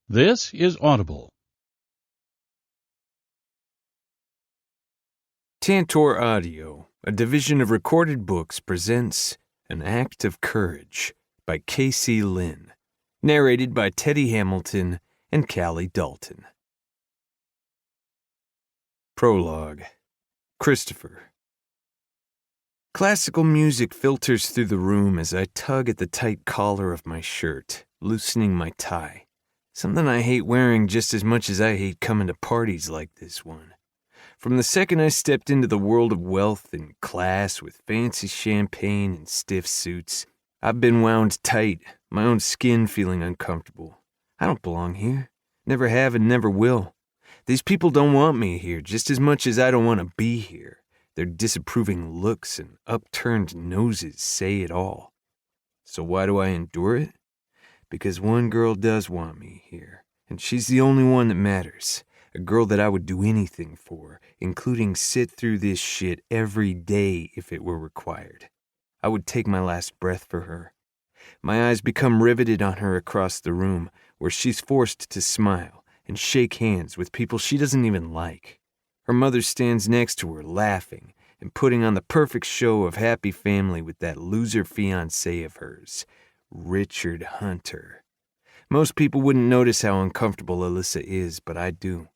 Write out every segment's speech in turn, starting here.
This is Audible. Tantor Audio, a division of Recorded Books, presents An Act of Courage by K.C. Lynn, narrated by Teddy Hamilton and Callie Dalton. Prologue. Christopher. Classical music filters through the room as I tug at the tight collar of my shirt, loosening my tie. Something I hate wearing just as much as I hate coming to parties like this one. From the second I stepped into the world of wealth and class with fancy champagne and stiff suits, I've been wound tight, my own skin feeling uncomfortable. I don't belong here. Never have and never will. These people don't want me here just as much as I don't want to be here. Their disapproving looks and upturned noses say it all. So why do I endure it? Because one girl does want me here, and she's the only one that matters. A girl that I would do anything for, including sit through this shit every day if it were required. I would take my last breath for her. My eyes become riveted on her across the room, where she's forced to smile and shake hands with people she doesn't even like. Her mother stands next to her, laughing and putting on the perfect show of happy family with that loser fiancé of hers, Richard Hunter. Most people wouldn't notice how uncomfortable Alyssa is, but I do.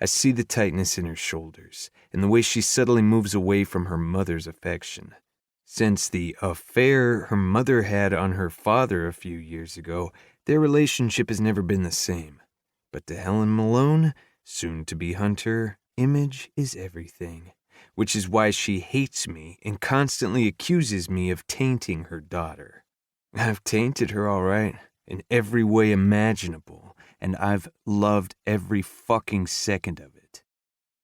I see the tightness in her shoulders and the way she subtly moves away from her mother's affection. Since the affair her mother had on her father a few years ago, their relationship has never been the same. But to Helen Malone, soon-to-be Hunter, image is everything, which is why she hates me and constantly accuses me of tainting her daughter. I've tainted her all right, in every way imaginable, and I've loved every fucking second of it.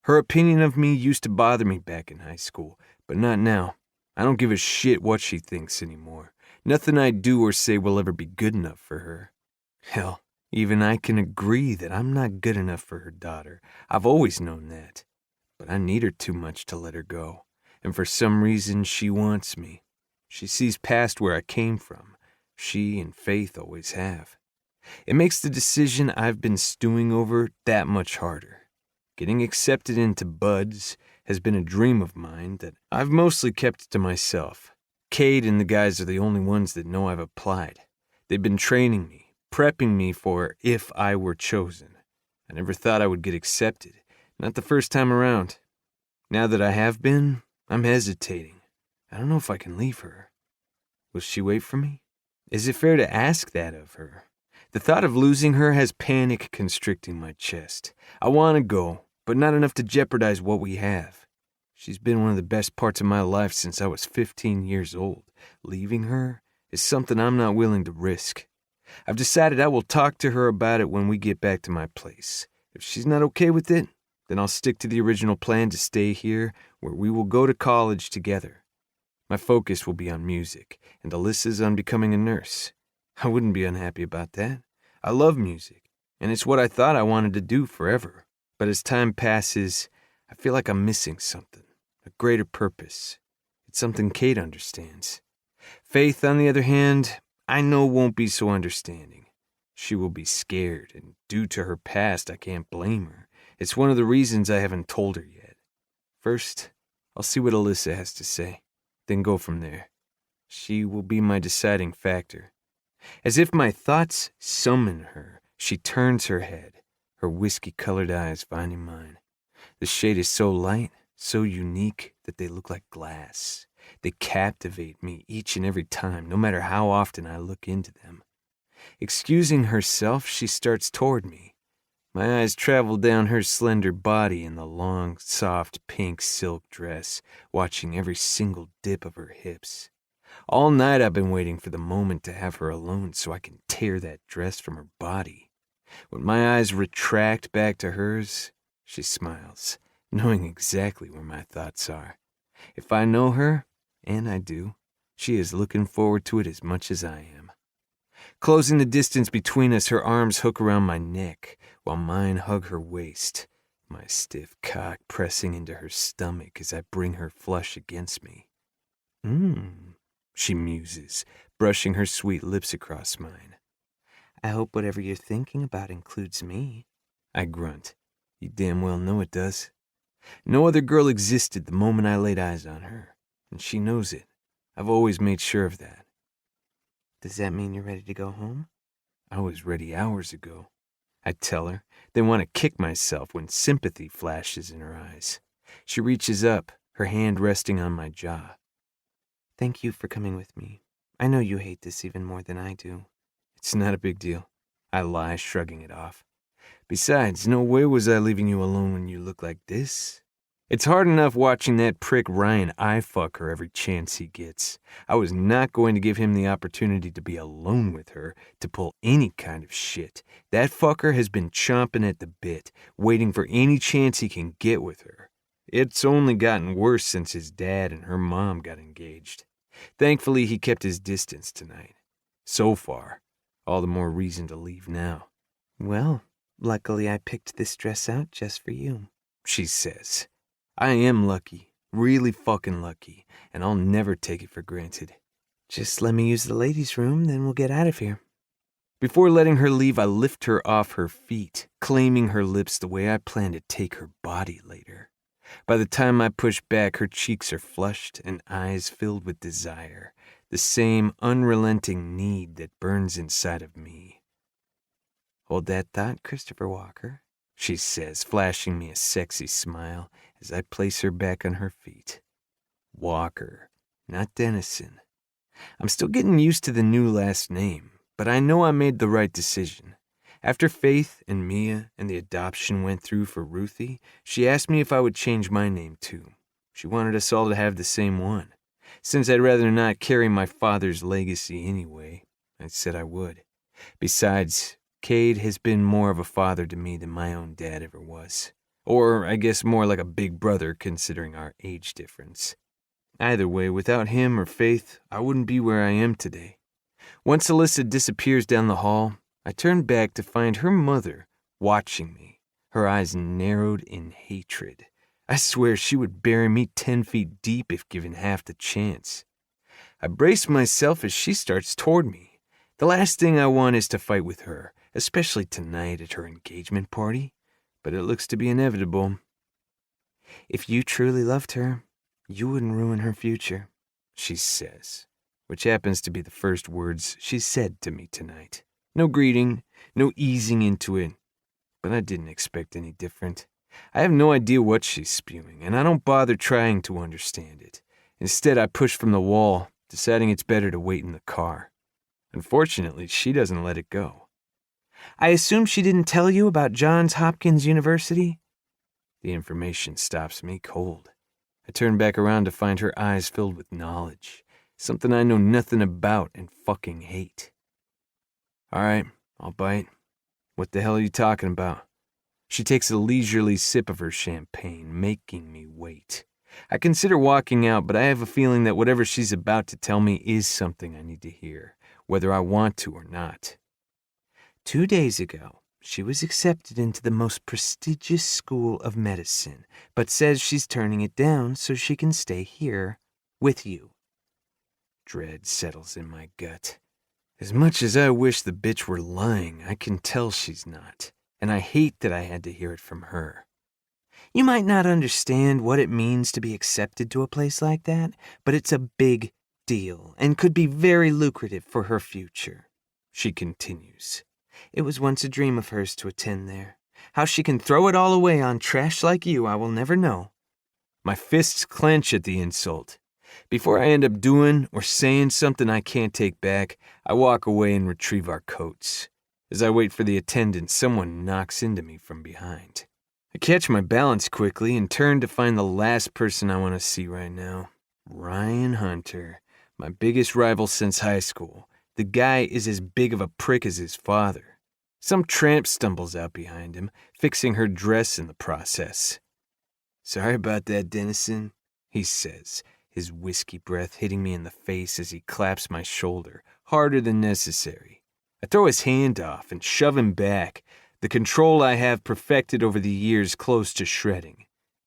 Her opinion of me used to bother me back in high school, but not now. I don't give a shit what she thinks anymore. Nothing I do or say will ever be good enough for her. Hell, even I can agree that I'm not good enough for her daughter. I've always known that. But I need her too much to let her go, and for some reason she wants me. She sees past where I came from. She and Faith always have. It makes the decision I've been stewing over that much harder. Getting accepted into Buds has been a dream of mine that I've mostly kept to myself. Cade and the guys are the only ones that know I've applied. They've been training me, prepping me for if I were chosen. I never thought I would get accepted, not the first time around. Now that I have been, I'm hesitating. I don't know if I can leave her. Will she wait for me? Is it fair to ask that of her? The thought of losing her has panic constricting my chest. I want to go, but not enough to jeopardize what we have. She's been one of the best parts of my life since I was 15 years old. Leaving her is something I'm not willing to risk. I've decided I will talk to her about it when we get back to my place. If she's not okay with it, then I'll stick to the original plan to stay here, where we will go to college together. My focus will be on music, and Alyssa's on becoming a nurse. I wouldn't be unhappy about that. I love music, and it's what I thought I wanted to do forever. But as time passes, I feel like I'm missing something, a greater purpose. It's something Kate understands. Faith, on the other hand, I know won't be so understanding. She will be scared, and due to her past, I can't blame her. It's one of the reasons I haven't told her yet. First, I'll see what Alyssa has to say, then go from there. She will be my deciding factor. As if my thoughts summon her, she turns her head, her whiskey-colored eyes finding mine. The shade is so light, so unique, that they look like glass. They captivate me each and every time, no matter how often I look into them. Excusing herself, she starts toward me. My eyes travel down her slender body in the long, soft pink silk dress, watching every single dip of her hips. All night I've been waiting for the moment to have her alone so I can tear that dress from her body. When my eyes retract back to hers, she smiles, knowing exactly where my thoughts are. If I know her, and I do, she is looking forward to it as much as I am. Closing the distance between us, her arms hook around my neck, while mine hug her waist, my stiff cock pressing into her stomach as I bring her flush against me. She muses, brushing her sweet lips across mine. I hope whatever you're thinking about includes me. I grunt. You damn well know it does. No other girl existed the moment I laid eyes on her, and she knows it. I've always made sure of that. Does that mean you're ready to go home? I was ready hours ago. I tell her, then want to kick myself when sympathy flashes in her eyes. She reaches up, her hand resting on my jaw. Thank you for coming with me. I know you hate this even more than I do. It's not a big deal. I lie, shrugging it off. Besides, no way was I leaving you alone when you look like this. It's hard enough watching that prick Ryan eye fuck her every chance he gets. I was not going to give him the opportunity to be alone with her, to pull any kind of shit. That fucker has been chomping at the bit, waiting for any chance he can get with her. It's only gotten worse since his dad and her mom got engaged. Thankfully, he kept his distance tonight. So far, all the more reason to leave now. Well, luckily I picked this dress out just for you, she says. I am lucky, really fucking lucky, and I'll never take it for granted. Just let me use the ladies' room, then we'll get out of here. Before letting her leave, I lift her off her feet, claiming her lips the way I plan to take her body later. By the time I push back, her cheeks are flushed and eyes filled with desire, the same unrelenting need that burns inside of me. Hold that thought, Christopher Walker, she says, flashing me a sexy smile as I place her back on her feet. Walker, not Dennison. I'm still getting used to the new last name, but I know I made the right decision. After Faith and Mia and the adoption went through for Ruthie, she asked me if I would change my name too. She wanted us all to have the same one. Since I'd rather not carry my father's legacy anyway, I said I would. Besides, Cade has been more of a father to me than my own dad ever was. Or I guess more like a big brother considering our age difference. Either way, without him or Faith, I wouldn't be where I am today. Once Alyssa disappears down the hall, I turn back to find her mother watching me, her eyes narrowed in hatred. I swear she would bury me 10 feet deep if given half the chance. I brace myself as she starts toward me. The last thing I want is to fight with her, especially tonight at her engagement party, but it looks to be inevitable. If you truly loved her, you wouldn't ruin her future, she says, which happens to be the first words she said to me tonight. No greeting, no easing into it, but I didn't expect any different. I have no idea what she's spewing, and I don't bother trying to understand it. Instead, I push from the wall, deciding it's better to wait in the car. Unfortunately, she doesn't let it go. I assume she didn't tell you about Johns Hopkins University? The information stops me cold. I turn back around to find her eyes filled with knowledge, something I know nothing about and fucking hate. All right, I'll bite. What the hell are you talking about? She takes a leisurely sip of her champagne, making me wait. I consider walking out, but I have a feeling that whatever she's about to tell me is something I need to hear, whether I want to or not. 2 days ago, she was accepted into the most prestigious school of medicine, but says she's turning it down so she can stay here with you. Dread settles in my gut. As much as I wish the bitch were lying, I can tell she's not, and I hate that I had to hear it from her. You might not understand what it means to be accepted to a place like that, but it's a big deal and could be very lucrative for her future, she continues. It was once a dream of hers to attend there. How she can throw it all away on trash like you, I will never know. My fists clench at the insult. Before I end up doing or saying something I can't take back, I walk away and retrieve our coats. As I wait for the attendant, someone knocks into me from behind. I catch my balance quickly and turn to find the last person I want to see right now. Ryan Hunter, my biggest rival since high school. The guy is as big of a prick as his father. Some tramp stumbles out behind him, fixing her dress in the process. Sorry about that, Dennison, he says, his whiskey breath hitting me in the face as he claps my shoulder, harder than necessary. I throw his hand off and shove him back, the control I have perfected over the years close to shredding.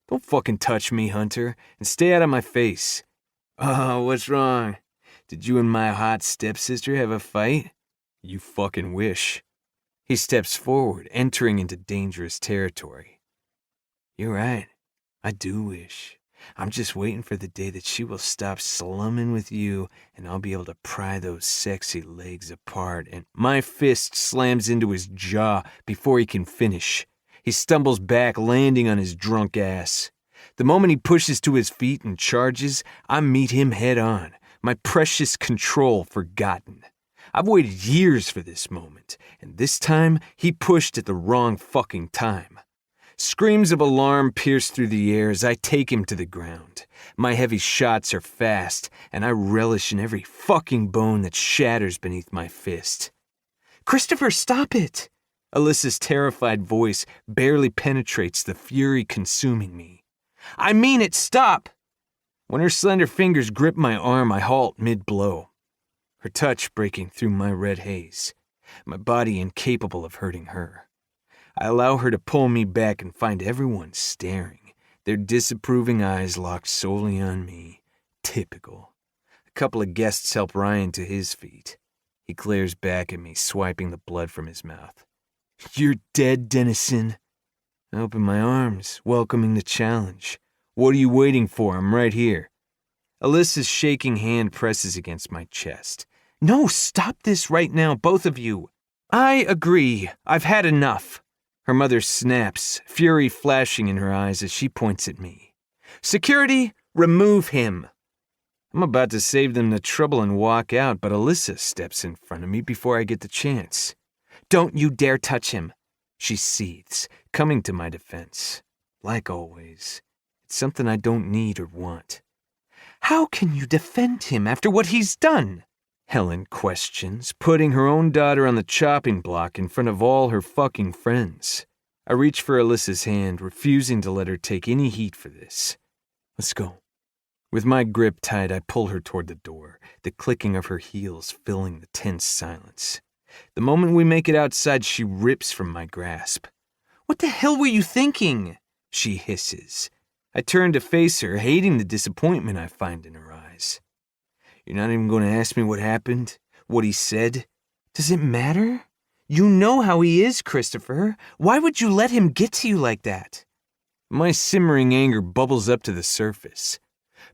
Don't fucking touch me, Hunter, and stay out of my face. Oh, what's wrong? Did you and my hot stepsister have a fight? You fucking wish. He steps forward, entering into dangerous territory. You're right. I do wish. I'm just waiting for the day that she will stop slumming with you and I'll be able to pry those sexy legs apart and my fist slams into his jaw before he can finish. He stumbles back, landing on his drunk ass. The moment he pushes to his feet and charges, I meet him head on, my precious control forgotten. I've waited years for this moment, and this time he pushed at the wrong fucking time. Screams of alarm pierce through the air as I take him to the ground. My heavy shots are fast, and I relish in every fucking bone that shatters beneath my fist. Christopher, stop it! Alyssa's terrified voice barely penetrates the fury consuming me. I mean it, stop! When her slender fingers grip my arm, I halt mid-blow. Her touch breaking through my red haze, my body incapable of hurting her. I allow her to pull me back and find everyone staring, their disapproving eyes locked solely on me. Typical. A couple of guests help Ryan to his feet. He glares back at me, swiping the blood from his mouth. You're dead, Dennison. I open my arms, welcoming the challenge. What are you waiting for? I'm right here. Alyssa's shaking hand presses against my chest. No, stop this right now, both of you. I agree. I've had enough. Her mother snaps, fury flashing in her eyes as she points at me. Security, remove him. I'm about to save them the trouble and walk out, but Alyssa steps in front of me before I get the chance. Don't you dare touch him. She seethes, coming to my defense. Like always, it's something I don't need or want. How can you defend him after what he's done? Helen questions, putting her own daughter on the chopping block in front of all her fucking friends. I reach for Alyssa's hand, refusing to let her take any heat for this. Let's go. With my grip tight, I pull her toward the door, the clicking of her heels filling the tense silence. The moment we make it outside, she rips from my grasp. What the hell were you thinking? She hisses. I turn to face her, hating the disappointment I find in her eyes. You're not even going to ask me what happened? What he said? Does it matter? You know how he is, Christopher. Why would you let him get to you like that? My simmering anger bubbles up to the surface.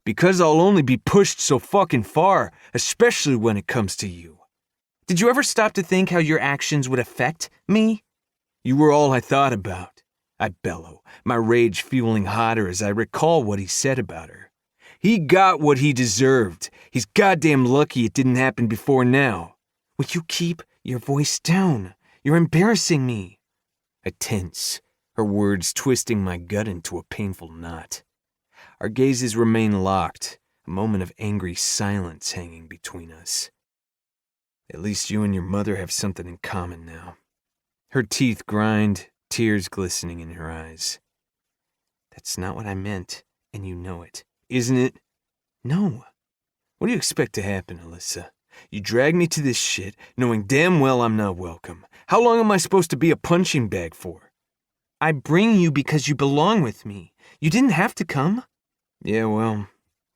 Because I'll only be pushed so fucking far, especially when it comes to you. Did you ever stop to think how your actions would affect me? You were all I thought about. I bellow, my rage fueling hotter as I recall what he said about her. He got what he deserved. He's goddamn lucky it didn't happen before now. Will you keep your voice down? You're embarrassing me. I tense, her words twisting my gut into a painful knot. Our gazes remain locked, a moment of angry silence hanging between us. At least you and your mother have something in common now. Her teeth grind, tears glistening in her eyes. That's not what I meant, and you know it. Isn't it? No. What do you expect to happen, Alyssa? You drag me to this shit, knowing damn well I'm not welcome. How long am I supposed to be a punching bag for? I bring you because you belong with me. You didn't have to come. Yeah, well,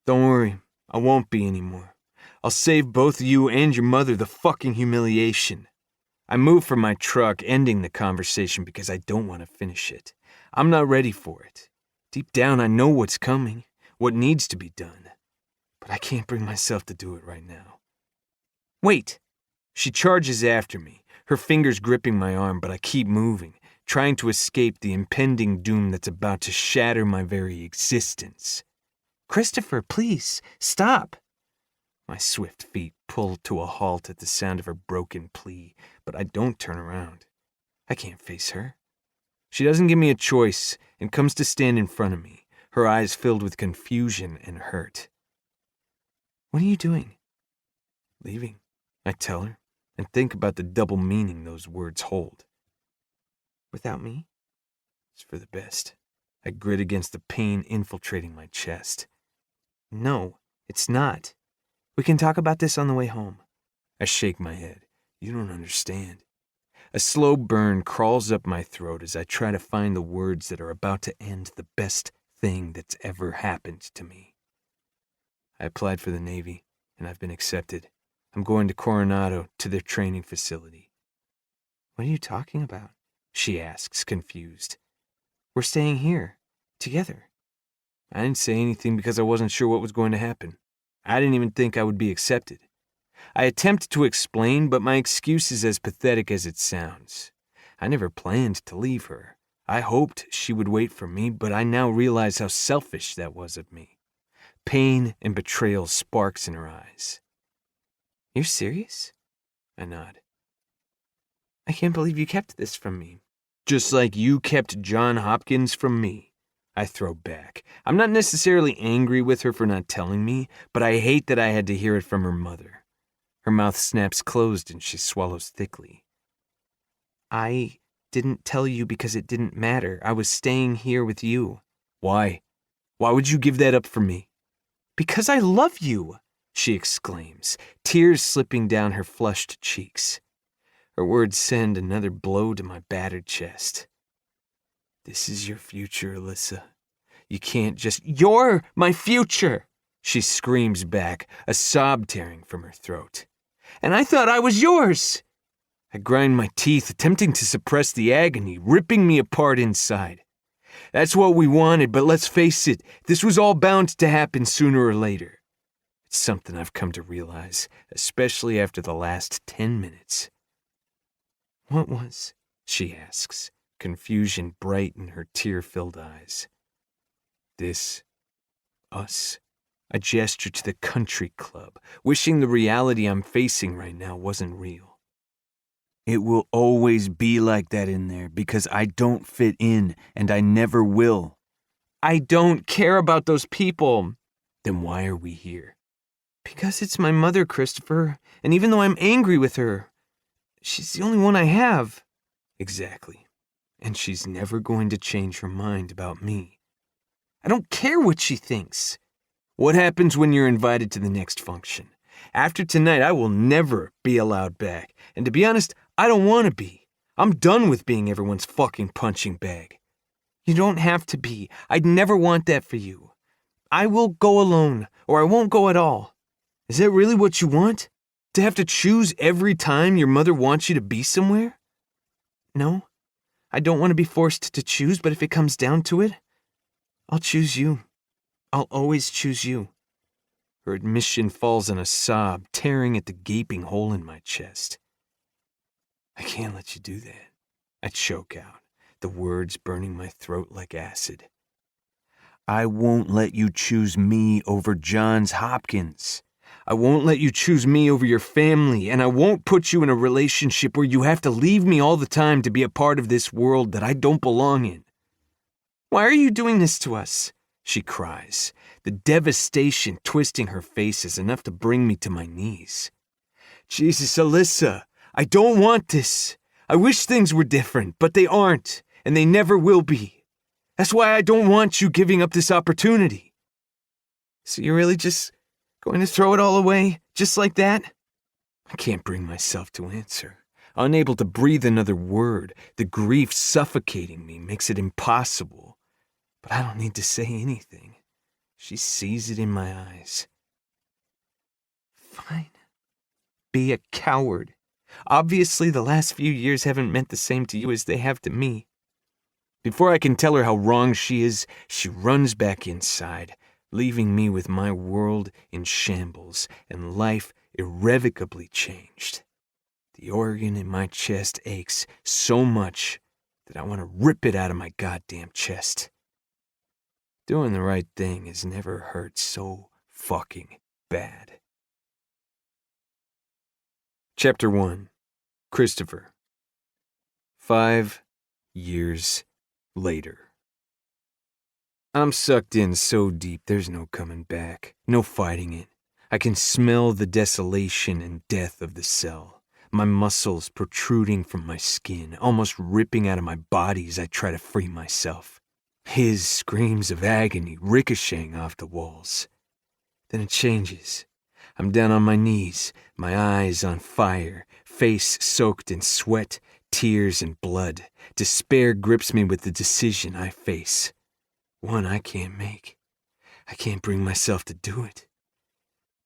don't worry. I won't be anymore. I'll save both you and your mother the fucking humiliation. I move from my truck, ending the conversation because I don't want to finish it. I'm not ready for it. Deep down, I know what's coming. What needs to be done, but I can't bring myself to do it right now. Wait! She charges after me, her fingers gripping my arm, but I keep moving, trying to escape the impending doom that's about to shatter my very existence. Christopher, please, stop! My swift feet pull to a halt at the sound of her broken plea, but I don't turn around. I can't face her. She doesn't give me a choice and comes to stand in front of me, her eyes filled with confusion and hurt. What are you doing? Leaving, I tell her, and think about the double meaning those words hold. Without me? It's for the best. I grit against the pain infiltrating my chest. No, it's not. We can talk about this on the way home. I shake my head. You don't understand. A slow burn crawls up my throat as I try to find the words that are about to end the best thing that's ever happened to me. I applied for the Navy, and I've been accepted. I'm going to Coronado, to their training facility. What are you talking about? She asks, confused. We're staying here, together. I didn't say anything because I wasn't sure what was going to happen. I didn't even think I would be accepted. I attempt to explain, but my excuse is as pathetic as it sounds. I never planned to leave her. I hoped she would wait for me, but I now realize how selfish that was of me. Pain and betrayal sparks in her eyes. You're serious? I nod. I can't believe you kept this from me. Just like you kept John Hopkins from me. I throw back. I'm not necessarily angry with her for not telling me, but I hate that I had to hear it from her mother. Her mouth snaps closed and she swallows thickly. I didn't tell you because it didn't matter. I was staying here with you. Why? Why would you give that up for me? Because I love you, she exclaims, tears slipping down her flushed cheeks. Her words send another blow to my battered chest. This is your future, Alyssa. You can't just— You're my future, she screams back, a sob tearing from her throat. And I thought I was yours. I grind my teeth, attempting to suppress the agony, ripping me apart inside. That's what we wanted, but let's face it, this was all bound to happen sooner or later. It's something I've come to realize, especially after the last 10 minutes. What was? She asks, confusion bright in her tear-filled eyes. This. Us. I gesture to the country club, wishing the reality I'm facing right now wasn't real. It will always be like that in there because I don't fit in, and I never will. I don't care about those people. Then why are we here? Because it's my mother, Christopher, and even though I'm angry with her, she's the only one I have. Exactly. And she's never going to change her mind about me. I don't care what she thinks. What happens when you're invited to the next function? After tonight, I will never be allowed back. And to be honest, I don't want to be. I'm done with being everyone's fucking punching bag. You don't have to be. I'd never want that for you. I will go alone, or I won't go at all. Is that really what you want? To have to choose every time your mother wants you to be somewhere? No, I don't want to be forced to choose, but if it comes down to it, I'll choose you. I'll always choose you. Her admission falls in a sob, tearing at the gaping hole in my chest. I can't let you do that. I choke out, the words burning my throat like acid. I won't let you choose me over Johns Hopkins. I won't let you choose me over your family, and I won't put you in a relationship where you have to leave me all the time to be a part of this world that I don't belong in. Why are you doing this to us? She cries. The devastation twisting her face is enough to bring me to my knees. Jesus, Alyssa, I don't want this. I wish things were different, but they aren't, and they never will be. That's why I don't want you giving up this opportunity. So you're really just going to throw it all away, just like that? I can't bring myself to answer. Unable to breathe another word, the grief suffocating me makes it impossible. But I don't need to say anything. She sees it in my eyes. Fine. Be a coward. Obviously, the last few years haven't meant the same to you as they have to me. Before I can tell her how wrong she is, she runs back inside, leaving me with my world in shambles and life irrevocably changed. The organ in my chest aches so much that I want to rip it out of my goddamn chest. Doing the right thing has never hurt so fucking bad. Chapter 1. Christopher. 5 years later. I'm sucked in so deep there's no coming back, no fighting it. I can smell the desolation and death of the cell, my muscles protruding from my skin, almost ripping out of my body as I try to free myself. His screams of agony ricocheting off the walls. Then it changes. I'm down on my knees, my eyes on fire, face soaked in sweat, tears, and blood. Despair grips me with the decision I face. One I can't make. I can't bring myself to do it.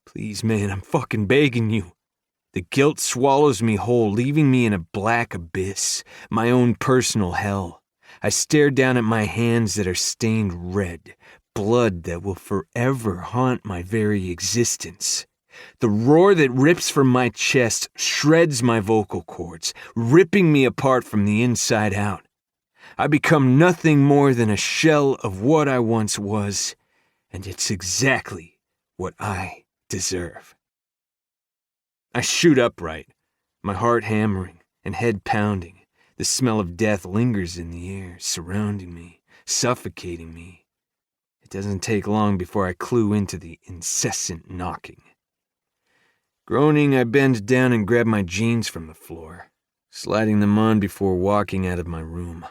Please, man, I'm fucking begging you. The guilt swallows me whole, leaving me in a black abyss, my own personal hell. I stare down at my hands that are stained red, blood that will forever haunt my very existence. The roar that rips from my chest shreds my vocal cords, ripping me apart from the inside out. I become nothing more than a shell of what I once was, and it's exactly what I deserve. I shoot upright, my heart hammering and head pounding. The smell of death lingers in the air, surrounding me, suffocating me. It doesn't take long before I clue into the incessant knocking. Groaning, I bend down and grab my jeans from the floor, sliding them on before walking out of my room.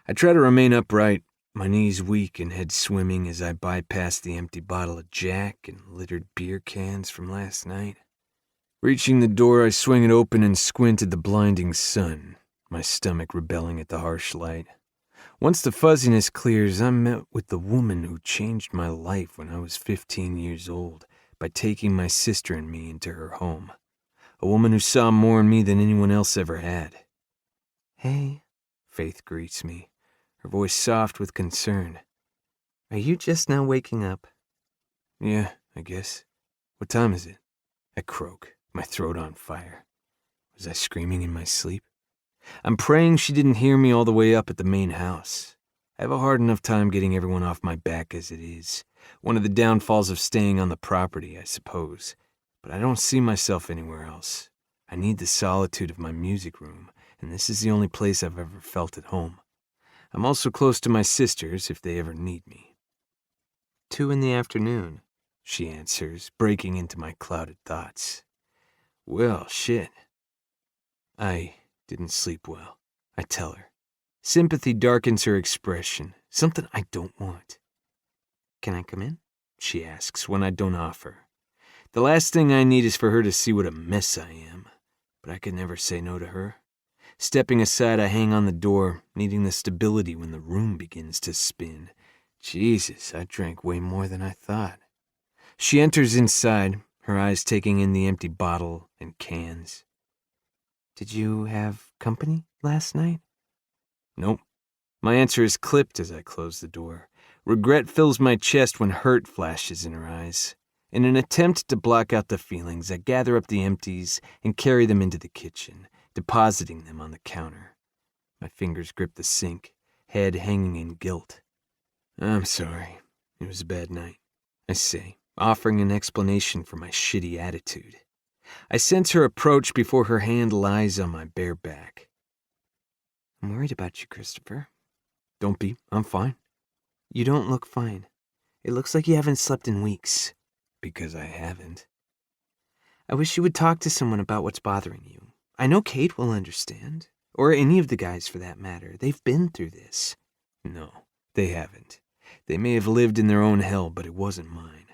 I try to remain upright, my knees weak and head swimming as I bypass the empty bottle of Jack and littered beer cans from last night. Reaching the door, I swing it open and squint at the blinding sun, my stomach rebelling at the harsh light. Once the fuzziness clears, I'm met with the woman who changed my life when I was 15 years old by taking my sister and me into her home. A woman who saw more in me than anyone else ever had. "Hey," Faith greets me, her voice soft with concern. "Are you just now waking up?" "Yeah, I guess. What time is it?" I croak, my throat on fire. Was I screaming in my sleep? I'm praying she didn't hear me all the way up at the main house. I have a hard enough time getting everyone off my back as it is. One of the downfalls of staying on the property, I suppose. But I don't see myself anywhere else. I need the solitude of my music room, and this is the only place I've ever felt at home. I'm also close to my sisters if they ever need me. 2 in the afternoon, she answers, breaking into my clouded thoughts. Well, shit. I didn't sleep well, I tell her. Sympathy darkens her expression, something I don't want. "Can I come in?" she asks when I don't offer. The last thing I need is for her to see what a mess I am, but I could never say no to her. Stepping aside, I hang on the door, needing the stability when the room begins to spin. Jesus, I drank way more than I thought. She enters inside, her eyes taking in the empty bottle and cans. "Did you have company last night?" Nope. My answer is clipped as I close the door. Regret fills my chest when hurt flashes in her eyes. In an attempt to block out the feelings, I gather up the empties and carry them into the kitchen, depositing them on the counter. My fingers grip the sink, head hanging in guilt. "I'm sorry. It was a bad night," I say, offering an explanation for my shitty attitude. I sense her approach before her hand lies on my bare back. "I'm worried about you, Christopher." "Don't be. I'm fine." "You don't look fine. It looks like you haven't slept in weeks." "Because I haven't." "I wish you would talk to someone about what's bothering you. I know Kate will understand. Or any of the guys for that matter. They've been through this." "No, they haven't. They may have lived in their own hell, but it wasn't mine.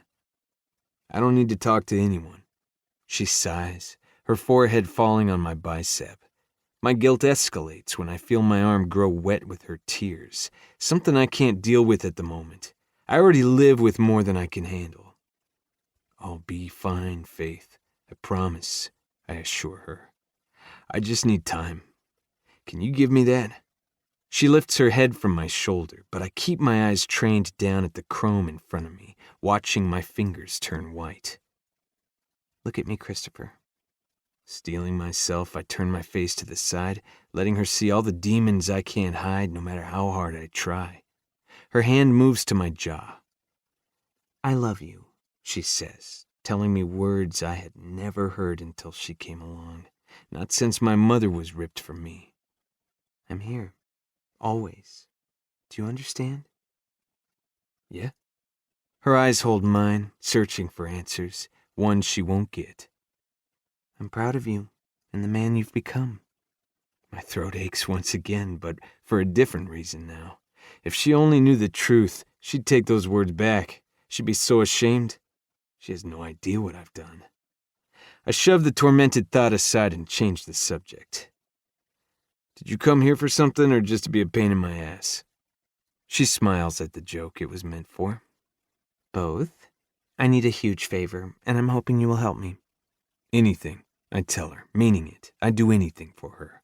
I don't need to talk to anyone." She sighs, her forehead falling on my bicep. My guilt escalates when I feel my arm grow wet with her tears, something I can't deal with at the moment. I already live with more than I can handle. "I'll be fine, Faith. I promise," I assure her. "I just need time. Can you give me that?" She lifts her head from my shoulder, but I keep my eyes trained down at the chrome in front of me, watching my fingers turn white. "Look at me, Christopher." Steeling myself, I turn my face to the side, letting her see all the demons I can't hide no matter how hard I try. Her hand moves to my jaw. "I love you," she says, telling me words I had never heard until she came along, not since my mother was ripped from me. "I'm here, always. Do you understand?" "Yeah." Her eyes hold mine, searching for answers, ones she won't get. "I'm proud of you and the man you've become." My throat aches once again, but for a different reason now. If she only knew the truth, she'd take those words back. She'd be so ashamed. She has no idea what I've done. I shove the tormented thought aside and change the subject. "Did you come here for something or just to be a pain in my ass?" She smiles at the joke it was meant for. "Both. I need a huge favor, and I'm hoping you will help me." "Anything," I tell her, meaning it. I'd do anything for her.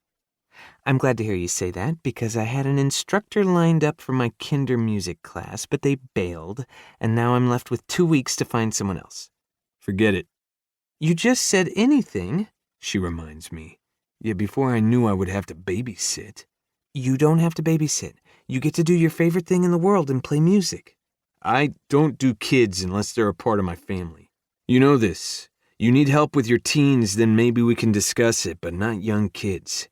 I'm glad to hear you say that, because I had an instructor lined up for my kinder music class, but they bailed, and now I'm left with 2 weeks to find someone else. Forget it. You just said anything, she reminds me. Yeah, before I knew I would have to babysit. You don't have to babysit. You get to do your favorite thing in the world and play music. I don't do kids unless they're a part of my family. You know this. You need help with your teens, then maybe we can discuss it, but not young kids.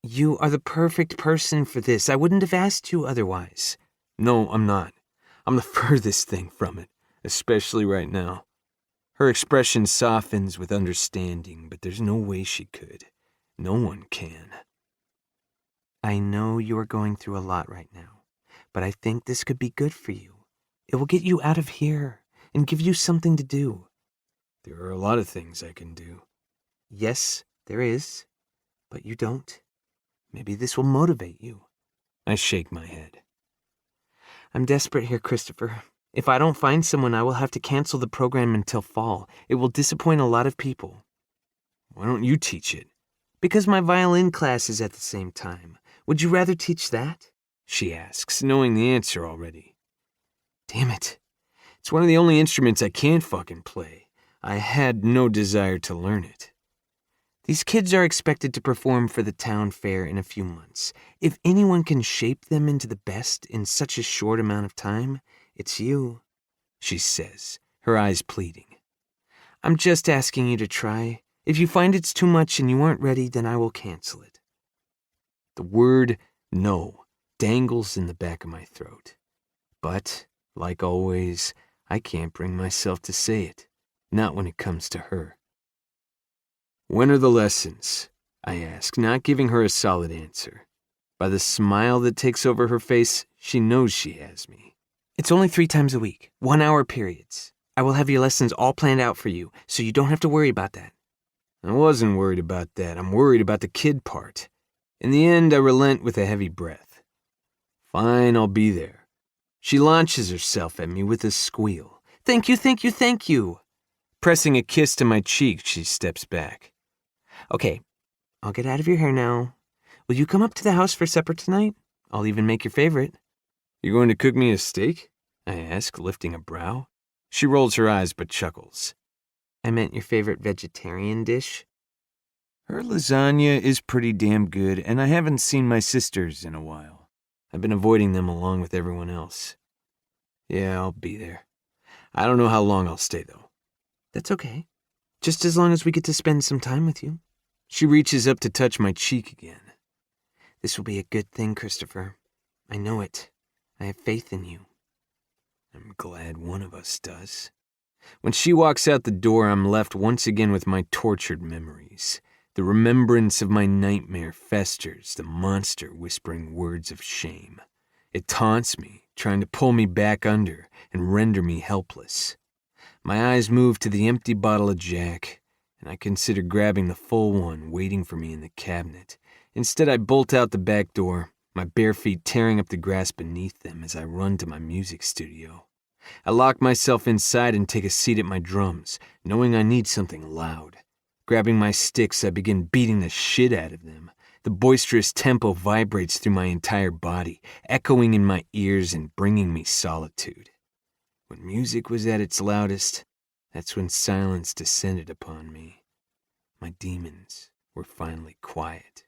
You are the perfect person for this. I wouldn't have asked you otherwise. No, I'm not. I'm the furthest thing from it, especially right now. Her expression softens with understanding, but there's no way she could. No one can. I know you are going through a lot right now, but I think this could be good for you. It will get you out of here and give you something to do. There are a lot of things I can do. Yes, there is, but you don't. Maybe this will motivate you. I shake my head. I'm desperate here, Christopher. If I don't find someone, I will have to cancel the program until fall. It will disappoint a lot of people. Why don't you teach it? Because my violin class is at the same time. Would you rather teach that? She asks, knowing the answer already. Damn it. It's one of the only instruments I can't fucking play. I had no desire to learn it. These kids are expected to perform for the town fair in a few months. If anyone can shape them into the best in such a short amount of time, it's you, she says, her eyes pleading. I'm just asking you to try. If you find it's too much and you aren't ready, then I will cancel it. The word no dangles in the back of my throat. But, like always, I can't bring myself to say it, not when it comes to her. When are the lessons? I ask, not giving her a solid answer. By the smile that takes over her face, she knows she has me. It's only 3 times a week, 1-hour periods. I will have your lessons all planned out for you, so you don't have to worry about that. I wasn't worried about that. I'm worried about the kid part. In the end, I relent with a heavy breath. Fine, I'll be there. She launches herself at me with a squeal. Thank you, thank you, thank you. Pressing a kiss to my cheek, she steps back. Okay, I'll get out of your hair now. Will you come up to the house for supper tonight? I'll even make your favorite. You going to cook me a steak? I ask, lifting a brow. She rolls her eyes but chuckles. I meant your favorite vegetarian dish. Her lasagna is pretty damn good, and I haven't seen my sisters in a while. I've been avoiding them along with everyone else. Yeah, I'll be there. I don't know how long I'll stay, though. That's okay. Just as long as we get to spend some time with you. She reaches up to touch my cheek again. This will be a good thing, Christopher. I know it. I have faith in you. I'm glad one of us does. When she walks out the door, I'm left once again with my tortured memories. The remembrance of my nightmare festers, the monster whispering words of shame. It taunts me, trying to pull me back under and render me helpless. My eyes move to the empty bottle of Jack, and I consider grabbing the full one waiting for me in the cabinet. Instead, I bolt out the back door, my bare feet tearing up the grass beneath them as I run to my music studio. I lock myself inside and take a seat at my drums, knowing I need something loud. Grabbing my sticks, I begin beating the shit out of them. The boisterous tempo vibrates through my entire body, echoing in my ears and bringing me solitude. When music was at its loudest, that's when silence descended upon me. My demons were finally quiet.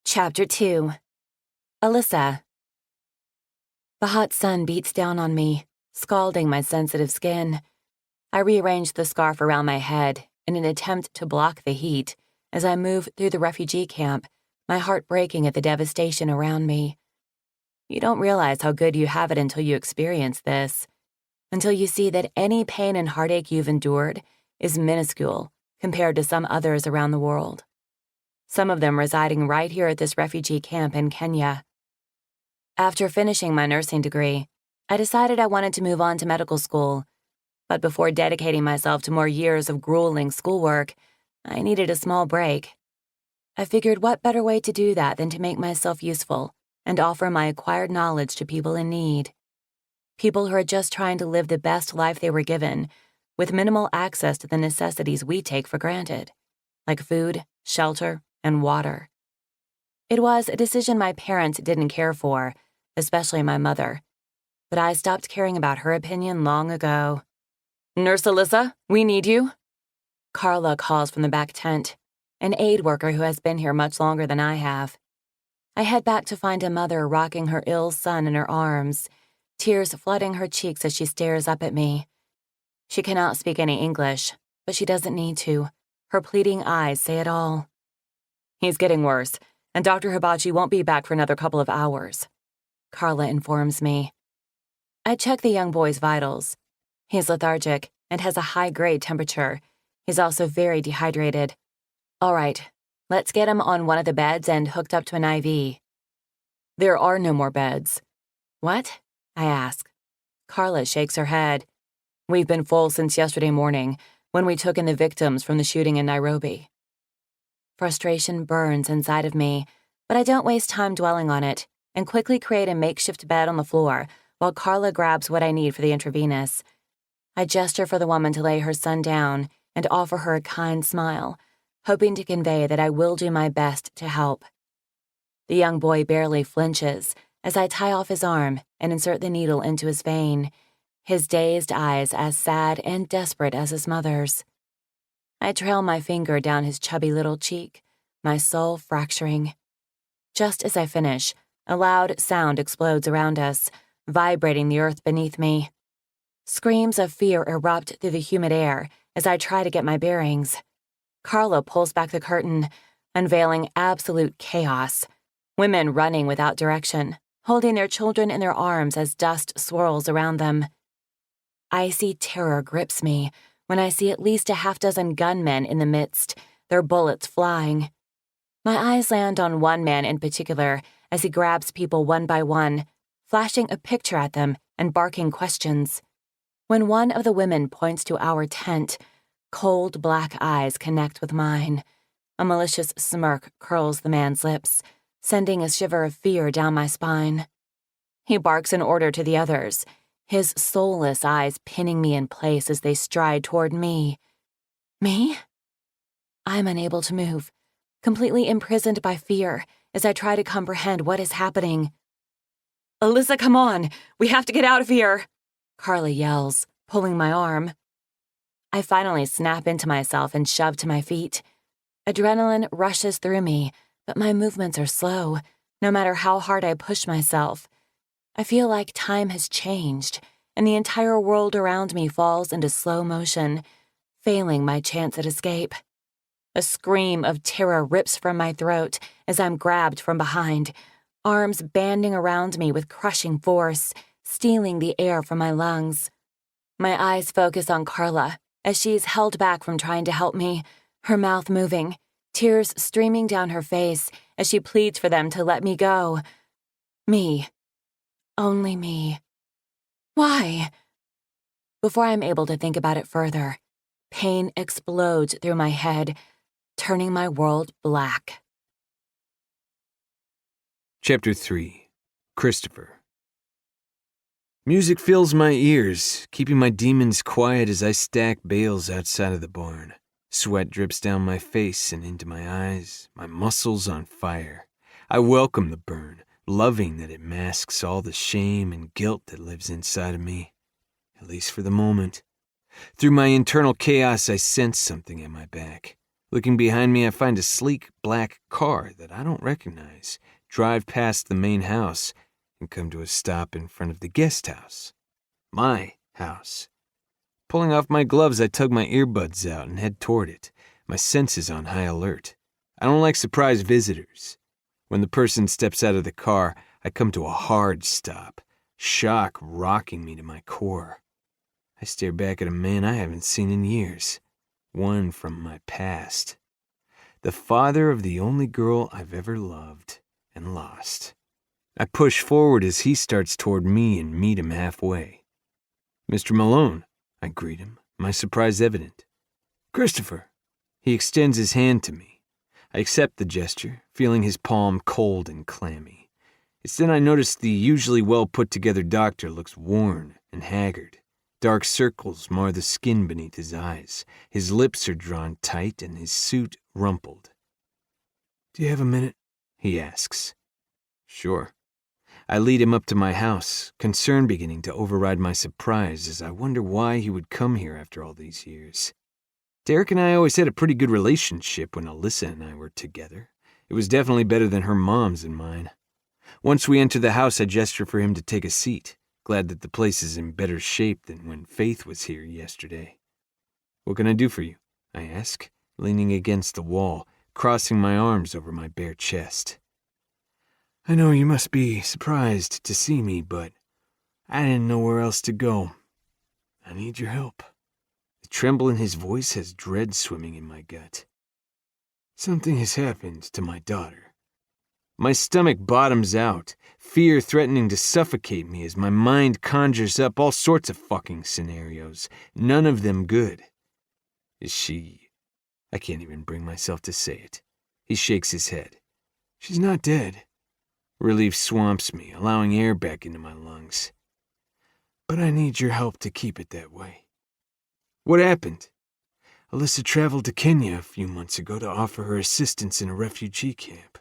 Chapter 2. Alyssa. The hot sun beats down on me, scalding my sensitive skin. I rearrange the scarf around my head in an attempt to block the heat as I move through the refugee camp, my heart breaking at the devastation around me. You don't realize how good you have it until you experience this, until you see that any pain and heartache you've endured is minuscule compared to some others around the world. Some of them residing right here at this refugee camp in Kenya. After finishing my nursing degree, I decided I wanted to move on to medical school, but before dedicating myself to more years of grueling schoolwork, I needed a small break. I figured what better way to do that than to make myself useful and offer my acquired knowledge to people in need. People who are just trying to live the best life they were given, with minimal access to the necessities we take for granted, like food, shelter, and water. It was a decision my parents didn't care for, especially my mother, but I stopped caring about her opinion long ago. "Nurse Alyssa, we need you." Carla calls from the back tent, an aid worker who has been here much longer than I have. I head back to find a mother rocking her ill son in her arms, tears flooding her cheeks as she stares up at me. She cannot speak any English, but she doesn't need to. Her pleading eyes say it all. "He's getting worse, and Dr. Hibachi won't be back for another couple of hours," Carla informs me. I check the young boy's vitals. He's lethargic and has a high-grade temperature. He's also very dehydrated. "All right, let's get him on one of the beds and hooked up to an IV." "There are no more beds." "What?" I ask. Carla shakes her head. "We've been full since yesterday morning, when we took in the victims from the shooting in Nairobi." Frustration burns inside of me, but I don't waste time dwelling on it and quickly create a makeshift bed on the floor while Carla grabs what I need for the intravenous. I gesture for the woman to lay her son down and offer her a kind smile, hoping to convey that I will do my best to help. The young boy barely flinches as I tie off his arm and insert the needle into his vein, his dazed eyes as sad and desperate as his mother's. I trail my finger down his chubby little cheek, my soul fracturing. Just as I finish, a loud sound explodes around us, vibrating the earth beneath me. Screams of fear erupt through the humid air as I try to get my bearings. Carla pulls back the curtain, unveiling absolute chaos. Women running without direction, holding their children in their arms as dust swirls around them. Icy terror grips me when I see at least a half-dozen gunmen in the midst, their bullets flying. My eyes land on one man in particular as he grabs people one by one, flashing a picture at them and barking questions. When one of the women points to our tent, cold black eyes connect with mine. A malicious smirk curls the man's lips, sending a shiver of fear down my spine. He barks an order to the others, his soulless eyes pinning me in place as they stride toward me. Me? I'm unable to move, completely imprisoned by fear as I try to comprehend what is happening. "Alyssa, come on! We have to get out of here!" Carla yells, pulling my arm. I finally snap into myself and shove to my feet. Adrenaline rushes through me, but my movements are slow, no matter how hard I push myself. I feel like time has changed, and the entire world around me falls into slow motion, failing my chance at escape. A scream of terror rips from my throat as I'm grabbed from behind, arms banding around me with crushing force, stealing the air from my lungs. My eyes focus on Carla as she's held back from trying to help me, her mouth moving, tears streaming down her face as she pleads for them to let me go. Me. Only me. Why? Before I'm able to think about it further, pain explodes through my head, turning my world black. Chapter 3. Christopher. Music fills my ears, keeping my demons quiet as I stack bales outside of the barn. Sweat drips down my face and into my eyes, my muscles on fire. I welcome the burn, loving that it masks all the shame and guilt that lives inside of me, at least for the moment. Through my internal chaos, I sense something at my back. Looking behind me, I find a sleek black car that I don't recognize, drive past the main house, and come to a stop in front of the guest house. My house. Pulling off my gloves, I tug my earbuds out and head toward it, my senses on high alert. I don't like surprise visitors. When the person steps out of the car, I come to a hard stop, shock rocking me to my core. I stare back at a man I haven't seen in years, one from my past. The father of the only girl I've ever loved and lost. I push forward as he starts toward me and meet him halfway. "Mr. Malone," I greet him, my surprise evident. "Christopher." He extends his hand to me. I accept the gesture, feeling his palm cold and clammy. It's then I notice the usually well-put-together doctor looks worn and haggard, Dark circles mar the skin beneath his eyes. His lips are drawn tight and his suit rumpled. "Do you have a minute?" he asks. "Sure." I lead him up to my house, concern beginning to override my surprise as I wonder why he would come here after all these years. Derek and I always had a pretty good relationship when Alyssa and I were together. It was definitely better than her mom's and mine. Once we enter the house, I gesture for him to take a seat, glad that the place is in better shape than when Faith was here yesterday. "What can I do for you?" I ask, leaning against the wall, crossing my arms over my bare chest. "I know you must be surprised to see me, but I didn't know where else to go. I need your help." The tremble in his voice has dread swimming in my gut. "Something has happened to my daughter." My stomach bottoms out, fear threatening to suffocate me as my mind conjures up all sorts of fucking scenarios, none of them good. "Is she—" I can't even bring myself to say it. He shakes his head. "She's not dead." Relief swamps me, allowing air back into my lungs. "But I need your help to keep it that way." "What happened?" "Alyssa traveled to Kenya a few months ago to offer her assistance in a refugee camp.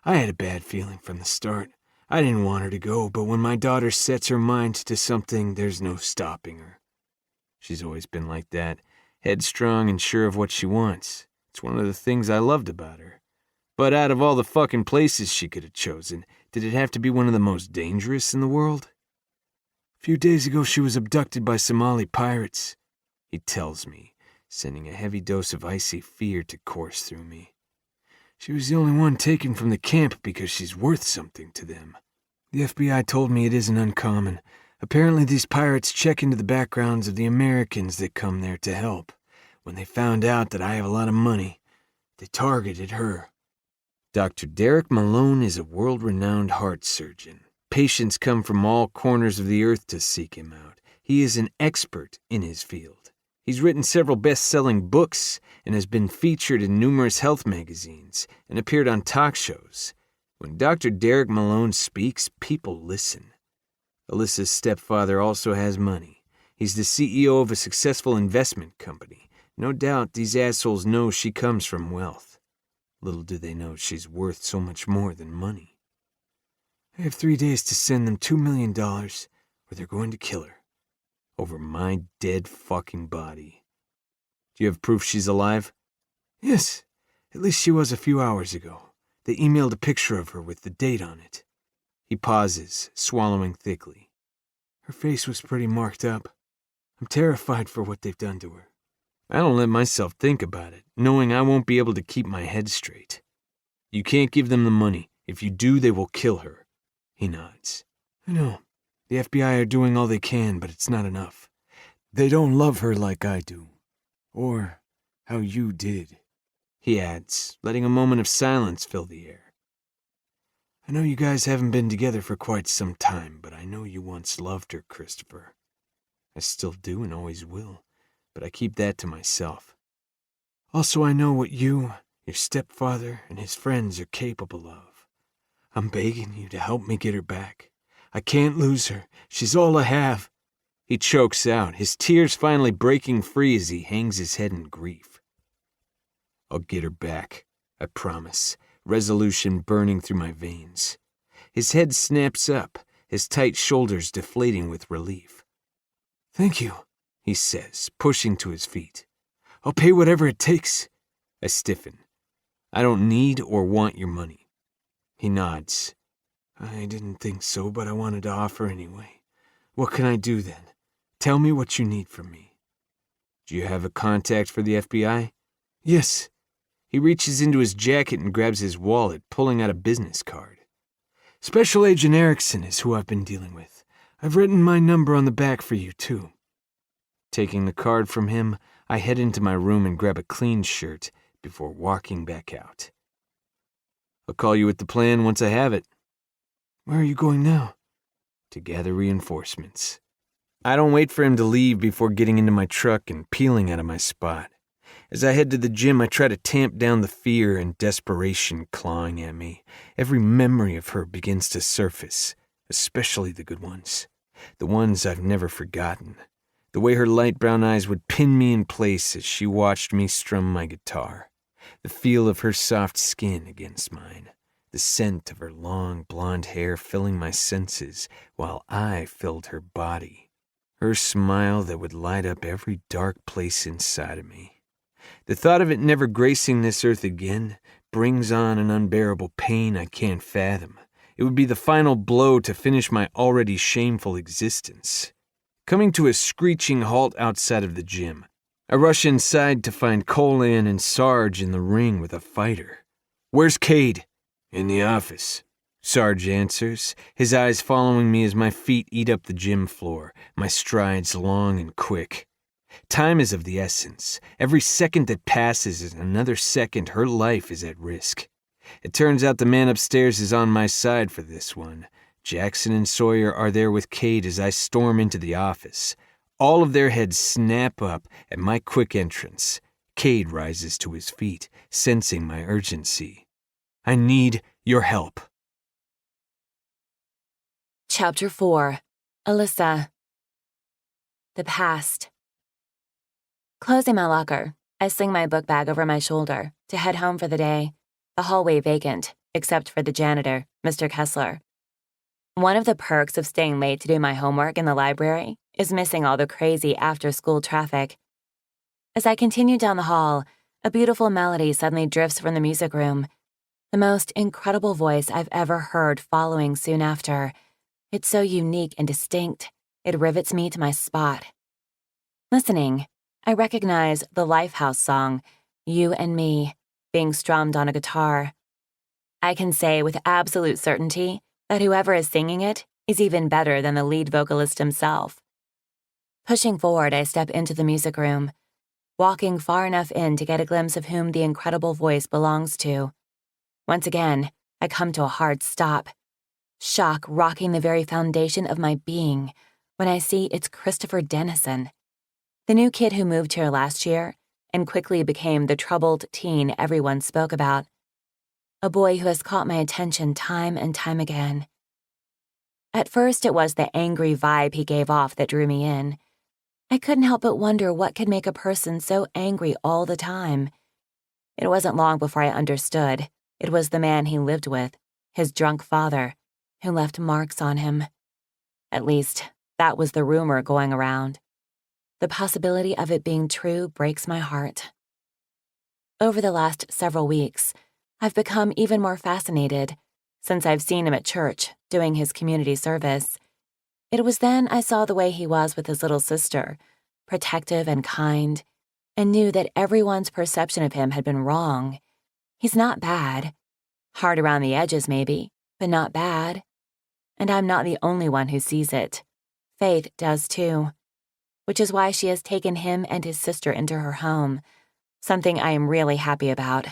I had a bad feeling from the start. I didn't want her to go, but when my daughter sets her mind to something, there's no stopping her. She's always been like that, headstrong and sure of what she wants. It's one of the things I loved about her. But out of all the fucking places she could have chosen, did it have to be one of the most dangerous in the world? A few days ago, she was abducted by Somali pirates," he tells me, sending a heavy dose of icy fear to course through me. "She was the only one taken from the camp because she's worth something to them. The FBI told me it isn't uncommon. Apparently these pirates check into the backgrounds of the Americans that come there to help. When they found out that I have a lot of money, they targeted her." Dr. Derek Malone is a world-renowned heart surgeon. Patients come from all corners of the earth to seek him out. He is an expert in his field. He's written several best-selling books and has been featured in numerous health magazines and appeared on talk shows. When Dr. Derek Malone speaks, people listen. Alyssa's stepfather also has money. He's the CEO of a successful investment company. No doubt these assholes know she comes from wealth. Little do they know she's worth so much more than money. "I have 3 days to send them $2 million, or they're going to kill her. Over my dead fucking body." "Do you have proof she's alive?" "Yes, at least she was a few hours ago. They emailed a picture of her with the date on it." He pauses, swallowing thickly. "Her face was pretty marked up. I'm terrified for what they've done to her." I don't let myself think about it, knowing I won't be able to keep my head straight. "You can't give them the money. If you do, they will kill her." He nods. "I know. The FBI are doing all they can, but it's not enough. They don't love her like I do. Or how you did," he adds, letting a moment of silence fill the air. "I know you guys haven't been together for quite some time, but I know you once loved her, Christopher. I still do and always will. But I keep that to myself. Also, I know what you, your stepfather, and his friends are capable of. I'm begging you to help me get her back. I can't lose her. She's all I have." He chokes out, his tears finally breaking free as he hangs his head in grief. "I'll get her back, I promise," resolution burning through my veins. His head snaps up, his tight shoulders deflating with relief. "Thank you," he says, pushing to his feet. "I'll pay whatever it takes." I stiffen. "I don't need or want your money." He nods. "I didn't think so, but I wanted to offer anyway. What can I do then? Tell me what you need from me." "Do you have a contact for the FBI?" "Yes." He reaches into his jacket and grabs his wallet, pulling out a business card. "Special Agent Erickson is who I've been dealing with. I've written my number on the back for you, too." Taking the card from him, I head into my room and grab a clean shirt before walking back out. "I'll call you with the plan once I have it." "Where are you going now?" "To gather reinforcements." I don't wait for him to leave before getting into my truck and peeling out of my spot. As I head to the gym, I try to tamp down the fear and desperation clawing at me. Every memory of her begins to surface, especially the good ones. The ones I've never forgotten. the way her light brown eyes would pin me in place as she watched me strum my guitar, the feel of her soft skin against mine, the scent of her long blonde hair filling my senses while I filled her body, her smile that would light up every dark place inside of me. The thought of it never gracing this earth again brings on an unbearable pain I can't fathom. It would be the final blow to finish my already shameful existence. Coming to a screeching halt outside of the gym, I rush inside to find Colan and Sarge in the ring with a fighter. "Where's Cade?" "In the office," Sarge answers, his eyes following me as my feet eat up the gym floor, my strides long and quick. Time is of the essence. Every second that passes is another second her life is at risk. It turns out the man upstairs is on my side for this one. Jackson and Sawyer are there with Cade as I storm into the office. All of their heads snap up at my quick entrance. Cade rises to his feet, sensing my urgency. "I need your help." Chapter 4. Alyssa. The past. Closing my locker, I sling my book bag over my shoulder to head home for the day, the hallway vacant, except for the janitor, Mr. Kessler. One of the perks of staying late to do my homework in the library is missing all the crazy after-school traffic. As I continue down the hall, a beautiful melody suddenly drifts from the music room, the most incredible voice I've ever heard following soon after. It's so unique and distinct, it rivets me to my spot. Listening, I recognize the Lifehouse song, You and Me, being strummed on a guitar. I can say with absolute certainty that whoever is singing it is even better than the lead vocalist himself. Pushing forward, I step into the music room, walking far enough in to get a glimpse of whom the incredible voice belongs to. Once again, I come to a hard stop, shock rocking the very foundation of my being when I see it's Christopher Dennison, the new kid who moved here last year and quickly became the troubled teen everyone spoke about. A boy who has caught my attention time and time again. At first, it was the angry vibe he gave off that drew me in. I couldn't help but wonder what could make a person so angry all the time. It wasn't long before I understood. It was the man he lived with, his drunk father, who left marks on him. At least, that was the rumor going around. The possibility of it being true breaks my heart. Over the last several weeks, I've become even more fascinated since I've seen him at church doing his community service. It was then I saw the way he was with his little sister, protective and kind, and knew that everyone's perception of him had been wrong. He's not bad. Hard around the edges, maybe, but not bad. And I'm not the only one who sees it. Faith does too, which is why she has taken him and his sister into her home, something I am really happy about.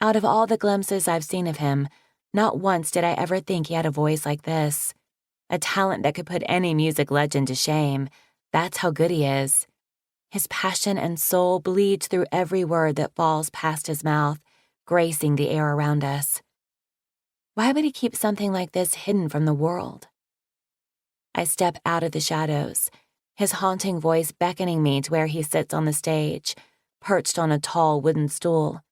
Out of all the glimpses I've seen of him, not once did I ever think he had a voice like this, a talent that could put any music legend to shame. That's how good he is. His passion and soul bleeds through every word that falls past his mouth, gracing the air around us. Why would he keep something like this hidden from the world? I step out of the shadows, his haunting voice beckoning me to where he sits on the stage, perched on a tall wooden stool.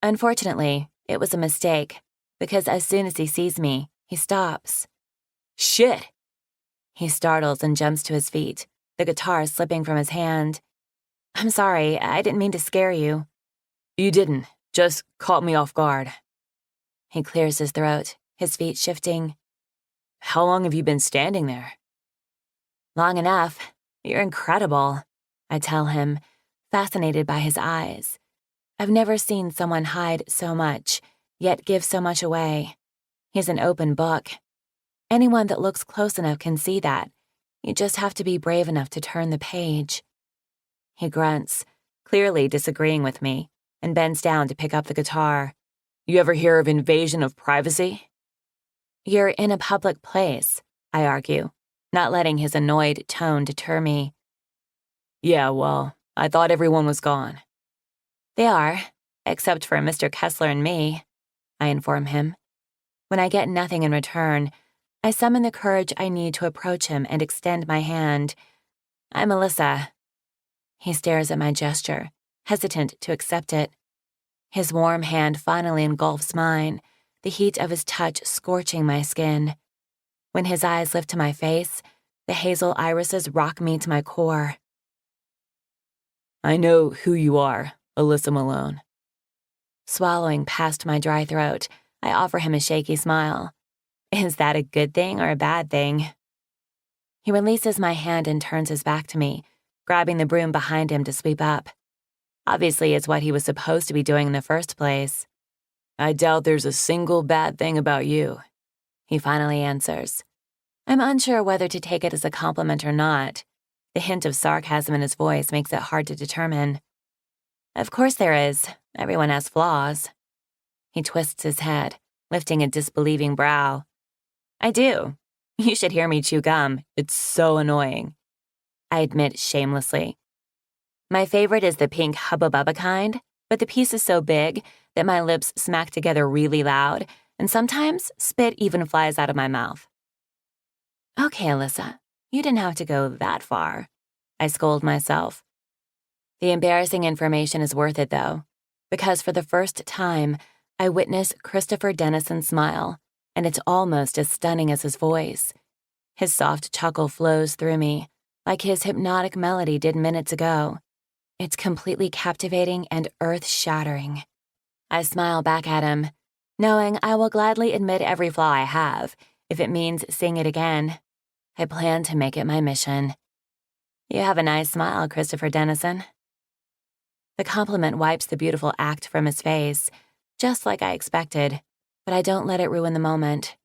Unfortunately, it was a mistake, because as soon as he sees me, he stops. "Shit!" He startles and jumps to his feet, the guitar slipping from his hand. "I'm sorry, I didn't mean to scare you." "You didn't, just caught me off guard." He clears his throat, his feet shifting. "How long have you been standing there?" "Long enough. You're incredible," I tell him, fascinated by his eyes. I've never seen someone hide so much, yet give so much away. He's an open book. Anyone that looks close enough can see that. You just have to be brave enough to turn the page. He grunts, clearly disagreeing with me, and bends down to pick up the guitar. "You ever hear of invasion of privacy?" "You're in a public place," I argue, not letting his annoyed tone deter me. "Yeah, well, I thought everyone was gone." "They are, except for Mr. Kessler and me," I inform him. When I get nothing in return, I summon the courage I need to approach him and extend my hand. I'm Alyssa. He stares at my gesture, hesitant to accept it. His warm hand finally engulfs mine, the heat of his touch scorching my skin. When his eyes lift to my face, the hazel irises rock me to my core. I know who you are, Alyssa Malone. Swallowing past my dry throat, I offer him a shaky smile. Is that a good thing or a bad thing? He releases my hand and turns his back to me, grabbing the broom behind him to sweep up. Obviously, it's what he was supposed to be doing in the first place. I doubt there's a single bad thing about you, he finally answers. I'm unsure whether to take it as a compliment or not. The hint of sarcasm in his voice makes it hard to determine. Of course there is. Everyone has flaws. He twists his head, lifting a disbelieving brow. I do. You should hear me chew gum. It's so annoying. I admit shamelessly. My favorite is the pink Hubba Bubba kind, but the piece is so big that my lips smack together really loud, and sometimes spit even flies out of my mouth. Okay, Alyssa, you didn't have to go that far. I scold myself. The embarrassing information is worth it, though, because for the first time, I witness Christopher Dennison smile, and it's almost as stunning as his voice. His soft chuckle flows through me, like his hypnotic melody did minutes ago. It's completely captivating and earth-shattering. I smile back at him, knowing I will gladly admit every flaw I have, if it means seeing it again. I plan to make it my mission. You have a nice smile, Christopher Dennison. The compliment wipes the beautiful act from his face, just like I expected, but I don't let it ruin the moment.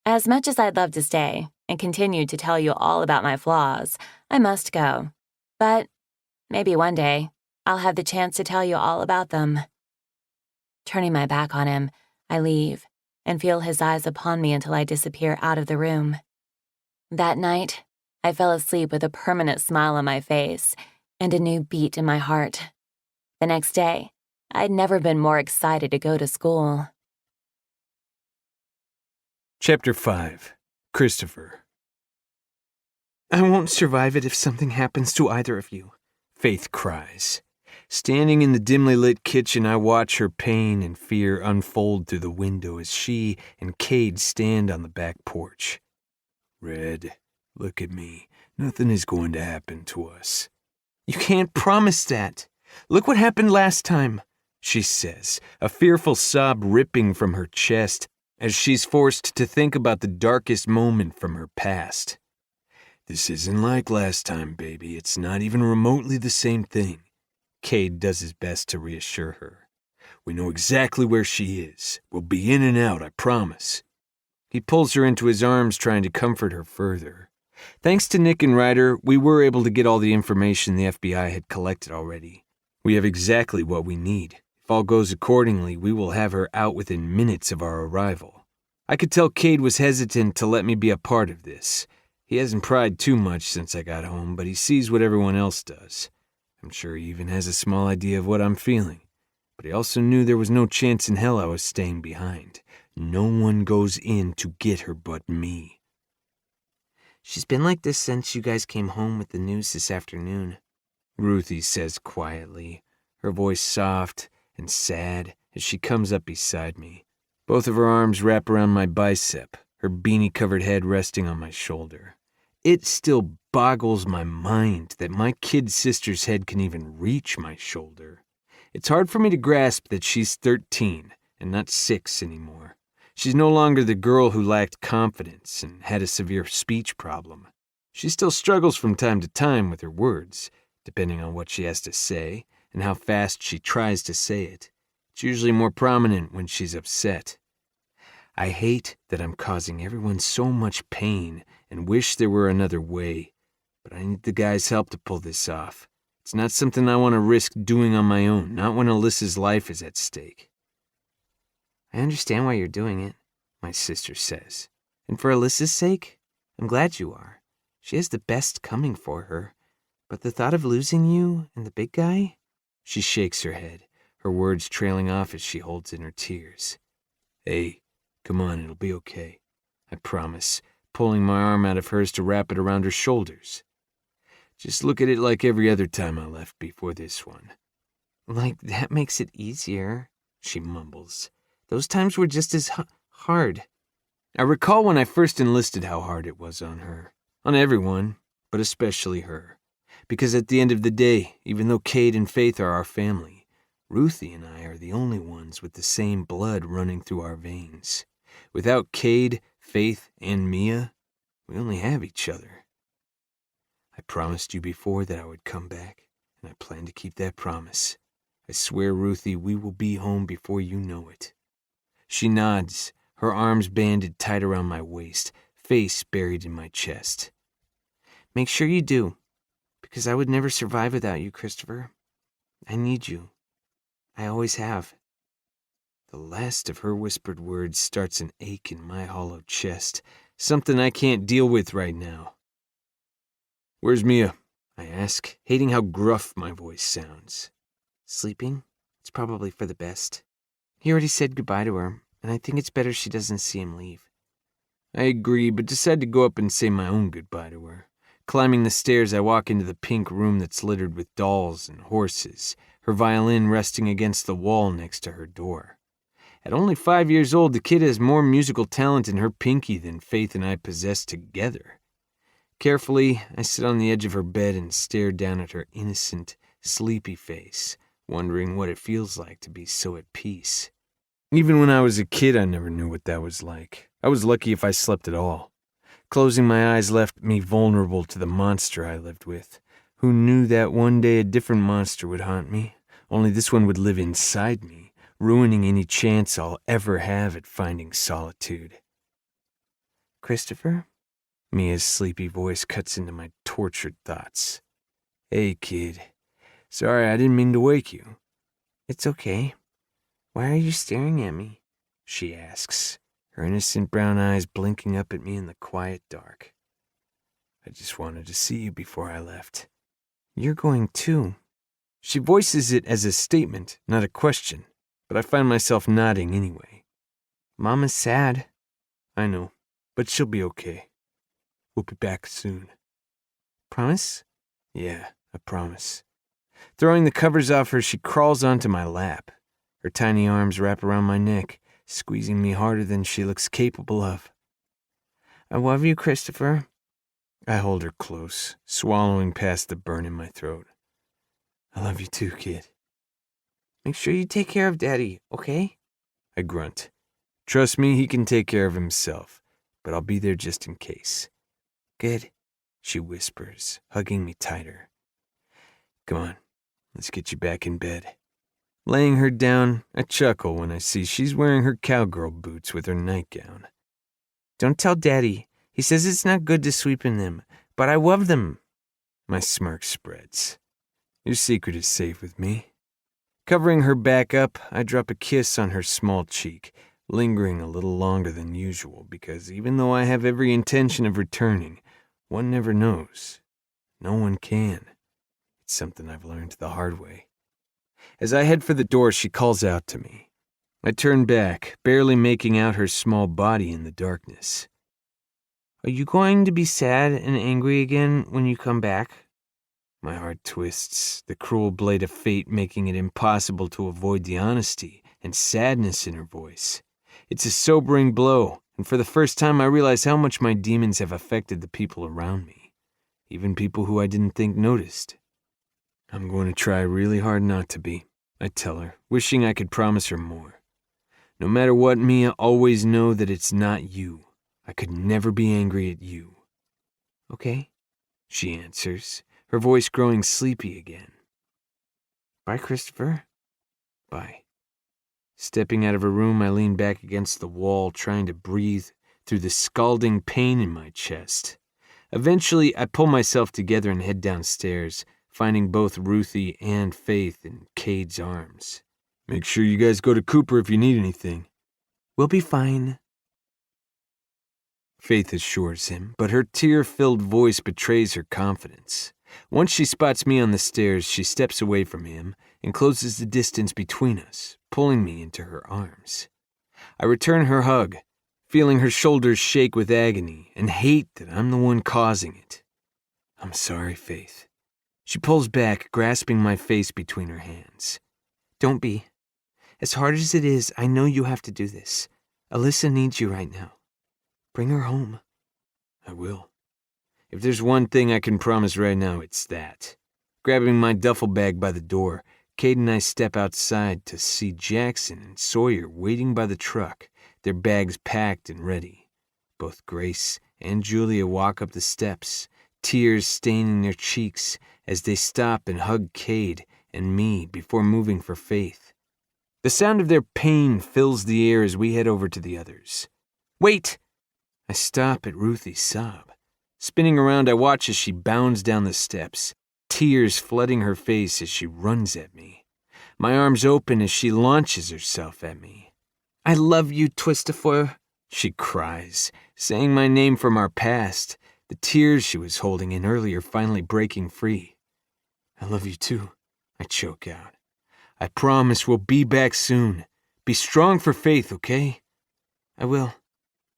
As much as I'd love to stay and continue to tell you all about my flaws, I must go. But maybe one day, I'll have the chance to tell you all about them. Turning my back on him, I leave and feel his eyes upon me until I disappear out of the room. That night, I fell asleep with a permanent smile on my face and a new beat in my heart. The next day, I'd never been more excited to go to school. Chapter 5. Christopher. I won't survive it if something happens to either of you, Faith cries. Standing in the dimly lit kitchen, I watch her pain and fear unfold through the window as she and Cade stand on the back porch. Red, look at me. Nothing is going to happen to us. You can't promise that. Look what happened last time, she says, a fearful sob ripping from her chest as she's forced to think about the darkest moment from her past. This isn't like last time, baby. It's not even remotely the same thing. Cade does his best to reassure her. We know exactly where she is. We'll be in and out, I promise. He pulls her into his arms, trying to comfort her further. Thanks to Nick and Ryder, we were able to get all the information the FBI had collected already. We have exactly what we need. If all goes accordingly, we will have her out within minutes of our arrival. I could tell Cade was hesitant to let me be a part of this. He hasn't pried too much since I got home, but he sees what everyone else does. I'm sure he even has a small idea of what I'm feeling. But he also knew there was no chance in hell I was staying behind. No one goes in to get her but me. She's been like this since you guys came home with the news this afternoon, Ruthie says quietly, her voice soft and sad as she comes up beside me. Both of her arms wrap around my bicep, her beanie-covered head resting on my shoulder. It still boggles my mind that my kid sister's head can even reach my shoulder. It's hard for me to grasp that she's 13 and not 6 anymore. She's no longer the girl who lacked confidence and had a severe speech problem. She still struggles from time to time with her words, depending on what she has to say and how fast she tries to say it. It's usually more prominent when she's upset. I hate that I'm causing everyone so much pain and wish there were another way, but I need the guys' help to pull this off. It's not something I want to risk doing on my own, not when Alyssa's life is at stake. I understand why you're doing it, my sister says. And for Alyssa's sake, I'm glad you are. She has the best coming for her. But the thought of losing you and the big guy? She shakes her head, her words trailing off as she holds in her tears. Hey, come on, it'll be okay. I promise, pulling my arm out of hers to wrap it around her shoulders. Just look at it like every other time I left before this one." "Like, that makes it easier," she mumbles. "Those times were just as hard." I recall when I first enlisted how hard it was on her. On everyone, but especially her. Because at the end of the day, even though Cade and Faith are our family, Ruthie and I are the only ones with the same blood running through our veins. Without Cade, Faith, and Mia, we only have each other. I promised you before that I would come back, and I plan to keep that promise. I swear, Ruthie, we will be home before you know it." She nods, her arms banded tight around my waist, face buried in my chest. "Make sure you do, because I would never survive without you, Christopher. I need you. I always have." The last of her whispered words starts an ache in my hollow chest, something I can't deal with right now. "Where's Mia?" I ask, hating how gruff my voice sounds. "Sleeping? It's probably for the best. He already said goodbye to her, and I think it's better she doesn't see him leave." I agree, but decide to go up and say my own goodbye to her. Climbing the stairs, I walk into the pink room that's littered with dolls and horses, her violin resting against the wall next to her door. At only 5 years old, the kid has more musical talent in her pinky than Faith and I possess together. Carefully, I sit on the edge of her bed and stare down at her innocent, sleepy face, wondering what it feels like to be so at peace. Even when I was a kid, I never knew what that was like. I was lucky if I slept at all. Closing my eyes left me vulnerable to the monster I lived with. Who knew that one day a different monster would haunt me? Only this one would live inside me, ruining any chance I'll ever have at finding solitude. "Christopher?" Mia's sleepy voice cuts into my tortured thoughts. "Hey, kid. Sorry, I didn't mean to wake you." "It's okay. Why are you staring at me?" she asks, her innocent brown eyes blinking up at me in the quiet dark. "I just wanted to see you before I left." "You're going too." She voices it as a statement, not a question, but I find myself nodding anyway. "Mama's sad." "I know, but she'll be okay. We'll be back soon." "Promise?" "Yeah, I promise." Throwing the covers off her, she crawls onto my lap. Her tiny arms wrap around my neck, squeezing me harder than she looks capable of. "I love you, Christopher." I hold her close, swallowing past the burn in my throat. "I love you too, kid." "Make sure you take care of Daddy, okay?" I grunt. Trust me, he can take care of himself, but I'll be there just in case. "Good," she whispers, hugging me tighter. "Come on, let's get you back in bed." Laying her down, I chuckle when I see she's wearing her cowgirl boots with her nightgown. "Don't tell Daddy. He says it's not good to sleep in them, but I love them." My smirk spreads. Your secret is safe with me. Covering her back up, I drop a kiss on her small cheek, lingering a little longer than usual because even though I have every intention of returning, one never knows. No one can. It's something I've learned the hard way. As I head for the door, she calls out to me. I turn back, barely making out her small body in the darkness. "Are you going to be sad and angry again when you come back?" My heart twists, the cruel blade of fate making it impossible to avoid the honesty and sadness in her voice. It's a sobering blow, and for the first time I realize how much my demons have affected the people around me, even people who I didn't think noticed. I'm going to try really hard not to be, I tell her, wishing I could promise her more. No matter what, Mia, always know that it's not you. I could never be angry at you. "Okay," she answers, her voice growing sleepy again. "Bye, Christopher." Bye. Stepping out of her room, I lean back against the wall, trying to breathe through the scalding pain in my chest. Eventually, I pull myself together and head downstairs, finding both Ruthie and Faith in Cade's arms. Make sure you guys go to Cooper if you need anything. "We'll be fine," Faith assures him, but her tear-filled voice betrays her confidence. Once she spots me on the stairs, she steps away from him and closes the distance between us, pulling me into her arms. I return her hug, feeling her shoulders shake with agony and hate that I'm the one causing it. I'm sorry, Faith. She pulls back, grasping my face between her hands. Don't be. As hard as it is, I know you have to do this. Alyssa needs you right now. Bring her home. I will. If there's one thing I can promise right now, it's that. Grabbing my duffel bag by the door, Kate and I step outside to see Jackson and Sawyer waiting by the truck, their bags packed and ready. Both Grace and Julia walk up the steps, tears staining their cheeks as they stop and hug Cade and me before moving for Faith. The sound of their pain fills the air as we head over to the others. Wait! I stop at Ruthie's sob. Spinning around, I watch as she bounds down the steps, tears flooding her face as she runs at me. My arms open as she launches herself at me. I love you, Twistifer, she cries, saying my name from our past, the tears she was holding in earlier finally breaking free. I love you too, I choke out. I promise we'll be back soon. Be strong for Faith, okay? I will.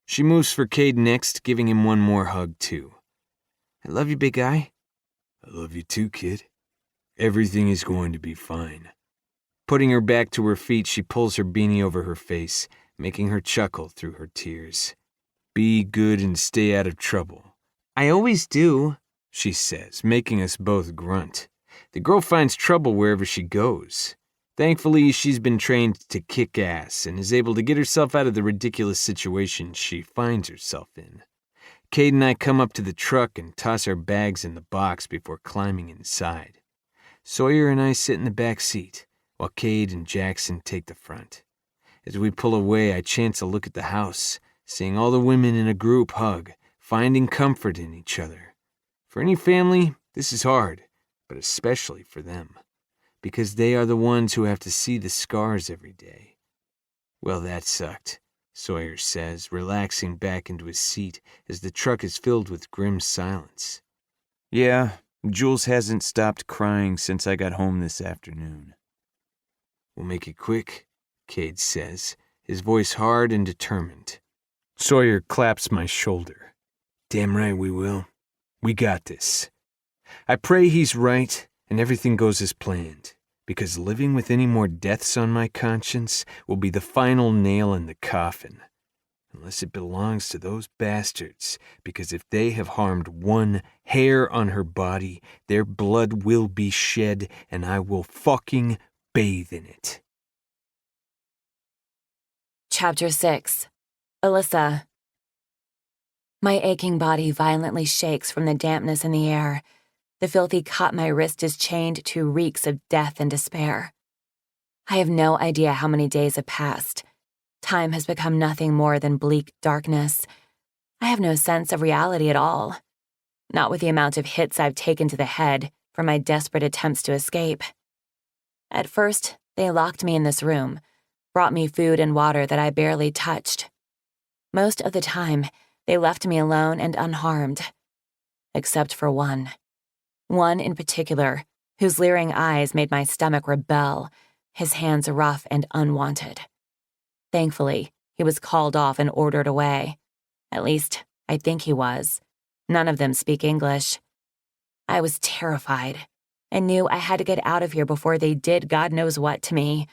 She moves for Cade next, giving him one more hug too. I love you, big guy. I love you too, kid. Everything is going to be fine. Putting her back to her feet, she pulls her beanie over her face, making her chuckle through her tears. Be good and stay out of trouble. I always do, she says, making us both grunt. The girl finds trouble wherever she goes. Thankfully, she's been trained to kick ass and is able to get herself out of the ridiculous situation she finds herself in. Cade and I come up to the truck and toss our bags in the box before climbing inside. Sawyer and I sit in the back seat, while Cade and Jackson take the front. As we pull away, I chance a look at the house, seeing all the women in a group hug, finding comfort in each other. For any family, this is hard, but especially for them, because they are the ones who have to see the scars every day. Well, that sucked, Sawyer says, relaxing back into his seat as the truck is filled with grim silence. Yeah, Jules hasn't stopped crying since I got home this afternoon. We'll make it quick, Cade says, his voice hard and determined. Sawyer claps my shoulder. Damn right we will. We got this. I pray he's right and everything goes as planned, because living with any more deaths on my conscience will be the final nail in the coffin. Unless it belongs to those bastards, because if they have harmed one hair on her body, their blood will be shed and I will fucking bathe in it. Chapter 6. Alyssa. My aching body violently shakes from the dampness in the air. The filthy cut my wrist is chained to reeks of death and despair. I have no idea how many days have passed. Time has become nothing more than bleak darkness. I have no sense of reality at all. Not with the amount of hits I've taken to the head from my desperate attempts to escape. At first, they locked me in this room, brought me food and water that I barely touched. Most of the time, they left me alone and unharmed. Except for one. One in particular, whose leering eyes made my stomach rebel, his hands rough and unwanted. Thankfully, he was called off and ordered away. At least, I think he was. None of them speak English. I was terrified. I knew I had to get out of here before they did God knows what to me.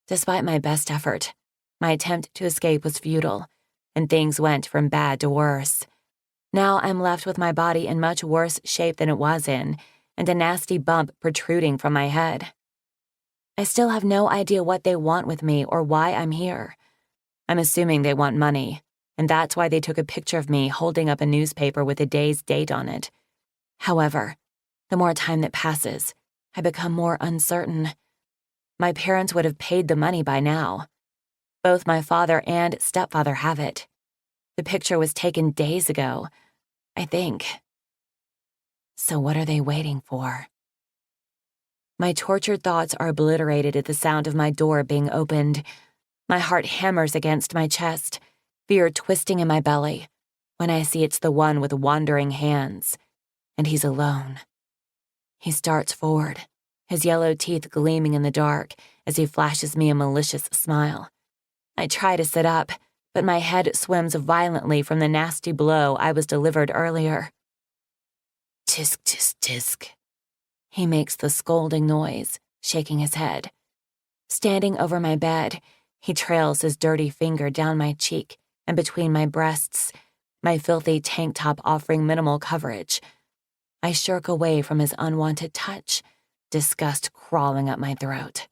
Despite my best effort, my attempt to escape was futile, and things went from bad to worse. Now I'm left with my body in much worse shape than it was in, and a nasty bump protruding from my head. I still have no idea what they want with me or why I'm here. I'm assuming they want money, and that's why they took a picture of me holding up a newspaper with a day's date on it. However, the more time that passes, I become more uncertain. My parents would have paid the money by now. Both my father and stepfather have it. The picture was taken days ago, I think. So what are they waiting for? My tortured thoughts are obliterated at the sound of my door being opened. My heart hammers against my chest, fear twisting in my belly, when I see it's the one with wandering hands, and he's alone. He starts forward, his yellow teeth gleaming in the dark as he flashes me a malicious smile. I try to sit up, but my head swims violently from the nasty blow I was delivered earlier. Tisk, tisk, tisk. He makes the scolding noise, shaking his head. Standing over my bed, he trails his dirty finger down my cheek and between my breasts, my filthy tank top offering minimal coverage. I shirk away from his unwanted touch, disgust crawling up my throat.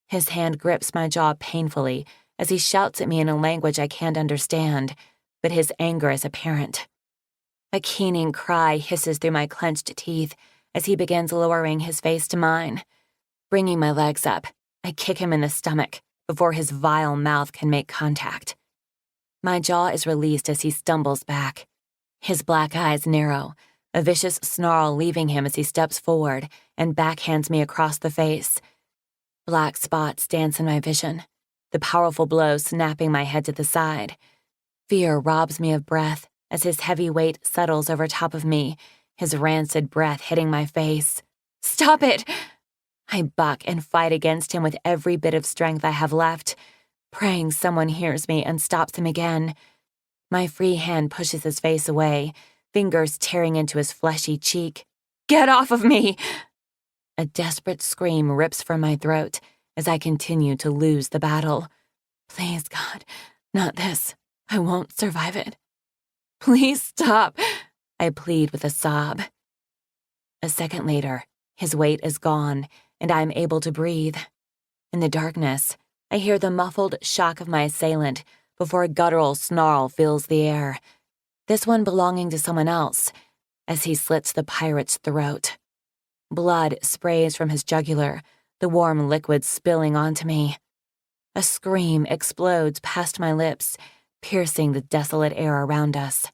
His hand grips my jaw painfully as he shouts at me in a language I can't understand, but his anger is apparent. A keening cry hisses through my clenched teeth as he begins lowering his face to mine. Bringing my legs up, I kick him in the stomach before his vile mouth can make contact. My jaw is released as he stumbles back. His black eyes narrow, a vicious snarl leaving him as he steps forward and backhands me across the face. Black spots dance in my vision, the powerful blow snapping my head to the side. Fear robs me of breath as his heavy weight settles over top of me, his rancid breath hitting my face. "Stop it!" I buck and fight against him with every bit of strength I have left, praying someone hears me and stops him again. My free hand pushes his face away, fingers tearing into his fleshy cheek. "Get off of me!" A desperate scream rips from my throat as I continue to lose the battle. "Please, God, not this. I won't survive it. Please stop," I plead with a sob. A second later, his weight is gone, and I am able to breathe. In the darkness, I hear the muffled shock of my assailant before a guttural snarl fills the air, this one belonging to someone else, as he slits the pirate's throat. Blood sprays from his jugular, the warm liquid spilling onto me. A scream explodes past my lips, piercing the desolate air around us.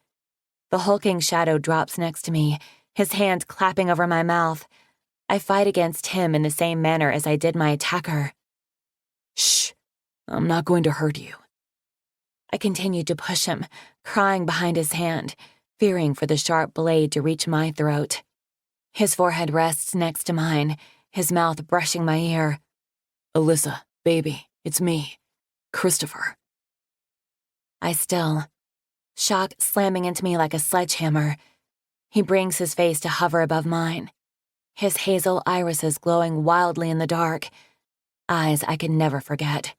The hulking shadow drops next to me, his hand clapping over my mouth. I fight against him in the same manner as I did my attacker. "Shh, I'm not going to hurt you." I continued to push him, crying behind his hand, fearing for the sharp blade to reach my throat. His forehead rests next to mine, his mouth brushing my ear. "Alyssa, baby, it's me, Christopher." I still, shock slamming into me like a sledgehammer. He brings his face to hover above mine, his hazel irises glowing wildly in the dark, eyes I can never forget,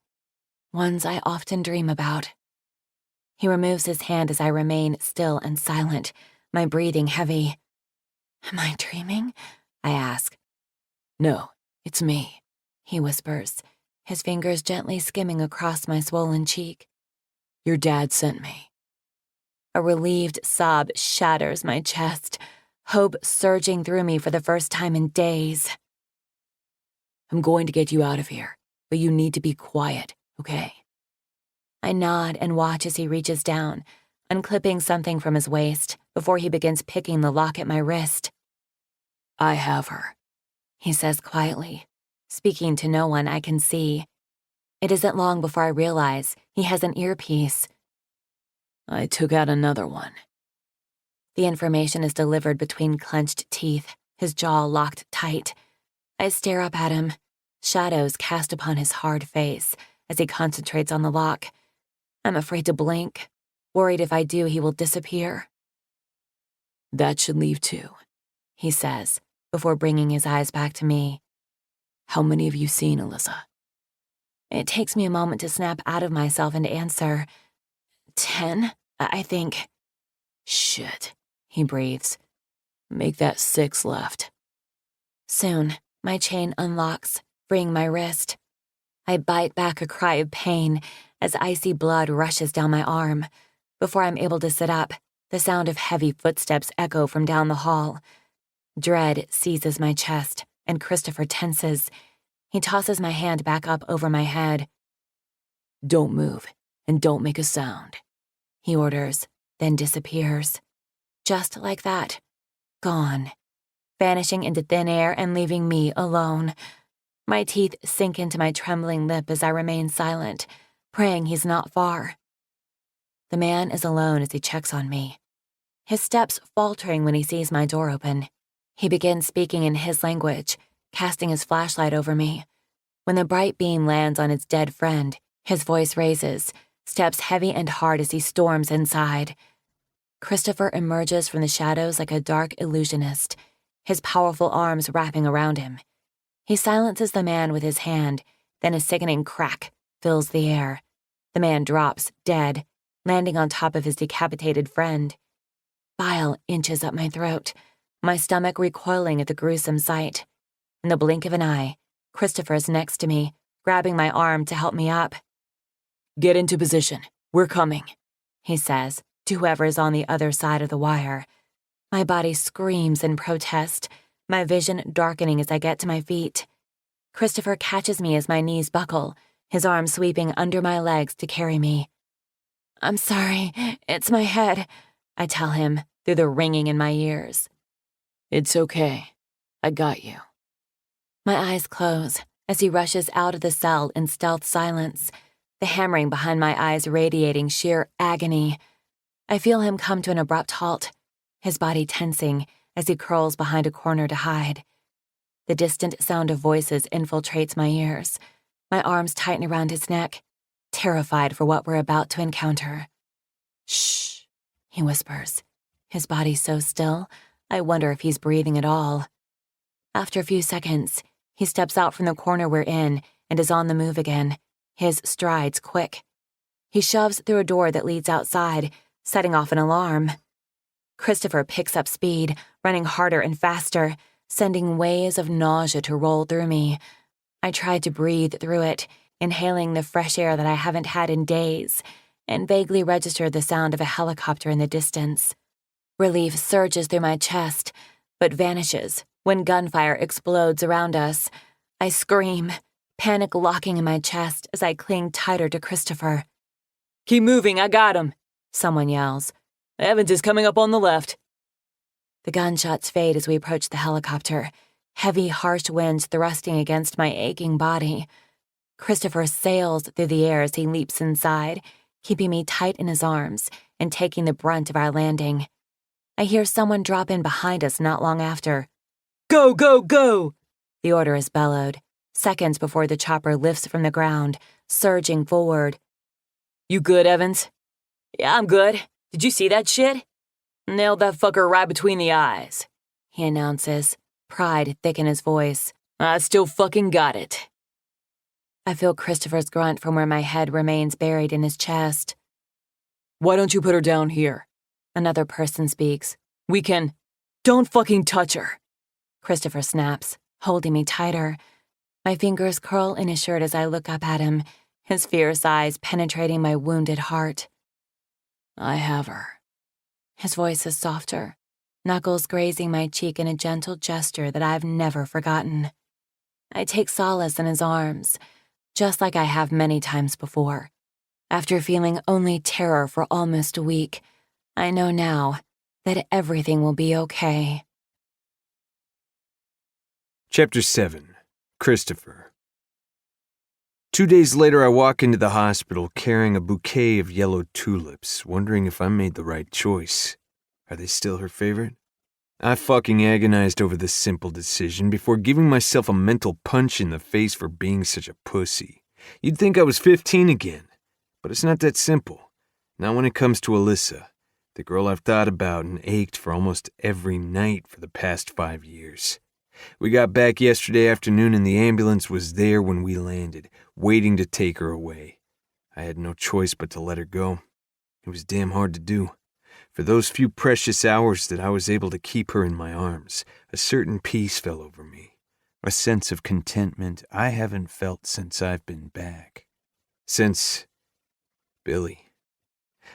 ones I often dream about. He removes his hand as I remain still and silent, my breathing heavy. "Am I dreaming?" I ask. "No, it's me," he whispers, his fingers gently skimming across my swollen cheek. "Your dad sent me." A relieved sob shatters my chest, hope surging through me for the first time in days. "I'm going to get you out of here, but you need to be quiet, okay?" I nod and watch as he reaches down, unclipping something from his waist before he begins picking the lock at my wrist. "I have her," he says quietly, speaking to no one I can see. It isn't long before I realize he has an earpiece. "I took out another one." The information is delivered between clenched teeth, his jaw locked tight. I stare up at him, shadows cast upon his hard face as he concentrates on the lock. I'm afraid to blink, worried if I do he will disappear. "That should leave too," he says, before bringing his eyes back to me. "How many have you seen, Alyssa?" It takes me a moment to snap out of myself and answer. 10, I think. "Shit," he breathes. "Make that 6 left." Soon, my chain unlocks, freeing my wrist. I bite back a cry of pain as icy blood rushes down my arm. Before I'm able to sit up, the sound of heavy footsteps echo from down the hall. Dread seizes my chest, and Christopher tenses. He tosses my hand back up over my head. "Don't move, and don't make a sound," he orders, then disappears. Just like that. Gone. Vanishing into thin air and leaving me alone. My teeth sink into my trembling lip as I remain silent, praying he's not far. The man is alone as he checks on me, his steps faltering when he sees my door open. He begins speaking in his language, casting his flashlight over me. When the bright beam lands on his dead friend, his voice raises, steps heavy and hard as he storms inside. Christopher emerges from the shadows like a dark illusionist, his powerful arms wrapping around him. He silences the man with his hand, then a sickening crack fills the air. The man drops, dead, landing on top of his decapitated friend. Bile inches up my throat, my stomach recoiling at the gruesome sight. In the blink of an eye, Christopher's next to me, grabbing my arm to help me up. "Get into position. We're coming," he says to whoever is on the other side of the wire. My body screams in protest, my vision darkening as I get to my feet. Christopher catches me as my knees buckle, his arm sweeping under my legs to carry me. "I'm sorry, it's my head," I tell him through the ringing in my ears. "It's okay. I got you." My eyes close as he rushes out of the cell in stealth silence, the hammering behind my eyes radiating sheer agony. I feel him come to an abrupt halt, his body tensing as he curls behind a corner to hide. The distant sound of voices infiltrates my ears. My arms tighten around his neck, terrified for what we're about to encounter. "Shh," he whispers, his body so still, I wonder if he's breathing at all. After a few seconds, he steps out from the corner we're in and is on the move again, his strides quick. He shoves through a door that leads outside, setting off an alarm. Christopher picks up speed, running harder and faster, sending waves of nausea to roll through me. I try to breathe through it, inhaling the fresh air that I haven't had in days, and vaguely register the sound of a helicopter in the distance. Relief surges through my chest, but vanishes when gunfire explodes around us. I scream, panic locking in my chest as I cling tighter to Christopher. "Keep moving, I got him," someone yells. "Evans is coming up on the left." The gunshots fade as we approach the helicopter, heavy, harsh winds thrusting against my aching body. Christopher sails through the air as he leaps inside, keeping me tight in his arms and taking the brunt of our landing. I hear someone drop in behind us not long after. "Go, go, go!" The order is bellowed, seconds before the chopper lifts from the ground, surging forward. "You good, Evans?" "Yeah, I'm good. Did you see that shit?" "Nailed that fucker right between the eyes," he announces, pride thick in his voice. "I still fucking got it." I feel Christopher's grunt from where my head remains buried in his chest. "Why don't you put her down here?" Another person speaks. "We can—" "Don't fucking touch her!" Christopher snaps, holding me tighter. My fingers curl in his shirt as I look up at him, his fierce eyes penetrating my wounded heart. "I have her." His voice is softer, knuckles grazing my cheek in a gentle gesture that I've never forgotten. I take solace in his arms, just like I have many times before. After feeling only terror for almost a week, I know now that everything will be okay. Chapter 7. Christopher. 2 days later, I walk into the hospital carrying a bouquet of yellow tulips, wondering if I made the right choice. Are they still her favorite? I fucking agonized over this simple decision before giving myself a mental punch in the face for being such a pussy. You'd think I was 15 again, but it's not that simple. Not when it comes to Alyssa, the girl I've thought about and ached for almost every night for the past 5 years. We got back yesterday afternoon and the ambulance was there when we landed, waiting to take her away. I had no choice but to let her go. It was damn hard to do. For those few precious hours that I was able to keep her in my arms, a certain peace fell over me, a sense of contentment I haven't felt since I've been back. Since Billy.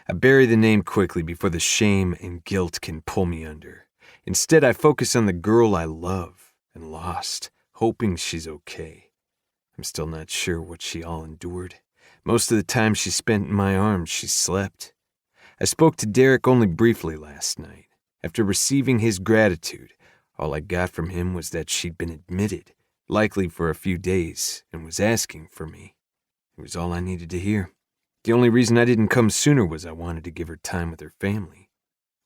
I bury the name quickly before the shame and guilt can pull me under. Instead, I focus on the girl I love and lost, hoping she's okay. I'm still not sure what she all endured. Most of the time she spent in my arms, she slept. I spoke to Derek only briefly last night. After receiving his gratitude, all I got from him was that she'd been admitted, likely for a few days, and was asking for me. It was all I needed to hear. The only reason I didn't come sooner was I wanted to give her time with her family.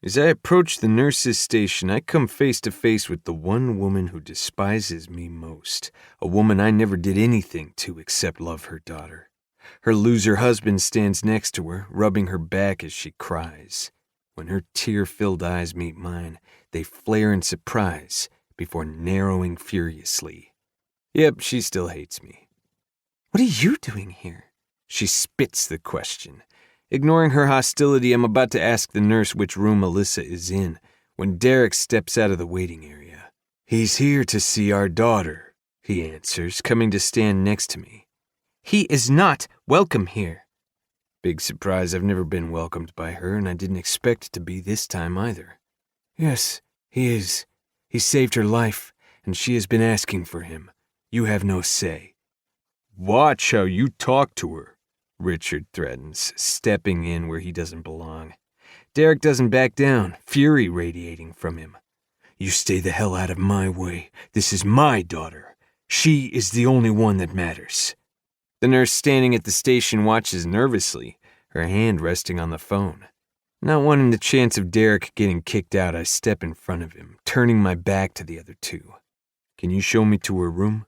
As I approach the nurse's station, I come face to face with the one woman who despises me most, a woman I never did anything to except love her daughter. Her loser husband stands next to her, rubbing her back as she cries. When her tear-filled eyes meet mine, they flare in surprise, before narrowing furiously. Yep, she still hates me. What are you doing here? She spits the question. Ignoring her hostility, I'm about to ask the nurse which room Alyssa is in when Derek steps out of the waiting area. He's here to see our daughter, he answers, coming to stand next to me. He is not welcome here. Big surprise, I've never been welcomed by her, and I didn't expect to be this time either. Yes, he is. He saved her life, and she has been asking for him. You have no say. Watch how you talk to her, Richard threatens, stepping in where he doesn't belong. Derek doesn't back down, fury radiating from him. You stay the hell out of my way. This is my daughter. She is the only one that matters. The nurse standing at the station watches nervously, her hand resting on the phone. Not wanting the chance of Derek getting kicked out, I step in front of him, turning my back to the other two. Can you show me to her room?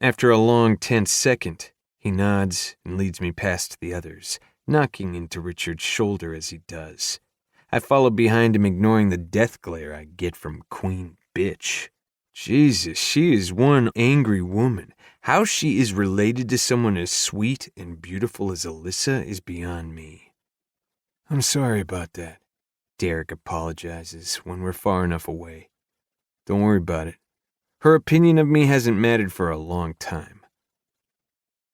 After a long, tense second, he nods and leads me past the others, knocking into Richard's shoulder as he does. I follow behind him, ignoring the death glare I get from Queen Bitch. Jesus, she is one angry woman. How she is related to someone as sweet and beautiful as Alyssa is beyond me. I'm sorry about that. Derek apologizes when we're far enough away. Don't worry about it. Her opinion of me hasn't mattered for a long time.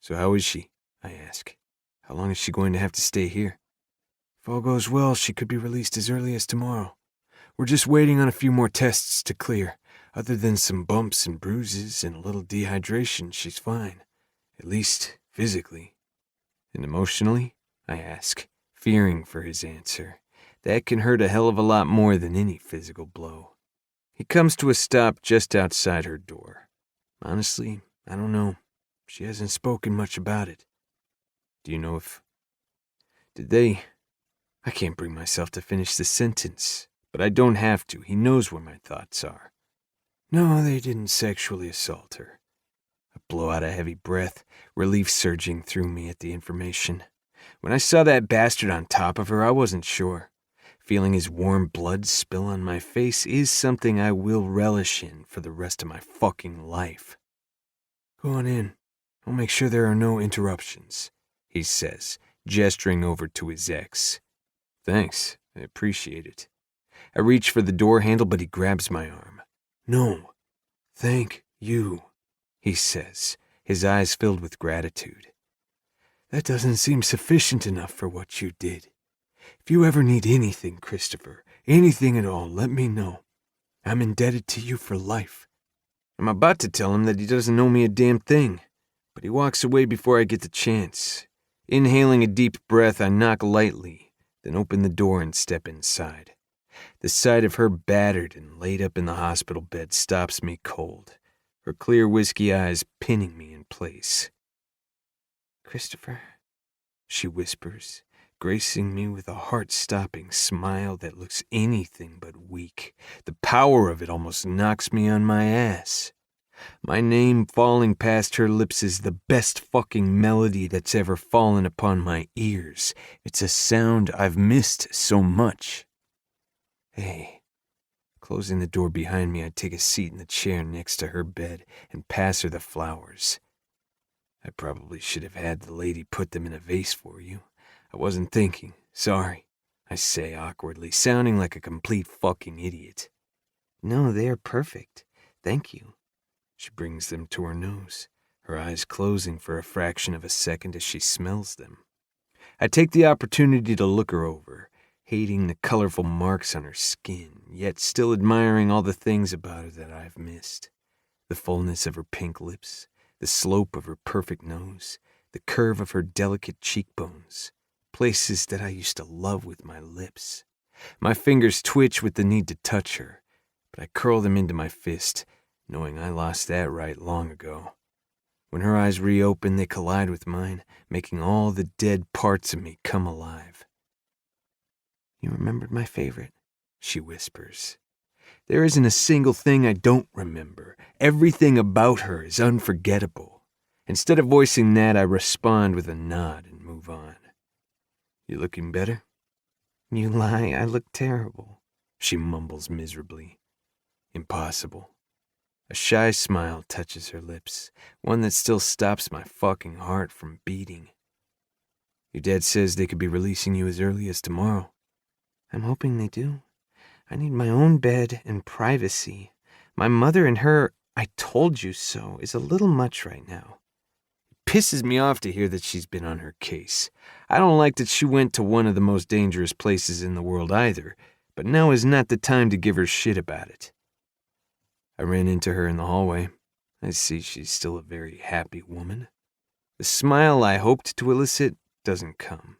So how is she? I ask. How long is she going to have to stay here? If all goes well, she could be released as early as tomorrow. We're just waiting on a few more tests to clear. Other than some bumps and bruises and a little dehydration, she's fine. At least physically. And emotionally? I ask, fearing for his answer. That can hurt a hell of a lot more than any physical blow. He comes to a stop just outside her door. Honestly, I don't know. She hasn't spoken much about it. Do you know if... Did they... I can't bring myself to finish the sentence, but I don't have to. He knows where my thoughts are. No, they didn't sexually assault her. I blow out a heavy breath, relief surging through me at the information. When I saw that bastard on top of her, I wasn't sure. Feeling his warm blood spill on my face is something I will relish in for the rest of my fucking life. Go on in. I'll make sure there are no interruptions, he says, gesturing over to his ex. Thanks, I appreciate it. I reach for the door handle, but he grabs my arm. No, thank you, he says, his eyes filled with gratitude. That doesn't seem sufficient enough for what you did. If you ever need anything, Christopher, anything at all, let me know. I'm indebted to you for life. I'm about to tell him that he doesn't owe me a damn thing, but he walks away before I get the chance. Inhaling a deep breath, I knock lightly, then open the door and step inside. The sight of her battered and laid up in the hospital bed stops me cold, her clear whiskey eyes pinning me in place. Christopher, she whispers, gracing me with a heart-stopping smile that looks anything but weak. The power of it almost knocks me on my ass. My name falling past her lips is the best fucking melody that's ever fallen upon my ears. It's a sound I've missed so much. Hey. Closing the door behind me, I take a seat in the chair next to her bed and pass her the flowers. I probably should have had the lady put them in a vase for you. I wasn't thinking. Sorry, I say awkwardly, sounding like a complete fucking idiot. No, they are perfect. Thank you. She brings them to her nose, her eyes closing for a fraction of a second as she smells them. I take the opportunity to look her over, hating the colorful marks on her skin, yet still admiring all the things about her that I've missed. The fullness of her pink lips, the slope of her perfect nose, the curve of her delicate cheekbones, places that I used to love with my lips. My fingers twitch with the need to touch her, but I curl them into my fist, knowing I lost that right long ago. When her eyes reopen, they collide with mine, making all the dead parts of me come alive. You remembered my favorite, she whispers. There isn't a single thing I don't remember. Everything about her is unforgettable. Instead of voicing that, I respond with a nod and move on. You looking better? You lie, I look terrible, she mumbles miserably. Impossible. A shy smile touches her lips, one that still stops my fucking heart from beating. Your dad says they could be releasing you as early as tomorrow. I'm hoping they do. I need my own bed and privacy. My mother and her "I told you so" is a little much right now. Pisses me off to hear that she's been on her case. I don't like that she went to one of the most dangerous places in the world either, but now is not the time to give her shit about it. I ran into her in the hallway. I see she's still a very happy woman. The smile I hoped to elicit doesn't come.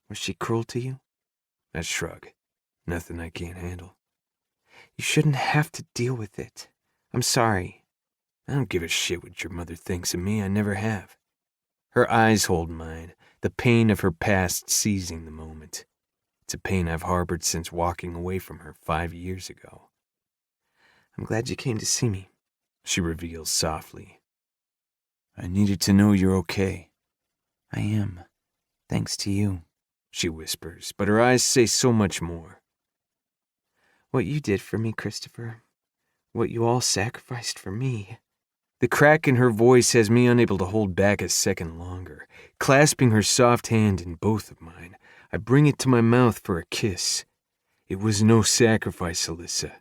Was she cruel to you? I shrug. Nothing I can't handle. You shouldn't have to deal with it. I'm sorry. I don't give a shit what your mother thinks of me. I never have. Her eyes hold mine, the pain of her past seizing the moment. It's a pain I've harbored since walking away from her 5 years ago. I'm glad you came to see me, she reveals softly. I needed to know you're okay. I am. Thanks to you, she whispers, but her eyes say so much more. What you did for me, Christopher. What you all sacrificed for me. The crack in her voice has me unable to hold back a second longer. Clasping her soft hand in both of mine, I bring it to my mouth for a kiss. It was no sacrifice, Alyssa.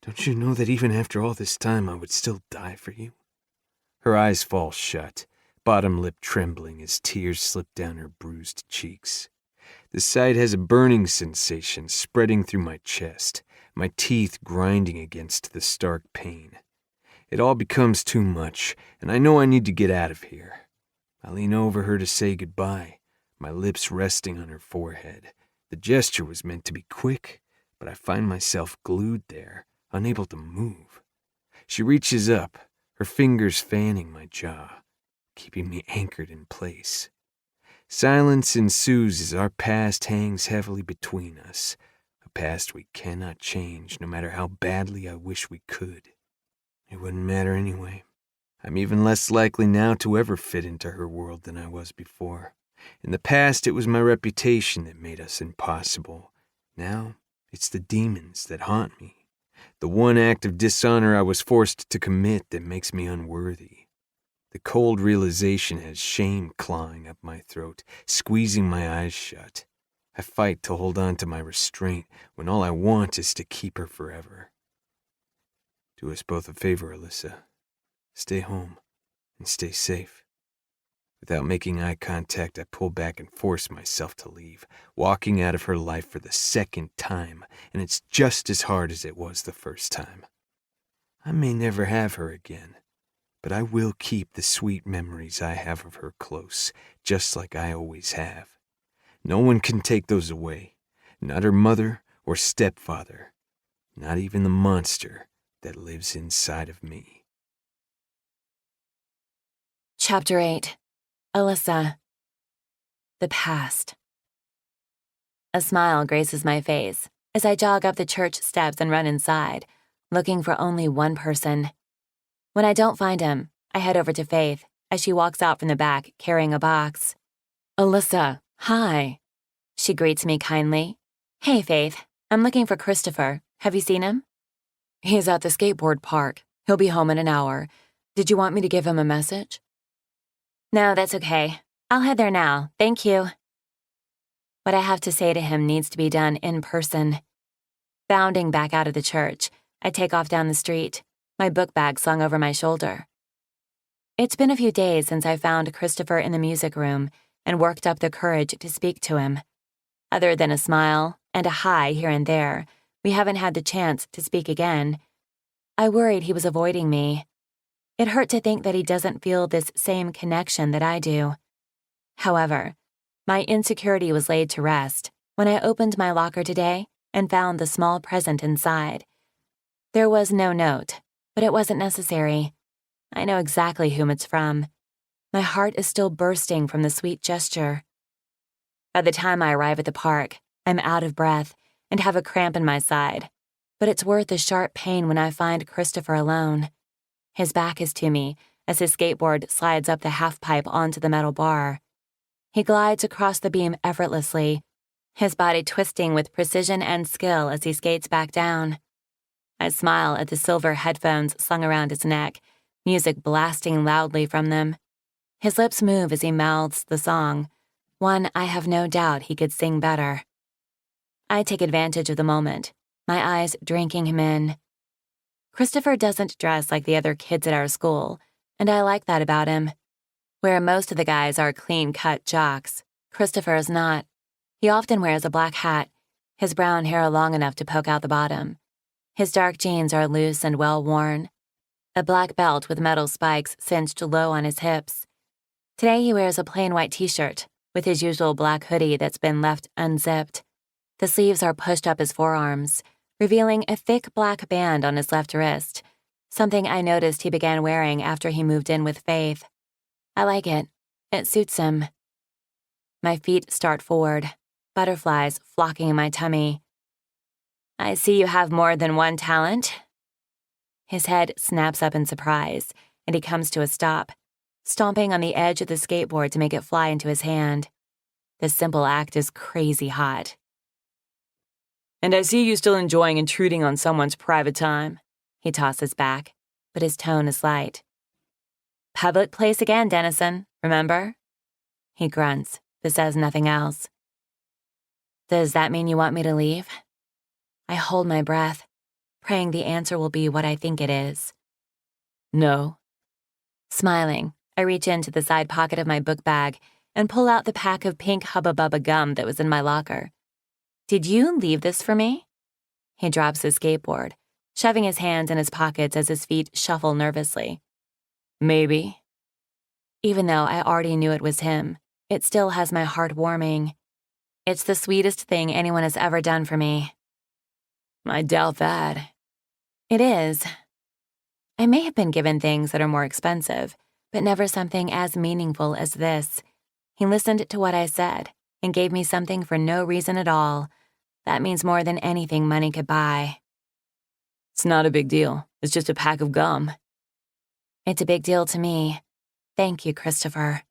Don't you know that even after all this time I would still die for you? Her eyes fall shut, bottom lip trembling as tears slip down her bruised cheeks. The sight has a burning sensation spreading through my chest, my teeth grinding against the stark pain. It all becomes too much, and I know I need to get out of here. I lean over her to say goodbye, my lips resting on her forehead. The gesture was meant to be quick, but I find myself glued there, unable to move. She reaches up, her fingers fanning my jaw, keeping me anchored in place. Silence ensues as our past hangs heavily between us, a past we cannot change no matter how badly I wish we could. It wouldn't matter anyway. I'm even less likely now to ever fit into her world than I was before. In the past, it was my reputation that made us impossible. Now, it's the demons that haunt me. The one act of dishonor I was forced to commit that makes me unworthy. The cold realization has shame clawing up my throat, squeezing my eyes shut. I fight to hold on to my restraint when all I want is to keep her forever. Do us both a favor, Alyssa. Stay home and stay safe. Without making eye contact, I pull back and force myself to leave, walking out of her life for the second time, and it's just as hard as it was the first time. I may never have her again, but I will keep the sweet memories I have of her close, just like I always have. No one can take those away, not her mother or stepfather, not even the monster that lives inside of me. Chapter 8. Alyssa. The past. A smile graces my face as I jog up the church steps and run inside, looking for only one person. When I don't find him, I head over to Faith as she walks out from the back carrying a box. Alyssa, hi. She greets me kindly. Hey, Faith. I'm looking for Christopher. Have you seen him? He's at the skateboard park. He'll be home in an hour. Did you want me to give him a message? No, that's okay. I'll head there now. Thank you. What I have to say to him needs to be done in person. Bounding back out of the church, I take off down the street, my book bag slung over my shoulder. It's been a few days since I found Christopher in the music room and worked up the courage to speak to him. Other than a smile and a hi here and there, we haven't had the chance to speak again. I worried he was avoiding me. It hurt to think that he doesn't feel this same connection that I do. However, my insecurity was laid to rest when I opened my locker today and found the small present inside. There was no note, but it wasn't necessary. I know exactly whom it's from. My heart is still bursting from the sweet gesture. By the time I arrive at the park, I'm out of breath and have a cramp in my side, but it's worth the sharp pain when I find Christopher alone. His back is to me as his skateboard slides up the half-pipe onto the metal bar. He glides across the beam effortlessly, his body twisting with precision and skill as he skates back down. I smile at the silver headphones slung around his neck, music blasting loudly from them. His lips move as he mouths the song, one I have no doubt he could sing better. I take advantage of the moment, my eyes drinking him in. Christopher doesn't dress like the other kids at our school, and I like that about him. Where most of the guys are clean-cut jocks, Christopher is not. He often wears a black hat, his brown hair long enough to poke out the bottom. His dark jeans are loose and well-worn. A black belt with metal spikes cinched low on his hips. Today he wears a plain white t-shirt with his usual black hoodie that's been left unzipped. The sleeves are pushed up his forearms, revealing a thick black band on his left wrist, something I noticed he began wearing after he moved in with Faith. I like it. It suits him. My feet start forward, butterflies flocking in my tummy. I see you have more than one talent. His head snaps up in surprise, and he comes to a stop, stomping on the edge of the skateboard to make it fly into his hand. The simple act is crazy hot. And I see you still enjoying intruding on someone's private time. He tosses back, but his tone is light. Public place again, Dennison, remember? He grunts, but says nothing else. Does that mean you want me to leave? I hold my breath, praying the answer will be what I think it is. No. Smiling, I reach into the side pocket of my book bag and pull out the pack of pink Hubba Bubba gum that was in my locker. Did you leave this for me? He drops his skateboard, shoving his hands in his pockets as his feet shuffle nervously. Maybe. Even though I already knew it was him, it still has my heart warming. It's the sweetest thing anyone has ever done for me. I doubt that. It is. I may have been given things that are more expensive, but never something as meaningful as this. He listened to what I said and gave me something for no reason at all. That means more than anything money could buy. It's not a big deal. It's just a pack of gum. It's a big deal to me. Thank you, Christopher.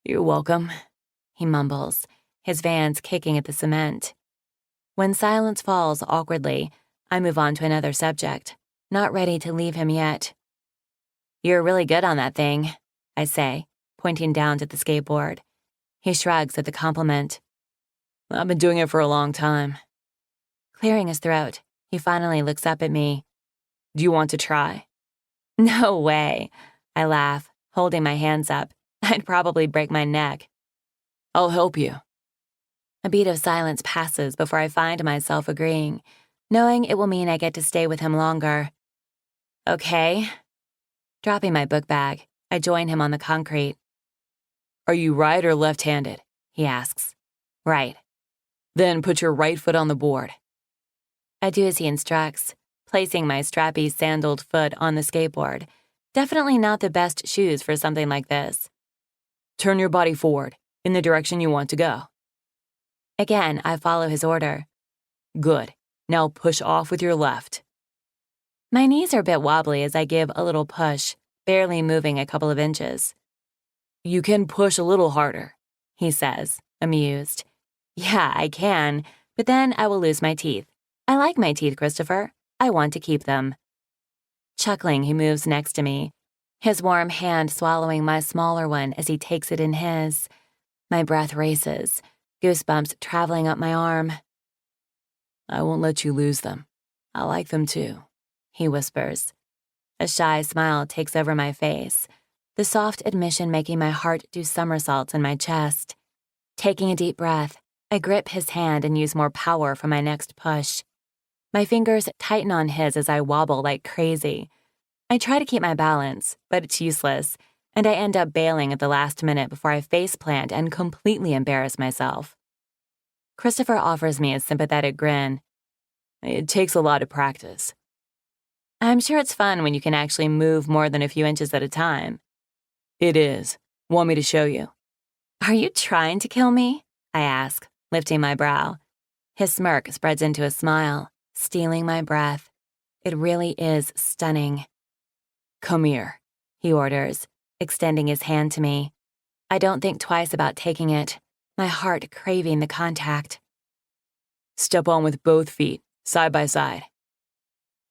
You're welcome, he mumbles, his Vans kicking at the cement. When silence falls awkwardly, I move on to another subject, not ready to leave him yet. You're really good on that thing, I say, pointing down to the skateboard. He shrugs at the compliment. I've been doing it for a long time. Clearing his throat, he finally looks up at me. Do you want to try? No way, I laugh, holding my hands up. I'd probably break my neck. I'll help you. A beat of silence passes before I find myself agreeing, knowing it will mean I get to stay with him longer. Okay. Dropping my book bag, I join him on the concrete. Are you right or left-handed? He asks. Right. Then put your right foot on the board. I do as he instructs, placing my strappy sandaled foot on the skateboard. Definitely not the best shoes for something like this. Turn your body forward, in the direction you want to go. Again, I follow his order. Good. Now push off with your left. My knees are a bit wobbly as I give a little push, barely moving a couple of inches. You can push a little harder, he says, amused. Yeah, I can, but then I will lose my teeth. I like my teeth, Christopher. I want to keep them. Chuckling, he moves next to me, his warm hand swallowing my smaller one as he takes it in his. My breath races, goosebumps traveling up my arm. I won't let you lose them. I like them too, he whispers. A shy smile takes over my face, the soft admission making my heart do somersaults in my chest. Taking a deep breath, I grip his hand and use more power for my next push. My fingers tighten on his as I wobble like crazy. I try to keep my balance, but it's useless, and I end up bailing at the last minute before I faceplant and completely embarrass myself. Christopher offers me a sympathetic grin. It takes a lot of practice. I'm sure it's fun when you can actually move more than a few inches at a time. It is. Want me to show you? Are you trying to kill me? I ask, lifting my brow. His smirk spreads into a smile, stealing my breath. It really is stunning. Come here, he orders, extending his hand to me. I don't think twice about taking it, my heart craving the contact. Step on with both feet, side by side.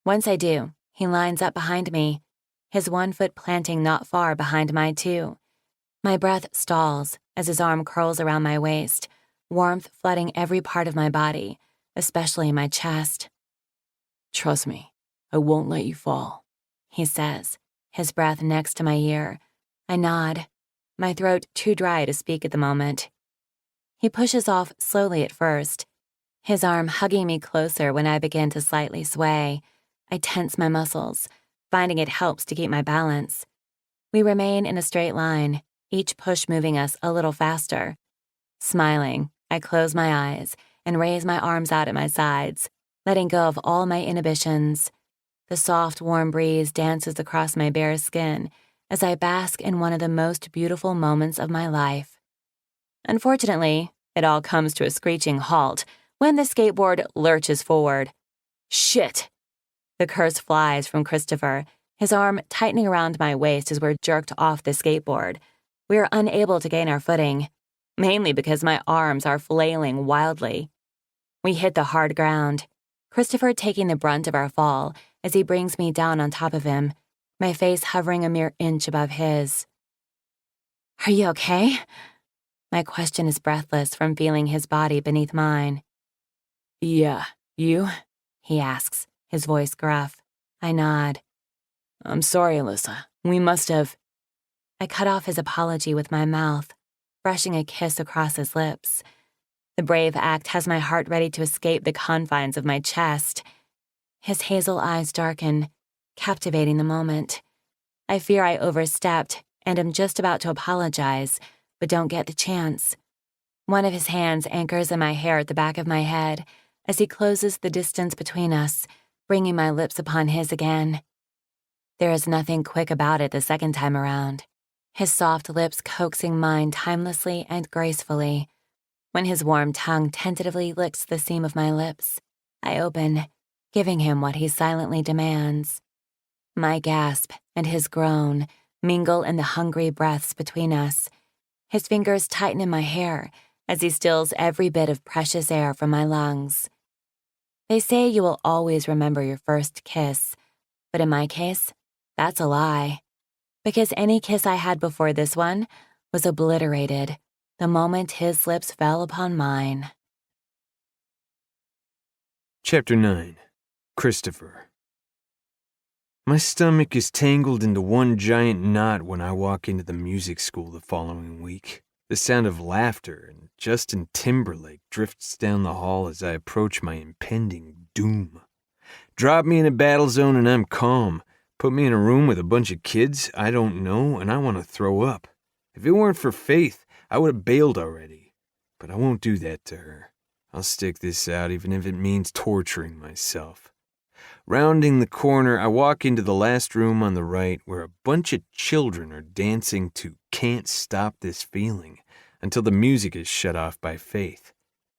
Once I do, he lines up behind me, his one foot planting not far behind my two. My breath stalls as his arm curls around my waist, warmth flooding every part of my body, especially my chest. "Trust me, I won't let you fall," he says, his breath next to my ear. I nod, my throat too dry to speak at the moment. He pushes off slowly at first, his arm hugging me closer when I begin to slightly sway. I tense my muscles, finding it helps to keep my balance. We remain in a straight line, each push moving us a little faster. Smiling, I close my eyes and raise my arms out at my sides, letting go of all my inhibitions. The soft, warm breeze dances across my bare skin as I bask in one of the most beautiful moments of my life. Unfortunately, it all comes to a screeching halt when the skateboard lurches forward. Shit! The curse flies from Christopher, his arm tightening around my waist as we're jerked off the skateboard. We are unable to gain our footing, mainly because my arms are flailing wildly. We hit the hard ground, Christopher taking the brunt of our fall as he brings me down on top of him, my face hovering a mere inch above his. "Are you okay?" My question is breathless from feeling his body beneath mine. "Yeah, you?" he asks, his voice gruff. I nod. "I'm sorry, Alyssa. We must have..." I cut off his apology with my mouth, brushing a kiss across his lips. The brave act has my heart ready to escape the confines of my chest. His hazel eyes darken, captivating the moment. I fear I overstepped and am just about to apologize, but don't get the chance. One of his hands anchors in my hair at the back of my head as he closes the distance between us, bringing my lips upon his again. There is nothing quick about it the second time around, his soft lips coaxing mine timelessly and gracefully. When his warm tongue tentatively licks the seam of my lips, I open, giving him what he silently demands. My gasp and his groan mingle in the hungry breaths between us. His fingers tighten in my hair as he stills every bit of precious air from my lungs. They say you will always remember your first kiss, but in my case, that's a lie. Because any kiss I had before this one was obliterated the moment his lips fell upon mine. Chapter 9. Christopher. My stomach is tangled into one giant knot when I walk into the music school the following week. The sound of laughter and Justin Timberlake drifts down the hall as I approach my impending doom. Drop me in a battle zone and I'm calm. Put me in a room with a bunch of kids I don't know and I want to throw up. If it weren't for Faith, I would have bailed already. But I won't do that to her. I'll stick this out even if it means torturing myself. Rounding the corner, I walk into the last room on the right where a bunch of children are dancing to Can't Stop This Feeling until the music is shut off by Faith.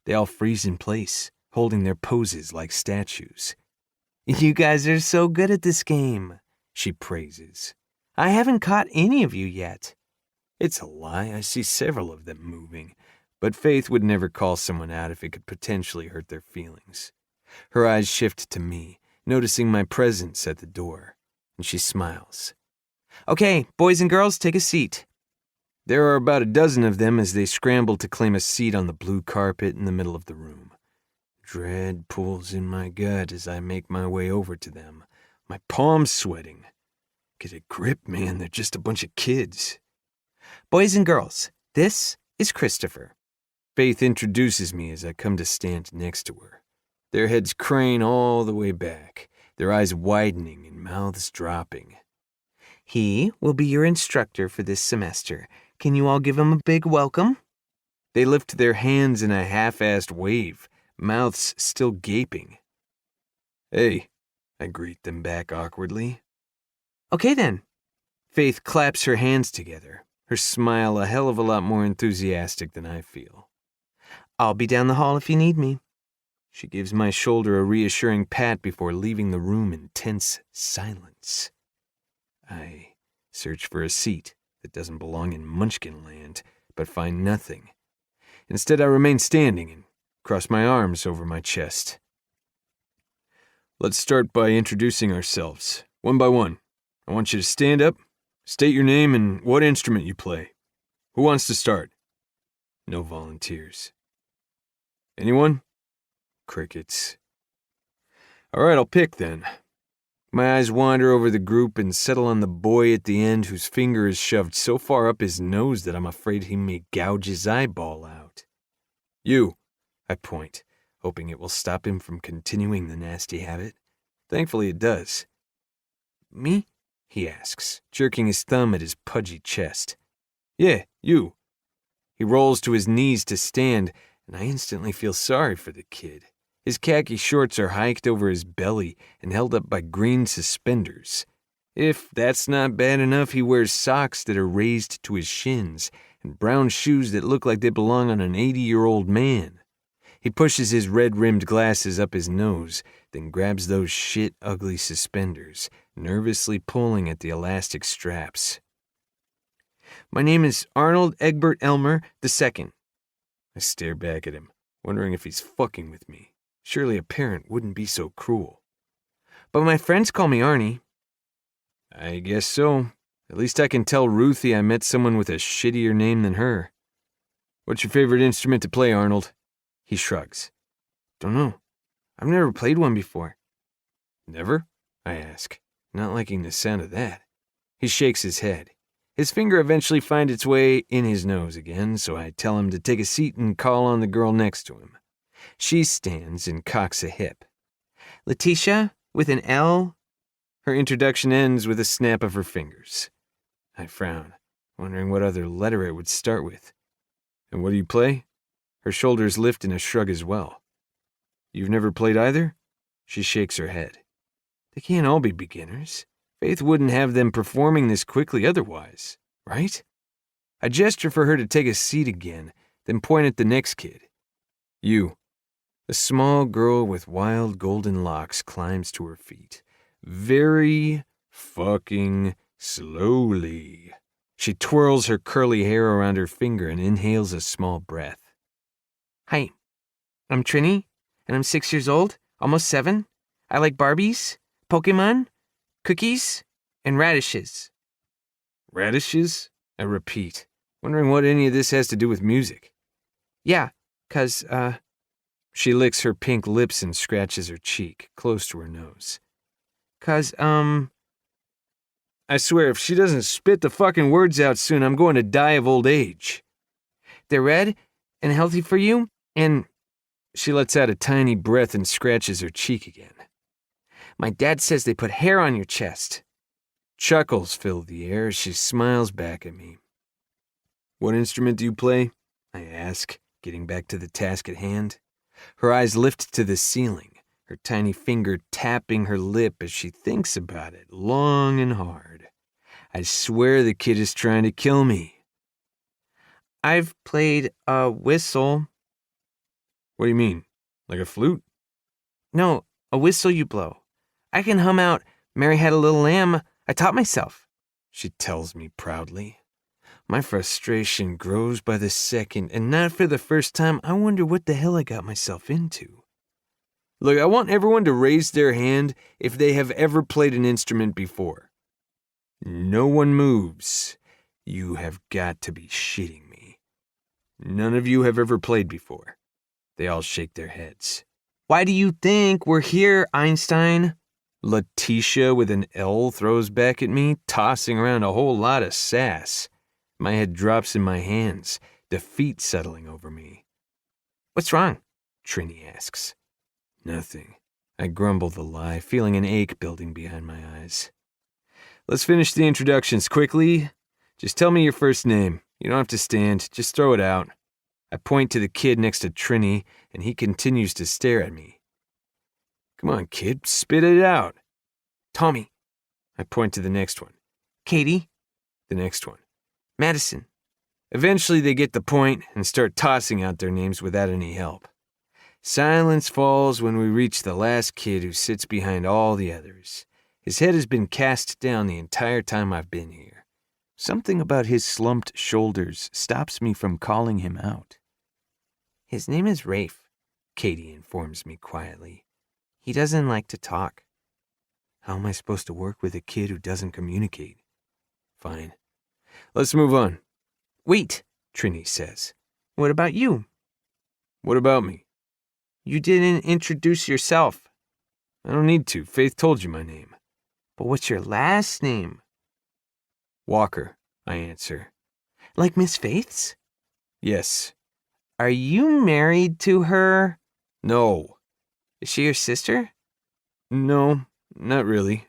They all freeze in place, holding their poses like statues. "You guys are so good at this game," she praises. "I haven't caught any of you yet." It's a lie. I see several of them moving, but Faith would never call someone out if it could potentially hurt their feelings. Her eyes shift to me, noticing my presence at the door, and she smiles. "Okay, boys and girls, take a seat." There are about a dozen of them as they scramble to claim a seat on the blue carpet in the middle of the room. Dread pulls in my gut as I make my way over to them, my palms sweating. Get a grip, man, they're just a bunch of kids. "Boys and girls, this is Christopher." Faith introduces me as I come to stand next to her. Their heads crane all the way back, their eyes widening and mouths dropping. "He will be your instructor for this semester. Can you all give him a big welcome?" They lift their hands in a half-assed wave, mouths still gaping. "Hey," I greet them back awkwardly. "Okay then." Faith claps her hands together, her smile a hell of a lot more enthusiastic than I feel. "I'll be down the hall if you need me." She gives my shoulder a reassuring pat before leaving the room in tense silence. I search for a seat that doesn't belong in Munchkin land, but find nothing. Instead, I remain standing and cross my arms over my chest. Let's start by introducing ourselves, one by one. I want you to stand up, state your name and what instrument you play. Who wants to start? No volunteers. Anyone? Crickets. All right, I'll pick then. My eyes wander over the group and settle on the boy at the end whose finger is shoved so far up his nose that I'm afraid he may gouge his eyeball out. You, I point, hoping it will stop him from continuing the nasty habit. Thankfully it does. Me? He asks, jerking his thumb at his pudgy chest. Yeah, you. He rolls to his knees to stand, and I instantly feel sorry for the kid. His khaki shorts are hiked over his belly and held up by green suspenders. If that's not bad enough, he wears socks that are raised to his shins and brown shoes that look like they belong on an 80-year-old man. He pushes his red-rimmed glasses up his nose, then grabs those ugly suspenders, nervously pulling at the elastic straps. My name is Arnold Egbert Elmer II. I stare back at him, wondering if he's fucking with me. Surely a parent wouldn't be so cruel. But my friends call me Arnie. I guess so. At least I can tell Ruthie I met someone with a shittier name than her. What's your favorite instrument to play, Arnold? He shrugs. Don't know. I've never played one before. Never? I ask, not liking the sound of that. He shakes his head. His finger eventually finds its way in his nose again, so I tell him to take a seat and call on the girl next to him. She stands and cocks a hip. Letitia, with an L? Her introduction ends with a snap of her fingers. I frown, wondering what other letter it would start with. And what do you play? Her shoulders lift in a shrug as well. You've never played either? She shakes her head. They can't all be beginners. Faith wouldn't have them performing this quickly otherwise, right? I gesture for her to take a seat again, then point at the next kid. You. A small girl with wild golden locks climbs to her feet. Very fucking slowly. She twirls her curly hair around her finger and inhales a small breath. Hi, I'm Trini, and I'm 6 years old, almost 7. I like Barbies, Pokemon, cookies, and radishes. Radishes? I repeat, wondering what any of this has to do with music. Yeah, 'cause, She licks her pink lips and scratches her cheek, close to her nose. 'Cause, I swear, if she doesn't spit the fucking words out soon, I'm going to die of old age. They're red and healthy for you, and... She lets out a tiny breath and scratches her cheek again. My dad says they put hair on your chest. Chuckles fill the air as she smiles back at me. What instrument do you play? I ask, getting back to the task at hand. Her eyes lift to the ceiling, her tiny finger tapping her lip as she thinks about it long and hard. I swear the kid is trying to kill me. I've played a whistle. What do you mean? Like a flute? No, a whistle you blow. I can hum out Mary Had a Little Lamb. I taught myself, she tells me proudly. My frustration grows by the second, and not for the first time, I wonder what the hell I got myself into. Look, I want everyone to raise their hand if they have ever played an instrument before. No one moves. You have got to be shitting me. None of you have ever played before. They all shake their heads. Why do you think we're here, Einstein? Letitia with an L throws back at me, tossing around a whole lot of sass. My head drops in my hands, defeat settling over me. What's wrong? Trini asks. Nothing. I grumble the lie, feeling an ache building behind my eyes. Let's finish the introductions quickly. Just tell me your first name. You don't have to stand, just throw it out. I point to the kid next to Trini, and he continues to stare at me. Come on, kid, spit it out. Tommy. I point to the next one. Katie. The next one. Madison. Eventually they get the point and start tossing out their names without any help. Silence falls when we reach the last kid who sits behind all the others. His head has been cast down the entire time I've been here. Something about his slumped shoulders stops me from calling him out. His name is Rafe, Katie informs me quietly. He doesn't like to talk. How am I supposed to work with a kid who doesn't communicate? Fine. Let's move on. Wait, Trini says. what about you? What about me? You didn't introduce yourself. I don't need to. Faith told you my name. But what's your last name? Walker, I answer. Like Miss Faith's? Yes. Are you married to her? No. Is she your sister? No, not really.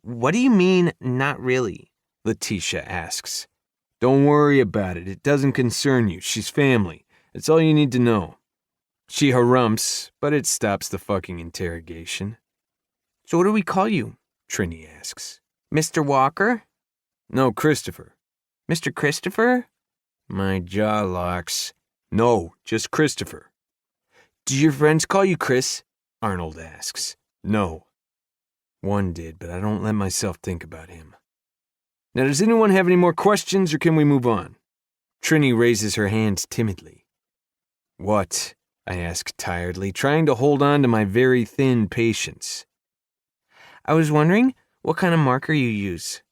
What do you mean, not really? Letitia asks. Don't worry about it. It doesn't concern you. She's family. That's all you need to know. She harumphs, but it stops the fucking interrogation. So what do we call you? Trini asks. Mr. Walker? No, Christopher. Mr. Christopher? My jaw locks. No, just Christopher. Do your friends call you Chris? Arnold asks. No. One did, but I don't let myself think about him. Now, does anyone have any more questions, or can we move on? Trini raises her hand timidly. What? I ask tiredly, trying to hold on to my very thin patience. I was wondering what kind of marker you use.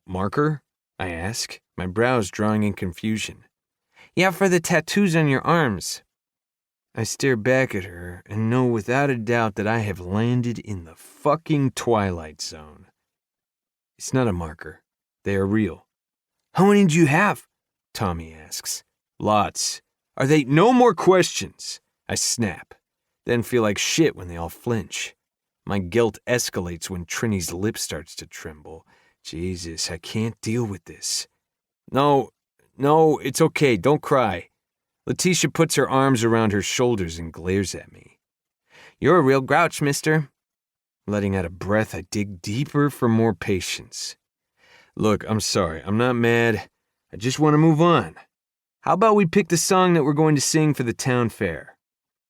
Marker? I ask, my brows drawing in confusion. Yeah, for the tattoos on your arms. I stare back at her and know without a doubt that I have landed in the fucking Twilight Zone. It's not a marker. They are real. How many do you have? Tommy asks. Lots. Are they no more questions? I snap, then feel like shit when they all flinch. My guilt escalates when Trini's lip starts to tremble. Jesus, I can't deal with this. No, it's okay. Don't cry. Letitia puts her arms around her shoulders and glares at me. You're a real grouch, mister. Letting out a breath, I dig deeper for more patience. Look, I'm sorry. I'm not mad. I just want to move on. How about we pick the song that we're going to sing for the town fair?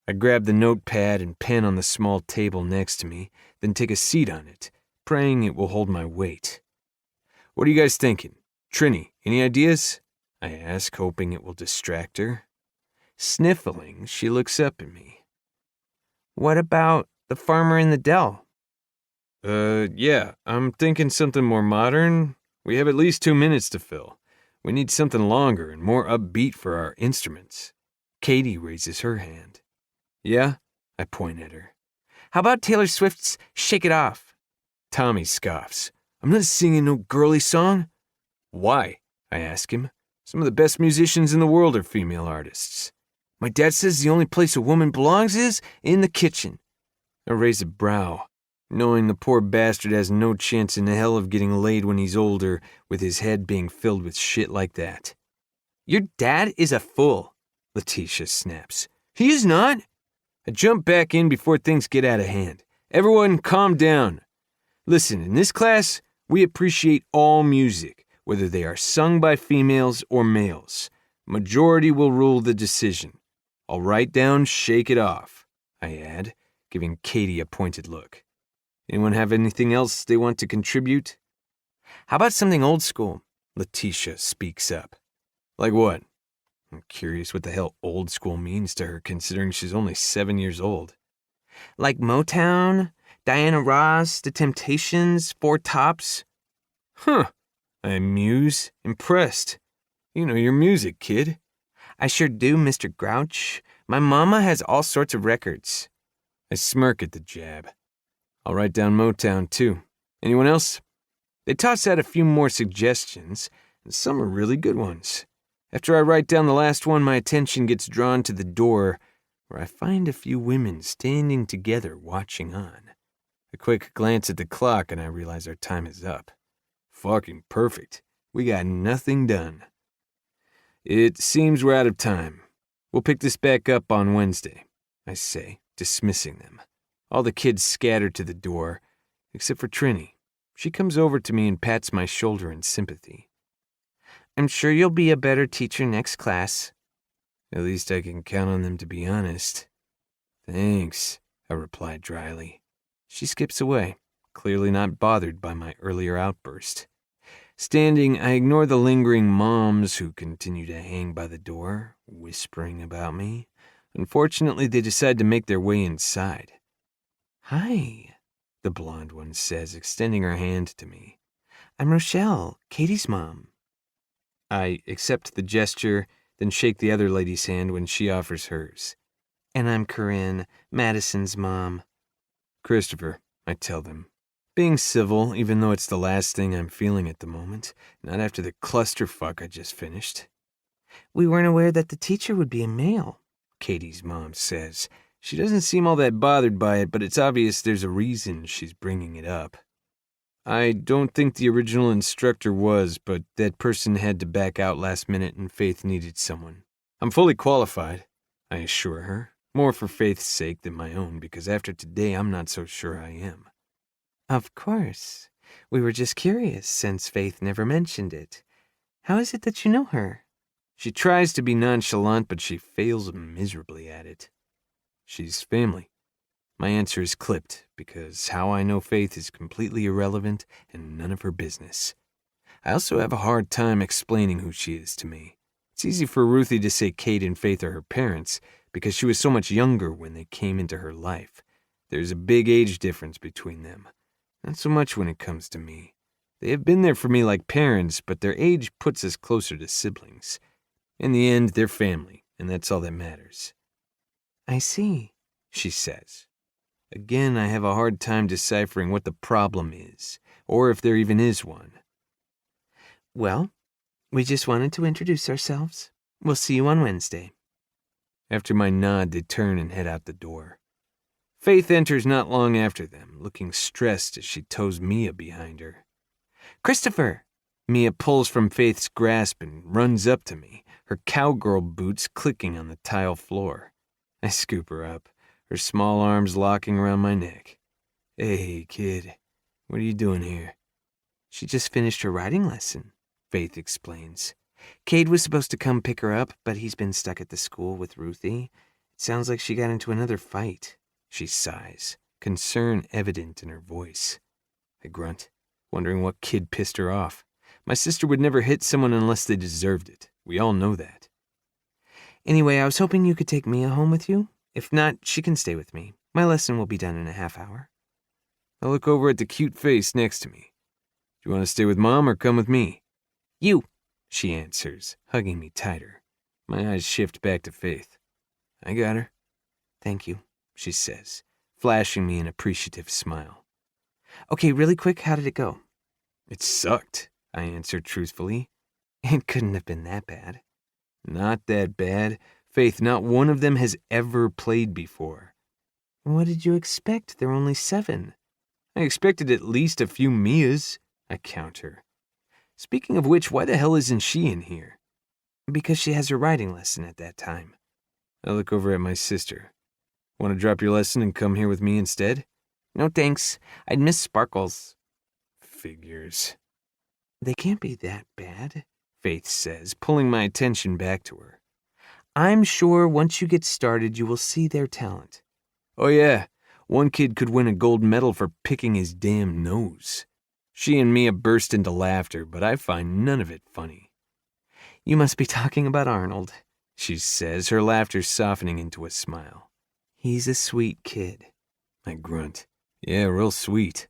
I grab the notepad and pen on the small table next to me, then take a seat on it, praying it will hold my weight. What are you guys thinking? Trini, any ideas? I ask, hoping it will distract her. Sniffling, she looks up at me. What about The Farmer in the Dell? Yeah, I'm thinking something more modern. We have at least 2 minutes to fill. We need something longer and more upbeat for our instruments. Katie raises her hand. Yeah? I point at her. How about Taylor Swift's Shake It Off? Tommy scoffs. I'm not singing no girly song. Why? I ask him. Some of the best musicians in the world are female artists. My dad says the only place a woman belongs is in the kitchen. I raise a brow, knowing the poor bastard has no chance in hell of getting laid when he's older, with his head being filled with shit like that. Your dad is a fool, Letitia snaps. He is not. I jump back in before things get out of hand. Everyone calm down. Listen, in this class, we appreciate all music, whether they are sung by females or males. Majority will rule the decision. I'll write down Shake It Off, I add, giving Katie a pointed look. Anyone have anything else they want to contribute? How about something old school? Letitia speaks up. Like what? I'm curious what the hell old school means to her, considering she's only 7 years old. Like Motown, Diana Ross, The Temptations, Four Tops. Huh. I muse, impressed. You know your music, kid. I sure do, Mr. Grouch. My mama has all sorts of records. I smirk at the jab. I'll write down Motown, too. Anyone else? They toss out a few more suggestions, and some are really good ones. After I write down the last one, my attention gets drawn to the door, where I find a few women standing together watching on. A quick glance at the clock, and I realize our time is up. Fucking perfect. We got nothing done. It seems we're out of time. We'll pick this back up on Wednesday, I say, dismissing them. All the kids scatter to the door, except for Trini. She comes over to me and pats my shoulder in sympathy. I'm sure you'll be a better teacher next class. At least I can count on them to be honest. Thanks, I reply dryly. She skips away, clearly not bothered by my earlier outburst. Standing, I ignore the lingering moms who continue to hang by the door, whispering about me. Unfortunately, they decide to make their way inside. Hi, the blonde one says, extending her hand to me. I'm Rochelle, Katie's mom. I accept the gesture, then shake the other lady's hand when she offers hers. And I'm Corinne, Madison's mom. Christopher, I tell them. Being civil, even though it's the last thing I'm feeling at the moment, not after the clusterfuck I just finished. We weren't aware that the teacher would be a male, Katie's mom says. She doesn't seem all that bothered by it, but it's obvious there's a reason she's bringing it up. I don't think the original instructor was, but that person had to back out last minute and Faith needed someone. I'm fully qualified, I assure her, more for Faith's sake than my own, because after today I'm not so sure I am. Of course. We were just curious, since Faith never mentioned it. How is it that you know her? She tries to be nonchalant, but she fails miserably at it. She's family. My answer is clipped, because how I know Faith is completely irrelevant and none of her business. I also have a hard time explaining who she is to me. It's easy for Ruthie to say Kate and Faith are her parents, because she was so much younger when they came into her life. There's a big age difference between them. Not so much when it comes to me. They have been there for me like parents, but their age puts us closer to siblings. In the end, they're family, and that's all that matters. I see, she says. Again, I have a hard time deciphering what the problem is, or if there even is one. Well, we just wanted to introduce ourselves. We'll see you on Wednesday. After my nod, they turn and head out the door. Faith enters not long after them, looking stressed as she tows Mia behind her. Christopher! Mia pulls from Faith's grasp and runs up to me, her cowgirl boots clicking on the tile floor. I scoop her up, her small arms locking around my neck. Hey, kid, what are you doing here? She just finished her riding lesson, Faith explains. Cade was supposed to come pick her up, but he's been stuck at the school with Ruthie. It sounds like she got into another fight. She sighs, concern evident in her voice. I grunt, wondering what kid pissed her off. My sister would never hit someone unless they deserved it. We all know that. Anyway, I was hoping you could take Mia home with you. If not, she can stay with me. My lesson will be done in a half hour. I look over at the cute face next to me. Do you want to stay with Mom or come with me? You, she answers, hugging me tighter. My eyes shift back to Faith. I got her. Thank you, she says, flashing me an appreciative smile. Okay, really quick, how did it go? It sucked, I answered truthfully. It couldn't have been that bad. Not that bad. Faith, not one of them has ever played before. What did you expect? They're only 7. I expected at least a few Mias, I counter. Speaking of which, why the hell isn't she in here? Because she has her riding lesson at that time. I look over at my sister. Want to drop your lesson and come here with me instead? No thanks. I'd miss Sparkles. Figures. They can't be that bad, Faith says, pulling my attention back to her. I'm sure once you get started, you will see their talent. Oh yeah, one kid could win a gold medal for picking his damn nose. She and Mia burst into laughter, but I find none of it funny. You must be talking about Arnold, she says, her laughter softening into a smile. He's a sweet kid. I grunt. Yeah, real sweet.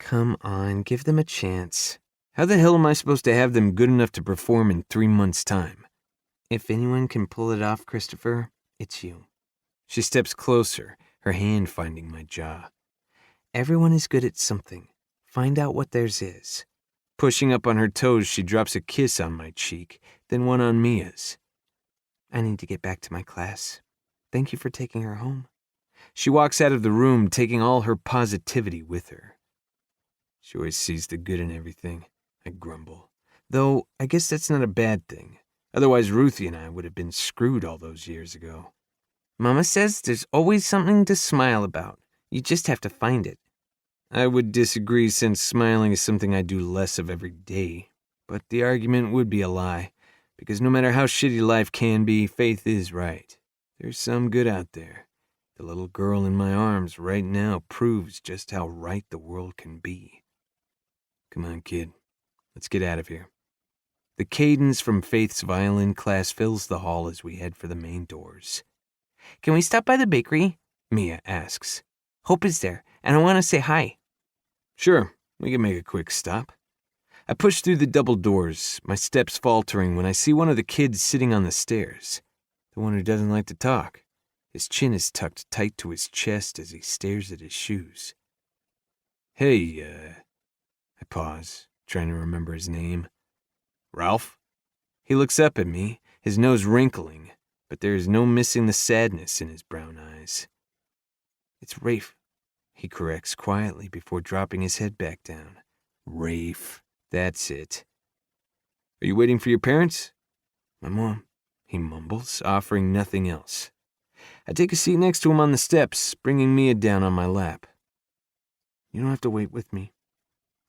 Come on, give them a chance. How the hell am I supposed to have them good enough to perform in 3 months' time? If anyone can pull it off, Christopher, it's you. She steps closer, her hand finding my jaw. Everyone is good at something. Find out what theirs is. Pushing up on her toes, she drops a kiss on my cheek, then one on Mia's. I need to get back to my class. Thank you for taking her home. She walks out of the room, taking all her positivity with her. She always sees the good in everything, I grumble. Though, I guess that's not a bad thing. Otherwise, Ruthie and I would have been screwed all those years ago. Mama says there's always something to smile about. You just have to find it. I would disagree, since smiling is something I do less of every day. But the argument would be a lie, because no matter how shitty life can be, Faith is right. There's some good out there. The little girl in my arms right now proves just how right the world can be. Come on, kid. Let's get out of here. The cadence from Faith's violin class fills the hall as we head for the main doors. Can we stop by the bakery? Mia asks. Hope is there, and I want to say hi. Sure, we can make a quick stop. I push through the double doors, my steps faltering when I see one of the kids sitting on the stairs. The one who doesn't like to talk. His chin is tucked tight to his chest as he stares at his shoes. Hey, I pause, trying to remember his name. Ralph? He looks up at me, his nose wrinkling, but there is no missing the sadness in his brown eyes. It's Rafe, he corrects quietly before dropping his head back down. Rafe, that's it. Are you waiting for your parents? My mom, he mumbles, offering nothing else. I take a seat next to him on the steps, bringing Mia down on my lap. You don't have to wait with me.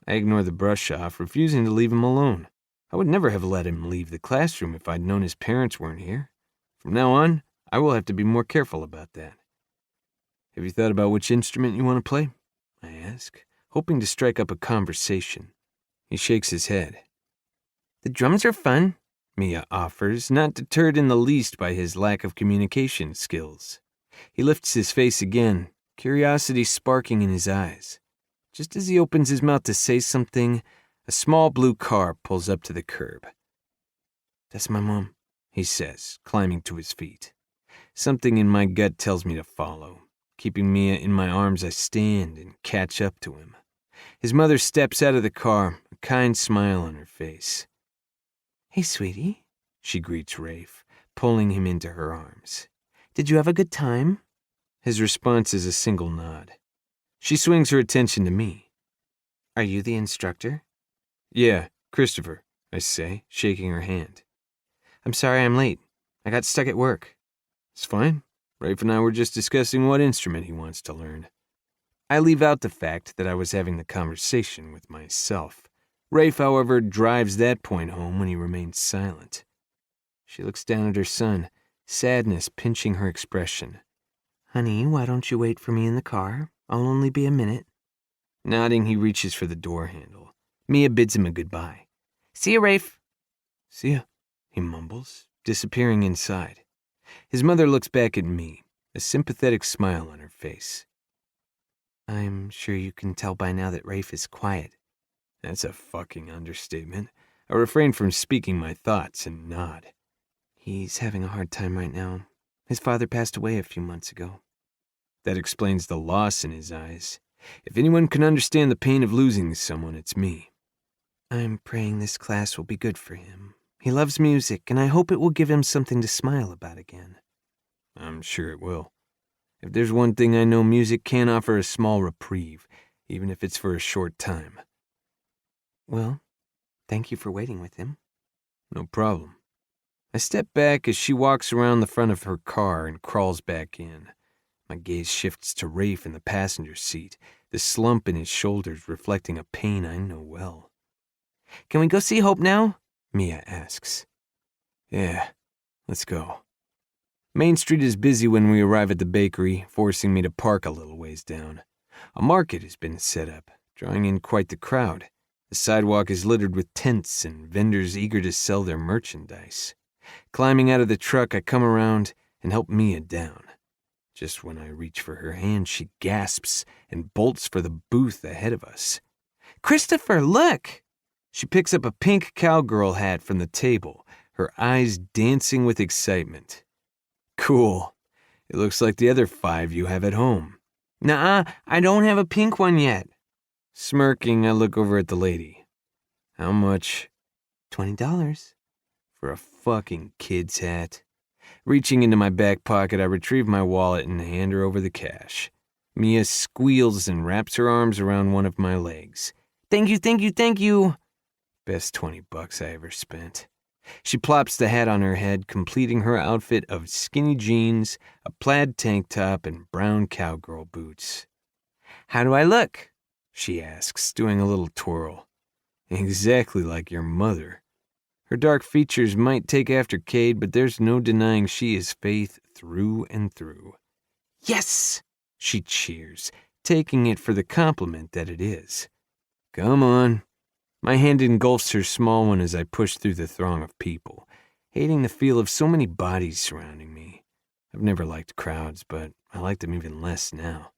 I ignore the brush off, refusing to leave him alone. I would never have let him leave the classroom if I'd known his parents weren't here. From now on, I will have to be more careful about that. Have you thought about which instrument you want to play? I ask, hoping to strike up a conversation. He shakes his head. The drums are fun, Mia offers, not deterred in the least by his lack of communication skills. He lifts his face again, curiosity sparking in his eyes. Just as he opens his mouth to say something, a small blue car pulls up to the curb. That's my mom, he says, climbing to his feet. Something in my gut tells me to follow. Keeping Mia in my arms, I stand and catch up to him. His mother steps out of the car, a kind smile on her face. Hey, sweetie, she greets Rafe, pulling him into her arms. Did you have a good time? His response is a single nod. She swings her attention to me. Are you the instructor? Yeah, Christopher, I say, shaking her hand. I'm sorry I'm late. I got stuck at work. It's fine. Rafe and I were just discussing what instrument he wants to learn. I leave out the fact that I was having the conversation with myself. Rafe, however, drives that point home when he remains silent. She looks down at her son, sadness pinching her expression. Honey, why don't you wait for me in the car? I'll only be a minute. Nodding, he reaches for the door handle. Mia bids him a goodbye. See you, Rafe. See ya, he mumbles, disappearing inside. His mother looks back at me, a sympathetic smile on her face. I'm sure you can tell by now that Rafe is quiet. That's a fucking understatement. I refrain from speaking my thoughts and nod. He's having a hard time right now. His father passed away a few months ago. That explains the loss in his eyes. If anyone can understand the pain of losing someone, it's me. I'm praying this class will be good for him. He loves music, and I hope it will give him something to smile about again. I'm sure it will. If there's one thing I know, music can offer a small reprieve, even if it's for a short time. Well, thank you for waiting with him. No problem. I step back as she walks around the front of her car and crawls back in. My gaze shifts to Rafe in the passenger seat, the slump in his shoulders reflecting a pain I know well. Can we go see Hope now? Mia asks. Yeah, let's go. Main Street is busy when we arrive at the bakery, forcing me to park a little ways down. A market has been set up, drawing in quite the crowd. The sidewalk is littered with tents and vendors eager to sell their merchandise. Climbing out of the truck, I come around and help Mia down. Just when I reach for her hand, she gasps and bolts for the booth ahead of us. Christopher, look! She picks up a pink cowgirl hat from the table, her eyes dancing with excitement. Cool. It looks like the other 5 you have at home. Nuh-uh, I don't have a pink one yet. Smirking, I look over at the lady. How much? $20. For a fucking kid's hat. Reaching into my back pocket, I retrieve my wallet and hand her over the cash. Mia squeals and wraps her arms around one of my legs. Thank you, thank you, thank you. Best $20 I ever spent. She plops the hat on her head, completing her outfit of skinny jeans, a plaid tank top, and brown cowgirl boots. How do I look? She asks, doing a little twirl. Exactly like your mother. Her dark features might take after Cade, but there's no denying she is Faith through and through. Yes! She cheers, taking it for the compliment that it is. Come on. My hand engulfs her small one as I push through the throng of people, hating the feel of so many bodies surrounding me. I've never liked crowds, but I like them even less now.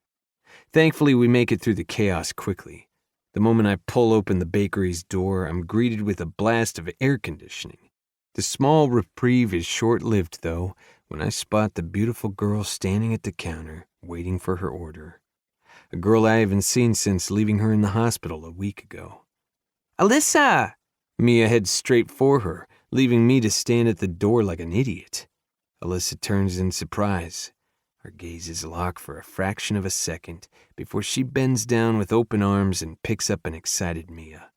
Thankfully, we make it through the chaos quickly. The moment I pull open the bakery's door, I'm greeted with a blast of air conditioning. The small reprieve is short-lived, though, when I spot the beautiful girl standing at the counter, waiting for her order. A girl I haven't seen since leaving her in the hospital a week ago. "Alyssa!" Mia heads straight for her, leaving me to stand at the door like an idiot. Alyssa turns in surprise. Her gaze is locked for a fraction of a second before she bends down with open arms and picks up an excited Mia.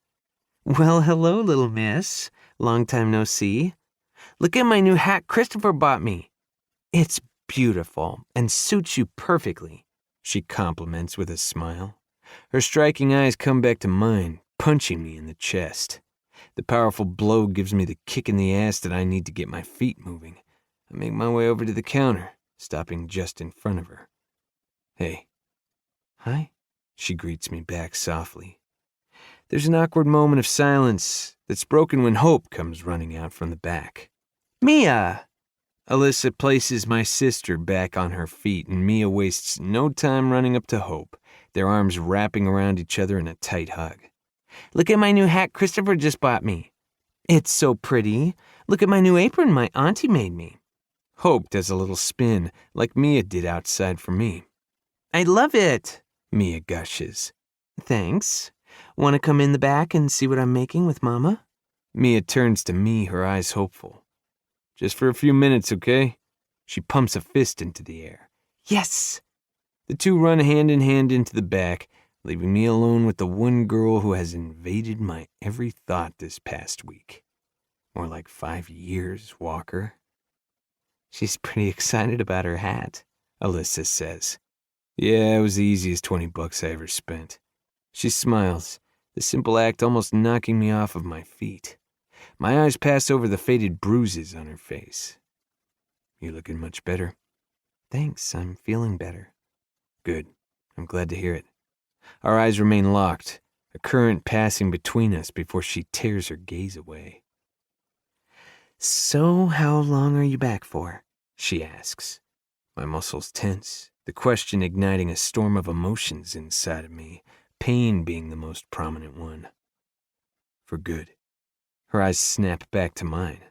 "Well, hello, little miss. Long time no see. Look at my new hat Christopher bought me. It's beautiful and suits you perfectly," she compliments with a smile. Her striking eyes come back to mine, punching me in the chest. The powerful blow gives me the kick in the ass that I need to get my feet moving. I make my way over to the counter, stopping just in front of her. "Hey." "Hi," she greets me back softly. There's an awkward moment of silence that's broken when Hope comes running out from the back. "Mia!" Alyssa places my sister back on her feet, and Mia wastes no time running up to Hope, their arms wrapping around each other in a tight hug. "Look at my new hat Christopher just bought me. It's so pretty. Look at my new apron my auntie made me." Hope does a little spin, like Mia did outside for me. "I love it," Mia gushes. "Thanks. Want to come in the back and see what I'm making with Mama?" Mia turns to me, her eyes hopeful. "Just for a few minutes, okay?" She pumps a fist into the air. "Yes!" The two run hand in hand into the back, leaving me alone with the one girl who has invaded my every thought this past week. More like 5 years, Walker. "She's pretty excited about her hat," Alyssa says. "Yeah, it was the easiest $20 I ever spent." She smiles, the simple act almost knocking me off of my feet. My eyes pass over the faded bruises on her face. "You're looking much better." "Thanks, I'm feeling better." "Good. I'm glad to hear it." Our eyes remain locked, a current passing between us before she tears her gaze away. "So how long are you back for?" she asks. My muscles tense, the question igniting a storm of emotions inside of me, pain being the most prominent one. "For good." Her eyes snap back to mine.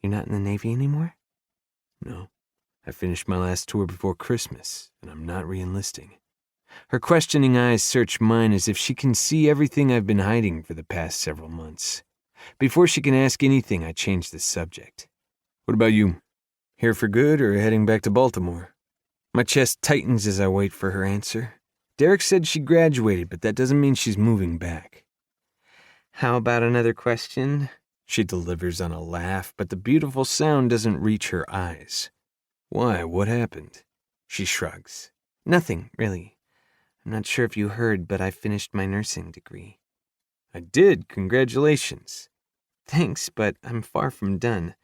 "You're not in the Navy anymore?" "No. I finished my last tour before Christmas, and I'm not re-enlisting." Her questioning eyes search mine as if she can see everything I've been hiding for the past several months. Before she can ask anything, I change the subject. "What about you? Here for good or heading back to Baltimore?" My chest tightens as I wait for her answer. Derek said she graduated, but that doesn't mean she's moving back. "How about another question?" She delivers on a laugh, but the beautiful sound doesn't reach her eyes. "Why? What happened?" She shrugs. "Nothing, really. I'm not sure if you heard, but I finished my nursing degree." "I did. Congratulations." "Thanks, but I'm far from done.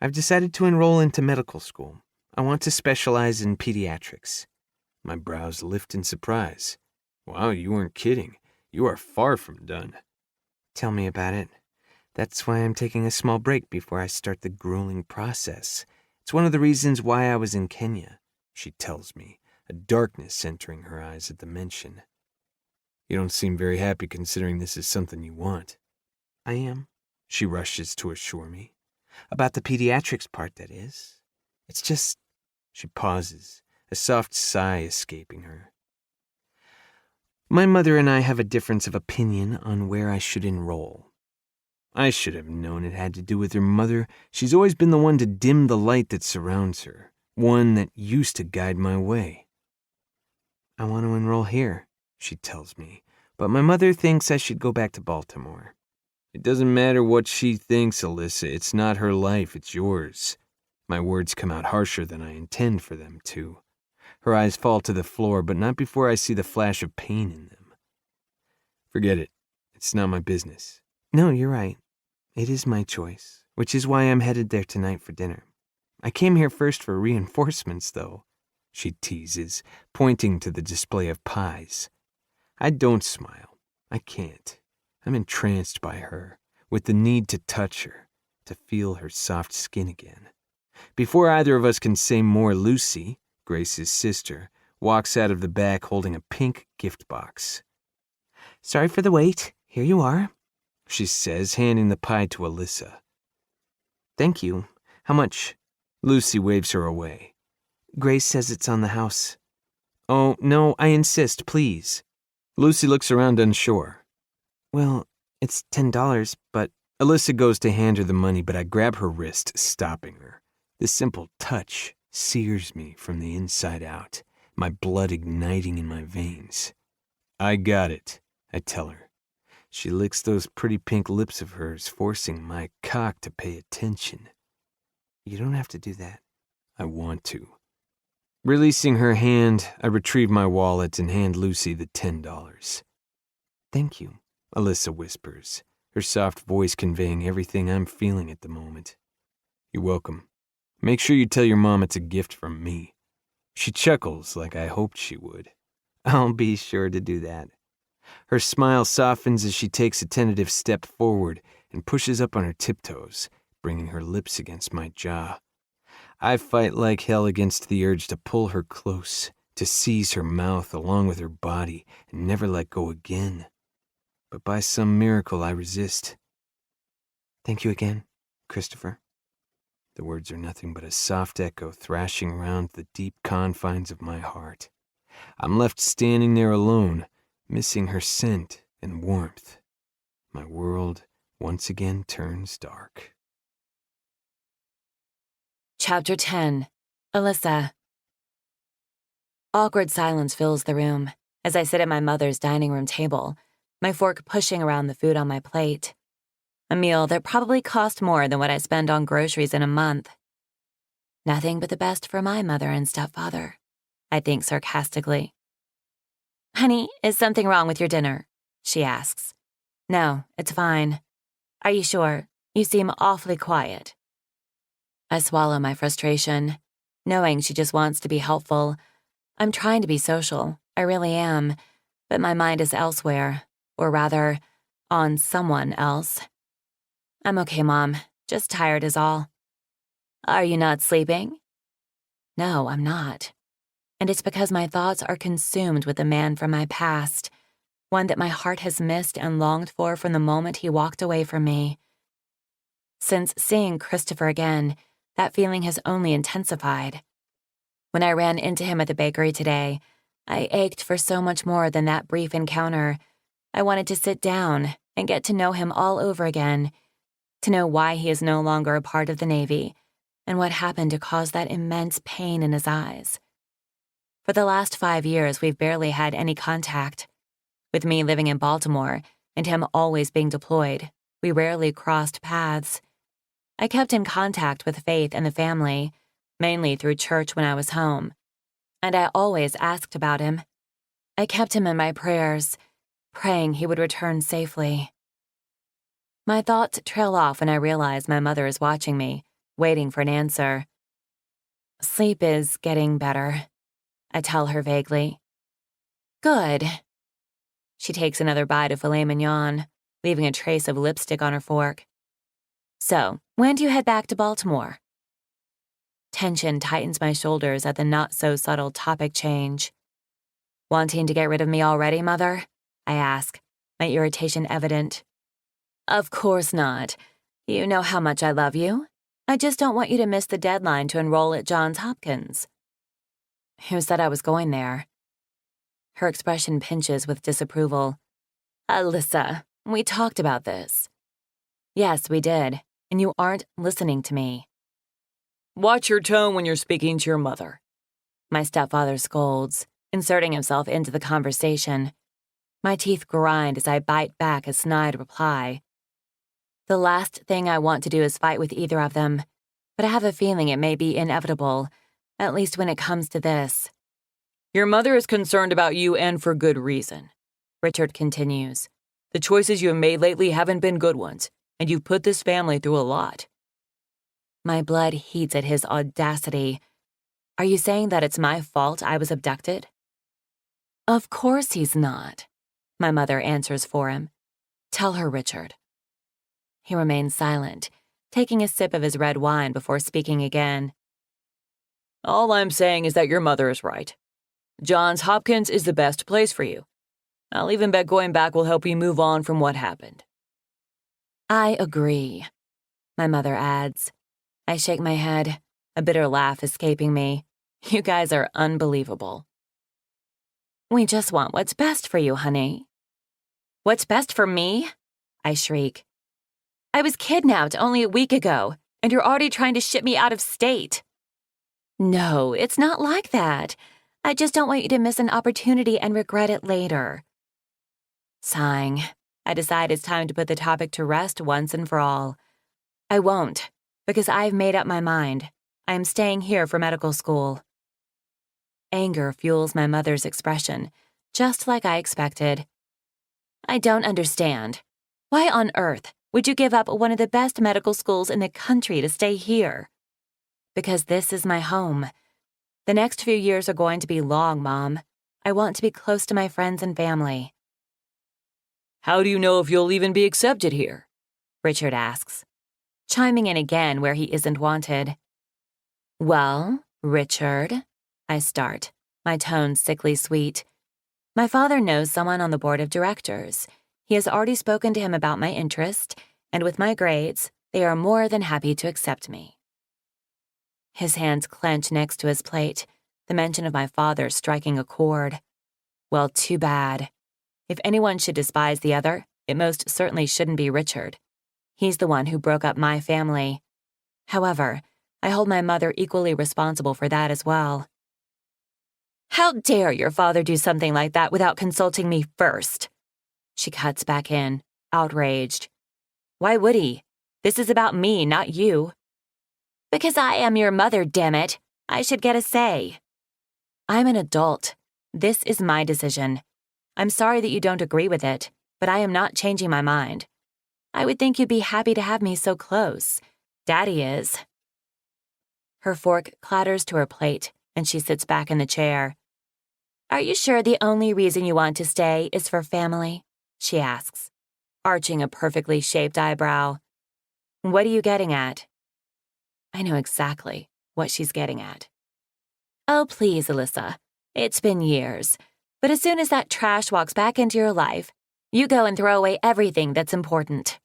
I've decided to enroll into medical school. I want to specialize in pediatrics." My brows lift in surprise. "Wow, you weren't kidding. You are far from done." "Tell me about it. That's why I'm taking a small break before I start the grueling process. It's one of the reasons why I was in Kenya," she tells me, a darkness entering her eyes at the mention. "You don't seem very happy considering this is something you want." "I am," she rushes to assure me. "About the pediatrics part, that is. It's just..." She pauses, a soft sigh escaping her. "My mother and I have a difference of opinion on where I should enroll." I should have known it had to do with her mother. She's always been the one to dim the light that surrounds her, one that used to guide my way. "I want to enroll here," she tells me, "but my mother thinks I should go back to Baltimore." "It doesn't matter what she thinks, Alyssa. It's not her life, it's yours." My words come out harsher than I intend for them to. Her eyes fall to the floor, but not before I see the flash of pain in them. "Forget it. It's not my business." "No, you're right. It is my choice, which is why I'm headed there tonight for dinner. I came here first for reinforcements, though," she teases, pointing to the display of pies. I don't smile. I can't. I'm entranced by her, with the need to touch her, to feel her soft skin again. Before either of us can say more, Lucy, Grace's sister, walks out of the back holding a pink gift box. "Sorry for the wait. Here you are," she says, handing the pie to Alyssa. "Thank you. How much?" Lucy waves her away. "Grace says it's on the house." "Oh, no, I insist, please." Lucy looks around unsure. "Well, it's $10, but..." Alyssa goes to hand her the money, but I grab her wrist, stopping her. This simple touch sears me from the inside out, my blood igniting in my veins. "I got it," I tell her. She licks those pretty pink lips of hers, forcing my cock to pay attention. "You don't have to do that." "I want to." Releasing her hand, I retrieve my wallet and hand Lucy the $10. "Thank you," Alyssa whispers, her soft voice conveying everything I'm feeling at the moment. "You're welcome. Make sure you tell your mom it's a gift from me." She chuckles like I hoped she would. "I'll be sure to do that." Her smile softens as she takes a tentative step forward and pushes up on her tiptoes, bringing her lips against my jaw. I fight like hell against the urge to pull her close, to seize her mouth along with her body and never let go again. But by some miracle I resist. "Thank you again, Christopher." The words are nothing but a soft echo thrashing around the deep confines of my heart. I'm left standing there alone, missing her scent and warmth. My world once again turns dark. Chapter 10. Alyssa. Awkward silence fills the room as I sit at my mother's dining room table, my fork pushing around the food on my plate. A meal that probably cost more than what I spend on groceries in a month. Nothing but the best for my mother and stepfather, I think sarcastically. "Honey, is something wrong with your dinner?" she asks. "No, it's fine." "Are you sure? You seem awfully quiet." I swallow my frustration, knowing she just wants to be helpful. I'm trying to be social, I really am, but my mind is elsewhere, or rather, on someone else. "I'm okay, Mom. Just tired is all." "Are you not sleeping?" "No, I'm not. And it's because my thoughts are consumed with the man from my past, one that my heart has missed and longed for from the moment he walked away from me. Since seeing Christopher again, that feeling has only intensified. When I ran into him at the bakery today, I ached for so much more than that brief encounter. I wanted to sit down and get to know him all over again, to know why he is no longer a part of the Navy, and what happened to cause that immense pain in his eyes. For the last 5 years, we've barely had any contact. With me living in Baltimore and him always being deployed, we rarely crossed paths. I kept in contact with Faith and the family, mainly through church when I was home, and I always asked about him. I kept him in my prayers, praying he would return safely. My thoughts trail off when I realize my mother is watching me, waiting for an answer. "Sleep is getting better," I tell her vaguely. "Good." She takes another bite of filet mignon, leaving a trace of lipstick on her fork. "So, when do you head back to Baltimore?" Tension tightens my shoulders at the not-so-subtle topic change. "Wanting to get rid of me already, Mother?" I ask, my irritation evident. "Of course not. You know how much I love you. I just don't want you to miss the deadline to enroll at Johns Hopkins." "Who said I was going there?" Her expression pinches with disapproval. "Alyssa, we talked about this." "Yes, we did, and you aren't listening to me." "Watch your tone when you're speaking to your mother," my stepfather scolds, inserting himself into the conversation. My teeth grind as I bite back a snide reply. The last thing I want to do is fight with either of them, but I have a feeling it may be inevitable, at least when it comes to this. "Your mother is concerned about you, and for good reason," Richard continues. "The choices you have made lately haven't been good ones, and you've put this family through a lot." My blood heats at his audacity. "Are you saying that it's my fault I was abducted?" "Of course he's not," my mother answers for him. "Tell her, Richard." He remains silent, taking a sip of his red wine before speaking again. "All I'm saying is that your mother is right. Johns Hopkins is the best place for you. I'll even bet going back will help you move on from what happened. I agree, my mother adds. I shake my head, a bitter laugh escaping me. You guys are unbelievable. We just want what's best for you, honey. What's best for me? I shriek. I was kidnapped only a week ago, and you're already trying to ship me out of state. No, it's not like that. I just don't want you to miss an opportunity and regret it later. Sighing, I decide it's time to put the topic to rest once and for all. I won't, because I've made up my mind. I am staying here for medical school. Anger fuels my mother's expression, just like I expected. I don't understand. Why on earth would you give up one of the best medical schools in the country to stay here? Because this is my home. The next few years are going to be long, Mom. I want to be close to my friends and family. How do you know if you'll even be accepted here? Richard asks, chiming in again where he isn't wanted. Well, Richard, I start, my tone sickly sweet. My father knows someone on the board of directors. He has already spoken to him about my interest, and with my grades, they are more than happy to accept me. His hands clench next to his plate, the mention of my father striking a chord. Well, too bad. If anyone should despise the other, it most certainly shouldn't be Richard. He's the one who broke up my family. However, I hold my mother equally responsible for that as well. How dare your father do something like that without consulting me first? She cuts back in, outraged. Why would he? This is about me, not you. Because I am your mother, damn it. I should get a say. I'm an adult. This is my decision. I'm sorry that you don't agree with it, but I am not changing my mind. I would think you'd be happy to have me so close. Daddy is. Her fork clatters to her plate, and she sits back in the chair. Are you sure the only reason you want to stay is for family? She asks, arching a perfectly shaped eyebrow. What are you getting at? I know exactly what she's getting at. Oh, please, Alyssa. It's been years. But as soon as that trash walks back into your life, you go and throw away everything that's important.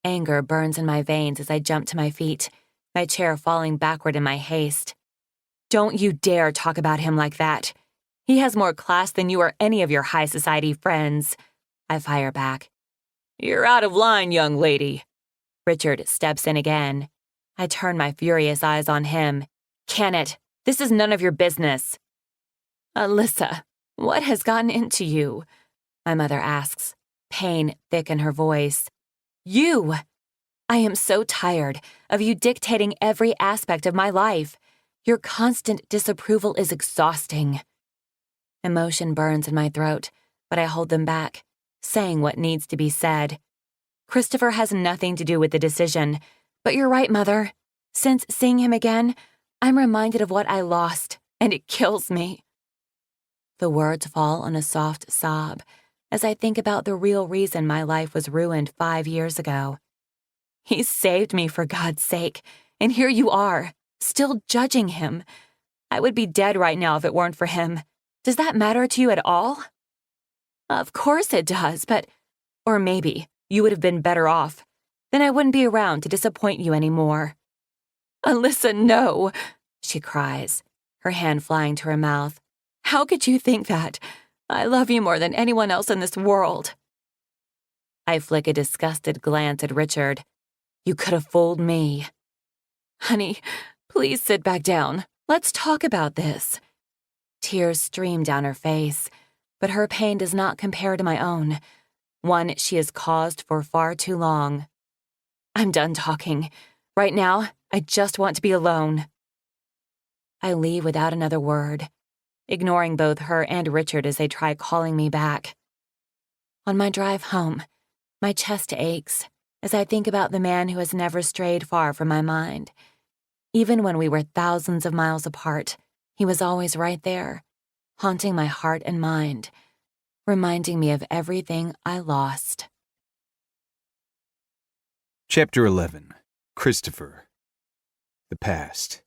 Anger burns in my veins as I jump to my feet, my chair falling backward in my haste. Don't you dare talk about him like that. He has more class than you or any of your high society friends. I fire back. You're out of line, young lady. Richard steps in again. I turn my furious eyes on him. Can it? This is none of your business. Alyssa, what has gotten into you? My mother asks, pain thick in her voice. You! I am so tired of you dictating every aspect of my life. Your constant disapproval is exhausting. Emotion burns in my throat, but I hold them back, saying what needs to be said. Christopher has nothing to do with the decision, but you're right, Mother. Since seeing him again, I'm reminded of what I lost, and it kills me. The words fall on a soft sob as I think about the real reason my life was ruined 5 years ago. He saved me, for God's sake, and here you are, still judging him. I would be dead right now if it weren't for him. Does that matter to you at all? Of course it does, but... Or maybe you would have been better off. Then I wouldn't be around to disappoint you anymore. Alyssa, no, she cries, her hand flying to her mouth. How could you think that? I love you more than anyone else in this world. I flick a disgusted glance at Richard. You could have fooled me. Honey, please sit back down. Let's talk about this. Tears stream down her face, but her pain does not compare to my own, one she has caused for far too long. I'm done talking. Right now, I just want to be alone. I leave without another word, ignoring both her and Richard as they try calling me back. On my drive home, my chest aches as I think about the man who has never strayed far from my mind. Even when we were thousands of miles apart, he was always right there, haunting my heart and mind, reminding me of everything I lost. Chapter 11. Christopher. The Past.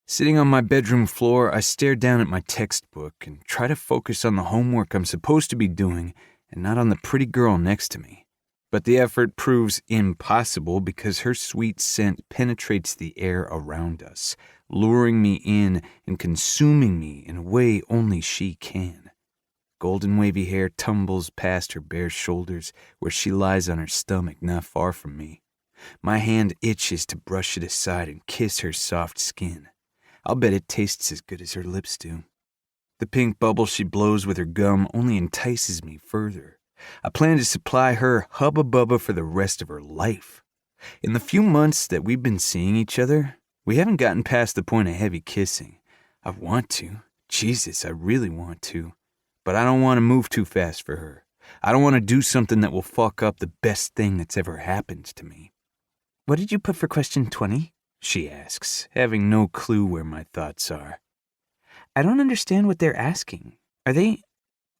Sitting on my bedroom floor, I stare down at my textbook and try to focus on the homework I'm supposed to be doing and not on the pretty girl next to me. But the effort proves impossible because her sweet scent penetrates the air around us, luring me in and consuming me in a way only she can. Golden wavy hair tumbles past her bare shoulders where she lies on her stomach not far from me. My hand itches to brush it aside and kiss her soft skin. I'll bet it tastes as good as her lips do. The pink bubble she blows with her gum only entices me further. I plan to supply her Hubba Bubba for the rest of her life. In the few months that we've been seeing each other, we haven't gotten past the point of heavy kissing. I want to. Jesus, I really want to. But I don't want to move too fast for her. I don't want to do something that will fuck up the best thing that's ever happened to me. "What did you put for question 20? She asks, having no clue where my thoughts are. "I don't understand what they're asking. Are they—"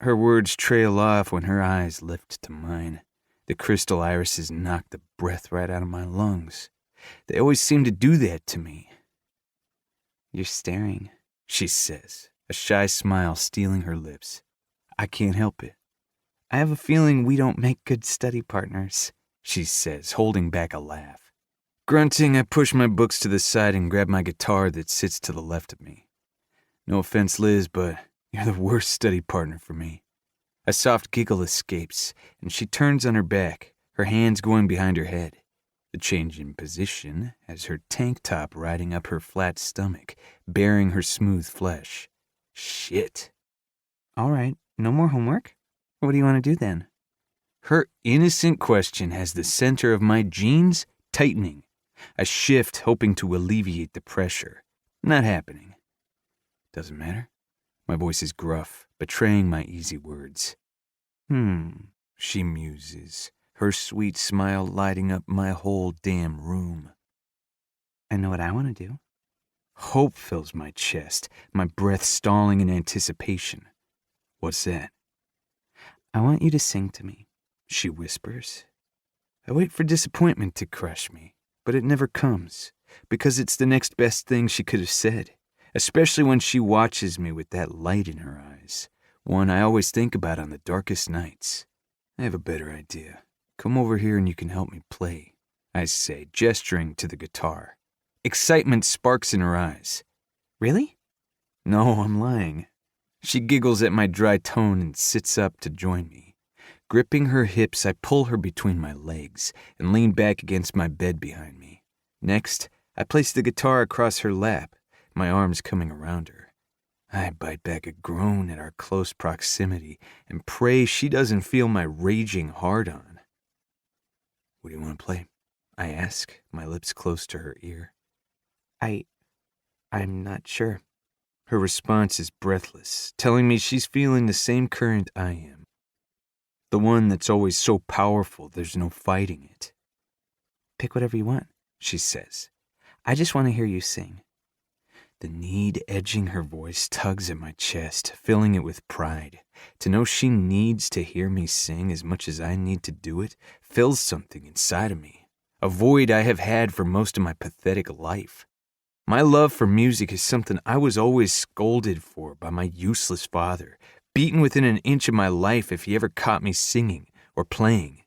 Her words trail off when her eyes lift to mine. The crystal irises knock the breath right out of my lungs. They always seem to do that to me. "You're staring," she says, a shy smile stealing her lips. I can't help it. "I have a feeling we don't make good study partners," she says, holding back a laugh. Grunting, I push my books to the side and grab my guitar that sits to the left of me. No offense, Liz, but you're the worst study partner for me. A soft giggle escapes, and she turns on her back, her hands going behind her head. The change in position has her tank top riding up her flat stomach, baring her smooth flesh. Shit. "All right, no more homework? What do you want to do then?" Her innocent question has the center of my jeans tightening. I shift, hoping to alleviate the pressure. Not happening. Doesn't matter. My voice is gruff, betraying my easy words. She muses, her sweet smile lighting up my whole damn room. "I know what I want to do." Hope fills my chest, my breath stalling in anticipation. "What's that?" "I want you to sing to me," she whispers. I wait for disappointment to crush me, but it never comes, because it's the next best thing she could have said, especially when she watches me with that light in her eyes, one I always think about on the darkest nights. "I have a better idea. Come over here and you can help me play," I say, gesturing to the guitar. Excitement sparks in her eyes. "Really?" "No, I'm lying." She giggles at my dry tone and sits up to join me. Gripping her hips, I pull her between my legs and lean back against my bed behind me. Next, I place the guitar across her lap, my arms coming around her. I bite back a groan at our close proximity and pray she doesn't feel my raging hard-on. "What do you want to play?" I ask, my lips close to her ear. I'm not sure." Her response is breathless, telling me she's feeling the same current I am. The one that's always so powerful there's no fighting it. "Pick whatever you want," she says. "I just want to hear you sing." The need edging her voice tugs at my chest, filling it with pride. To know she needs to hear me sing as much as I need to do it fills something inside of me, a void I have had for most of my pathetic life. My love for music is something I was always scolded for by my useless father, beaten within an inch of my life if he ever caught me singing or playing.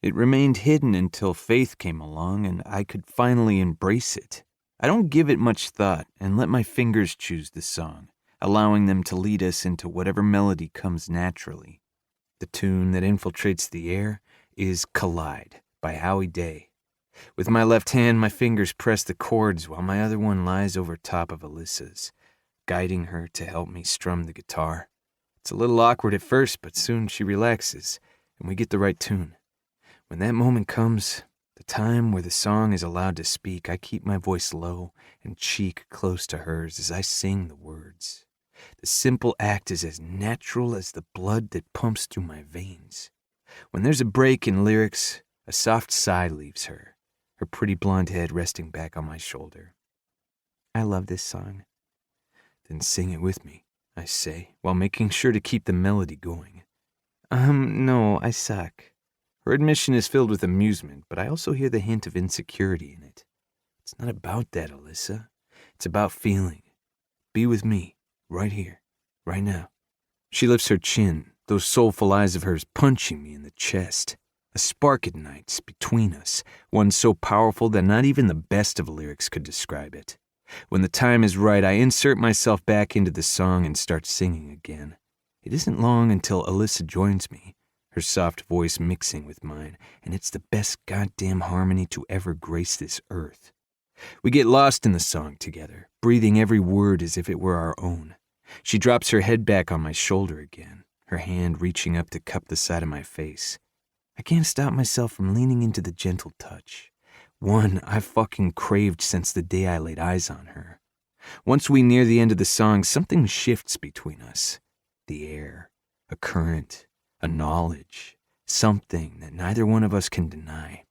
It remained hidden until faith came along and I could finally embrace it. I don't give it much thought and let my fingers choose the song, allowing them to lead us into whatever melody comes naturally. The tune that infiltrates the air is Collide by Howie Day. With my left hand, my fingers press the chords while my other one lies over top of Alyssa's, guiding her to help me strum the guitar. It's a little awkward at first, but soon she relaxes, and we get the right tune. When that moment comes, the time where the song is allowed to speak, I keep my voice low and cheek close to hers as I sing the words. The simple act is as natural as the blood that pumps through my veins. When there's a break in lyrics, a soft sigh leaves her pretty blonde head resting back on my shoulder. "I love this song." "Then sing it with me," I say, while making sure to keep the melody going. No, I suck." Her admission is filled with amusement, but I also hear the hint of insecurity in it. "It's not about that, Alyssa. It's about feeling. Be with me, right here, right now. She lifts her chin, those soulful eyes of hers punching me in the chest. A spark ignites between us, one so powerful that not even the best of lyrics could describe it. When the time is right, I insert myself back into the song and start singing again. It isn't long until Alyssa joins me, her soft voice mixing with mine, and it's the best goddamn harmony to ever grace this earth. We get lost in the song together, breathing every word as if it were our own. She drops her head back on my shoulder again, her hand reaching up to cup the side of my face. I can't stop myself from leaning into the gentle touch, one I've fucking craved since the day I laid eyes on her. Once we near the end of the song, something shifts between us. The air, a current, a knowledge, something that neither one of us can deny.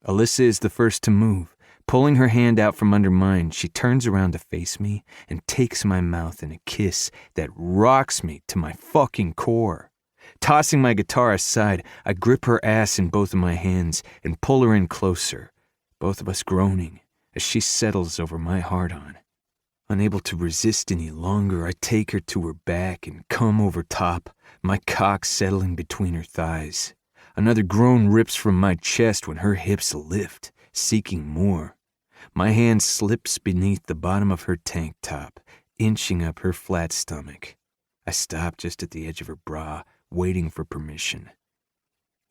Alyssa is the first to move. Pulling her hand out from under mine, she turns around to face me and takes my mouth in a kiss that rocks me to my fucking core. Tossing my guitar aside, I grip her ass in both of my hands and pull her in closer, both of us groaning as she settles over my hard-on. Unable to resist any longer, I take her to her back and come over top, my cock settling between her thighs. Another groan rips from my chest when her hips lift, seeking more. My hand slips beneath the bottom of her tank top, inching up her flat stomach. I stop just at the edge of her bra, waiting for permission.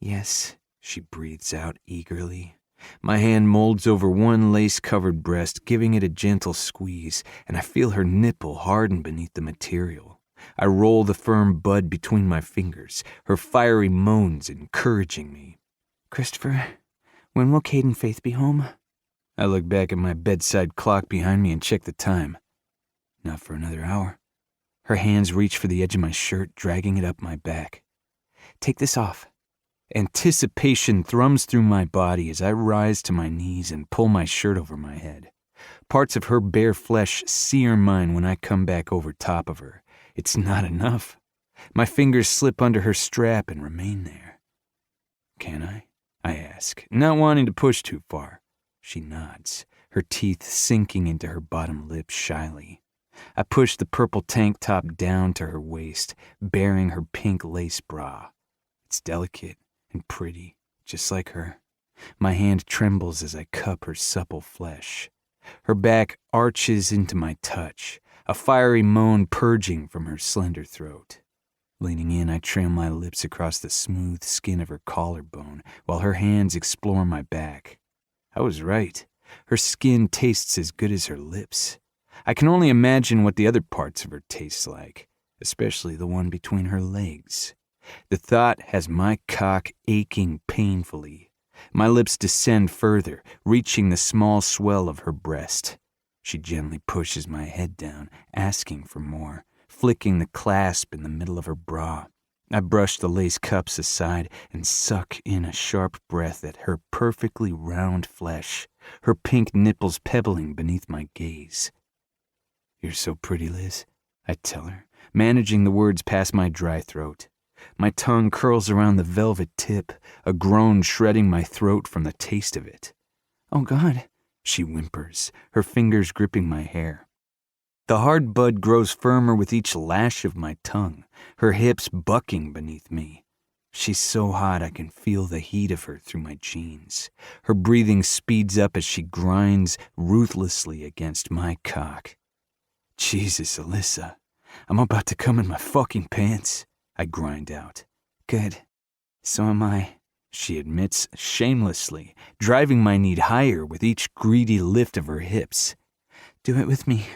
Yes, she breathes out eagerly. My hand molds over one lace-covered breast, giving it a gentle squeeze, and I feel her nipple harden beneath the material. I roll the firm bud between my fingers, her fiery moans encouraging me. Christopher, when will Kate and Faith be home? I look back at my bedside clock behind me and check the time. Not for another hour. Her hands reach for the edge of my shirt, dragging it up my back. Take this off. Anticipation thrums through my body as I rise to my knees and pull my shirt over my head. Parts of her bare flesh sear mine when I come back over top of her. It's not enough. My fingers slip under her strap and remain there. Can I ask, not wanting to push too far. She nods, her teeth sinking into her bottom lip shyly. I push the purple tank top down to her waist, bearing her pink lace bra. It's delicate and pretty, just like her. My hand trembles as I cup her supple flesh. Her back arches into my touch, a fiery moan purging from her slender throat. Leaning in, I trail my lips across the smooth skin of her collarbone while her hands explore my back. I was right. Her skin tastes as good as her lips. I can only imagine what the other parts of her taste like, especially the one between her legs. The thought has my cock aching painfully. My lips descend further, reaching the small swell of her breast. She gently pushes my head down, asking for more, flicking the clasp in the middle of her bra. I brush the lace cups aside and suck in a sharp breath at her perfectly round flesh, her pink nipples pebbling beneath my gaze. You're so pretty, Liz, I tell her, managing the words past my dry throat. My tongue curls around the velvet tip, a groan shredding my throat from the taste of it. Oh, God, she whimpers, her fingers gripping my hair. The hard bud grows firmer with each lash of my tongue, her hips bucking beneath me. She's so hot I can feel the heat of her through my jeans. Her breathing speeds up as she grinds ruthlessly against my cock. Jesus, Alyssa, I'm about to come in my fucking pants, I grind out. Good. So am I, she admits shamelessly, driving my need higher with each greedy lift of her hips. Do it with me.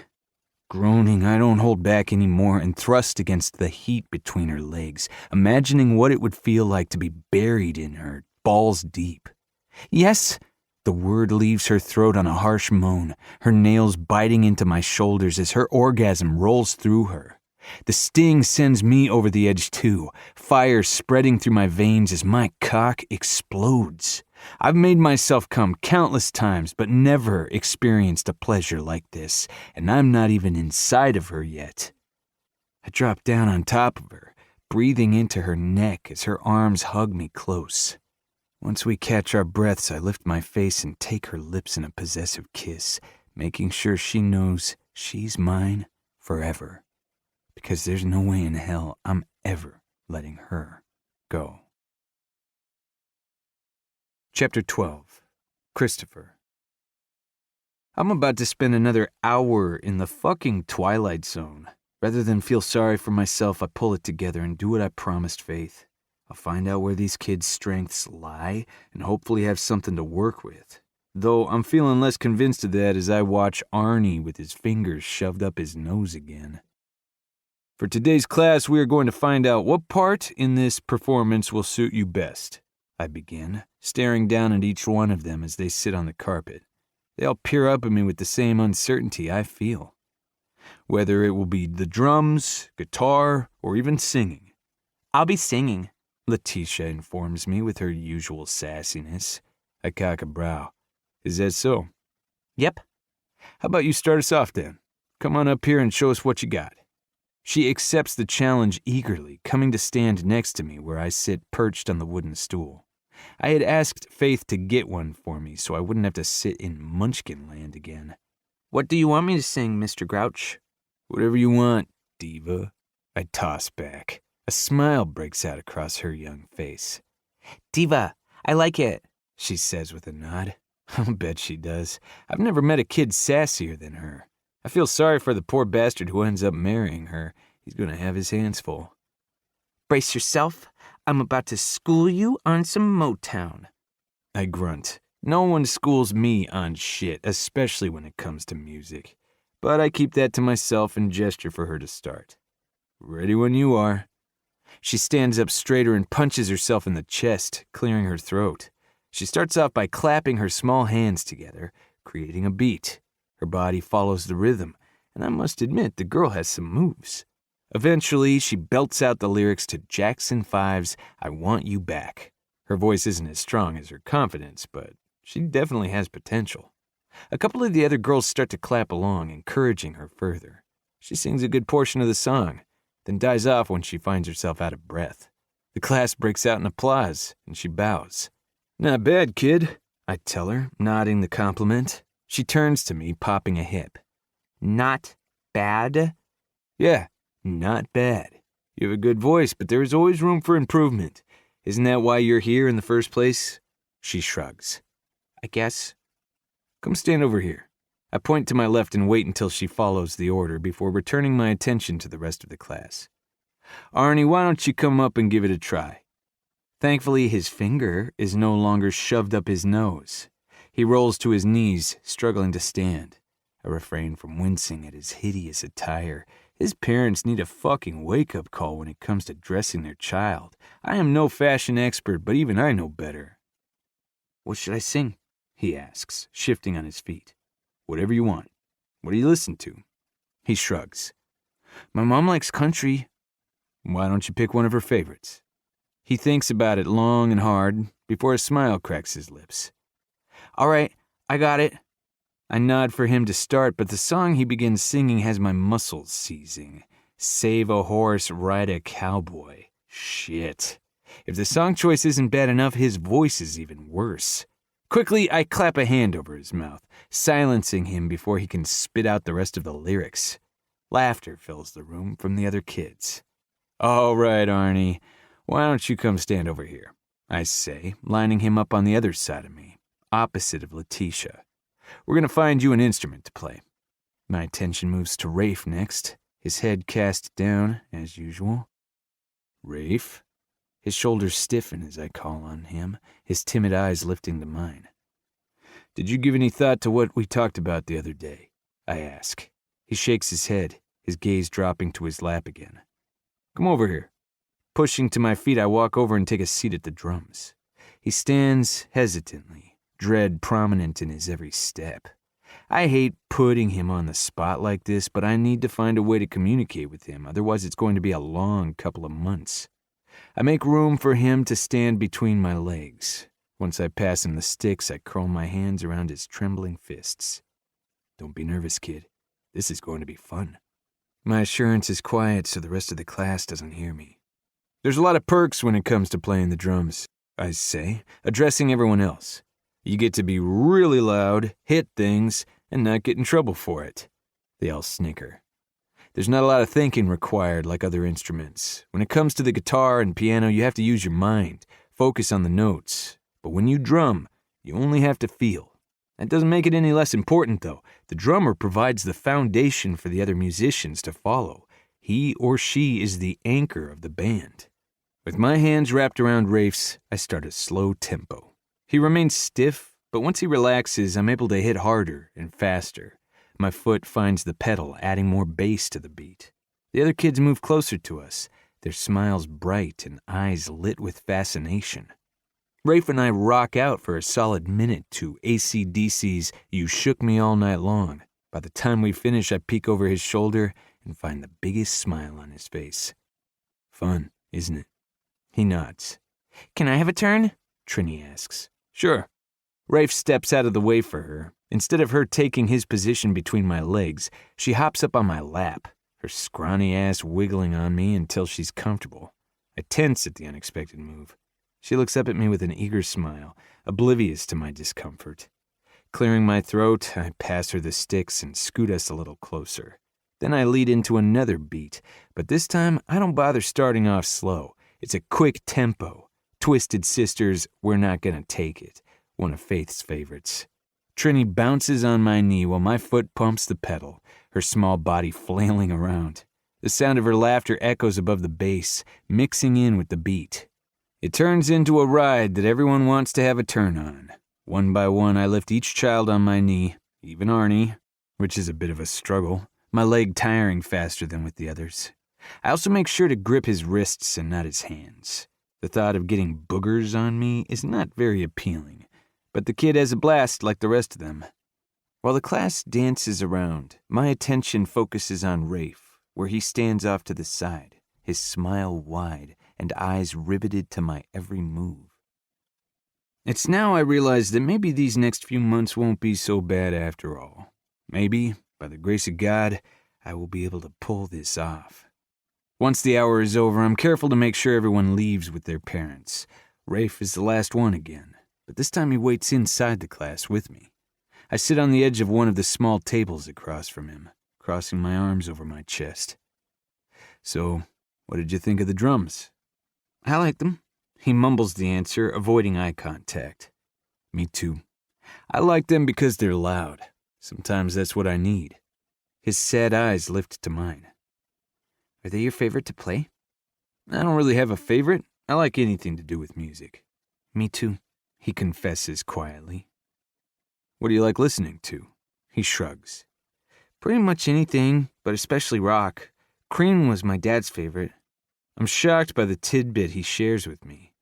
Groaning, I don't hold back anymore and thrust against the heat between her legs, imagining what it would feel like to be buried in her, balls deep. Yes! The word leaves her throat on a harsh moan, her nails biting into my shoulders as her orgasm rolls through her. The sting sends me over the edge too, fire spreading through my veins as my cock explodes. I've made myself come countless times, but never experienced a pleasure like this, and I'm not even inside of her yet. I drop down on top of her, breathing into her neck as her arms hug me close. Once we catch our breaths, I lift my face and take her lips in a possessive kiss, making sure she knows she's mine forever, because there's no way in hell I'm ever letting her go. Chapter 12. Christopher. I'm about to spend another hour in the fucking Twilight Zone. Rather than feel sorry for myself, I pull it together and do what I promised Faith. I'll find out where these kids' strengths lie and hopefully have something to work with. Though I'm feeling less convinced of that as I watch Arnie with his fingers shoved up his nose again. For today's class, we are going to find out what part in this performance will suit you best. I begin, staring down at each one of them as they sit on the carpet. They all peer up at me with the same uncertainty I feel. Whether it will be the drums, guitar, or even singing. I'll be singing, Letitia informs me with her usual sassiness. I cock a brow. Is that so? Yep. How about you start us off then? Come on up here and show us what you got. She accepts the challenge eagerly, coming to stand next to me where I sit perched on the wooden stool. I had asked Faith to get one for me so I wouldn't have to sit in Munchkin land again. What do you want me to sing, Mr. Grouch? Whatever you want, diva. I toss back. A smile breaks out across her young face. Diva, I like it, she says with a nod. I'll bet she does. I've never met a kid sassier than her. I feel sorry for the poor bastard who ends up marrying her. He's going to have his hands full. Brace yourself. I'm about to school you on some Motown. I grunt. No one schools me on shit, especially when it comes to music. But I keep that to myself and gesture for her to start. Ready when you are. She stands up straighter and punches herself in the chest, clearing her throat. She starts off by clapping her small hands together, creating a beat. Her body follows the rhythm, and I must admit the girl has some moves. Eventually, she belts out the lyrics to Jackson 5's I Want You Back. Her voice isn't as strong as her confidence, but she definitely has potential. A couple of the other girls start to clap along, encouraging her further. She sings a good portion of the song, then dies off when she finds herself out of breath. The class breaks out in applause, and she bows. Not bad, kid, I tell her, nodding the compliment. She turns to me, popping a hip. Not bad? Yeah. Not bad. You have a good voice, but there is always room for improvement. Isn't that why you're here in the first place? She shrugs. I guess. Come stand over here. I point to my left and wait until she follows the order before returning my attention to the rest of the class. Arnie, why don't you come up and give it a try? Thankfully, his finger is no longer shoved up his nose. He rolls to his knees, struggling to stand. I refrain from wincing at his hideous attire. His parents need a fucking wake-up call when it comes to dressing their child. I am no fashion expert, but even I know better. What should I sing? He asks, shifting on his feet. Whatever you want. What do you listen to? He shrugs. My mom likes country. Why don't you pick one of her favorites? He thinks about it long and hard before a smile cracks his lips. All right, I got it. I nod for him to start, but the song he begins singing has my muscles seizing. Save a horse, ride a cowboy. Shit. If the song choice isn't bad enough, his voice is even worse. Quickly, I clap a hand over his mouth, silencing him before he can spit out the rest of the lyrics. Laughter fills the room from the other kids. All right, Arnie, why don't you come stand over here? I say, lining him up on the other side of me, opposite of Letitia. We're going to find you an instrument to play. My attention moves to Rafe next, his head cast down, as usual. Rafe? His shoulders stiffen as I call on him, his timid eyes lifting to mine. Did you give any thought to what we talked about the other day? I ask. He shakes his head, his gaze dropping to his lap again. Come over here. Pushing to my feet, I walk over and take a seat at the drums. He stands hesitantly, dread prominent in his every step. I hate putting him on the spot like this, but I need to find a way to communicate with him, otherwise it's going to be a long couple of months. I make room for him to stand between my legs. Once I pass him the sticks, I curl my hands around his trembling fists. Don't be nervous, kid. This is going to be fun. My assurance is quiet so the rest of the class doesn't hear me. There's a lot of perks when it comes to playing the drums, I say, addressing everyone else. You get to be really loud, hit things, and not get in trouble for it. They all snicker. There's not a lot of thinking required like other instruments. When it comes to the guitar and piano, you have to use your mind, focus on the notes. But when you drum, you only have to feel. That doesn't make it any less important, though. The drummer provides the foundation for the other musicians to follow. He or she is the anchor of the band. With my hands wrapped around Rafe's, I start a slow tempo. He remains stiff, but once he relaxes, I'm able to hit harder and faster. My foot finds the pedal, adding more bass to the beat. The other kids move closer to us, their smiles bright and eyes lit with fascination. Rafe and I rock out for a solid minute to AC/DC's You Shook Me All Night Long. By the time we finish, I peek over his shoulder and find the biggest smile on his face. Fun, isn't it? He nods. Can I have a turn? Trini asks. Sure. Rafe steps out of the way for her. Instead of her taking his position between my legs, she hops up on my lap, her scrawny ass wiggling on me until she's comfortable. I tense at the unexpected move. She looks up at me with an eager smile, oblivious to my discomfort. Clearing my throat, I pass her the sticks and scoot us a little closer. Then I lead into another beat, but this time I don't bother starting off slow. It's a quick tempo. Twisted Sister's We're Not Gonna Take It, one of Faith's favorites. Trini bounces on my knee while my foot pumps the pedal, her small body flailing around. The sound of her laughter echoes above the bass, mixing in with the beat. It turns into a ride that everyone wants to have a turn on. One by one, I lift each child on my knee, even Arnie, which is a bit of a struggle, my leg tiring faster than with the others. I also make sure to grip his wrists and not his hands. The thought of getting boogers on me is not very appealing, but the kid has a blast like the rest of them. While the class dances around, my attention focuses on Rafe, where he stands off to the side, his smile wide and eyes riveted to my every move. It's now I realize that maybe these next few months won't be so bad after all. Maybe, by the grace of God, I will be able to pull this off. Once the hour is over, I'm careful to make sure everyone leaves with their parents. Rafe is the last one again, but this time he waits inside the class with me. I sit on the edge of one of the small tables across from him, crossing my arms over my chest. So, what did you think of the drums? I like them. He mumbles the answer, avoiding eye contact. Me too. I like them because they're loud. Sometimes that's what I need. His sad eyes lift to mine. Are they your favorite to play? I don't really have a favorite. I like anything to do with music. Me too, he confesses quietly. What do you like listening to? He shrugs. Pretty much anything, but especially rock. Cream was my dad's favorite. I'm shocked by the tidbit he shares with me.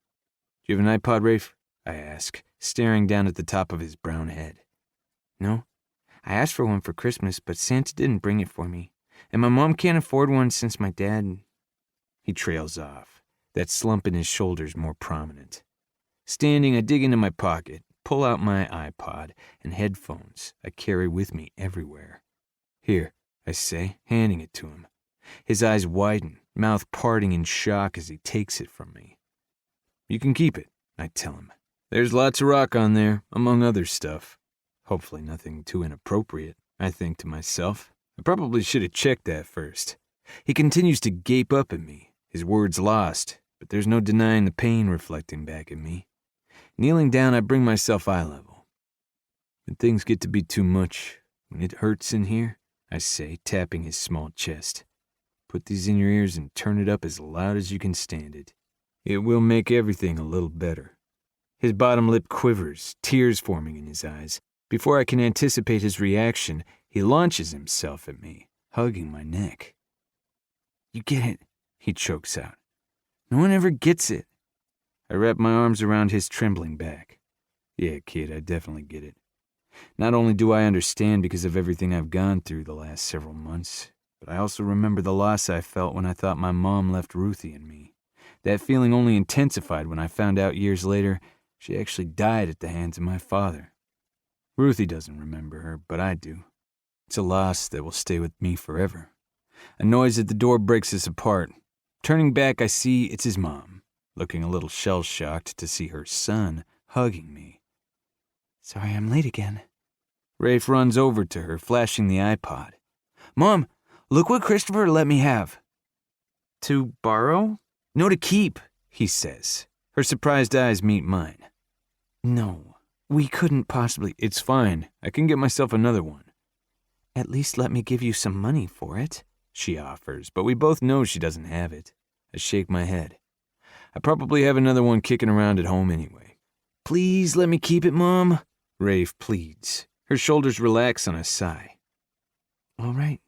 Do you have an iPod, Rafe? I ask, staring down at the top of his brown head. No. I asked for one for Christmas, but Santa didn't bring it for me. And my mom can't afford one since my dad... He trails off, that slump in his shoulders more prominent. Standing, I dig into my pocket, pull out my iPod and headphones I carry with me everywhere. Here, I say, handing it to him. His eyes widen, mouth parting in shock as he takes it from me. You can keep it, I tell him. There's lots of rock on there, among other stuff. Hopefully nothing too inappropriate, I think to myself. I probably should have checked that first. He continues to gape up at me, his words lost, but there's no denying the pain reflecting back at me. Kneeling down, I bring myself eye level. When things get to be too much, when it hurts in here, I say, tapping his small chest. Put these in your ears and turn it up as loud as you can stand it. It will make everything a little better. His bottom lip quivers, tears forming in his eyes. Before I can anticipate his reaction, he launches himself at me, hugging my neck. You get it, he chokes out. No one ever gets it. I wrap my arms around his trembling back. Yeah, kid, I definitely get it. Not only do I understand because of everything I've gone through the last several months, but I also remember the loss I felt when I thought my mom left Ruthie and me. That feeling only intensified when I found out years later she actually died at the hands of my father. Ruthie doesn't remember her, but I do. It's a loss that will stay with me forever. A noise at the door breaks us apart. Turning back, I see it's his mom, looking a little shell-shocked to see her son hugging me. Sorry I'm late again. Rafe runs over to her, flashing the iPod. "Mom, look what Christopher let me have." "To borrow?" "No, to keep," he says. Her surprised eyes meet mine. "No, we couldn't possibly." "It's fine. I can get myself another one." "At least let me give you some money for it," she offers, but we both know she doesn't have it. I shake my head. I probably have another one kicking around at home anyway. "Please let me keep it, Mom," Rafe pleads. Her shoulders relax on a sigh. "All right."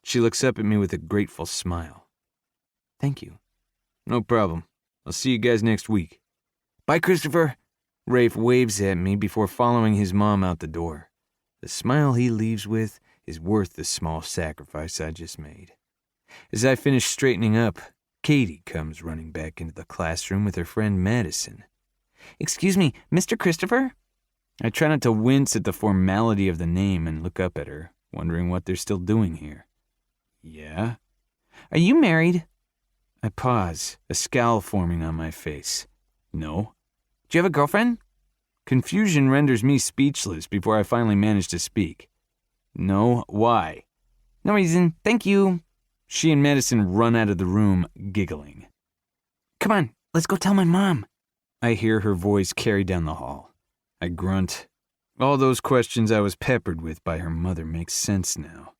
She looks up at me with a grateful smile. "Thank you." "No problem. I'll see you guys next week." "Bye, Christopher." Rafe waves at me before following his mom out the door. The smile he leaves with is worth the small sacrifice I just made. As I finish straightening up, Katie comes running back into the classroom with her friend Madison. "Excuse me, Mr. Christopher?" I try not to wince at the formality of the name and look up at her, wondering what they're still doing here. "Yeah?" "Are you married?" I pause, a scowl forming on my face. "No." "Do you have a girlfriend?" Confusion renders me speechless before I finally manage to speak. "No, why?" "No reason, thank you." She and Madison run out of the room, giggling. "Come on, let's go tell my mom." I hear her voice carry down the hall. I grunt. All those questions I was peppered with by her mother make sense now.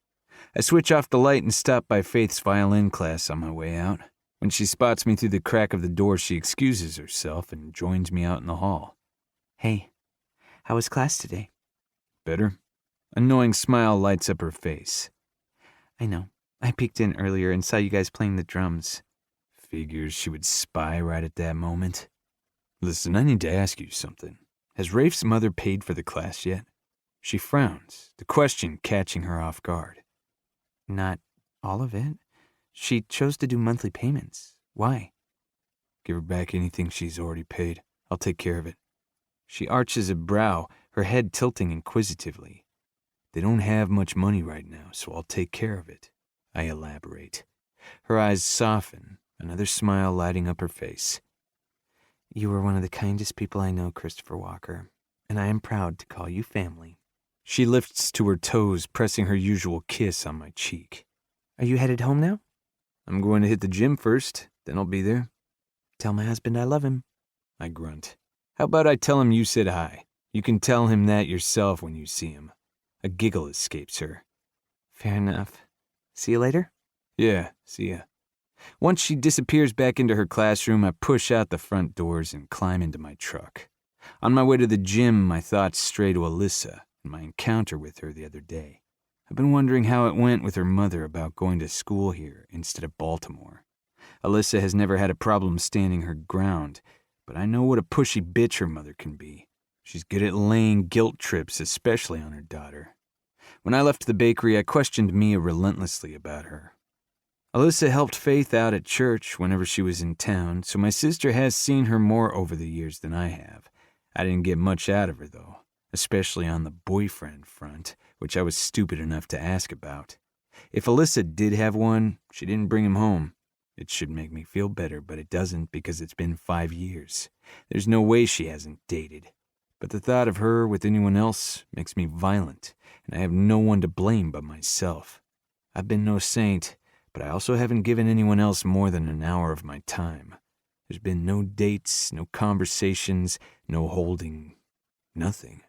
I switch off the light and stop by Faith's violin class on my way out. When she spots me through the crack of the door, she excuses herself and joins me out in the hall. "Hey, how was class today?" "Better." A knowing smile lights up her face. "I know. I peeked in earlier and saw you guys playing the drums." Figures she would spy right at that moment. "Listen, I need to ask you something. Has Rafe's mother paid for the class yet?" She frowns, the question catching her off guard. "Not all of it. She chose to do monthly payments. Why?" "Give her back anything she's already paid. I'll take care of it." She arches a brow, her head tilting inquisitively. "They don't have much money right now, so I'll take care of it," I elaborate. Her eyes soften, another smile lighting up her face. "You are one of the kindest people I know, Christopher Walker, and I am proud to call you family." She lifts to her toes, pressing her usual kiss on my cheek. "Are you headed home now?" "I'm going to hit the gym first, then I'll be there." "Tell my husband I love him." I grunt. "How about I tell him you said hi? You can tell him that yourself when you see him." A giggle escapes her. "Fair enough. See you later?" "Yeah, see ya." Once she disappears back into her classroom, I push out the front doors and climb into my truck. On my way to the gym, my thoughts stray to Alyssa and my encounter with her the other day. I've been wondering how it went with her mother about going to school here instead of Baltimore. Alyssa has never had a problem standing her ground, but I know what a pushy bitch her mother can be. She's good at laying guilt trips, especially on her daughter. When I left the bakery, I questioned Mia relentlessly about her. Alyssa helped Faith out at church whenever she was in town, so my sister has seen her more over the years than I have. I didn't get much out of her, though, especially on the boyfriend front, which I was stupid enough to ask about. If Alyssa did have one, she didn't bring him home. It should make me feel better, but it doesn't because it's been 5 years. There's no way she hasn't dated. But the thought of her with anyone else makes me violent, and I have no one to blame but myself. I've been no saint, but I also haven't given anyone else more than an hour of my time. There's been no dates, no conversations, no holding, nothing.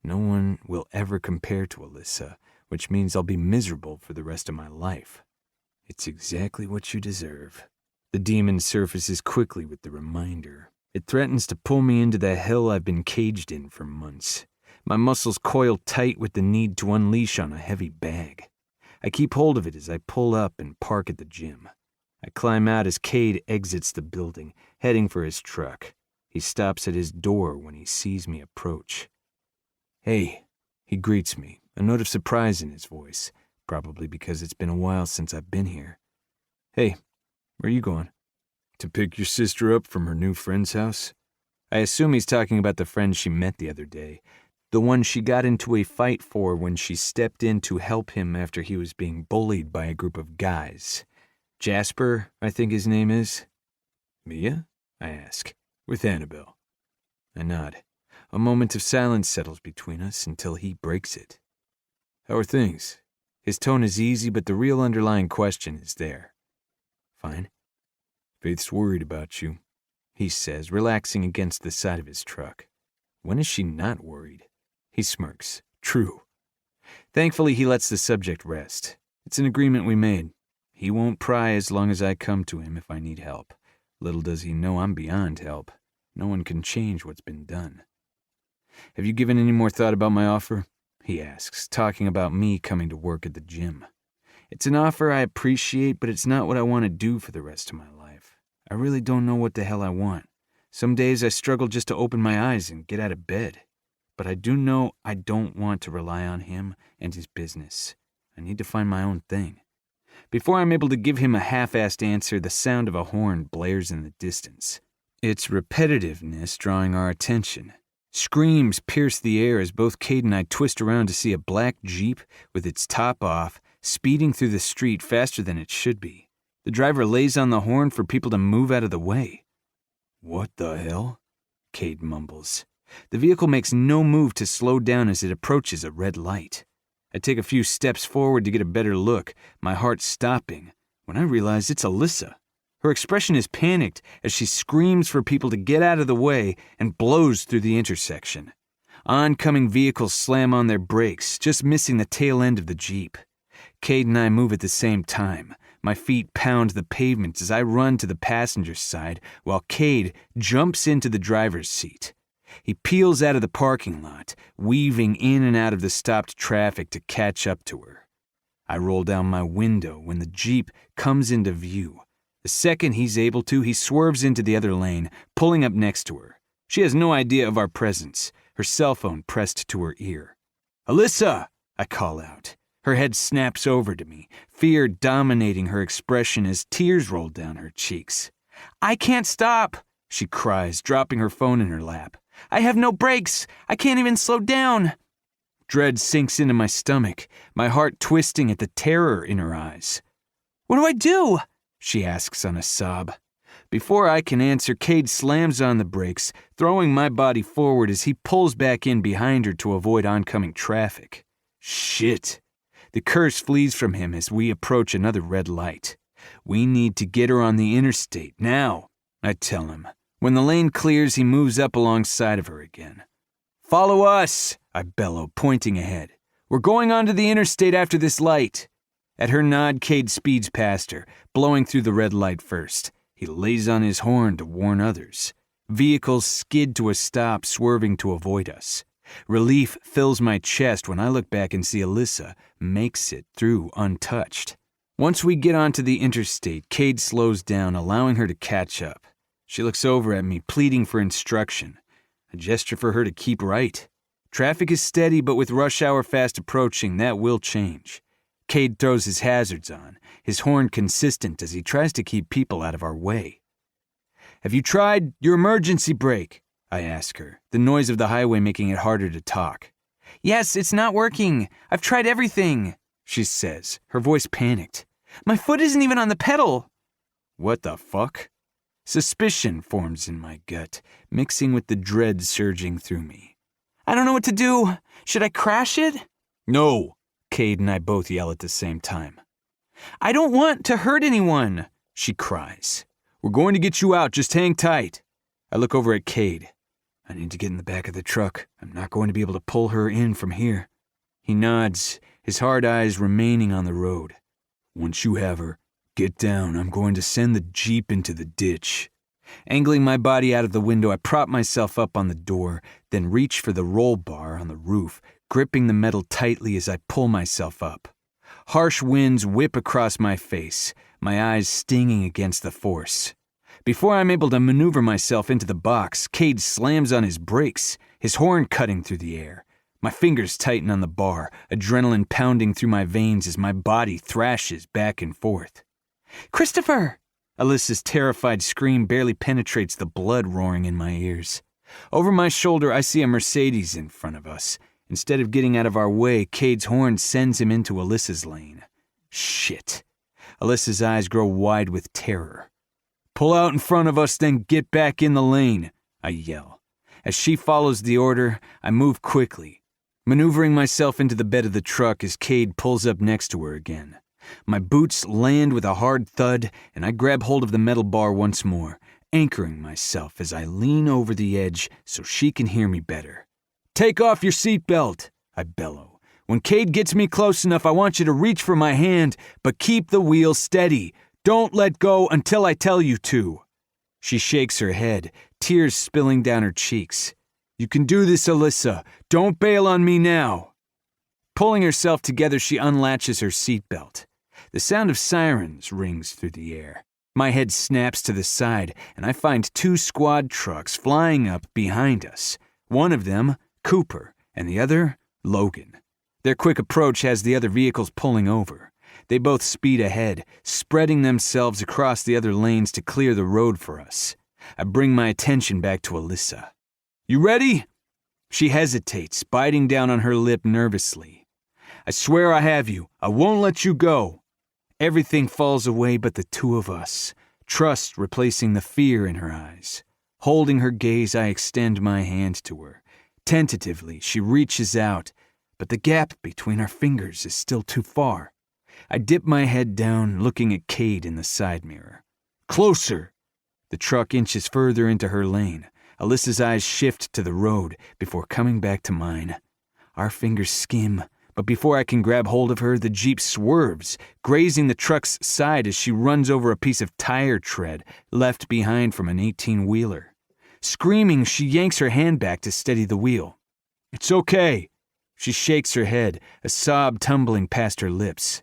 No one will ever compare to Alyssa, which means I'll be miserable for the rest of my life. It's exactly what you deserve. The demon surfaces quickly with the reminder. It threatens to pull me into the hell I've been caged in for months. My muscles coil tight with the need to unleash on a heavy bag. I keep hold of it as I pull up and park at the gym. I climb out as Cade exits the building, heading for his truck. He stops at his door when he sees me approach. "Hey," he greets me, a note of surprise in his voice, probably because it's been a while since I've been here. "Hey, where are you going?" "To pick your sister up from her new friend's house." I assume he's talking about the friend she met the other day, the one she got into a fight for when she stepped in to help him after he was being bullied by a group of guys. Jasper, I think his name is. "Mia?" I ask. "With Annabelle." I nod. A moment of silence settles between us until he breaks it. How are things? His tone is easy, but the real underlying question is there. Fine. Faith's worried about you, he says, relaxing against the side of his truck. When is she not worried? He smirks. True. Thankfully, he lets the subject rest. It's an agreement we made. He won't pry as long as I come to him if I need help. Little does he know I'm beyond help. No one can change what's been done. Have you given any more thought about my offer? He asks, talking about me coming to work at the gym. It's an offer I appreciate, but it's not what I want to do for the rest of my life. I really don't know what the hell I want. Some days I struggle just to open my eyes and get out of bed. But I do know I don't want to rely on him and his business. I need to find my own thing. Before I'm able to give him a half-assed answer, the sound of a horn blares in the distance. Its repetitiveness drawing our attention. Screams pierce the air as both Cade and I twist around to see a black Jeep with its top off, speeding through the street faster than it should be. The driver lays on the horn for people to move out of the way. What the hell? Cade mumbles. The vehicle makes no move to slow down as it approaches a red light. I take a few steps forward to get a better look, my heart stopping, when I realize it's Alyssa. Her expression is panicked as she screams for people to get out of the way and blows through the intersection. Oncoming vehicles slam on their brakes, just missing the tail end of the Jeep. Cade and I move at the same time. My feet pound the pavement as I run to the passenger's side, while Cade jumps into the driver's seat. He peels out of the parking lot, weaving in and out of the stopped traffic to catch up to her. I roll down my window when the Jeep comes into view. The second he's able to, he swerves into the other lane, pulling up next to her. She has no idea of our presence, her cell phone pressed to her ear. Alyssa! I call out. Her head snaps over to me, fear dominating her expression as tears roll down her cheeks. I can't stop, she cries, dropping her phone in her lap. I have no brakes. I can't even slow down. Dread sinks into my stomach, my heart twisting at the terror in her eyes. What do I do? She asks on a sob. Before I can answer, Cade slams on the brakes, throwing my body forward as he pulls back in behind her to avoid oncoming traffic. Shit. The curse flees from him as we approach another red light. We need to get her on the interstate now, I tell him. When the lane clears, he moves up alongside of her again. Follow us, I bellow, pointing ahead. We're going onto the interstate after this light. At her nod, Cade speeds past her, blowing through the red light first. He lays on his horn to warn others. Vehicles skid to a stop, swerving to avoid us. Relief fills my chest when I look back and see Alyssa makes it through untouched. Once we get onto the interstate, Cade slows down, allowing her to catch up. She looks over at me, pleading for instruction. A gesture for her to keep right. Traffic is steady, but with rush hour fast approaching, that will change. Cade throws his hazards on, his horn consistent as he tries to keep people out of our way. Have you tried your emergency brake? I ask her, the noise of the highway making it harder to talk. Yes, it's not working. I've tried everything, she says, her voice panicked. My foot isn't even on the pedal. What the fuck? Suspicion forms in my gut, mixing with the dread surging through me. I don't know what to do. Should I crash it? No, Cade and I both yell at the same time. I don't want to hurt anyone, she cries. We're going to get you out, just hang tight. I look over at Cade. I need to get in the back of the truck. I'm not going to be able to pull her in from here. He nods, his hard eyes remaining on the road. Once you have her, get down. I'm going to send the Jeep into the ditch. Angling my body out of the window, I prop myself up on the door, then reach for the roll bar on the roof, gripping the metal tightly as I pull myself up. Harsh winds whip across my face, my eyes stinging against the force. Before I'm able to maneuver myself into the box, Cade slams on his brakes, his horn cutting through the air. My fingers tighten on the bar, adrenaline pounding through my veins as my body thrashes back and forth. Christopher! Alyssa's terrified scream barely penetrates the blood roaring in my ears. Over my shoulder, I see a Mercedes in front of us. Instead of getting out of our way, Cade's horn sends him into Alyssa's lane. Shit. Alyssa's eyes grow wide with terror. Pull out in front of us, then get back in the lane, I yell. As she follows the order, I move quickly. maneuvering myself into the bed of the truck as Cade pulls up next to her again. My boots land with a hard thud, and I grab hold of the metal bar once more, anchoring myself as I lean over the edge so she can hear me better. "Take off your seatbelt," I bellow. "When Cade gets me close enough, I want you to reach for my hand, but keep the wheel steady. Don't let go until I tell you to." She shakes her head, tears spilling down her cheeks. "You can do this, Alyssa. Don't bail on me now." Pulling herself together, she unlatches her seatbelt. The sound of sirens rings through the air. My head snaps to the side, and I find 2 squad trucks flying up behind us. One of them, Cooper, and the other, Logan. Their quick approach has the other vehicles pulling over. They both speed ahead, spreading themselves across the other lanes to clear the road for us. I bring my attention back to Alyssa. "You ready?" She hesitates, biting down on her lip nervously. "I swear I have you. I won't let you go." Everything falls away but the 2 of us, trust replacing the fear in her eyes. Holding her gaze, I extend my hand to her. Tentatively, she reaches out, but the gap between our fingers is still too far. I dip my head down, looking at Cade in the side mirror. "Closer!" The truck inches further into her lane. Alyssa's eyes shift to the road before coming back to mine. Our fingers skim, but before I can grab hold of her, the Jeep swerves, grazing the truck's side as she runs over a piece of tire tread left behind from an 18-wheeler. Screaming, she yanks her hand back to steady the wheel. "It's okay." She shakes her head, a sob tumbling past her lips.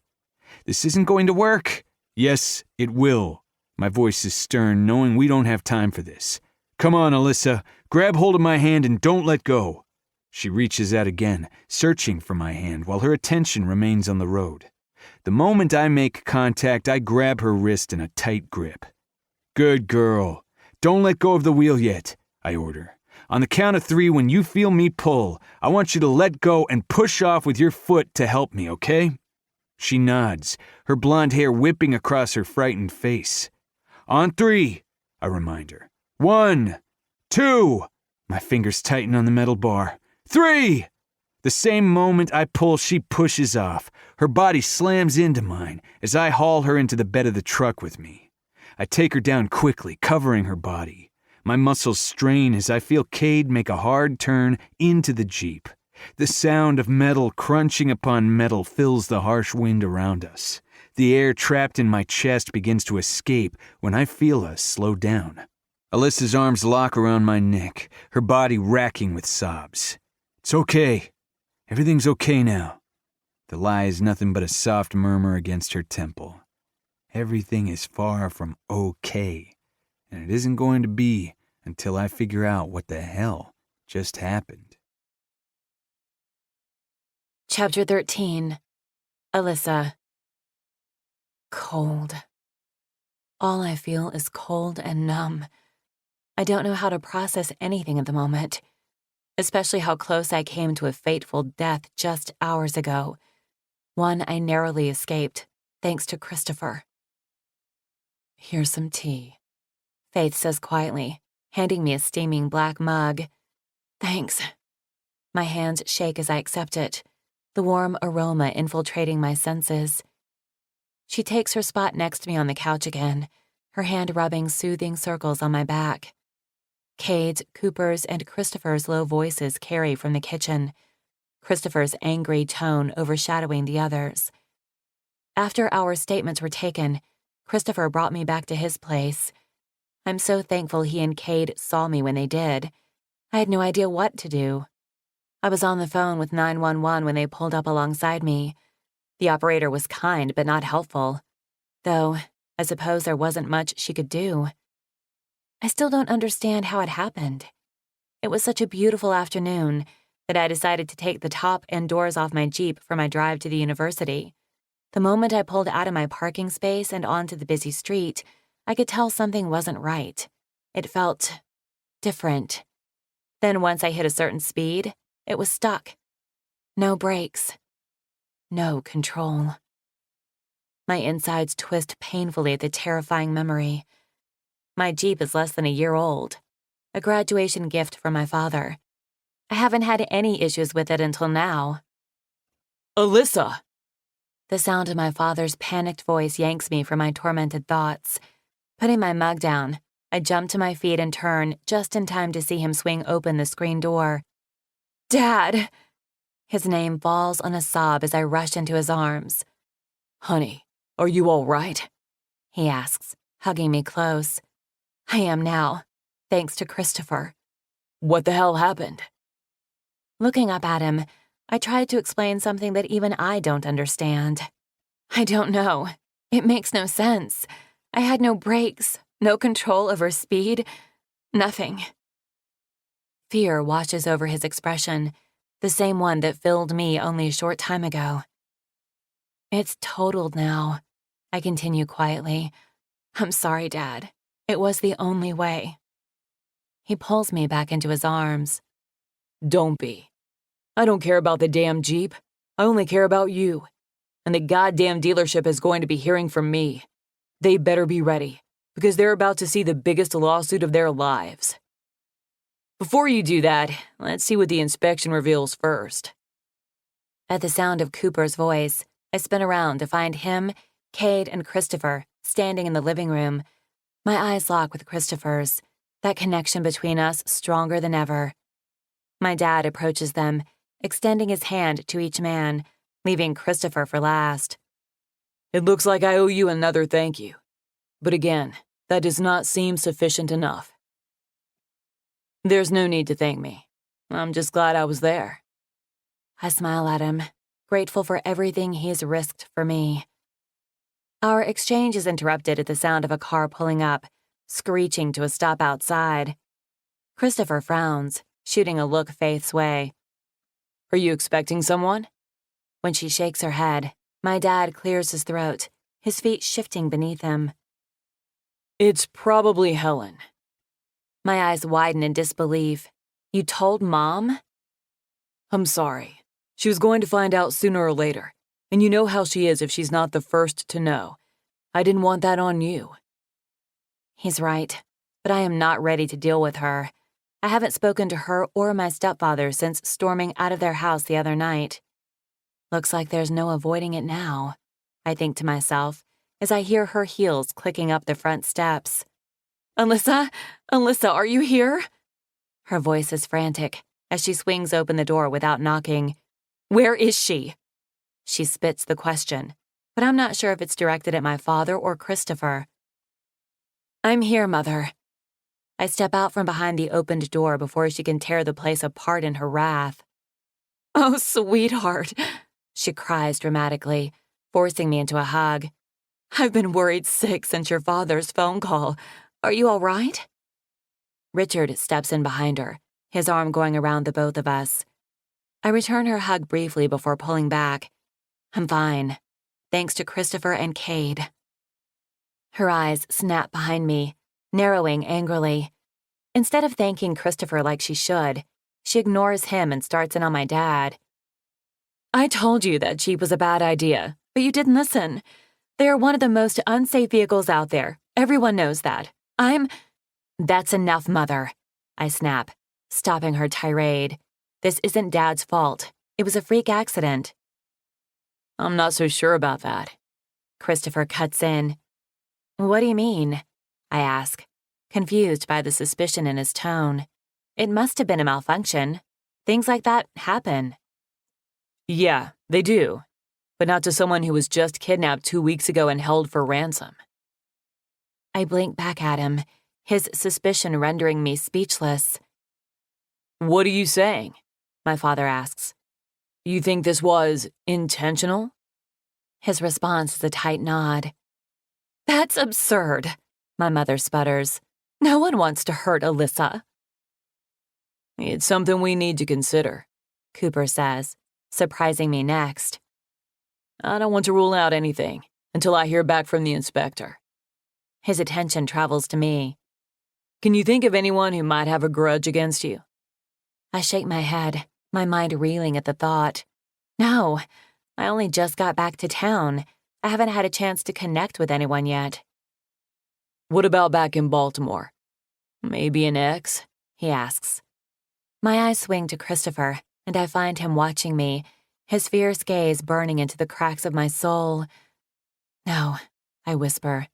"This isn't going to work." "Yes, it will." My voice is stern, knowing we don't have time for this. "Come on, Alyssa. Grab hold of my hand and don't let go." She reaches out again, searching for my hand while her attention remains on the road. The moment I make contact, I grab her wrist in a tight grip. "Good girl. Don't let go of the wheel yet," I order. "On the count of 3, when you feel me pull, I want you to let go and push off with your foot to help me, okay?" She nods, her blonde hair whipping across her frightened face. "On 3, I remind her. 1, 2, my fingers tighten on the metal bar. 3! The same moment I pull, she pushes off. Her body slams into mine as I haul her into the bed of the truck with me. I take her down quickly, covering her body. My muscles strain as I feel Cade make a hard turn into the Jeep. The sound of metal crunching upon metal fills the harsh wind around us. The air trapped in my chest begins to escape when I feel us slow down. Alyssa's arms lock around my neck, her body racking with sobs. "It's okay. Everything's okay now." The lie is nothing but a soft murmur against her temple. Everything is far from okay, and it isn't going to be until I figure out what the hell just happened. Chapter 13. Alyssa. Cold. All I feel is cold and numb. I don't know how to process anything at the moment, especially how close I came to a fateful death just hours ago. One I narrowly escaped, thanks to Christopher. "Here's some tea," Faith says quietly, handing me a steaming black mug. "Thanks." My hands shake as I accept it, the warm aroma infiltrating my senses. She takes her spot next to me on the couch again, her hand rubbing soothing circles on my back. Cade's, Cooper's, and Christopher's low voices carry from the kitchen, Christopher's angry tone overshadowing the others. After our statements were taken, Christopher brought me back to his place. I'm so thankful he and Cade saw me when they did. I had no idea what to do. I was on the phone with 911 when they pulled up alongside me. The operator was kind but not helpful, though I suppose there wasn't much she could do. I still don't understand how it happened. It was such a beautiful afternoon that I decided to take the top and doors off my Jeep for my drive to the university. The moment I pulled out of my parking space and onto the busy street, I could tell something wasn't right. It felt different. Then once I hit a certain speed, it was stuck. No brakes. No control. My insides twist painfully at the terrifying memory. My Jeep is less than a year old, a graduation gift from my father. I haven't had any issues with it until now. Alyssa! The sound of my father's panicked voice yanks me from my tormented thoughts. Putting my mug down, I jump to my feet and turn just in time to see him swing open the screen door. Dad! His name falls on a sob as I rush into his arms. Honey, are you all right? He asks, hugging me close. I am now, thanks to Christopher. What the hell happened? Looking up at him, I tried to explain something that even I don't understand. I don't know. It makes no sense. I had no brakes, no control over speed, nothing. Fear washes over his expression, the same one that filled me only a short time ago. It's totaled now, I continue quietly. I'm sorry, Dad. It was the only way. He pulls me back into his arms. Don't be. I don't care about the damn Jeep. I only care about you. And the goddamn dealership is going to be hearing from me. They better be ready, because they're about to see the biggest lawsuit of their lives. Before you do that, let's see what the inspection reveals first. At the sound of Cooper's voice, I spin around to find him, Cade, and Christopher standing in the living room. My eyes lock with Christopher's, that connection between us stronger than ever. My dad approaches them, extending his hand to each man, leaving Christopher for last. It looks like I owe you another thank you. But again, that does not seem sufficient enough. There's no need to thank me. I'm just glad I was there. I smile at him, grateful for everything he's risked for me. Our exchange is interrupted at the sound of a car pulling up, screeching to a stop outside. Christopher frowns, shooting a look Faith's way. Are you expecting someone? When she shakes her head, my dad clears his throat, his feet shifting beneath him. It's probably Helen. My eyes widen in disbelief. You told Mom? I'm sorry. She was going to find out sooner or later, and you know how she is if she's not the first to know. I didn't want that on you. He's right, but I am not ready to deal with her. I haven't spoken to her or my stepfather since storming out of their house the other night. Looks like there's no avoiding it now, I think to myself, as I hear her heels clicking up the front steps. Alyssa? Alyssa, are you here? Her voice is frantic as she swings open the door without knocking. Where is she? She spits the question, but I'm not sure if it's directed at my father or Christopher. I'm here, Mother. I step out from behind the opened door before she can tear the place apart in her wrath. Oh, sweetheart, she cries dramatically, forcing me into a hug. I've been worried sick since your father's phone call. Are you all right? Richard steps in behind her, his arm going around the both of us. I return her hug briefly before pulling back. I'm fine, thanks to Christopher and Cade. Her eyes snap behind me, narrowing angrily. Instead of thanking Christopher like she should, she ignores him and starts in on my dad. I told you that Jeep was a bad idea, but you didn't listen. They are one of the most unsafe vehicles out there. Everyone knows that. That's enough, Mother, I snap, stopping her tirade. This isn't Dad's fault. It was a freak accident. I'm not so sure about that. Christopher cuts in. What do you mean? I ask, confused by the suspicion in his tone. It must have been a malfunction. Things like that happen. Yeah, they do. But not to someone who was just kidnapped 2 weeks ago and held for ransom. I blink back at him, his suspicion rendering me speechless. What are you saying? My father asks. You think this was intentional? His response is a tight nod. That's absurd, my mother sputters. No one wants to hurt Alyssa. It's something we need to consider, Cooper says, surprising me next. I don't want to rule out anything until I hear back from the inspector. His attention travels to me. Can you think of anyone who might have a grudge against you? I shake my head, my mind reeling at the thought. No, I only just got back to town. I haven't had a chance to connect with anyone yet. What about back in Baltimore? Maybe an ex? He asks. My eyes swing to Christopher, and I find him watching me, his fierce gaze burning into the cracks of my soul. No, I whisper.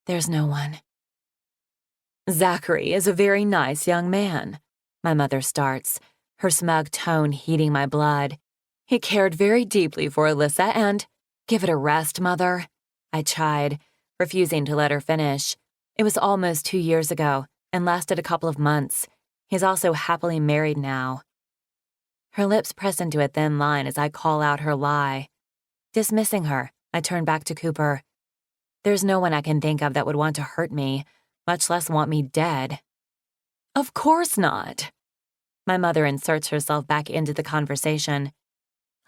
There's no one. Zachary is a very nice young man, my mother starts, her smug tone heating my blood. He cared very deeply for Alyssa and— Give it a rest, Mother, I chide, refusing to let her finish. It was almost 2 years ago and lasted a couple of months. He's also happily married now. Her lips press into a thin line as I call out her lie. Dismissing her, I turn back to Cooper. There's no one I can think of that would want to hurt me, much less want me dead. Of course not. My mother inserts herself back into the conversation.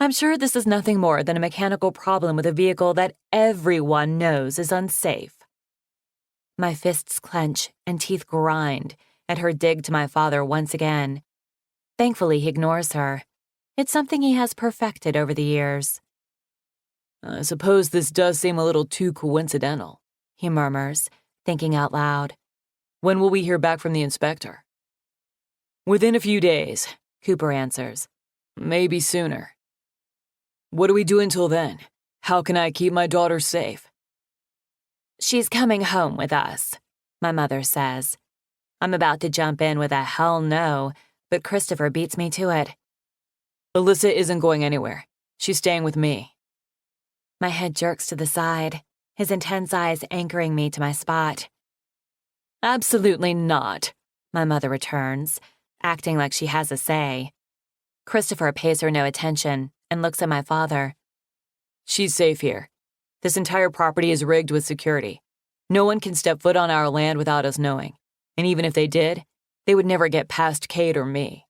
I'm sure this is nothing more than a mechanical problem with a vehicle that everyone knows is unsafe. My fists clench and teeth grind at her dig to my father once again. Thankfully, he ignores her. It's something he has perfected over the years. I suppose this does seem a little too coincidental, he murmurs, thinking out loud. When will we hear back from the inspector? Within a few days, Cooper answers. Maybe sooner. What do we do until then? How can I keep my daughter safe? She's coming home with us, my mother says. I'm about to jump in with a hell no, but Christopher beats me to it. Alyssa isn't going anywhere. She's staying with me. My head jerks to the side, his intense eyes anchoring me to my spot. Absolutely not, my mother returns, acting like she has a say. Christopher pays her no attention and looks at my father. She's safe here. This entire property is rigged with security. No one can step foot on our land without us knowing. And even if they did, they would never get past Kate or me.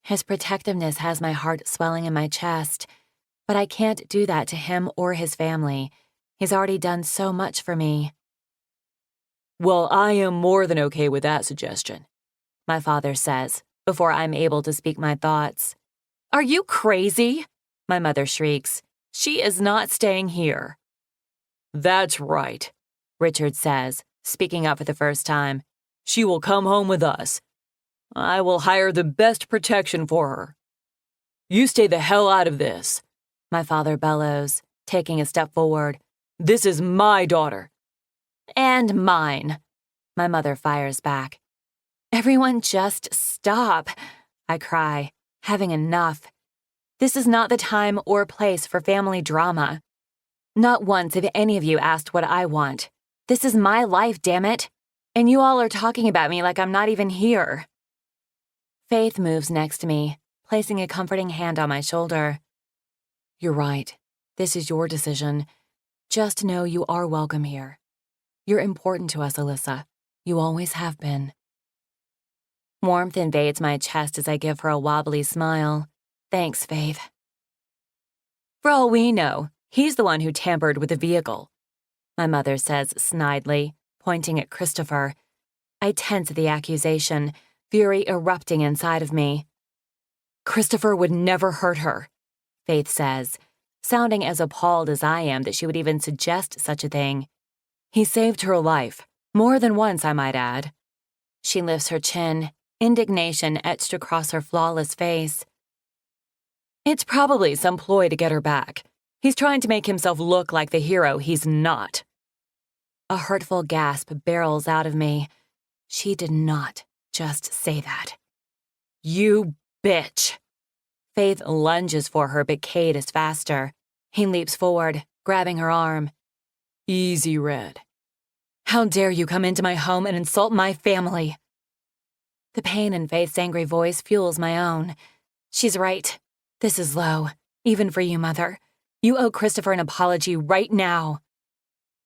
His protectiveness has my heart swelling in my chest, but I can't do that to him or his family. He's already done so much for me. Well, I am more than okay with that suggestion, my father says, before I'm able to speak my thoughts. Are you crazy? My mother shrieks. She is not staying here. That's right, Richard says, speaking up for the first time. She will come home with us. I will hire the best protection for her. You stay the hell out of this, my father bellows, taking a step forward. This is my daughter. And mine, my mother fires back. Everyone just stop, I cry, having enough. This is not the time or place for family drama. Not once have any of you asked what I want. This is my life, damn it. And you all are talking about me like I'm not even here. Faith moves next to me, placing a comforting hand on my shoulder. You're right. This is your decision. Just know you are welcome here. You're important to us, Alyssa. You always have been. Warmth invades my chest as I give her a wobbly smile. Thanks, Faith. For all we know, he's the one who tampered with the vehicle, my mother says snidely, pointing at Christopher. I tense at the accusation, fury erupting inside of me. Christopher would never hurt her, Faith says, sounding as appalled as I am that she would even suggest such a thing. He saved her life, more than once, I might add. She lifts her chin, indignation etched across her flawless face. It's probably some ploy to get her back. He's trying to make himself look like the hero he's not. A hurtful gasp barrels out of me. She did not just say that. You bitch. Faith lunges for her, but Kate is faster. He leaps forward, grabbing her arm. Easy, Red. How dare you come into my home and insult my family? The pain in Faith's angry voice fuels my own. She's right. This is low, even for you, Mother. You owe Christopher an apology right now.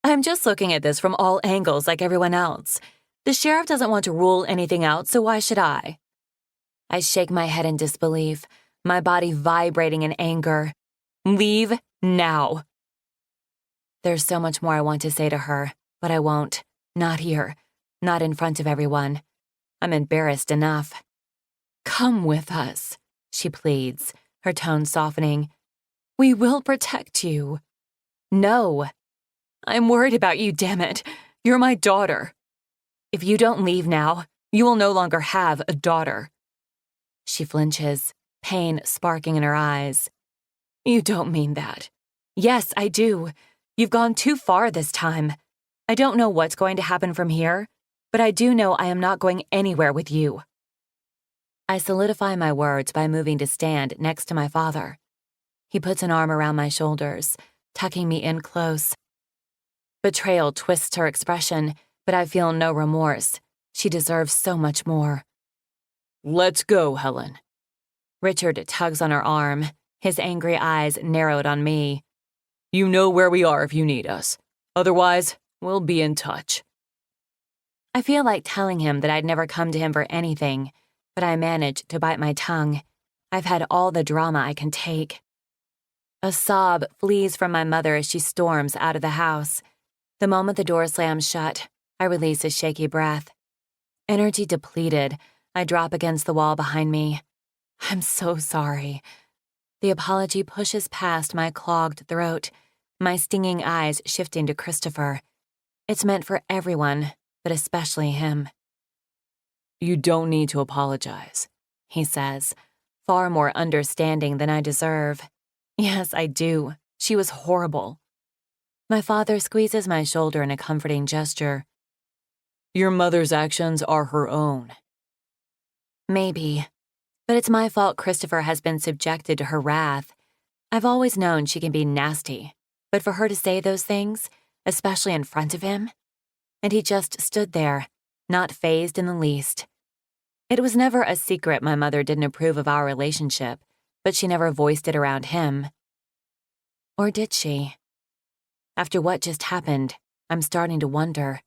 I'm just looking at this from all angles like everyone else. The sheriff doesn't want to rule anything out, so why should I? I shake my head in disbelief, my body vibrating in anger. Leave now. There's so much more I want to say to her, but I won't. Not here. Not in front of everyone. I'm embarrassed enough. Come with us, she pleads, her tone softening. We will protect you. No. I'm worried about you, damn it. You're my daughter. If you don't leave now, you will no longer have a daughter. She flinches, pain sparking in her eyes. You don't mean that. Yes, I do. You've gone too far this time. I don't know what's going to happen from here, but I do know I am not going anywhere with you. I solidify my words by moving to stand next to my father. He puts an arm around my shoulders, tucking me in close. Betrayal twists her expression, but I feel no remorse. She deserves so much more. Let's go, Helen. Richard tugs on her arm, his angry eyes narrowed on me. You know where we are if you need us. Otherwise, we'll be in touch. I feel like telling him that I'd never come to him for anything, but I manage to bite my tongue. I've had all the drama I can take. A sob flees from my mother as she storms out of the house. The moment the door slams shut, I release a shaky breath. Energy depleted, I drop against the wall behind me. I'm so sorry. The apology pushes past my clogged throat, my stinging eyes shifting to Christopher. It's meant for everyone, but especially him. You don't need to apologize, he says, far more understanding than I deserve. Yes, I do. She was horrible. My father squeezes my shoulder in a comforting gesture. Your mother's actions are her own. Maybe, but it's my fault Christopher has been subjected to her wrath. I've always known she can be nasty, but for her to say those things, especially in front of him, and he just stood there, not fazed in the least. It was never a secret my mother didn't approve of our relationship, but she never voiced it around him. Or did she? After what just happened, I'm starting to wonder.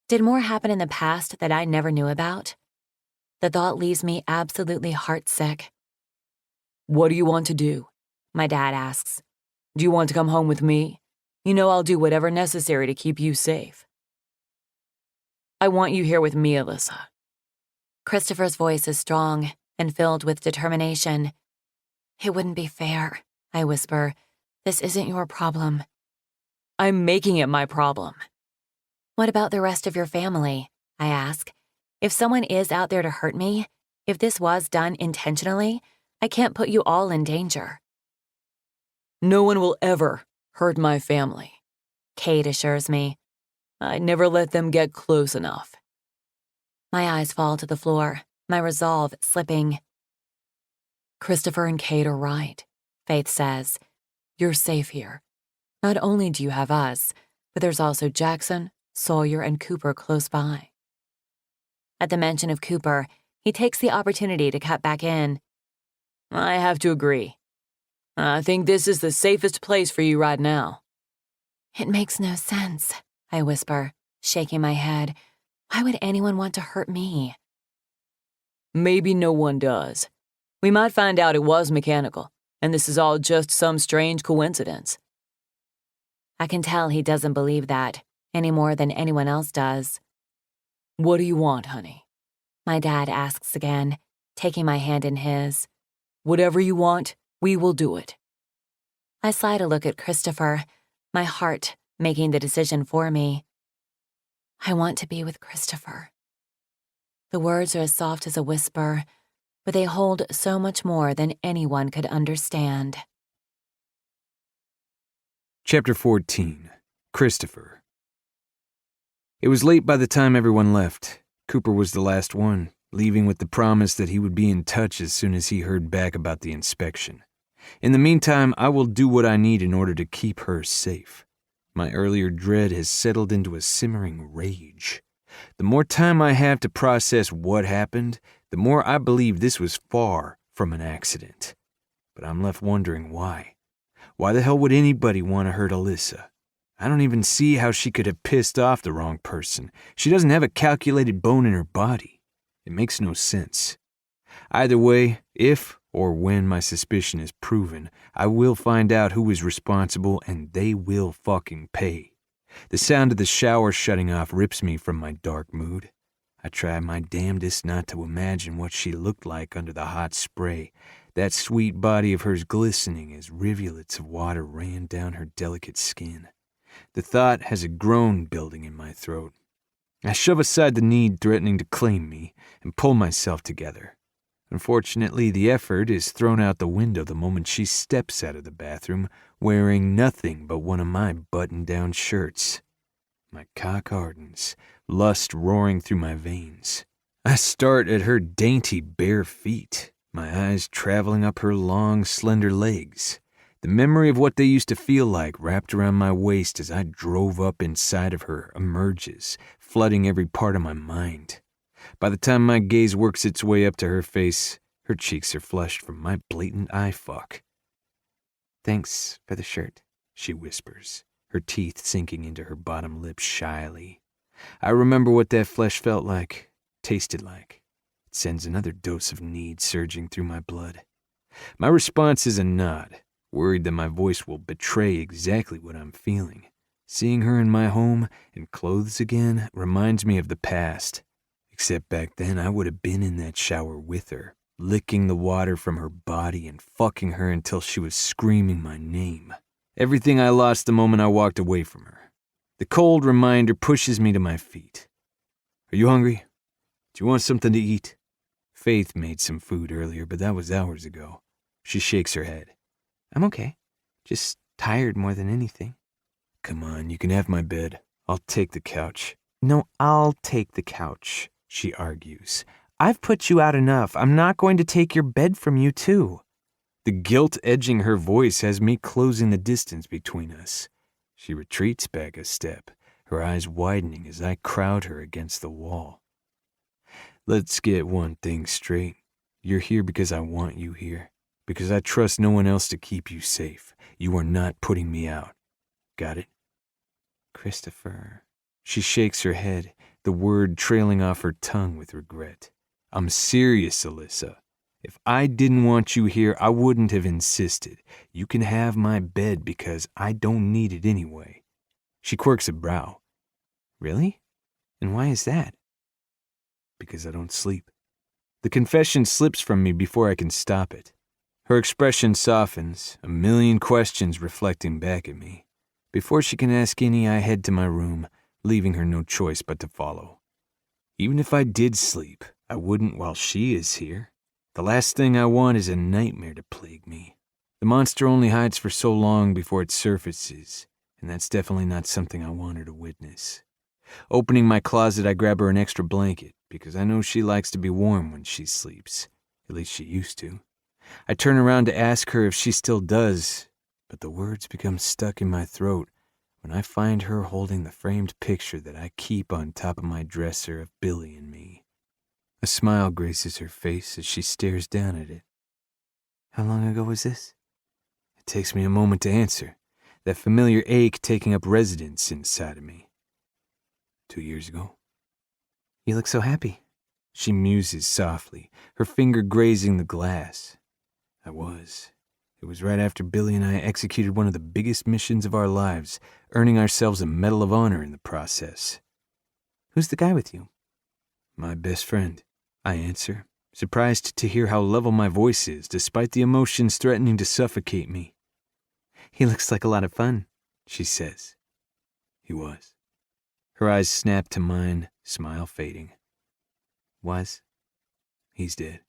Did more happen in the past that I never knew about? The thought leaves me absolutely heartsick. What do you want to do? My dad asks. Do you want to come home with me? You know I'll do whatever necessary to keep you safe. I want you here with me, Alyssa. Christopher's voice is strong and filled with determination. It wouldn't be fair, I whisper. This isn't your problem. I'm making it my problem. What about the rest of your family? I ask. If someone is out there to hurt me, if this was done intentionally, I can't put you all in danger. No one will ever hurt my family, Kate assures me. I never let them get close enough. My eyes fall to the floor, my resolve slipping. Christopher and Kate are right, Faith says. You're safe here. Not only do you have us, but there's also Jackson, Sawyer, and Cooper close by. At the mention of Cooper, he takes the opportunity to cut back in. I have to agree. I think this is the safest place for you right now. It makes no sense, I whisper, shaking my head. Why would anyone want to hurt me? Maybe no one does. We might find out it was mechanical, and this is all just some strange coincidence. I can tell he doesn't believe that, any more than anyone else does. What do you want, honey? My dad asks again, taking my hand in his. Whatever you want, we will do it. I slide a look at Christopher, my heart making the decision for me. I want to be with Christopher. The words are as soft as a whisper, but they hold so much more than anyone could understand. Chapter 14. Christopher. It was late by the time everyone left. Cooper was the last one, leaving with the promise that he would be in touch as soon as he heard back about the inspection. In the meantime, I will do what I need in order to keep her safe. My earlier dread has settled into a simmering rage. The more time I have to process what happened, the more I believe this was far from an accident. But I'm left wondering why. Why the hell would anybody want to hurt Alyssa? I don't even see how she could have pissed off the wrong person. She doesn't have a calculated bone in her body. It makes no sense. Either way, if or when my suspicion is proven, I will find out who is responsible and they will fucking pay. The sound of the shower shutting off rips me from my dark mood. I try my damnedest not to imagine what she looked like under the hot spray, that sweet body of hers glistening as rivulets of water ran down her delicate skin. The thought has a groan building in my throat. I shove aside the need threatening to claim me and pull myself together. Unfortunately, the effort is thrown out the window the moment she steps out of the bathroom wearing nothing but one of my button-down shirts. My cock hardens, lust roaring through my veins. I start at her dainty bare feet, my eyes traveling up her long, slender legs. The memory of what they used to feel like wrapped around my waist as I drove up inside of her emerges, flooding every part of my mind. By the time my gaze works its way up to her face, her cheeks are flushed from my blatant eye fuck. "Thanks for the shirt," she whispers, her teeth sinking into her bottom lip shyly. I remember what that flesh felt like, tasted like. It sends another dose of need surging through my blood. My response is a nod, worried that my voice will betray exactly what I'm feeling. Seeing her in my home and clothes again reminds me of the past. Except back then I would have been in that shower with her, licking the water from her body and fucking her until she was screaming my name. Everything I lost the moment I walked away from her. The cold reminder pushes me to my feet. "Are you hungry? Do you want something to eat?" Faith made some food earlier, but that was hours ago. She shakes her head. "I'm okay. Just tired more than anything." "Come on, you can have my bed. I'll take the couch." "No, I'll take the couch," she argues. "I've put you out enough. I'm not going to take your bed from you, too." The guilt edging her voice has me closing the distance between us. She retreats back a step, her eyes widening as I crowd her against the wall. "Let's get one thing straight. You're here because I want you here, because I trust no one else to keep you safe. You are not putting me out. Got it?" "Christopher." She shakes her head, the word trailing off her tongue with regret. "I'm serious, Alyssa. If I didn't want you here, I wouldn't have insisted. You can have my bed because I don't need it anyway." She quirks a brow. "Really? And why is that?" "Because I don't sleep." The confession slips from me before I can stop it. Her expression softens, a million questions reflecting back at me. Before she can ask any, I head to my room, leaving her no choice but to follow. Even if I did sleep, I wouldn't while she is here. The last thing I want is a nightmare to plague me. The monster only hides for so long before it surfaces, and that's definitely not something I want her to witness. Opening my closet, I grab her an extra blanket, because I know she likes to be warm when she sleeps. At least she used to. I turn around to ask her if she still does, but the words become stuck in my throat when I find her holding the framed picture that I keep on top of my dresser of Billy and me. A smile graces her face as she stares down at it. "How long ago was this?" It takes me a moment to answer, that familiar ache taking up residence inside of me. 2 years ago. "You look so happy." She muses softly, her finger grazing the glass. I was. It was right after Billy and I executed one of the biggest missions of our lives, earning ourselves a Medal of Honor in the process. "Who's the guy with you?" "My best friend," I answer, surprised to hear how level my voice is, despite the emotions threatening to suffocate me. "He looks like a lot of fun," she says. "He was." Her eyes snap to mine, smile fading. "Was?" "He's dead.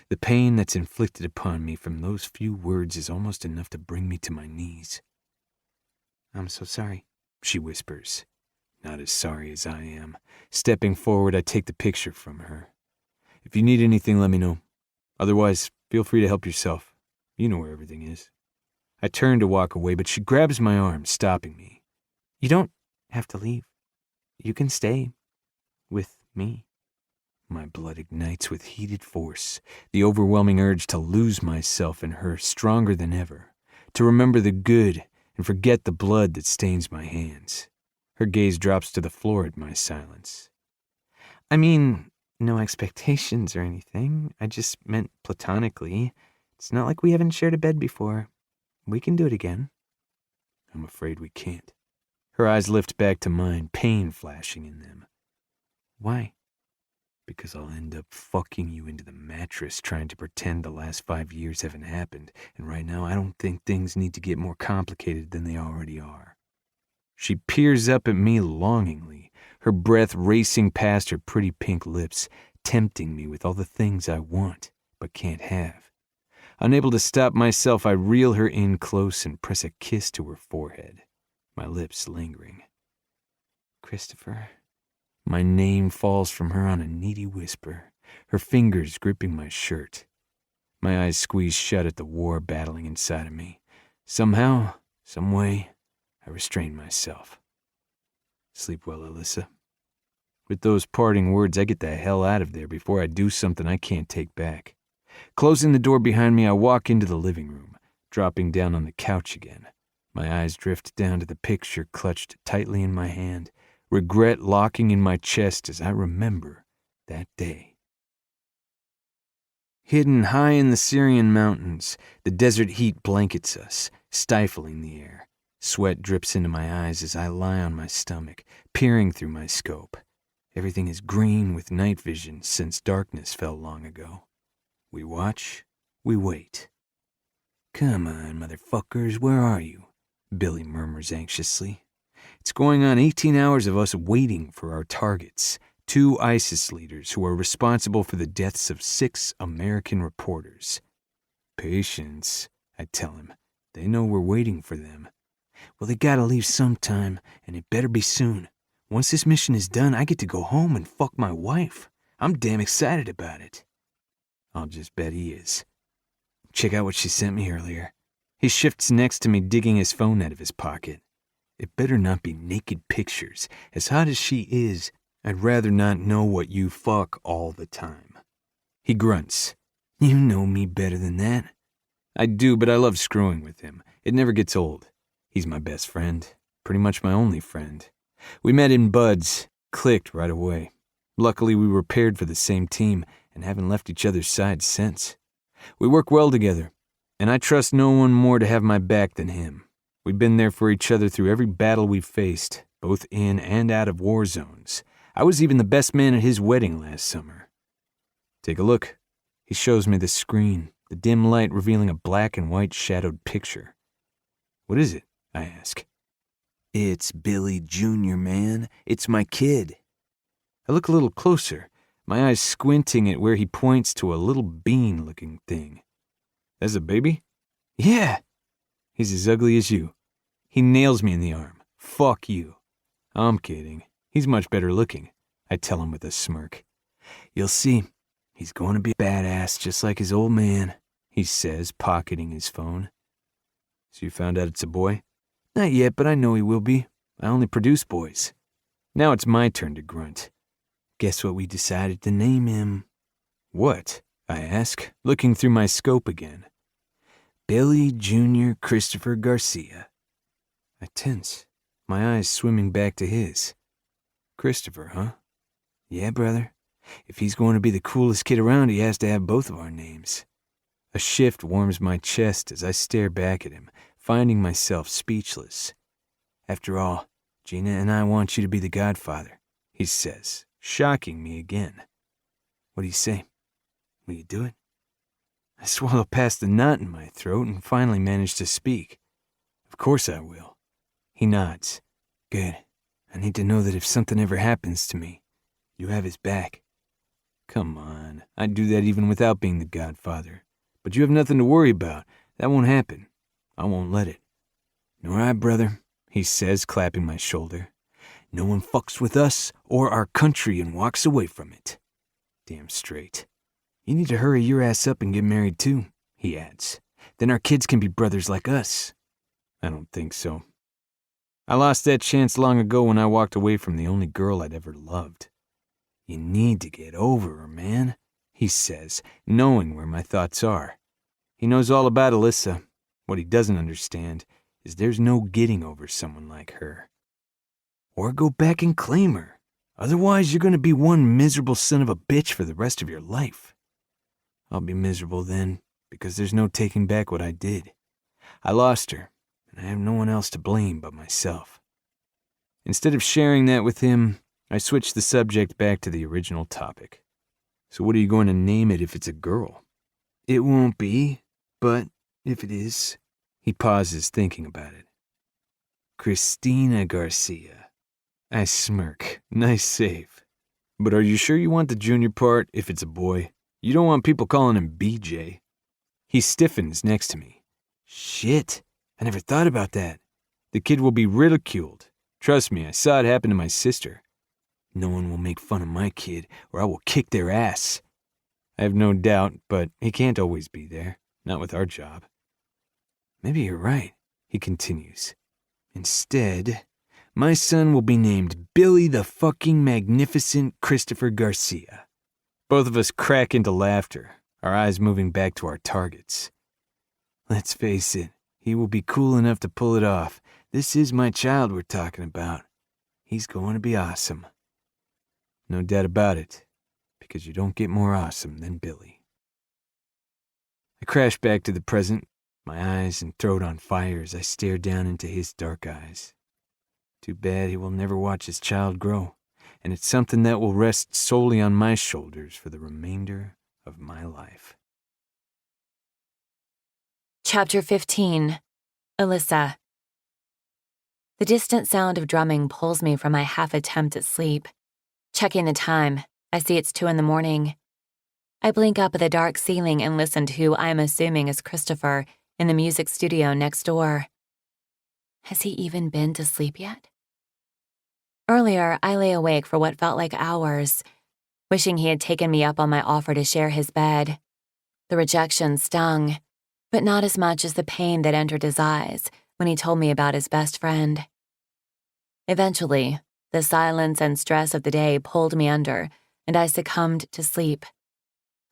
The pain that's inflicted upon me from those few words is almost enough to bring me to my knees." "I'm so sorry," she whispers. Not as sorry as I am. Stepping forward, I take the picture from her. "If you need anything, let me know. Otherwise, feel free to help yourself. You know where everything is." I turn to walk away, but she grabs my arm, stopping me. "You don't have to leave. You can stay with me." My blood ignites with heated force, the overwhelming urge to lose myself in her stronger than ever, to remember the good and forget the blood that stains my hands. Her gaze drops to the floor at my silence. "I mean, no expectations or anything. I just meant platonically. It's not like we haven't shared a bed before. We can do it again." "I'm afraid we can't." Her eyes lift back to mine, pain flashing in them. "Why?" "Because I'll end up fucking you into the mattress trying to pretend the last 5 years haven't happened, and right now I don't think things need to get more complicated than they already are." She peers up at me longingly, her breath racing past her pretty pink lips, tempting me with all the things I want, but can't have. Unable to stop myself, I reel her in close and press a kiss to her forehead, my lips lingering. Christopher. My name falls from her on a needy whisper, her fingers gripping my shirt. My eyes squeeze shut at the war battling inside of me. Somehow, some way, I restrain myself. Sleep well, Alyssa. With those parting words, I get the hell out of there before I do something I can't take back. Closing the door behind me, I walk into the living room, dropping down on the couch again. My eyes drift down to the picture clutched tightly in my hand, regret locking in my chest as I remember that day. Hidden high in the Syrian mountains, the desert heat blankets us, stifling the air. Sweat drips into my eyes as I lie on my stomach, peering through my scope. Everything is green with night vision since darkness fell long ago. We watch, we wait. Come on, motherfuckers, where are you? Billy murmurs anxiously. It's going on 18 hours of us waiting for our targets, 2 ISIS leaders who are responsible for the deaths of 6 American reporters. Patience, I tell him. They know we're waiting for them. Well, they gotta leave sometime, and it better be soon. Once this mission is done, I get to go home and fuck my wife. I'm damn excited about it. I'll just bet he is. Check out what she sent me earlier. He shifts next to me, digging his phone out of his pocket. It better not be naked pictures. As hot as she is, I'd rather not know what you fuck all the time. He grunts. You know me better than that. I do, but I love screwing with him. It never gets old. He's my best friend. Pretty much my only friend. We met in buds, clicked right away. Luckily, we were paired for the same team and haven't left each other's sides since. We work well together, and I trust no one more to have my back than him. We've been there for each other through every battle we've faced, both in and out of war zones. I was even the best man at his wedding last summer. Take a look. He shows me the screen, the dim light revealing a black and white shadowed picture. What is it? I ask. It's Billy Jr., man. It's my kid. I look a little closer, my eyes squinting at where he points to a little bean-looking thing. That's a baby? Yeah. He's as ugly as you. He nails me in the arm. Fuck you. I'm kidding. He's much better looking, I tell him with a smirk. You'll see. He's going to be a badass just like his old man, he says, pocketing his phone. So you found out it's a boy? Not yet, but I know he will be. I only produce boys. Now it's my turn to grunt. Guess what we decided to name him? What? I ask, looking through my scope again. Billy Jr. Christopher Garcia. I tense, my eyes swimming back to his. Christopher, huh? Yeah, brother. If he's going to be the coolest kid around, he has to have both of our names. A shift warms my chest as I stare back at him, finding myself speechless. After all, Gina and I want you to be the godfather, he says, shocking me again. What do you say? Will you do it? I swallow past the knot in my throat and finally manage to speak. Of course I will. He nods. Good. I need to know that if something ever happens to me, you have his back. Come on, I'd do that even without being the godfather. But you have nothing to worry about. That won't happen. I won't let it. Nor I, brother, he says, clapping my shoulder. No one fucks with us or our country and walks away from it. Damn straight. You need to hurry your ass up and get married too, he adds. Then our kids can be brothers like us. I don't think so. I lost that chance long ago when I walked away from the only girl I'd ever loved. You need to get over her, man, he says, knowing where my thoughts are. He knows all about Alyssa. What he doesn't understand is there's no getting over someone like her. Or go back and claim her. Otherwise, you're going to be one miserable son of a bitch for the rest of your life. I'll be miserable then, because there's no taking back what I did. I lost her, and I have no one else to blame but myself. Instead of sharing that with him, I switched the subject back to the original topic. So what are you going to name it if it's a girl? It won't be, but if it is... He pauses, thinking about it. Christina Garcia. I smirk. Nice save. But are you sure you want the junior part if it's a boy? You don't want people calling him BJ. He stiffens next to me. Shit, I never thought about that. The kid will be ridiculed. Trust me, I saw it happen to my sister. No one will make fun of my kid, or I will kick their ass. I have no doubt, but he can't always be there. Not with our job. Maybe you're right, he continues. Instead, my son will be named Billy the fucking Magnificent Christopher Garcia. Both of us crack into laughter, our eyes moving back to our targets. Let's face it, he will be cool enough to pull it off. This is my child we're talking about. He's going to be awesome. No doubt about it, because you don't get more awesome than Billy. I crash back to the present, my eyes and throat on fire as I stare down into his dark eyes. Too bad he will never watch his child grow, and it's something that will rest solely on my shoulders for the remainder of my life. Chapter 15. Alyssa. The distant sound of drumming pulls me from my half-attempt at sleep. Checking the time, I see it's 2 a.m. I blink up at the dark ceiling and listen to who I am assuming is Christopher in the music studio next door. Has he even been to sleep yet? Earlier, I lay awake for what felt like hours, wishing he had taken me up on my offer to share his bed. The rejection stung, but not as much as the pain that entered his eyes when he told me about his best friend. Eventually, the silence and stress of the day pulled me under, and I succumbed to sleep.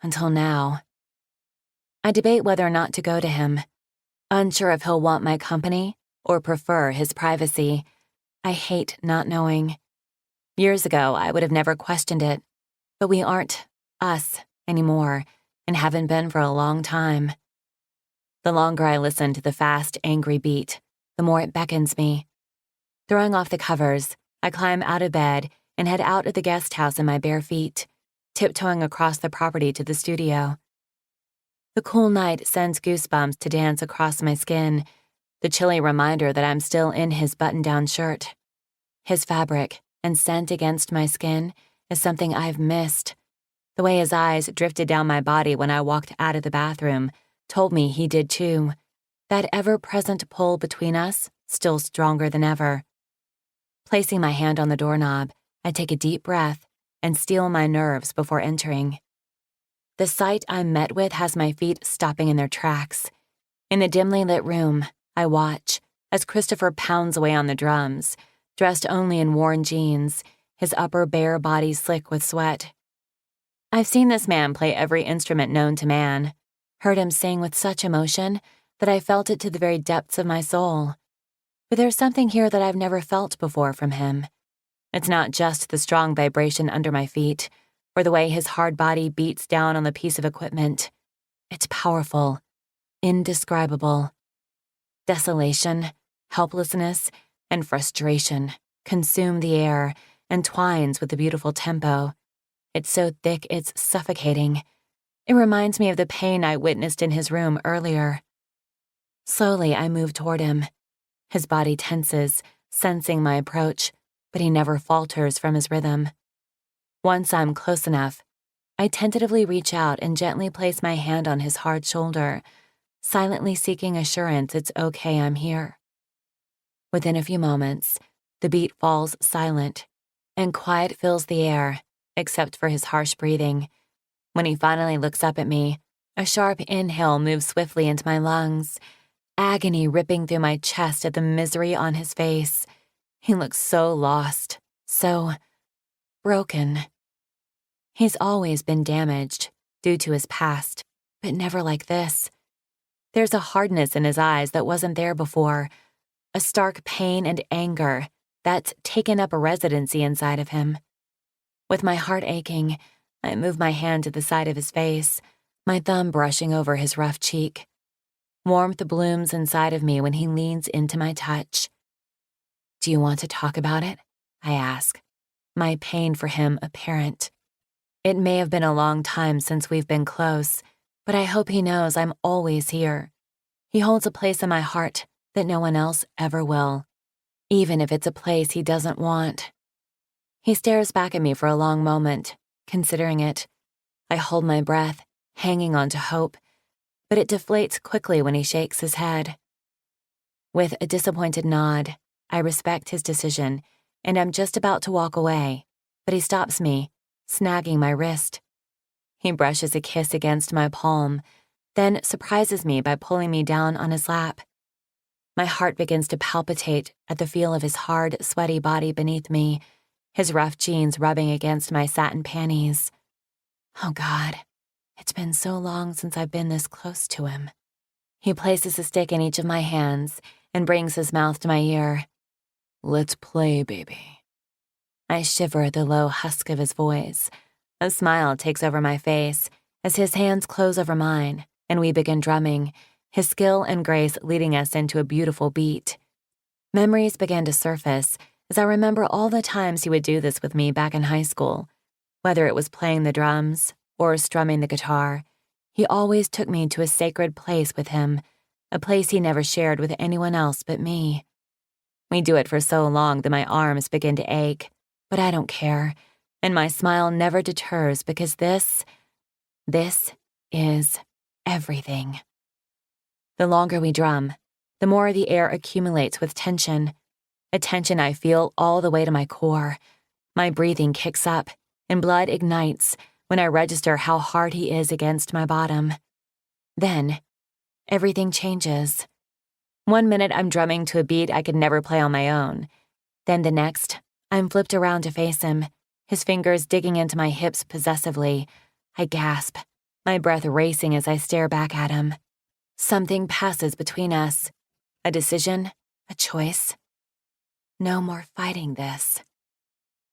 Until now. I debate whether or not to go to him, unsure if he'll want my company or prefer his privacy. I hate not knowing. Years ago, I would have never questioned it, but we aren't us anymore and haven't been for a long time. The longer I listen to the fast, angry beat, the more it beckons me. Throwing off the covers, I climb out of bed and head out of the guest house in my bare feet, tiptoeing across the property to the studio. The cool night sends goosebumps to dance across my skin, the chilly reminder that I'm still in his button-down shirt. His fabric and scent against my skin is something I've missed. The way his eyes drifted down my body when I walked out of the bathroom told me he did too. That ever-present pull between us, still stronger than ever. Placing my hand on the doorknob, I take a deep breath and steel my nerves before entering. The sight I'm met with has my feet stopping in their tracks. In the dimly lit room, I watch as Christopher pounds away on the drums, dressed only in worn jeans, his upper bare body slick with sweat. I've seen this man play every instrument known to man, heard him sing with such emotion that I felt it to the very depths of my soul. But there's something here that I've never felt before from him. It's not just the strong vibration under my feet, or the way his hard body beats down on the piece of equipment. It's powerful, indescribable. Desolation, helplessness, and frustration consume the air and twines with the beautiful tempo. It's so thick it's suffocating. It reminds me of the pain I witnessed in his room earlier. Slowly, I move toward him. His body tenses, sensing my approach, but he never falters from his rhythm. Once I'm close enough, I tentatively reach out and gently place my hand on his hard shoulder, silently seeking assurance it's okay I'm here. Within a few moments, the beat falls silent, and quiet fills the air, except for his harsh breathing. When he finally looks up at me, a sharp inhale moves swiftly into my lungs, agony ripping through my chest at the misery on his face. He looks so lost, so broken. He's always been damaged due to his past, but never like this. There's a hardness in his eyes that wasn't there before, a stark pain and anger that's taken up a residency inside of him. With my heart aching, I move my hand to the side of his face, my thumb brushing over his rough cheek. Warmth blooms inside of me when he leans into my touch. "Do you want to talk about it?" I ask, my pain for him apparent. It may have been a long time since we've been close, but I hope he knows I'm always here. He holds a place in my heart that no one else ever will, even if it's a place he doesn't want. He stares back at me for a long moment, considering it. I hold my breath, hanging on to hope, but it deflates quickly when he shakes his head. With a disappointed nod, I respect his decision, and I'm just about to walk away, but he stops me, snagging my wrist. He brushes a kiss against my palm, then surprises me by pulling me down on his lap. My heart begins to palpitate at the feel of his hard, sweaty body beneath me, his rough jeans rubbing against my satin panties. Oh God, it's been so long since I've been this close to him. He places a stick in each of my hands and brings his mouth to my ear. Let's play, baby. I shiver at the low husk of his voice. A smile takes over my face as his hands close over mine and we begin drumming, his skill and grace leading us into a beautiful beat. Memories began to surface as I remember all the times he would do this with me back in high school. Whether it was playing the drums or strumming the guitar, he always took me to a sacred place with him, a place he never shared with anyone else but me. We do it for so long that my arms begin to ache, but I don't care, and my smile never deters because this is everything. The longer we drum, the more the air accumulates with tension, a tension I feel all the way to my core. My breathing kicks up, and blood ignites when I register how hard he is against my bottom. Then, everything changes. One minute I'm drumming to a beat I could never play on my own. Then the next, I'm flipped around to face him, his fingers digging into my hips possessively. I gasp, my breath racing as I stare back at him. Something passes between us. A decision, a choice. No more fighting this.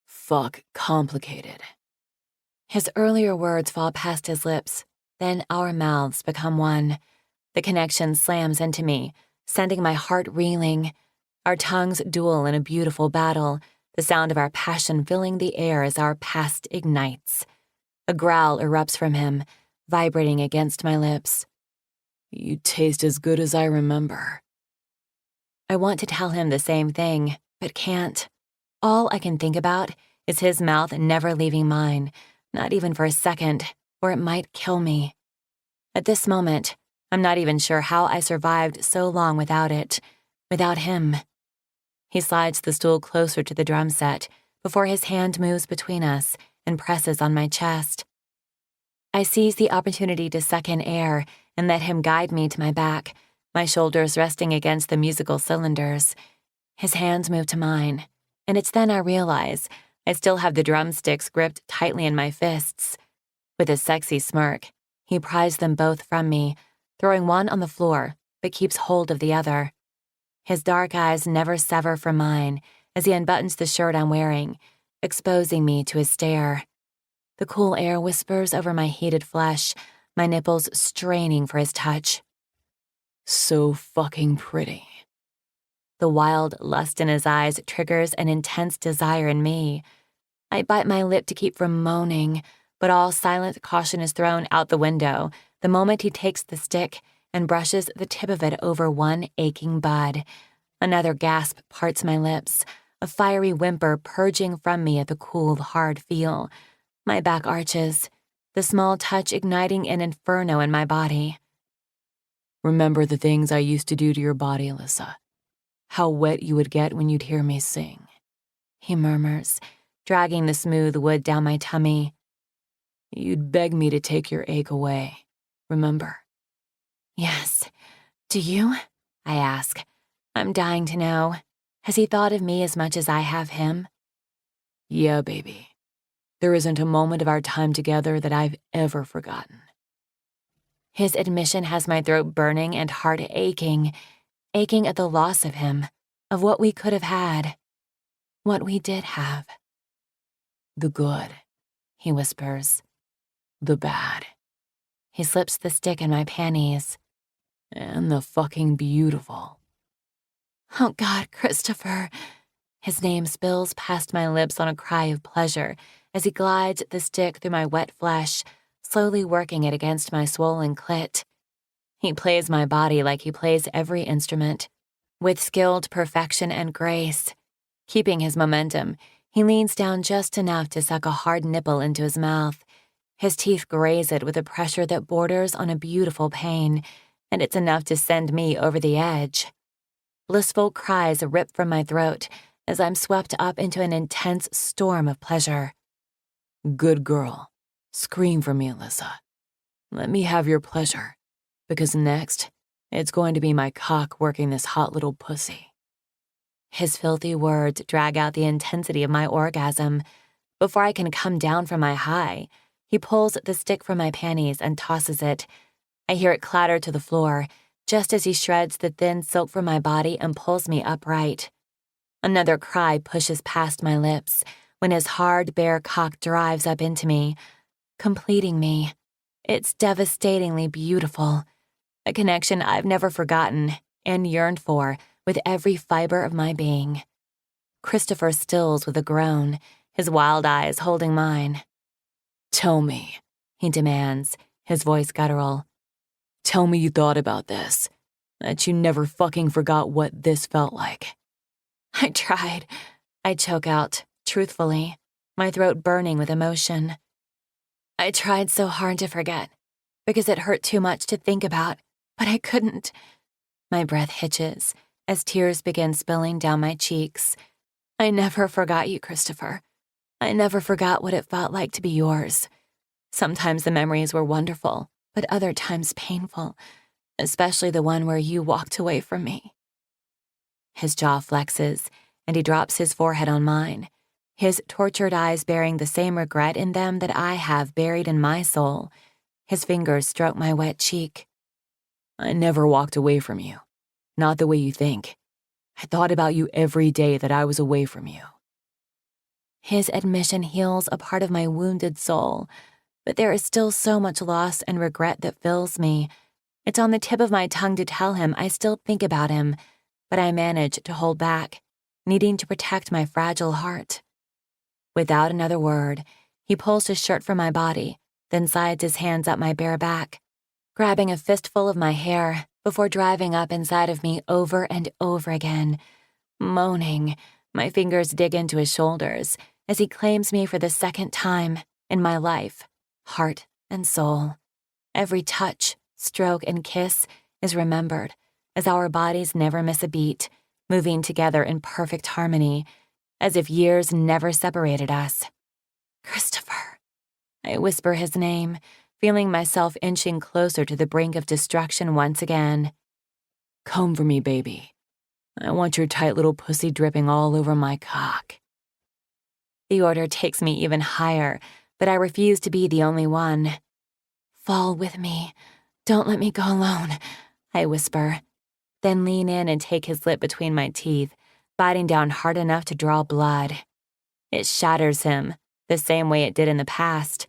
Fuck complicated. His earlier words fall past his lips, then our mouths become one. The connection slams into me, sending my heart reeling. Our tongues duel in a beautiful battle, the sound of our passion filling the air as our past ignites. A growl erupts from him, vibrating against my lips. You taste as good as I remember. I want to tell him the same thing, but can't. All I can think about is his mouth never leaving mine, not even for a second, or it might kill me. At this moment, I'm not even sure how I survived so long without it, without him. He slides the stool closer to the drum set before his hand moves between us and presses on my chest. I seize the opportunity to suck in air and let him guide me to my back, my shoulders resting against the musical cylinders. His hands move to mine, and it's then I realize I still have the drumsticks gripped tightly in my fists. With a sexy smirk, he pries them both from me, throwing one on the floor, but keeps hold of the other. His dark eyes never sever from mine as he unbuttons the shirt I'm wearing, exposing me to his stare. The cool air whispers over my heated flesh, my nipples straining for his touch. So fucking pretty. The wild lust in his eyes triggers an intense desire in me. I bite my lip to keep from moaning, but all silent caution is thrown out the window the moment he takes the stick and brushes the tip of it over one aching bud. Another gasp parts my lips, a fiery whimper purging from me at the cool, hard feel. My back arches, the small touch igniting an inferno in my body. Remember the things I used to do to your body, Alyssa? How wet you would get when you'd hear me sing. He murmurs, dragging the smooth wood down my tummy. You'd beg me to take your ache away, remember? Yes. Do you? I ask. I'm dying to know. Has he thought of me as much as I have him? Yeah, baby. There isn't a moment of our time together that I've ever forgotten. His admission has my throat burning and heart aching at the loss of him, of what we could have had, what we did have. The good, he whispers. The bad. He slips the stick in my panties. And the fucking beautiful. Oh God, Christopher. His name spills past my lips on a cry of pleasure as he glides the stick through my wet flesh, slowly working it against my swollen clit. He plays my body like he plays every instrument, with skilled perfection and grace. Keeping his momentum, he leans down just enough to suck a hard nipple into his mouth. His teeth graze it with a pressure that borders on a beautiful pain, and it's enough to send me over the edge. Blissful cries rip from my throat as I'm swept up into an intense storm of pleasure. Good girl. Scream for me, Alyssa. Let me have your pleasure, because next, it's going to be my cock working this hot little pussy. His filthy words drag out the intensity of my orgasm. Before I can come down from my high, he pulls the stick from my panties and tosses it. I hear it clatter to the floor, just as he shreds the thin silk from my body and pulls me upright. Another cry pushes past my lips when his hard, bare cock drives up into me, completing me. It's devastatingly beautiful, a connection I've never forgotten and yearned for with every fiber of my being. Christopher stills with a groan, his wild eyes holding mine. Tell me, he demands, his voice guttural. Tell me you thought about this, that you never fucking forgot what this felt like. I tried. I choke out, truthfully, my throat burning with emotion. I tried so hard to forget, because it hurt too much to think about, but I couldn't. My breath hitches as tears begin spilling down my cheeks. I never forgot you, Christopher. I never forgot what it felt like to be yours. Sometimes the memories were wonderful, but other times painful, especially the one where you walked away from me. His jaw flexes, and he drops his forehead on mine, his tortured eyes bearing the same regret in them that I have buried in my soul. His fingers stroke my wet cheek. I never walked away from you. Not the way you think. I thought about you every day that I was away from you. His admission heals a part of my wounded soul, but there is still so much loss and regret that fills me. It's on the tip of my tongue to tell him I still think about him, but I manage to hold back, needing to protect my fragile heart. Without another word, he pulls his shirt from my body, then slides his hands up my bare back, grabbing a fistful of my hair before driving up inside of me over and over again. Moaning, my fingers dig into his shoulders as he claims me for the second time in my life, heart and soul. Every touch, stroke, and kiss is remembered as our bodies never miss a beat, moving together in perfect harmony, as if years never separated us. Christopher. I whisper his name, feeling myself inching closer to the brink of destruction once again. Come for me, baby. I want your tight little pussy dripping all over my cock. The order takes me even higher, but I refuse to be the only one. Fall with me. Don't let me go alone, I whisper, then lean in and take his lip between my teeth, biting down hard enough to draw blood. It shatters him, the same way it did in the past.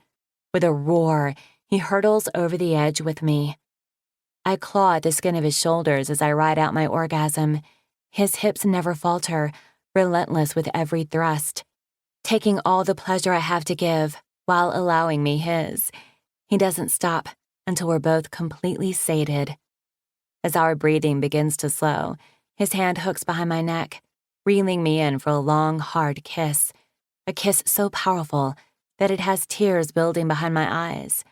With a roar, he hurtles over the edge with me. I claw at the skin of his shoulders as I ride out my orgasm. His hips never falter, relentless with every thrust, taking all the pleasure I have to give while allowing me his. He doesn't stop until we're both completely sated. As our breathing begins to slow, his hand hooks behind my neck, reeling me in for a long, hard kiss, a kiss so powerful that it has tears building behind my eyes.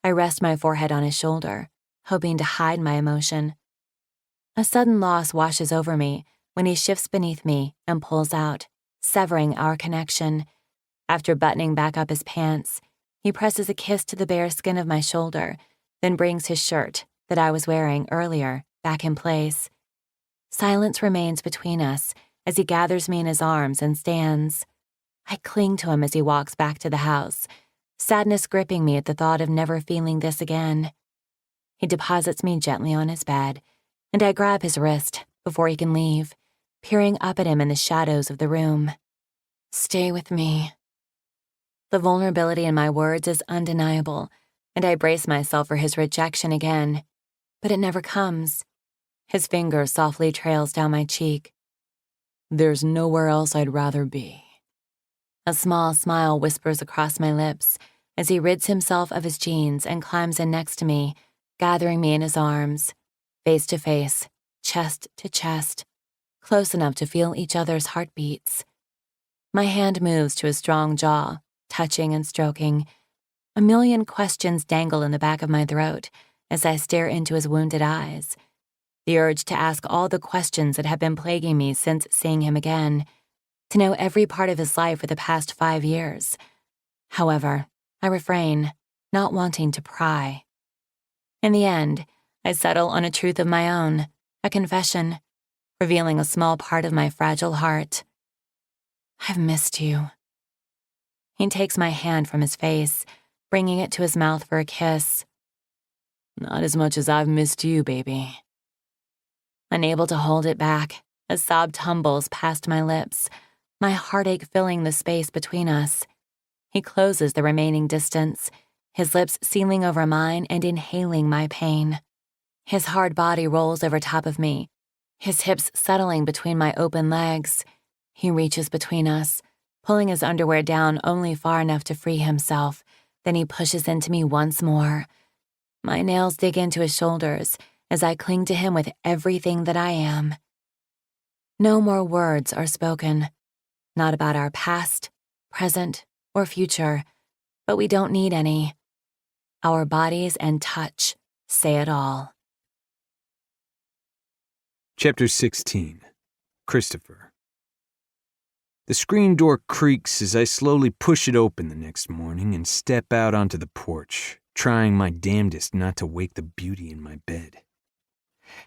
I rest my forehead on his shoulder, hoping to hide my emotion. A sudden loss washes over me when he shifts beneath me and pulls out, severing our connection. After buttoning back up his pants, he presses a kiss to the bare skin of my shoulder, then brings his shirt that I was wearing earlier back in place. Silence remains between us as he gathers me in his arms and stands. I cling to him as he walks back to the house, sadness gripping me at the thought of never feeling this again. He deposits me gently on his bed, and I grab his wrist before he can leave, peering up at him in the shadows of the room. Stay with me. The vulnerability in my words is undeniable, and I brace myself for his rejection again, but it never comes. His finger softly trails down my cheek. There's nowhere else I'd rather be. A small smile whispers across my lips as he rids himself of his jeans and climbs in next to me, gathering me in his arms, face to face, chest to chest, close enough to feel each other's heartbeats. My hand moves to his strong jaw, touching and stroking. A million questions dangle in the back of my throat as I stare into his wounded eyes. The urge to ask all the questions that have been plaguing me since seeing him again, to know every part of his life for the past 5 years. However, I refrain, not wanting to pry. In the end, I settle on a truth of my own, a confession, revealing a small part of my fragile heart. I've missed you. He takes my hand from his face, bringing it to his mouth for a kiss. Not as much as I've missed you, baby. Unable to hold it back, a sob tumbles past my lips, my heartache filling the space between us. He closes the remaining distance, his lips sealing over mine and inhaling my pain. His hard body rolls over top of me, his hips settling between my open legs. He reaches between us, pulling his underwear down only far enough to free himself. Then he pushes into me once more. My nails dig into his shoulders as I cling to him with everything that I am. No more words are spoken, not about our past, present, or future, but we don't need any. Our bodies and touch say it all. Chapter 16. Christopher. The screen door creaks as I slowly push it open the next morning and step out onto the porch, trying my damnedest not to wake the beauty in my bed.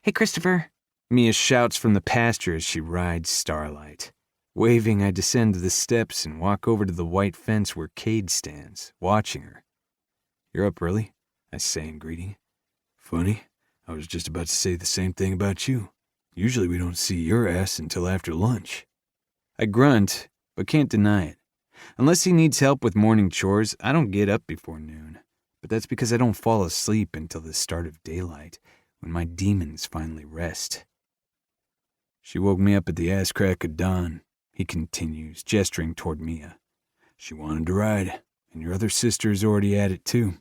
"Hey, Christopher," Mia shouts from the pasture as she rides Starlight. Waving, I descend the steps and walk over to the white fence where Cade stands, watching her. "You're up early," I say in greeting. "Funny, I was just about to say the same thing about you. Usually we don't see your ass until after lunch." I grunt, but can't deny it. Unless he needs help with morning chores, I don't get up before noon. But that's because I don't fall asleep until the start of daylight, when my demons finally rest. "She woke me up at the ass crack of dawn," he continues, gesturing toward Mia. "She wanted to ride, and your other sister is already at it too."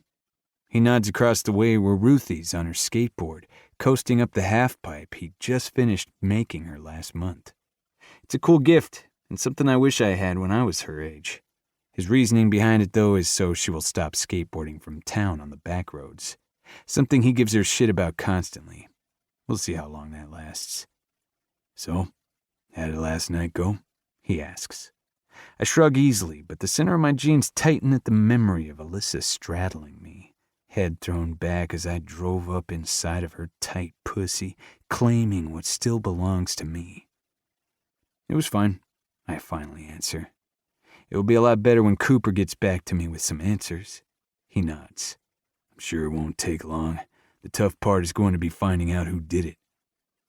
He nods across the way where Ruthie's on her skateboard, coasting up the half-pipe he'd just finished making her last month. It's a cool gift, and something I wish I had when I was her age. His reasoning behind it, though, is so she will stop skateboarding from town on the back roads. Something he gives her shit about constantly. We'll see how long that lasts. "So, how did last night go?" he asks. I shrug easily, but the center of my jeans tighten at the memory of Alyssa straddling me, head thrown back as I drove up inside of her tight pussy, claiming what still belongs to me. "It was fine," I finally answer. "It will be a lot better when Cooper gets back to me with some answers." He nods. "I'm sure it won't take long. The tough part is going to be finding out who did it."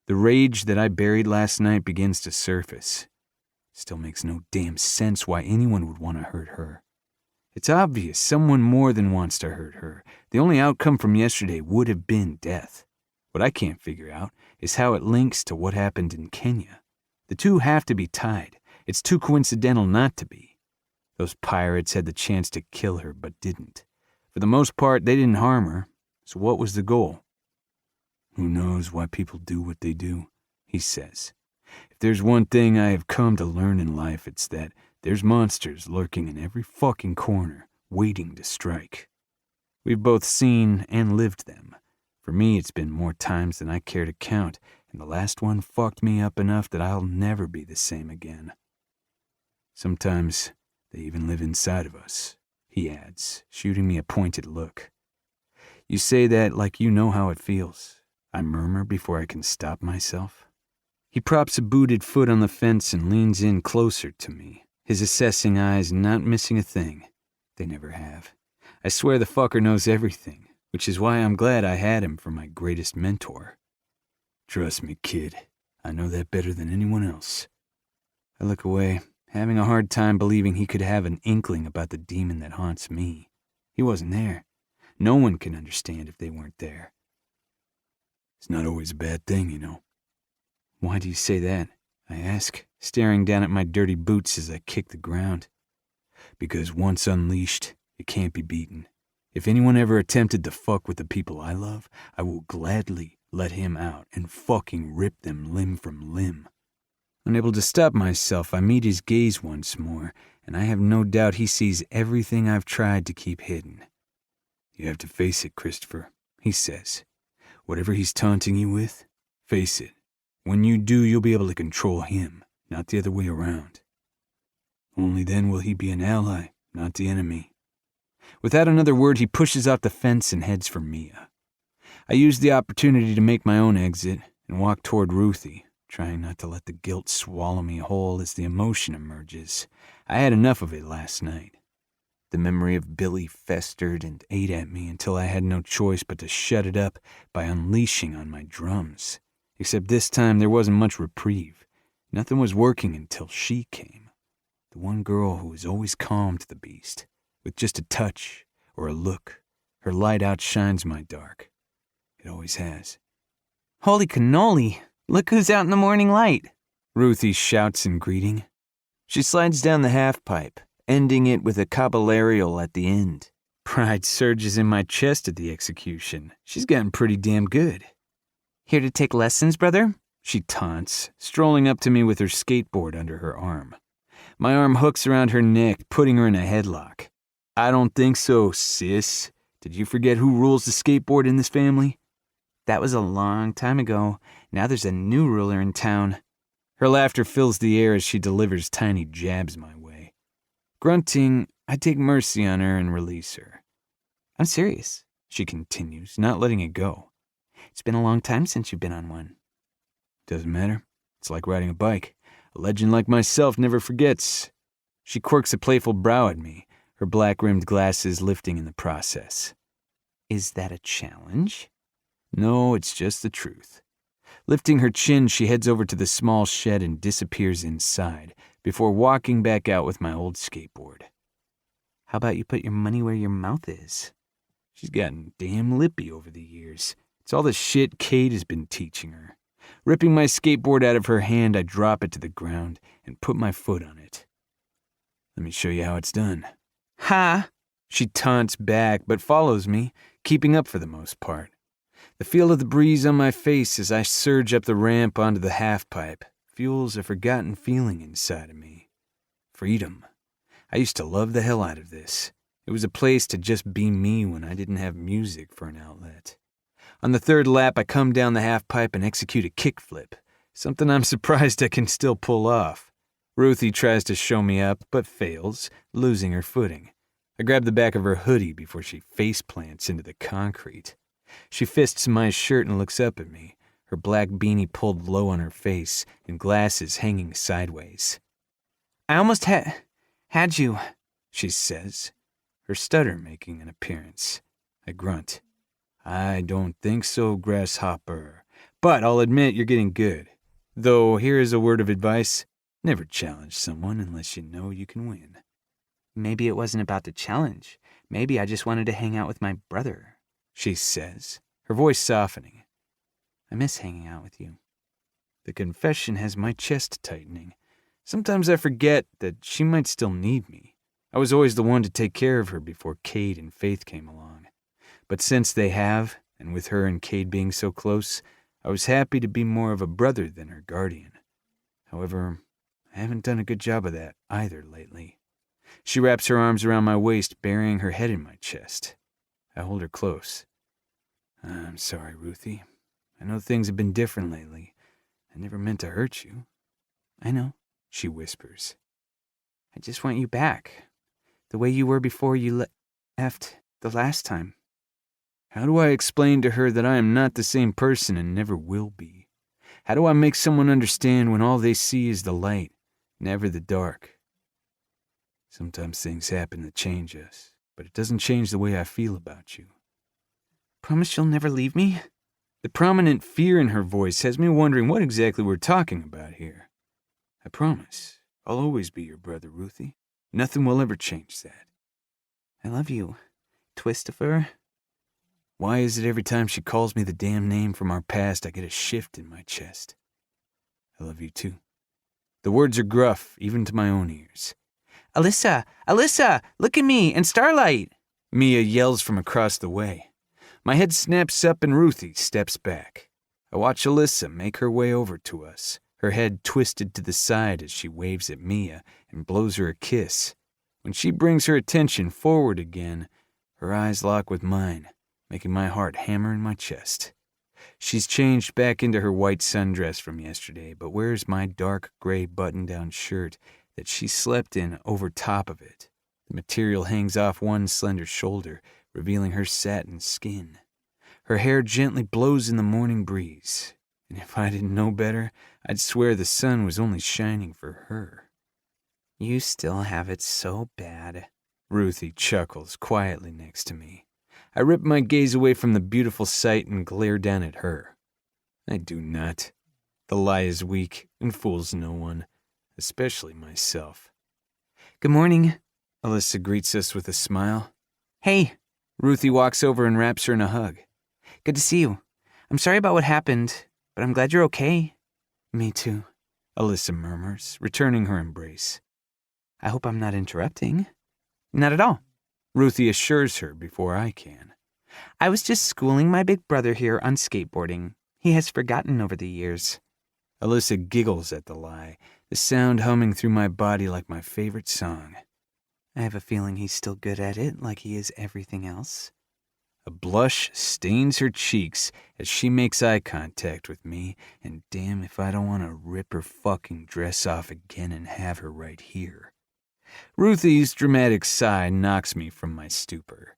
The rage that I buried last night begins to surface. Still makes no damn sense why anyone would want to hurt her. It's obvious someone more than wants to hurt her. The only outcome from yesterday would have been death. What I can't figure out is how it links to what happened in Kenya. The two have to be tied. It's too coincidental not to be. Those pirates had the chance to kill her, but didn't. For the most part, they didn't harm her. So what was the goal? "Who knows why people do what they do," he says. "If there's one thing I have come to learn in life, it's that there's monsters lurking in every fucking corner, waiting to strike." We've both seen and lived them. For me, it's been more times than I care to count, and the last one fucked me up enough that I'll never be the same again. "Sometimes they even live inside of us," he adds, shooting me a pointed look. "You say that like you know how it feels," I murmur before I can stop myself. He props a booted foot on the fence and leans in closer to me, his assessing eyes not missing a thing. They never have. I swear the fucker knows everything, which is why I'm glad I had him for my greatest mentor. "Trust me, kid. I know that better than anyone else." I look away, having a hard time believing he could have an inkling about the demon that haunts me. He wasn't there. No one can understand if they weren't there. "It's not always a bad thing, you know." "Why do you say that?" I ask, staring down at my dirty boots as I kick the ground. "Because once unleashed, it can't be beaten. If anyone ever attempted to fuck with the people I love, I will gladly let him out and fucking rip them limb from limb." Unable to stop myself, I meet his gaze once more, and I have no doubt he sees everything I've tried to keep hidden. You have to face it, Christopher, he says. Whatever he's taunting you with, face it. When you do, you'll be able to control him, not the other way around. Only then will he be an ally, not the enemy. Without another word, he pushes out the fence and heads for Mia. I use the opportunity to make my own exit and walk toward Ruthie, trying not to let the guilt swallow me whole as the emotion emerges. I had enough of it last night. The memory of Billy festered and ate at me until I had no choice but to shut it up by unleashing on my drums. Except this time there wasn't much reprieve. Nothing was working until she came. The one girl who has always calmed the beast. With just a touch or a look, her light outshines my dark. It always has. Holy cannoli! Look who's out in the morning light! Ruthie shouts in greeting. She slides down the half-pipe, ending it with a caballerial at the end. Pride surges in my chest at the execution. She's gotten pretty damn good. Here to take lessons, brother? She taunts, strolling up to me with her skateboard under her arm. My arm hooks around her neck, putting her in a headlock. I don't think so, sis. Did you forget who rules the skateboard in this family? That was a long time ago. Now there's a new ruler in town. Her laughter fills the air as she delivers tiny jabs my way. Grunting, I take mercy on her and release her. I'm serious, she continues, not letting it go. It's been a long time since you've been on one. Doesn't matter. It's like riding a bike. A legend like myself never forgets. She quirks a playful brow at me, her black-rimmed glasses lifting in the process. Is that a challenge? No, it's just the truth. Lifting her chin, she heads over to the small shed and disappears inside, before walking back out with my old skateboard. How about you put your money where your mouth is? She's gotten damn lippy over the years. It's all the shit Kate has been teaching her. Ripping my skateboard out of her hand, I drop it to the ground and put my foot on it. Let me show you how it's done. Ha! She taunts back, but follows me, keeping up for the most part. The feel of the breeze on my face as I surge up the ramp onto the half-pipe fuels a forgotten feeling inside of me. Freedom. I used to love the hell out of this. It was a place to just be me when I didn't have music for an outlet. On the third lap, I come down the half-pipe and execute a kickflip, something I'm surprised I can still pull off. Ruthie tries to show me up, but fails, losing her footing. I grab the back of her hoodie before she face plants into the concrete. She fists my shirt and looks up at me, her black beanie pulled low on her face and glasses hanging sideways. I almost had you, she says, her stutter making an appearance. I grunt. I don't think so, grasshopper. But I'll admit you're getting good. Though here is a word of advice. Never challenge someone unless you know you can win. Maybe it wasn't about the challenge. Maybe I just wanted to hang out with my brother, she says, her voice softening. I miss hanging out with you. The confession has my chest tightening. Sometimes I forget that she might still need me. I was always the one to take care of her before Cade and Faith came along. But since they have, and with her and Cade being so close, I was happy to be more of a brother than her guardian. However, I haven't done a good job of that either lately. She wraps her arms around my waist, burying her head in my chest. I hold her close. I'm sorry, Ruthie. I know things have been different lately. I never meant to hurt you. I know, she whispers. I just want you back, the way you were before you left the last time. How do I explain to her that I am not the same person and never will be? How do I make someone understand when all they see is the light, never the dark? Sometimes things happen that change us, but it doesn't change the way I feel about you. Promise you'll never leave me? The prominent fear in her voice has me wondering what exactly we're talking about here. I promise. I'll always be your brother, Ruthie. Nothing will ever change that. I love you, Twistifer. Why is it every time she calls me the damn name from our past, I get a shift in my chest? I love you too. The words are gruff, even to my own ears. Alyssa! Alyssa! Look at me and Starlight! Mia yells from across the way. My head snaps up and Ruthie steps back. I watch Alyssa make her way over to us, her head twisted to the side as she waves at Mia and blows her a kiss. When she brings her attention forward again, Her eyes lock with mine, making my heart hammer in my chest. She's changed back into her white sundress from yesterday, but wears my dark gray button-down shirt that she slept in over top of it. The material hangs off one slender shoulder, revealing her satin skin. Her hair gently blows in the morning breeze, and if I didn't know better, I'd swear the sun was only shining for her. You still have it so bad, Ruthie chuckles quietly next to me. I rip my gaze away from the beautiful sight and glare down at her. I do not. The lie is weak and fools no one, especially myself. Good morning, Alyssa greets us with a smile. Hey, Ruthie walks over and wraps her in a hug. Good to see you. I'm sorry about what happened, but I'm glad you're okay. Me too, Alyssa murmurs, returning her embrace. I hope I'm not interrupting. Not at all, Ruthie assures her before I can. I was just schooling my big brother here on skateboarding. He has forgotten over the years. Alyssa giggles at the lie, the sound humming through my body like my favorite song. I have a feeling he's still good at it, like he is everything else. A blush stains her cheeks as she makes eye contact with me, and damn if I don't want to rip her fucking dress off again and have her right here. Ruthie's dramatic sigh knocks me from my stupor.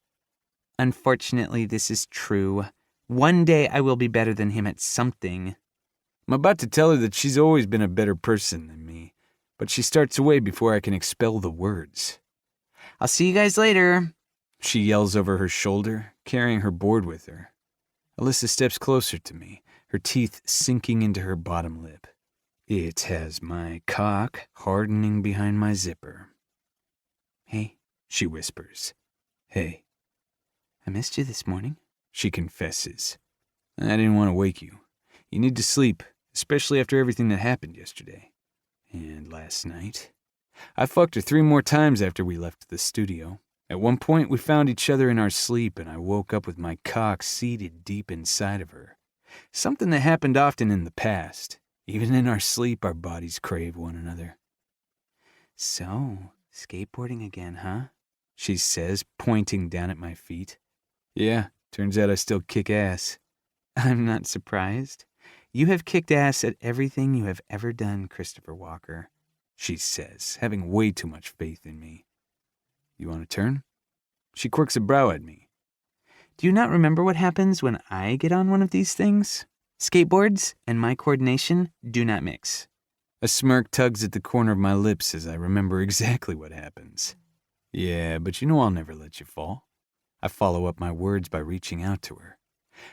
Unfortunately, this is true. One day I will be better than him at something. I'm about to tell her that she's always been a better person than me, but she starts away before I can expel the words. I'll see you guys later, she yells over her shoulder, carrying her board with her. Alyssa steps closer to me, her teeth sinking into her bottom lip. It has my cock hardening behind my zipper. Hey, she whispers. Hey. I missed you this morning, she confesses. I didn't want to wake you. You need to sleep, especially after everything that happened yesterday. And last night. I fucked her 3 more times after we left the studio. At one point, we found each other in our sleep, and I woke up with my cock seated deep inside of her. Something that happened often in the past. Even in our sleep, our bodies crave one another. So, skateboarding again, huh? She says, pointing down at my feet. Yeah, turns out I still kick ass. I'm not surprised. You have kicked ass at everything you have ever done, Christopher Walker, she says, having way too much faith in me. You want to turn? She quirks a brow at me. Do you not remember what happens when I get on one of these things? Skateboards and my coordination do not mix. A smirk tugs at the corner of my lips as I remember exactly what happens. Yeah, but you know I'll never let you fall. I follow up my words by reaching out to her.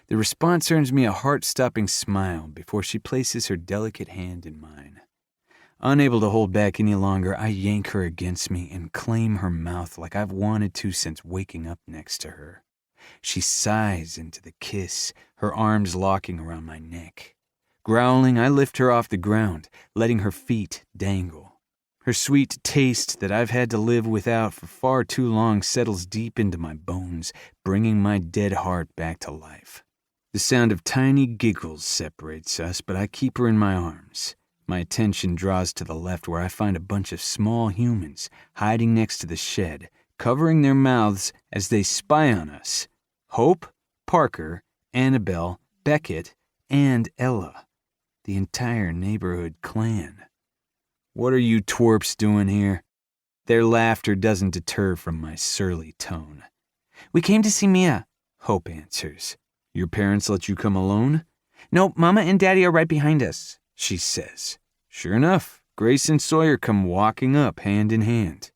The response earns me a heart-stopping smile before she places her delicate hand in mine. Unable to hold back any longer, I yank her against me and claim her mouth like I've wanted to since waking up next to her. She sighs into the kiss, her arms locking around my neck. Growling, I lift her off the ground, letting her feet dangle. Her sweet taste that I've had to live without for far too long settles deep into my bones, bringing my dead heart back to life. The sound of tiny giggles separates us, but I keep her in my arms. My attention draws to the left where I find a bunch of small humans hiding next to the shed, covering their mouths as they spy on us. Hope, Parker, Annabelle, Beckett, and Ella. The entire neighborhood clan. What are you twerps doing here? Their laughter doesn't deter from my surly tone. We came to see Mia, Hope answers. Your parents let you come alone? No, Mama and Daddy are right behind us, she says. Sure enough, Grace and Sawyer come walking up hand in hand.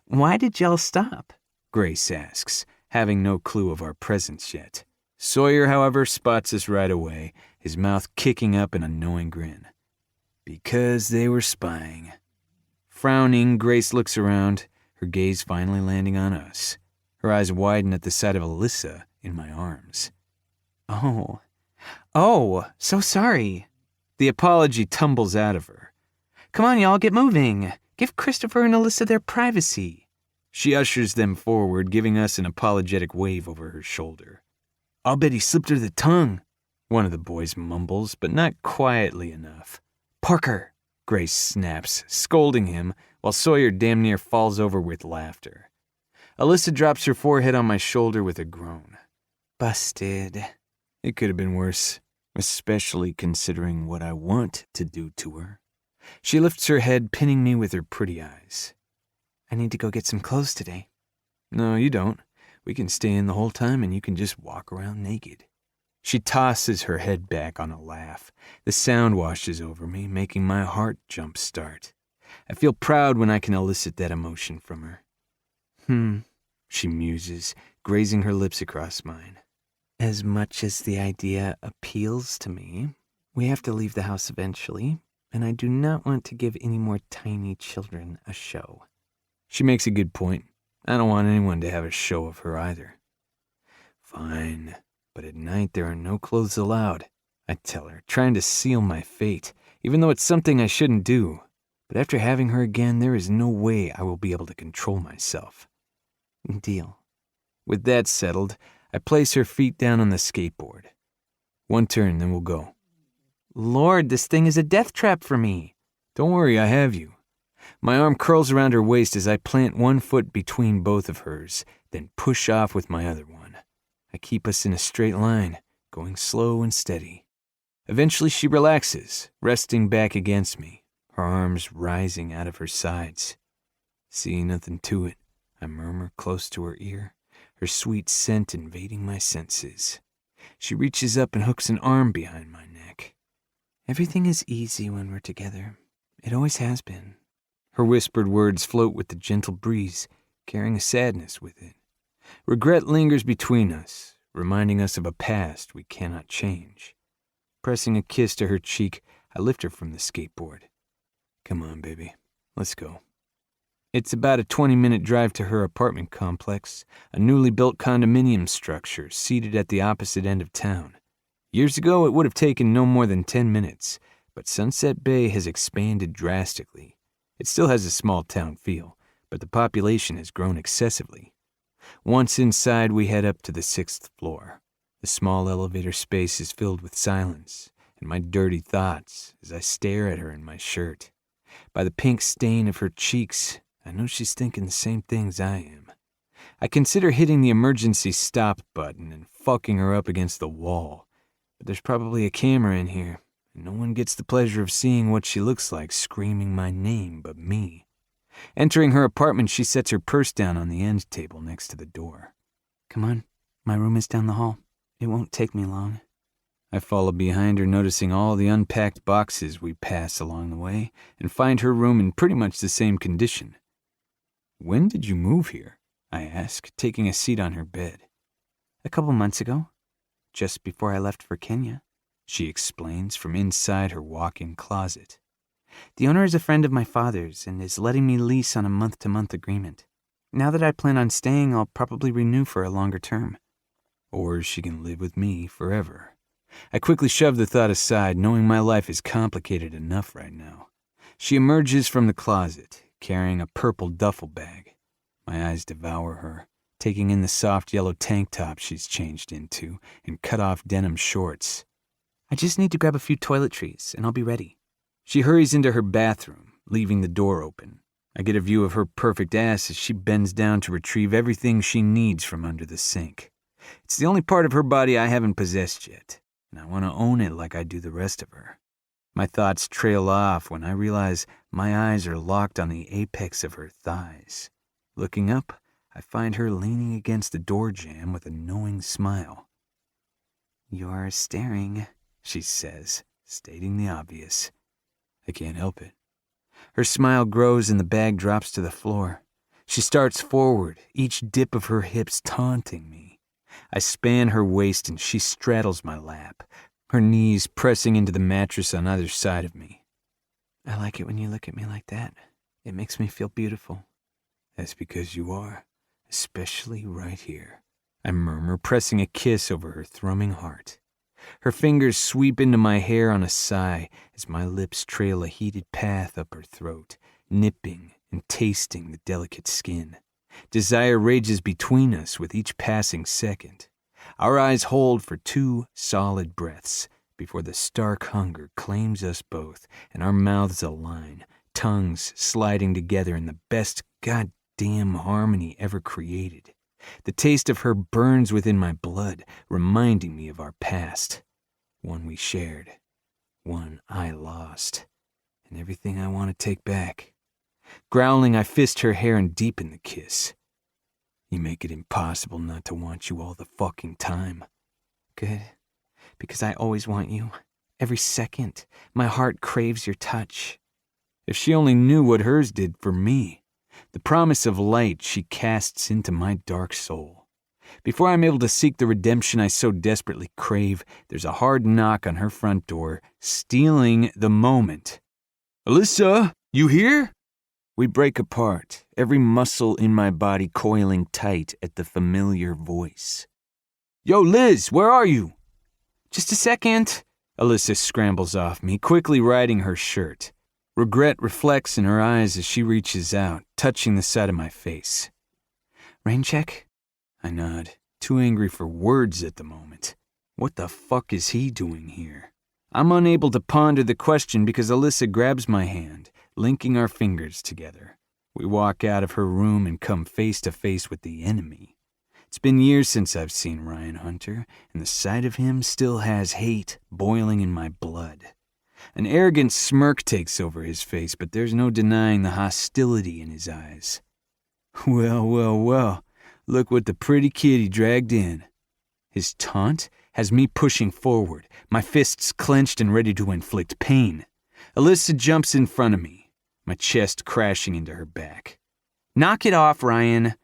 Why did y'all stop? Grace asks, having no clue of our presence yet. Sawyer, however, spots us right away, his mouth kicking up in a knowing grin. Because they were spying. Frowning, Grace looks around, her gaze finally landing on us. Her eyes widen at the sight of Alyssa in my arms. Oh, so sorry. The apology tumbles out of her. Come on, y'all, get moving. Give Christopher and Alyssa their privacy. She ushers them forward, giving us an apologetic wave over her shoulder. I'll bet he slipped her the tongue, one of the boys mumbles, but not quietly enough. Parker, Grace snaps, scolding him, while Sawyer damn near falls over with laughter. Alyssa drops her forehead on my shoulder with a groan. Busted. It could have been worse, especially considering what I want to do to her. She lifts her head, pinning me with her pretty eyes. I need to go get some clothes today. No, you don't. We can stay in the whole time and you can just walk around naked. She tosses her head back on a laugh. The sound washes over me, making my heart jump start. I feel proud when I can elicit that emotion from her. She muses, grazing her lips across mine. As much as the idea appeals to me, we have to leave the house eventually, and I do not want to give any more tiny children a show. She makes a good point. I don't want anyone to have a show of her either. Fine, but at night there are no clothes allowed, I tell her, trying to seal my fate, even though it's something I shouldn't do. But after having her again, there is no way I will be able to control myself. Deal. With that settled, I place her feet down on the skateboard. One turn, then we'll go. Lord, this thing is a death trap for me. Don't worry, I have you. My arm curls around her waist as I plant one foot between both of hers, then push off with my other one. I keep us in a straight line, going slow and steady. Eventually she relaxes, resting back against me, her arms rising out of her sides. See nothing to it, I murmur close to her ear, her sweet scent invading my senses. She reaches up and hooks an arm behind my neck. Everything is easy when we're together. It always has been. Her whispered words float with the gentle breeze, carrying a sadness with it. Regret lingers between us, reminding us of a past we cannot change. Pressing a kiss to her cheek, I lift her from the skateboard. Come on, baby. Let's go. It's about a 20-minute drive to her apartment complex, a newly built condominium structure seated at the opposite end of town. Years ago, it would have taken no more than 10 minutes, but Sunset Bay has expanded drastically. It still has a small-town feel, but the population has grown excessively. Once inside, we head up to the 6th floor. The small elevator space is filled with silence, and my dirty thoughts as I stare at her in my shirt. By the pink stain of her cheeks, I know she's thinking the same things I am. I consider hitting the emergency stop button and fucking her up against the wall, but there's probably a camera in here, and no one gets the pleasure of seeing what she looks like screaming my name but me. Entering her apartment, she sets her purse down on the end table next to the door. Come on, my room is down the hall. It won't take me long. I follow behind her, noticing all the unpacked boxes we pass along the way, and find her room in pretty much the same condition. When did you move here? I ask, taking a seat on her bed. A couple months ago, just before I left for Kenya, she explains from inside her walk-in closet. The owner is a friend of my father's and is letting me lease on a month-to-month agreement. Now that I plan on staying, I'll probably renew for a longer term. Or she can live with me forever. I quickly shove the thought aside, knowing my life is complicated enough right now. She emerges from the closet, carrying a purple duffel bag. My eyes devour her, taking in the soft yellow tank top she's changed into and cut-off denim shorts. I just need to grab a few toiletries, and I'll be ready. She hurries into her bathroom, leaving the door open. I get a view of her perfect ass as she bends down to retrieve everything she needs from under the sink. It's the only part of her body I haven't possessed yet, and I want to own it like I do the rest of her. My thoughts trail off when I realize my eyes are locked on the apex of her thighs. Looking up, I find her leaning against the door jamb with a knowing smile. You're staring, she says, stating the obvious. I can't help it. Her smile grows and the bag drops to the floor. She starts forward, each dip of her hips taunting me. I span her waist and she straddles my lap, her knees pressing into the mattress on either side of me. I like it when you look at me like that. It makes me feel beautiful. That's because you are, especially right here, I murmur, pressing a kiss over her thrumming heart. Her fingers sweep into my hair on a sigh as my lips trail a heated path up her throat, nipping and tasting the delicate skin. Desire rages between us with each passing second. Our eyes hold for 2 solid breaths before the stark hunger claims us both and our mouths align, tongues sliding together in the best goddamn damn harmony ever created. The taste of her burns within my blood, reminding me of our past. One we shared, one I lost, and everything I want to take back. Growling, I fist her hair and deepen the kiss. You make it impossible not to want you all the fucking time. Good, because I always want you. Every second, my heart craves your touch. If she only knew what hers did for me, the promise of light she casts into my dark soul. Before I'm able to seek the redemption I so desperately crave, there's a hard knock on her front door, stealing the moment. Alyssa, you here? We break apart, every muscle in my body coiling tight at the familiar voice. Yo, Liz, where are you? Just a second. Alyssa scrambles off me, quickly riding her shirt. Regret reflects in her eyes as she reaches out, touching the side of my face. Rain check? I nod, too angry for words at the moment. What the fuck is he doing here? I'm unable to ponder the question because Alyssa grabs my hand, linking our fingers together. We walk out of her room and come face to face with the enemy. It's been years since I've seen Ryan Hunter, and the sight of him still has hate boiling in my blood. An arrogant smirk takes over his face, but there's no denying the hostility in his eyes. Well, look what the pretty kitty dragged in. His taunt has me pushing forward, my fists clenched and ready to inflict pain. Alyssa jumps in front of me, my chest crashing into her back. Knock it off, Ryan.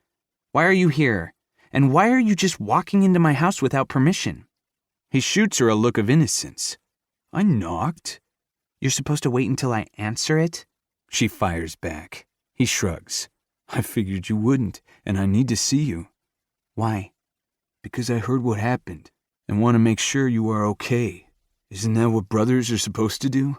Why are you here? And why are you just walking into my house without permission? He shoots her a look of innocence. I knocked. You're supposed to wait until I answer it? She fires back. He shrugs. I figured you wouldn't, and I need to see you. Why? Because I heard what happened, and want to make sure you are okay. Isn't that what brothers are supposed to do?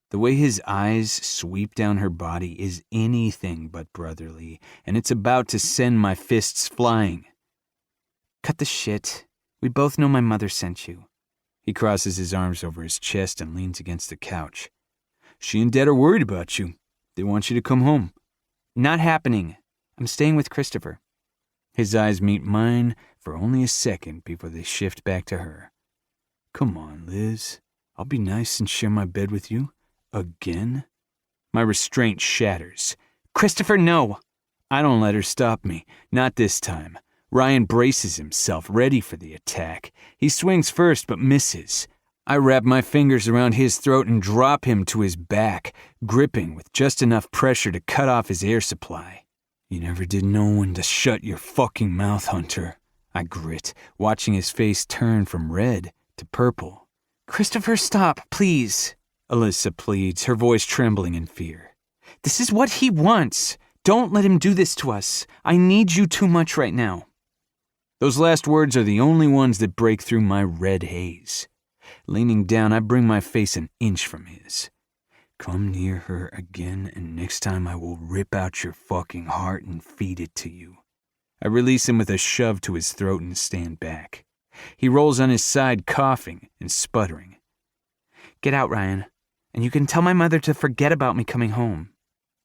The way his eyes sweep down her body is anything but brotherly, and it's about to send my fists flying. Cut the shit. We both know my mother sent you. He crosses his arms over his chest and leans against the couch. She and Dad are worried about you. They want you to come home. Not happening. I'm staying with Christopher. His eyes meet mine for only a second before they shift back to her. Come on, Liz. I'll be nice and share my bed with you. Again? My restraint shatters. Christopher, no! I don't let her stop me. Not this time. Ryan braces himself, ready for the attack. He swings first, but misses. I wrap my fingers around his throat and drop him to his back, gripping with just enough pressure to cut off his air supply. You never did know when to shut your fucking mouth, Hunter. I grit, watching his face turn from red to purple. Christopher, stop, please. Alyssa pleads, her voice trembling in fear. This is what he wants. Don't let him do this to us. I need you too much right now. Those last words are the only ones that break through my red haze. Leaning down, I bring my face an inch from his. Come near her again, and next time I will rip out your fucking heart and feed it to you. I release him with a shove to his throat and stand back. He rolls on his side, coughing and sputtering. Get out, Ryan, and you can tell my mother to forget about me coming home.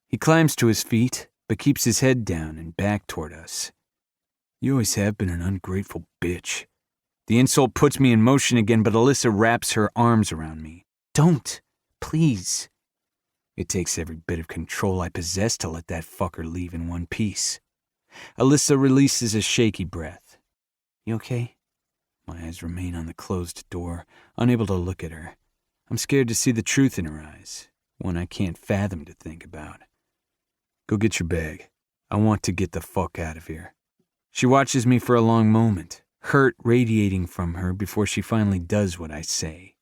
He climbs to his feet, but keeps his head down and back toward us. You always have been an ungrateful bitch. The insult puts me in motion again, but Alyssa wraps her arms around me. Don't, please. It takes every bit of control I possess to let that fucker leave in one piece. Alyssa releases a shaky breath. You okay? My eyes remain on the closed door, unable to look at her. I'm scared to see the truth in her eyes, one I can't fathom to think about. Go get your bag. I want to get the fuck out of here. She watches me for a long moment, hurt radiating from her before she finally does what I say.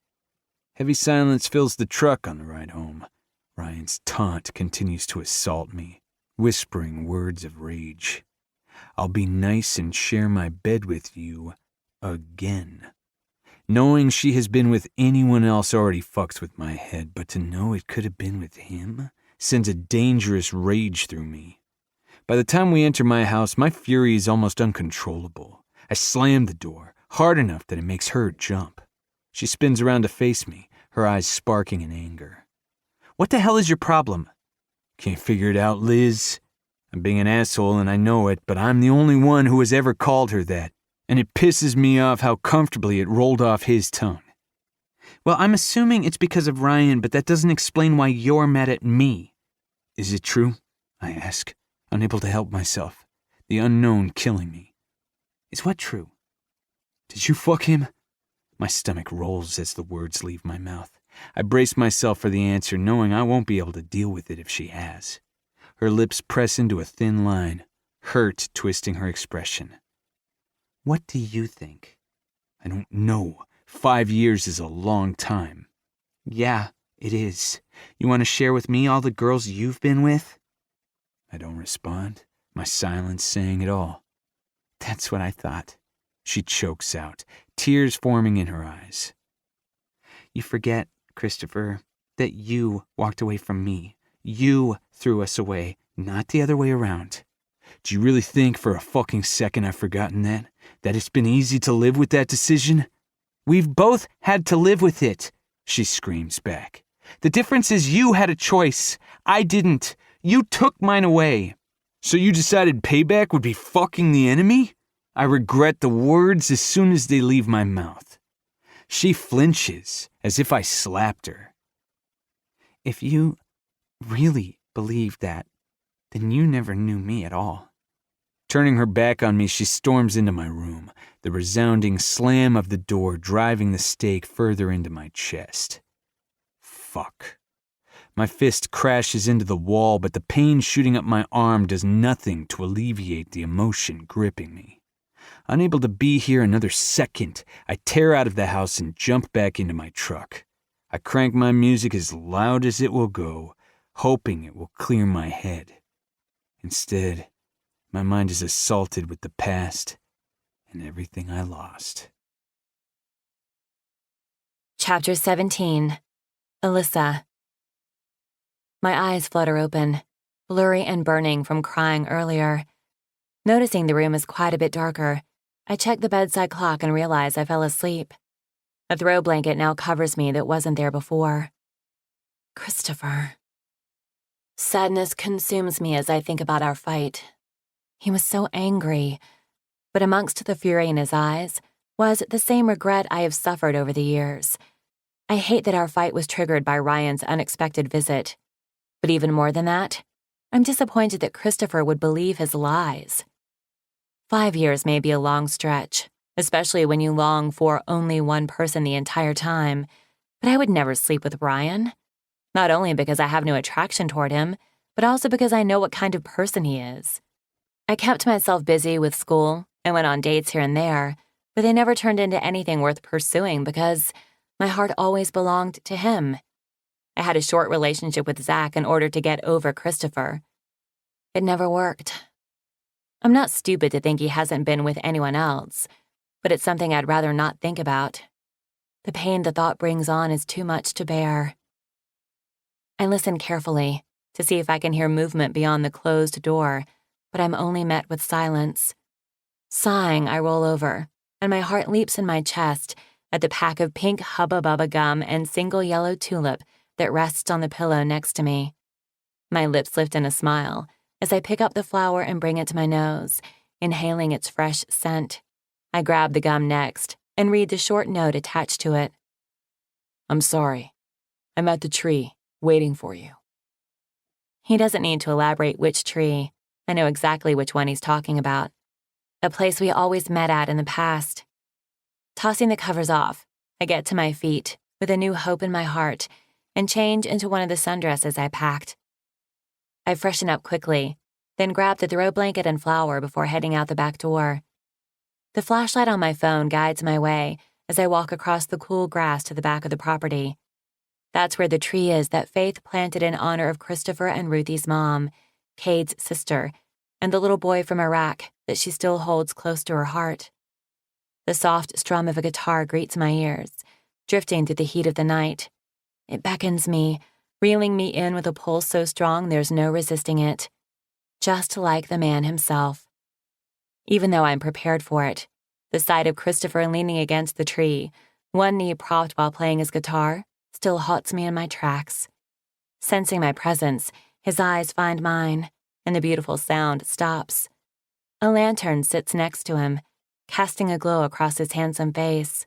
Heavy silence fills the truck on the ride home. Ryan's taunt continues to assault me, whispering words of rage. I'll be nice and share my bed with you again. Knowing she has been with anyone else already fucks with my head, but to know it could have been with him sends a dangerous rage through me. By the time we enter my house, my fury is almost uncontrollable. I slam the door, hard enough that it makes her jump. She spins around to face me, her eyes sparking in anger. What the hell is your problem? Can't figure it out, Liz. I'm being an asshole and I know it, but I'm the only one who has ever called her that, and it pisses me off how comfortably it rolled off his tongue. Well, I'm assuming it's because of Ryan, but that doesn't explain why you're mad at me. Is it true? I ask, unable to help myself. The unknown killing me. Is what true? Did you fuck him? My stomach rolls as the words leave my mouth. I brace myself for the answer, knowing I won't be able to deal with it if she has. Her lips press into a thin line, hurt twisting her expression. What do you think? I don't know. 5 years is a long time. Yeah, it is. You want to share with me all the girls you've been with? I don't respond, my silence saying it all. That's what I thought. She chokes out, tears forming in her eyes. You forget, Christopher, that you walked away from me. You threw us away, not the other way around. Do you really think for a fucking second I've forgotten that? That it's been easy to live with that decision? We've both had to live with it, she screams back. The difference is you had a choice. I didn't. You took mine away. So you decided payback would be fucking the enemy? I regret the words as soon as they leave my mouth. She flinches, as if I slapped her. If you really believe that, then you never knew me at all. Turning her back on me, she storms into my room, the resounding slam of the door driving the stake further into my chest. Fuck. My fist crashes into the wall, but the pain shooting up my arm does nothing to alleviate the emotion gripping me. Unable to be here another second, I tear out of the house and jump back into my truck. I crank my music as loud as it will go, hoping it will clear my head. Instead, my mind is assaulted with the past and everything I lost. Chapter 17. Alyssa. My eyes flutter open, blurry and burning from crying earlier. Noticing the room is quite a bit darker, I check the bedside clock and realize I fell asleep. A throw blanket now covers me that wasn't there before. Christopher. Sadness consumes me as I think about our fight. He was so angry, but amongst the fury in his eyes was the same regret I have suffered over the years. I hate that our fight was triggered by Ryan's unexpected visit. But even more than that, I'm disappointed that Christopher would believe his lies. 5 years may be a long stretch, especially when you long for only one person the entire time, but I would never sleep with Ryan. Not only because I have no attraction toward him, but also because I know what kind of person he is. I kept myself busy with school and went on dates here and there, but they never turned into anything worth pursuing because my heart always belonged to him. I had a short relationship with Zach in order to get over Christopher. It never worked. I'm not stupid to think he hasn't been with anyone else, but it's something I'd rather not think about. The pain the thought brings on is too much to bear. I listen carefully to see if I can hear movement beyond the closed door, but I'm only met with silence. Sighing, I roll over, and my heart leaps in my chest at the pack of pink Hubba Bubba gum and single yellow tulip that rests on the pillow next to me. My lips lift in a smile as I pick up the flower and bring it to my nose, inhaling its fresh scent. I grab the gum next and read the short note attached to it. I'm sorry. I'm at the tree, waiting for you. He doesn't need to elaborate which tree. I know exactly which one he's talking about. A place we always met at in the past. Tossing the covers off, I get to my feet with a new hope in my heart and change into one of the sundresses I packed. I freshen up quickly, then grab the throw blanket and flower before heading out the back door. The flashlight on my phone guides my way as I walk across the cool grass to the back of the property. That's where the tree is that Faith planted in honor of Christopher and Ruthie's mom, Cade's sister, and the little boy from Iraq that she still holds close to her heart. The soft strum of a guitar greets my ears, drifting through the heat of the night. It beckons me, reeling me in with a pull so strong there's no resisting it. Just like the man himself. Even though I'm prepared for it, the sight of Christopher leaning against the tree, one knee propped while playing his guitar, still halts me in my tracks. Sensing my presence, his eyes find mine, and the beautiful sound stops. A lantern sits next to him, casting a glow across his handsome face.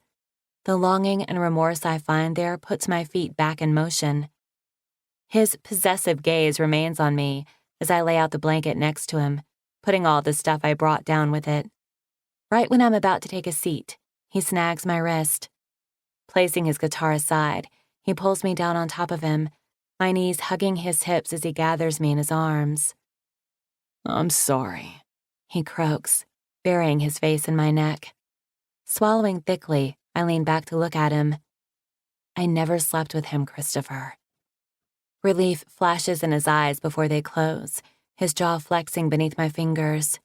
The longing and remorse I find there puts my feet back in motion. His possessive gaze remains on me as I lay out the blanket next to him, putting all the stuff I brought down with it. Right when I'm about to take a seat, he snags my wrist. Placing his guitar aside, he pulls me down on top of him, my knees hugging his hips as he gathers me in his arms. I'm sorry, he croaks, burying his face in my neck. Swallowing thickly, I lean back to look at him. I never slept with him, Christopher. Relief flashes in his eyes before they close, his jaw flexing beneath my fingers.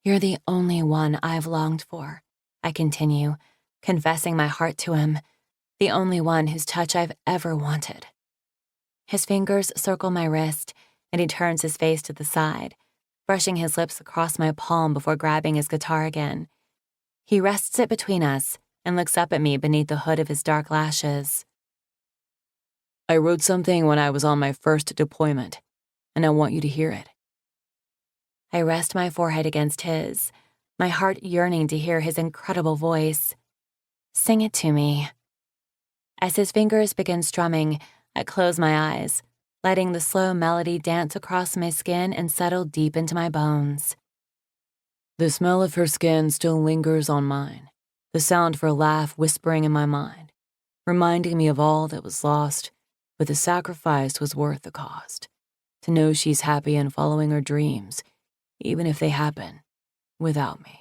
You're the only one I've longed for, I continue, confessing my heart to him, the only one whose touch I've ever wanted. His fingers circle my wrist, and he turns his face to the side, brushing his lips across my palm before grabbing his guitar again. He rests it between us and looks up at me beneath the hood of his dark lashes. I wrote something when I was on my first deployment, and I want you to hear it. I rest my forehead against his, my heart yearning to hear his incredible voice. Sing it to me. As his fingers begin strumming, I close my eyes, letting the slow melody dance across my skin and settle deep into my bones. The smell of her skin still lingers on mine, the sound of her laugh whispering in my mind, reminding me of all that was lost, but the sacrifice was worth the cost. To know she's happy and following her dreams, even if they happen without me.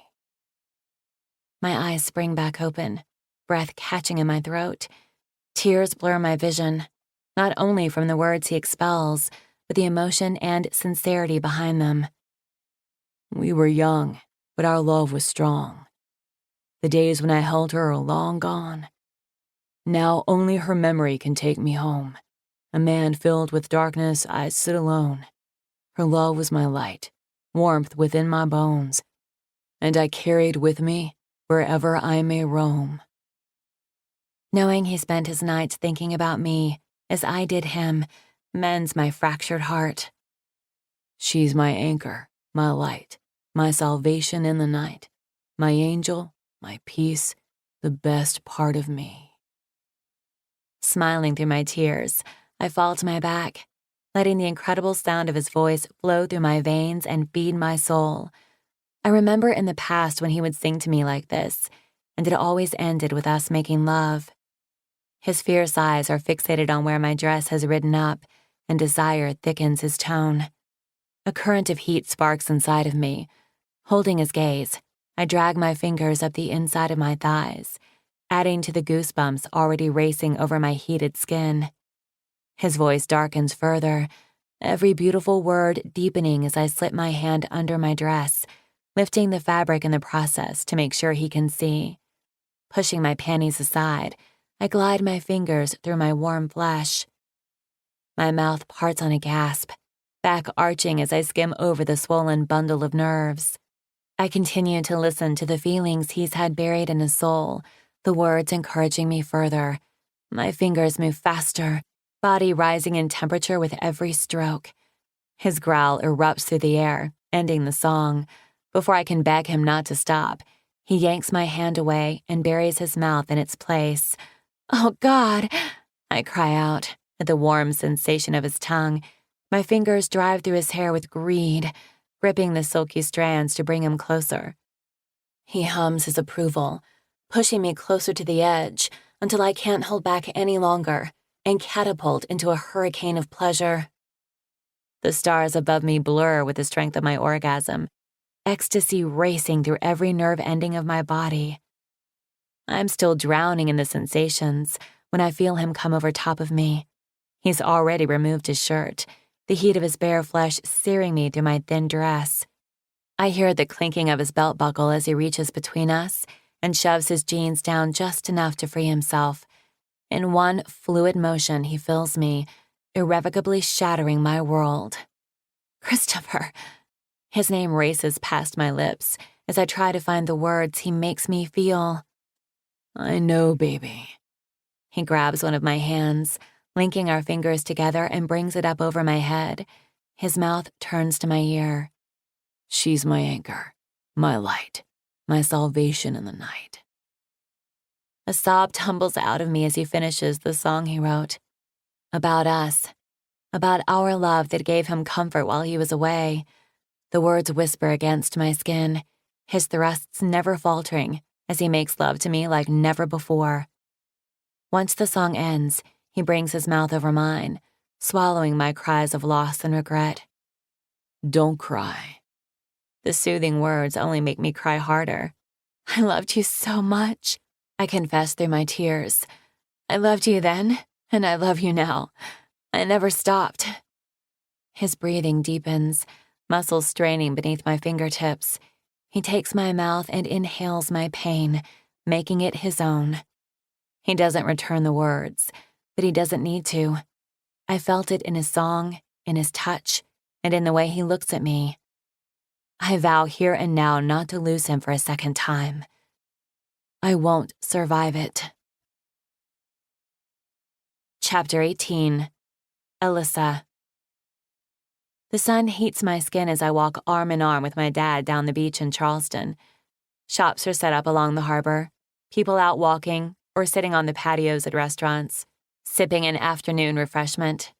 My eyes spring back open, breath catching in my throat. Tears blur my vision, not only from the words he expels, but the emotion and sincerity behind them. We were young, but our love was strong. The days when I held her are long gone. Now only her memory can take me home. A man filled with darkness, I sit alone. Her love was my light, warmth within my bones, and I carried with me wherever I may roam. Knowing he spent his nights thinking about me, as I did him, mends my fractured heart. She's my anchor, my light, my salvation in the night, my angel, my peace, the best part of me. Smiling through my tears, I fall to my back, letting the incredible sound of his voice flow through my veins and feed my soul. I remember in the past when he would sing to me like this, and it always ended with us making love. His fierce eyes are fixated on where my dress has ridden up, and desire thickens his tone. A current of heat sparks inside of me. Holding his gaze, I drag my fingers up the inside of my thighs, adding to the goosebumps already racing over my heated skin. His voice darkens further, every beautiful word deepening as I slip my hand under my dress, lifting the fabric in the process to make sure he can see. Pushing my panties aside, I glide my fingers through my warm flesh. My mouth parts on a gasp, back arching as I skim over the swollen bundle of nerves. I continue to listen to the feelings he's had buried in his soul, the words encouraging me further. My fingers move faster, body rising in temperature with every stroke. His growl erupts through the air, ending the song. Before I can beg him not to stop, he yanks my hand away and buries his mouth in its place. Oh, God, I cry out at the warm sensation of his tongue. My fingers drive through his hair with greed, gripping the silky strands to bring him closer. He hums his approval, pushing me closer to the edge until I can't hold back any longer and catapult into a hurricane of pleasure. The stars above me blur with the strength of my orgasm, ecstasy racing through every nerve ending of my body. I'm still drowning in the sensations when I feel him come over top of me. He's already removed his shirt, the heat of his bare flesh searing me through my thin dress. I hear the clinking of his belt buckle as he reaches between us and shoves his jeans down just enough to free himself. In one fluid motion, he fills me, irrevocably shattering my world. Christopher. His name races past my lips as I try to find the words he makes me feel. I know, baby. He grabs one of my hands, linking our fingers together and brings it up over my head. His mouth turns to my ear. She's my anchor, my light, my salvation in the night. A sob tumbles out of me as he finishes the song he wrote. About us. About our love that gave him comfort while he was away. The words whisper against my skin, his thrusts never faltering as he makes love to me like never before. Once the song ends, he brings his mouth over mine, swallowing my cries of loss and regret. Don't cry. The soothing words only make me cry harder. I loved you so much, I confess through my tears. I loved you then, and I love you now. I never stopped. His breathing deepens, muscles straining beneath my fingertips. He takes my mouth and inhales my pain, making it his own. He doesn't return the words, but he doesn't need to. I felt it in his song, in his touch, and in the way he looks at me. I vow here and now not to lose him for a second time. I won't survive it. Chapter 18. Alyssa. The sun heats my skin as I walk arm in arm with my dad down the beach in Charleston. Shops are set up along the harbor, people out walking or sitting on the patios at restaurants, sipping an afternoon refreshment.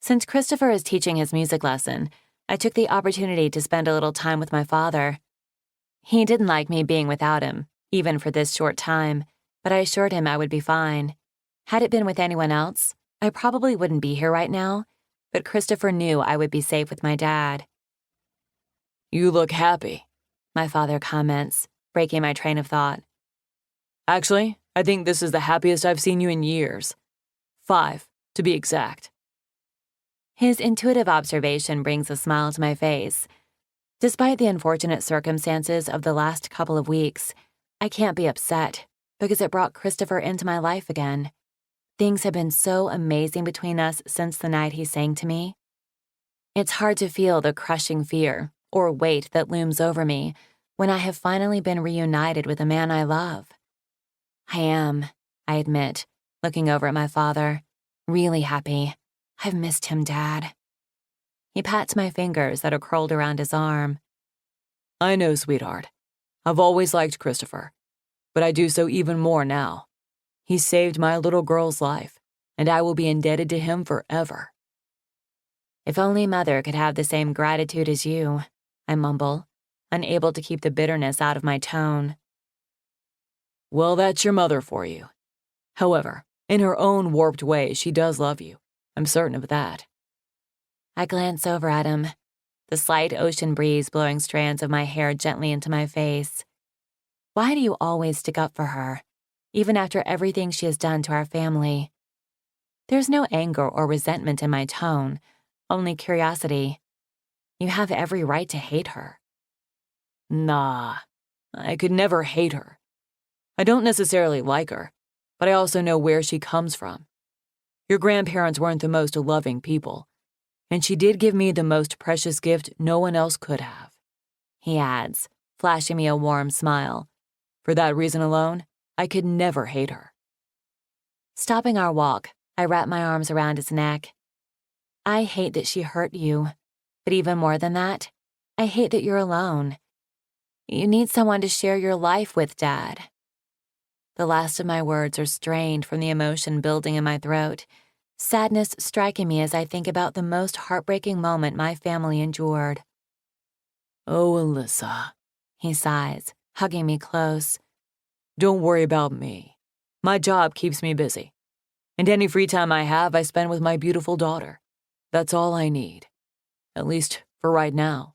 Since Christopher is teaching his music lesson, I took the opportunity to spend a little time with my father. He didn't like me being without him, even for this short time, but I assured him I would be fine. Had it been with anyone else, I probably wouldn't be here right now, but Christopher knew I would be safe with my dad. You look happy, my father comments, breaking my train of thought. Actually, I think this is the happiest I've seen you in years. 5, to be exact. His intuitive observation brings a smile to my face. Despite the unfortunate circumstances of the last couple of weeks, I can't be upset because it brought Christopher into my life again. Things have been so amazing between us since the night he sang to me. It's hard to feel the crushing fear or weight that looms over me when I have finally been reunited with a man I love. I am, I admit, looking over at my father, really happy. I've missed him, Dad. He pats my fingers that are curled around his arm. I know, sweetheart. I've always liked Christopher, but I do so even more now. He saved my little girl's life, and I will be indebted to him forever. If only Mother could have the same gratitude as you, I mumble, unable to keep the bitterness out of my tone. Well, that's your mother for you. However, in her own warped way, she does love you. I'm certain of that. I glance over at him, the slight ocean breeze blowing strands of my hair gently into my face. Why do you always stick up for her, even after everything she has done to our family? There's no anger or resentment in my tone, only curiosity. You have every right to hate her. Nah, I could never hate her. I don't necessarily like her, but I also know where she comes from. Your grandparents weren't the most loving people, and she did give me the most precious gift no one else could have. He adds, flashing me a warm smile. For that reason alone, I could never hate her. Stopping our walk, I wrap my arms around his neck. I hate that she hurt you, but even more than that, I hate that you're alone. You need someone to share your life with, Dad. The last of my words are strained from the emotion building in my throat, sadness striking me as I think about the most heartbreaking moment my family endured. Oh, Alyssa, he sighs, hugging me close. Don't worry about me. My job keeps me busy, and any free time I have, I spend with my beautiful daughter. That's all I need, at least for right now.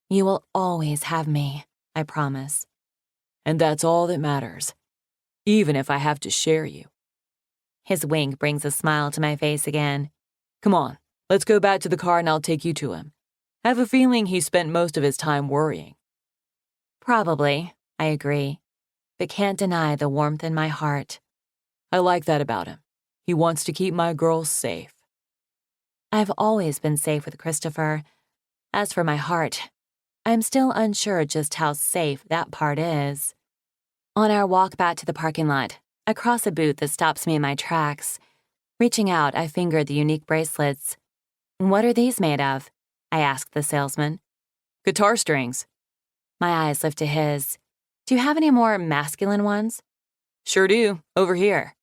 You will always have me, I promise. And that's all that matters, even if I have to share you. His wink brings a smile to my face again. Come on, let's go back to the car and I'll take you to him. I have a feeling he spent most of his time worrying. Probably, I agree, but can't deny the warmth in my heart. I like that about him. He wants to keep my girl safe. I've always been safe with Christopher. As for my heart, I'm still unsure just how safe that part is. On our walk back to the parking lot, I cross a booth that stops me in my tracks. Reaching out, I finger the unique bracelets. What are these made of? I asked the salesman. Guitar strings. My eyes lift to his. Do you have any more masculine ones? Sure do, over here.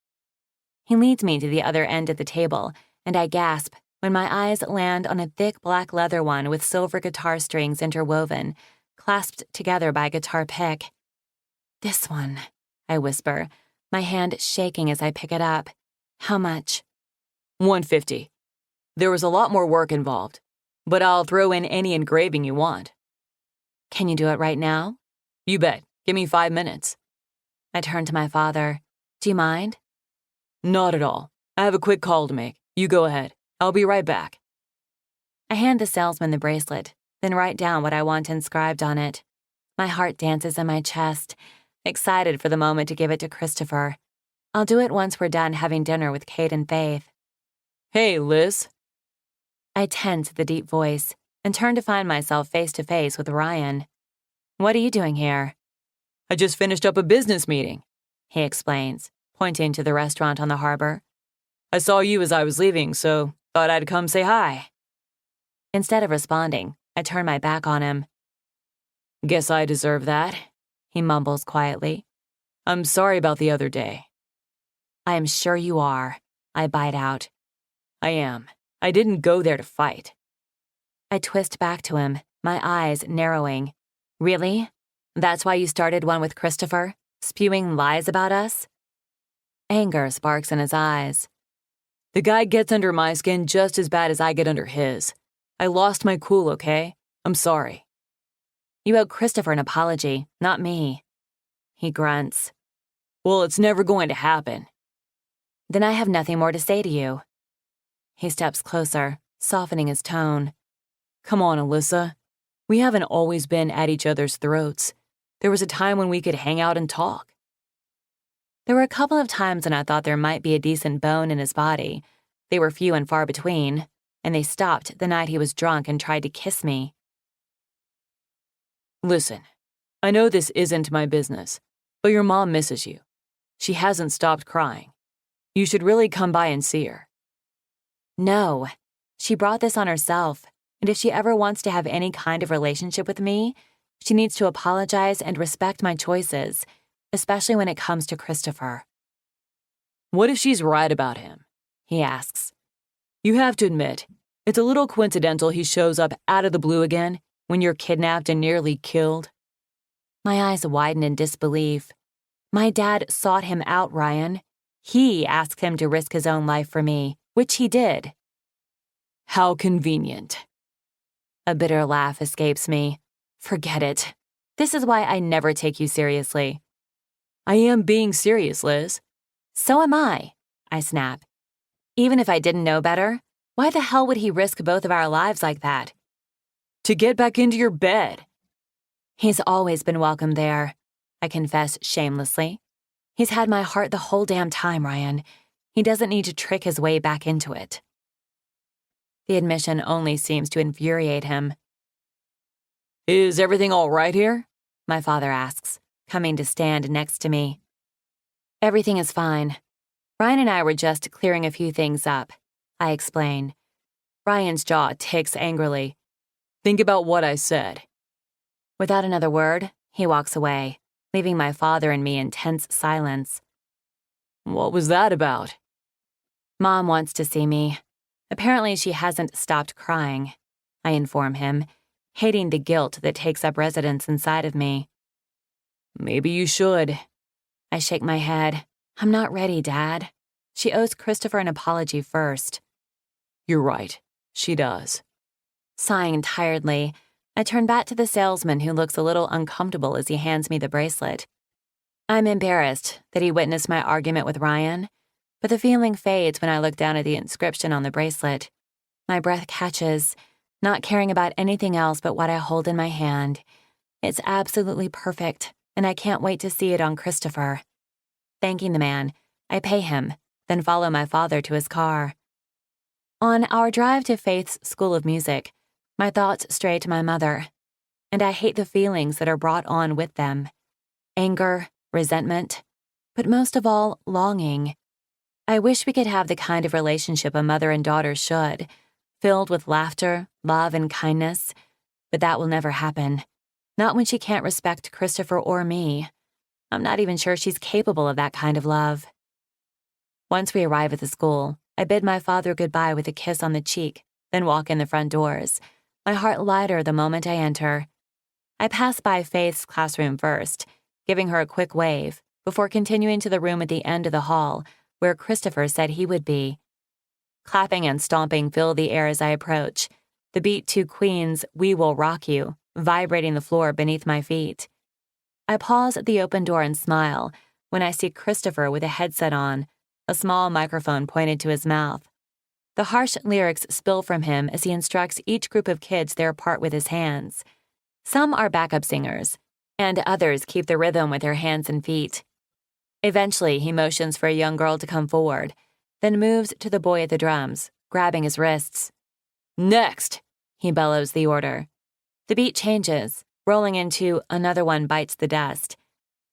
He leads me to the other end of the table, and I gasp when my eyes land on a thick black leather one with silver guitar strings interwoven, clasped together by a guitar pick. This one, I whisper, my hand shaking as I pick it up. How much? $150. There was a lot more work involved, but I'll throw in any engraving you want. Can you do it right now? You bet. Give me 5 minutes. I turn to my father. Do you mind? Not at all. I have a quick call to make. You go ahead. I'll be right back. I hand the salesman the bracelet, then write down what I want inscribed on it. My heart dances in my chest, excited for the moment to give it to Christopher. I'll do it once we're done having dinner with Kate and Faith. Hey, Liz. I tense the deep voice and turn to find myself face to face with Ryan. What are you doing here? I just finished up a business meeting, he explains, pointing to the restaurant on the harbor. I saw you as I was leaving, so thought I'd come say hi. Instead of responding, I turn my back on him. Guess I deserve that, he mumbles quietly. I'm sorry about the other day. I am sure you are, I bite out. I am. I didn't go there to fight. I twist back to him, my eyes narrowing. Really? That's why you started one with Christopher? Spewing lies about us? Anger sparks in his eyes. The guy gets under my skin just as bad as I get under his. I lost my cool, okay? I'm sorry. You owe Christopher an apology, not me. He grunts. Well, it's never going to happen. Then I have nothing more to say to you. He steps closer, softening his tone. Come on, Alyssa. We haven't always been at each other's throats. There was a time when we could hang out and talk. There were a couple of times when I thought there might be a decent bone in his body. They were few and far between, and they stopped the night he was drunk and tried to kiss me. Listen, I know this isn't my business, but your mom misses you. She hasn't stopped crying. You should really come by and see her. No, she brought this on herself, and if she ever wants to have any kind of relationship with me, she needs to apologize and respect my choices, especially when it comes to Christopher. What if she's right about him? He asks. You have to admit, it's a little coincidental he shows up out of the blue again when you're kidnapped and nearly killed. My eyes widen in disbelief. My dad sought him out, Ryan. He asked him to risk his own life for me, which he did. How convenient. A bitter laugh escapes me. Forget it. This is why I never take you seriously. I am being serious, Liz. So am I snap. Even if I didn't know better, why the hell would he risk both of our lives like that? To get back into your bed. He's always been welcome there, I confess shamelessly. He's had my heart the whole damn time, Ryan. He doesn't need to trick his way back into it. The admission only seems to infuriate him. Is everything all right here? My father asks, coming to stand next to me. Everything is fine. Ryan and I were just clearing a few things up, I explain. Ryan's jaw ticks angrily. Think about what I said. Without another word, he walks away, leaving my father and me in tense silence. What was that about? Mom wants to see me. Apparently she hasn't stopped crying, I inform him, hating the guilt that takes up residence inside of me. Maybe you should. I shake my head. I'm not ready, Dad. She owes Christopher an apology first. You're right. She does. Sighing tiredly, I turn back to the salesman who looks a little uncomfortable as he hands me the bracelet. I'm embarrassed that he witnessed my argument with Ryan, but the feeling fades when I look down at the inscription on the bracelet. My breath catches, not caring about anything else but what I hold in my hand. It's absolutely perfect, and I can't wait to see it on Christopher. Thanking the man, I pay him, then follow my father to his car. On our drive to Faith's School of Music, my thoughts stray to my mother, and I hate the feelings that are brought on with them. Anger, resentment, but most of all, longing. I wish we could have the kind of relationship a mother and daughter should, filled with laughter, love, and kindness. But that will never happen. Not when she can't respect Christopher or me. I'm not even sure she's capable of that kind of love. Once we arrive at the school, I bid my father goodbye with a kiss on the cheek, then walk in the front doors, my heart lighter the moment I enter. I pass by Faith's classroom first, giving her a quick wave, before continuing to the room at the end of the hall, where Christopher said he would be. Clapping and stomping fill the air as I approach, the beat to Queen's "We Will Rock You" vibrating the floor beneath my feet. I pause at the open door and smile when I see Christopher with a headset on, a small microphone pointed to his mouth. The harsh lyrics spill from him as he instructs each group of kids their part with his hands. Some are backup singers, and others keep the rhythm with their hands and feet. Eventually, he motions for a young girl to come forward, then moves to the boy at the drums, grabbing his wrists. "Next!" he bellows the order. The beat changes, rolling into "Another One Bites the Dust."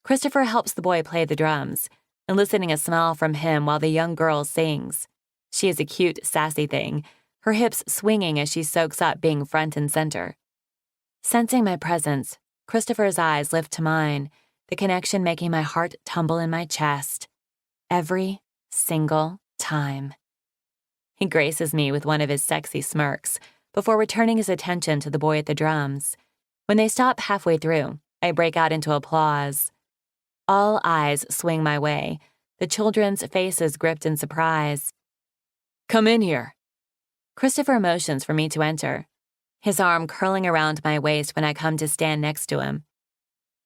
Christopher helps the boy play the drums, eliciting a smile from him while the young girl sings. She is a cute, sassy thing, her hips swinging as she soaks up being front and center. Sensing my presence, Christopher's eyes lift to mine, the connection making my heart tumble in my chest. Every single time. He graces me with one of his sexy smirks before returning his attention to the boy at the drums. When they stop halfway through, I break out into applause. All eyes swing my way, the children's faces gripped in surprise. Come in here. Christopher motions for me to enter, his arm curling around my waist when I come to stand next to him.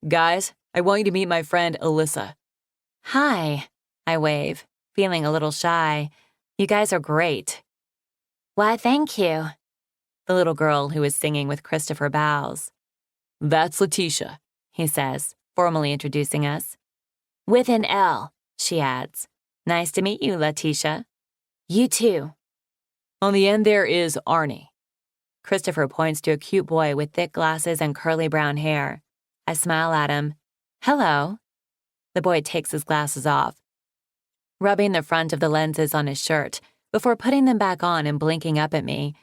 Guys, I want you to meet my friend Alyssa. Hi, I wave, feeling a little shy. You guys are great. Why, thank you. The little girl who is singing with Christopher bows. That's Letitia, he says, formally introducing us. With an L, she adds. Nice to meet you, Letitia. You too. On the end there is Arnie. Christopher points to a cute boy with thick glasses and curly brown hair. I smile at him. Hello. The boy takes his glasses off, rubbing the front of the lenses on his shirt before putting them back on and blinking up at me.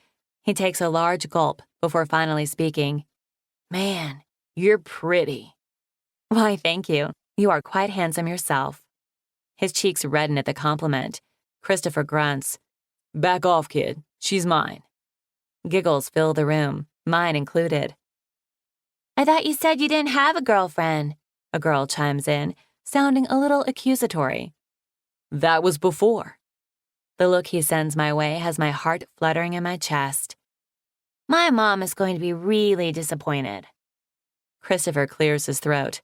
He takes a large gulp before finally speaking. Man, you're pretty. Why, thank you. You are quite handsome yourself. His cheeks redden at the compliment. Christopher grunts. Back off, kid. She's mine. Giggles fill the room, mine included. I thought you said you didn't have a girlfriend, a girl chimes in, sounding a little accusatory. That was before. The look he sends my way has my heart fluttering in my chest. My mom is going to be really disappointed. Christopher clears his throat.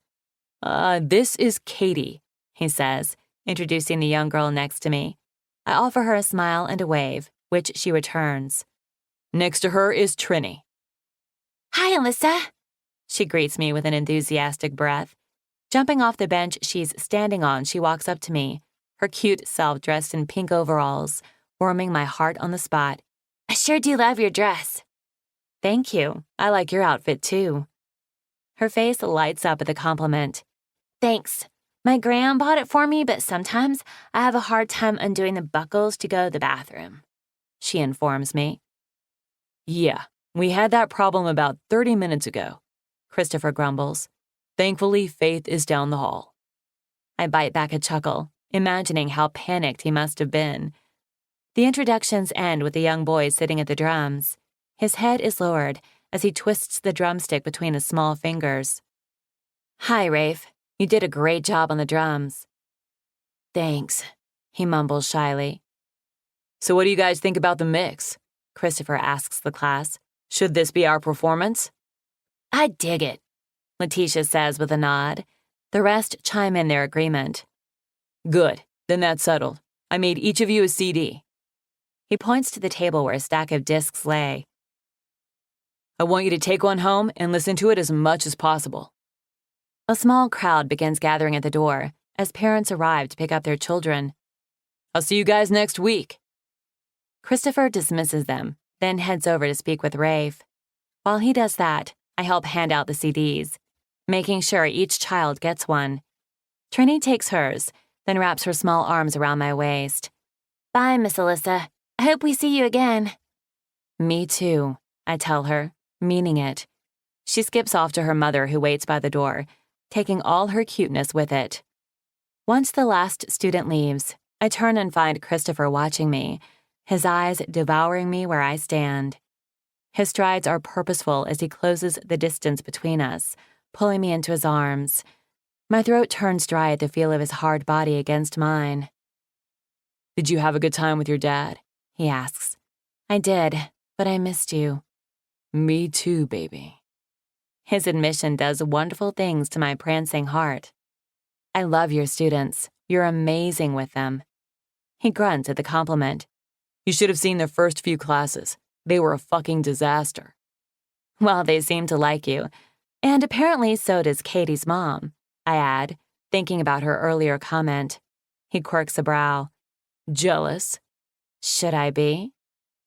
This is Katie, he says, introducing the young girl next to me. I offer her a smile and a wave, which she returns. Next to her is Trini. Hi, Alyssa. She greets me with an enthusiastic breath. Jumping off the bench she's standing on, she walks up to me, her cute self dressed in pink overalls, warming my heart on the spot. I sure do love your dress. Thank you. I like your outfit, too. Her face lights up at the compliment. Thanks. My gram bought it for me, but sometimes I have a hard time undoing the buckles to go to the bathroom, she informs me. Yeah, we had that problem about 30 minutes ago, Christopher grumbles. Thankfully, Faith is down the hall. I bite back a chuckle, imagining how panicked he must have been. The introductions end with the young boy sitting at the drums. His head is lowered as he twists the drumstick between his small fingers. Hi, Rafe. You did a great job on the drums. Thanks, he mumbles shyly. So what do you guys think about the mix? Christopher asks the class. Should this be our performance? I dig it, Letitia says with a nod. The rest chime in their agreement. Good, then that's settled. I made each of you a CD. He points to the table where a stack of discs lay. I want you to take one home and listen to it as much as possible. A small crowd begins gathering at the door as parents arrive to pick up their children. I'll see you guys next week. Christopher dismisses them, then heads over to speak with Rafe. While he does that, I help hand out the CDs, making sure each child gets one. Trini takes hers, then wraps her small arms around my waist. Bye, Miss Alyssa. I hope we see you again. Me too, I tell her, meaning it. She skips off to her mother who waits by the door, taking all her cuteness with it. Once the last student leaves, I turn and find Christopher watching me, his eyes devouring me where I stand. His strides are purposeful as he closes the distance between us, pulling me into his arms. My throat turns dry at the feel of his hard body against mine. Did you have a good time with your dad? He asks. I did, but I missed you. Me too, baby. His admission does wonderful things to my prancing heart. I love your students. You're amazing with them. He grunts at the compliment. You should have seen their first few classes. They were a fucking disaster. Well, they seem to like you. And apparently so does Katie's mom, I add, thinking about her earlier comment. He quirks a brow. Jealous? Should I be?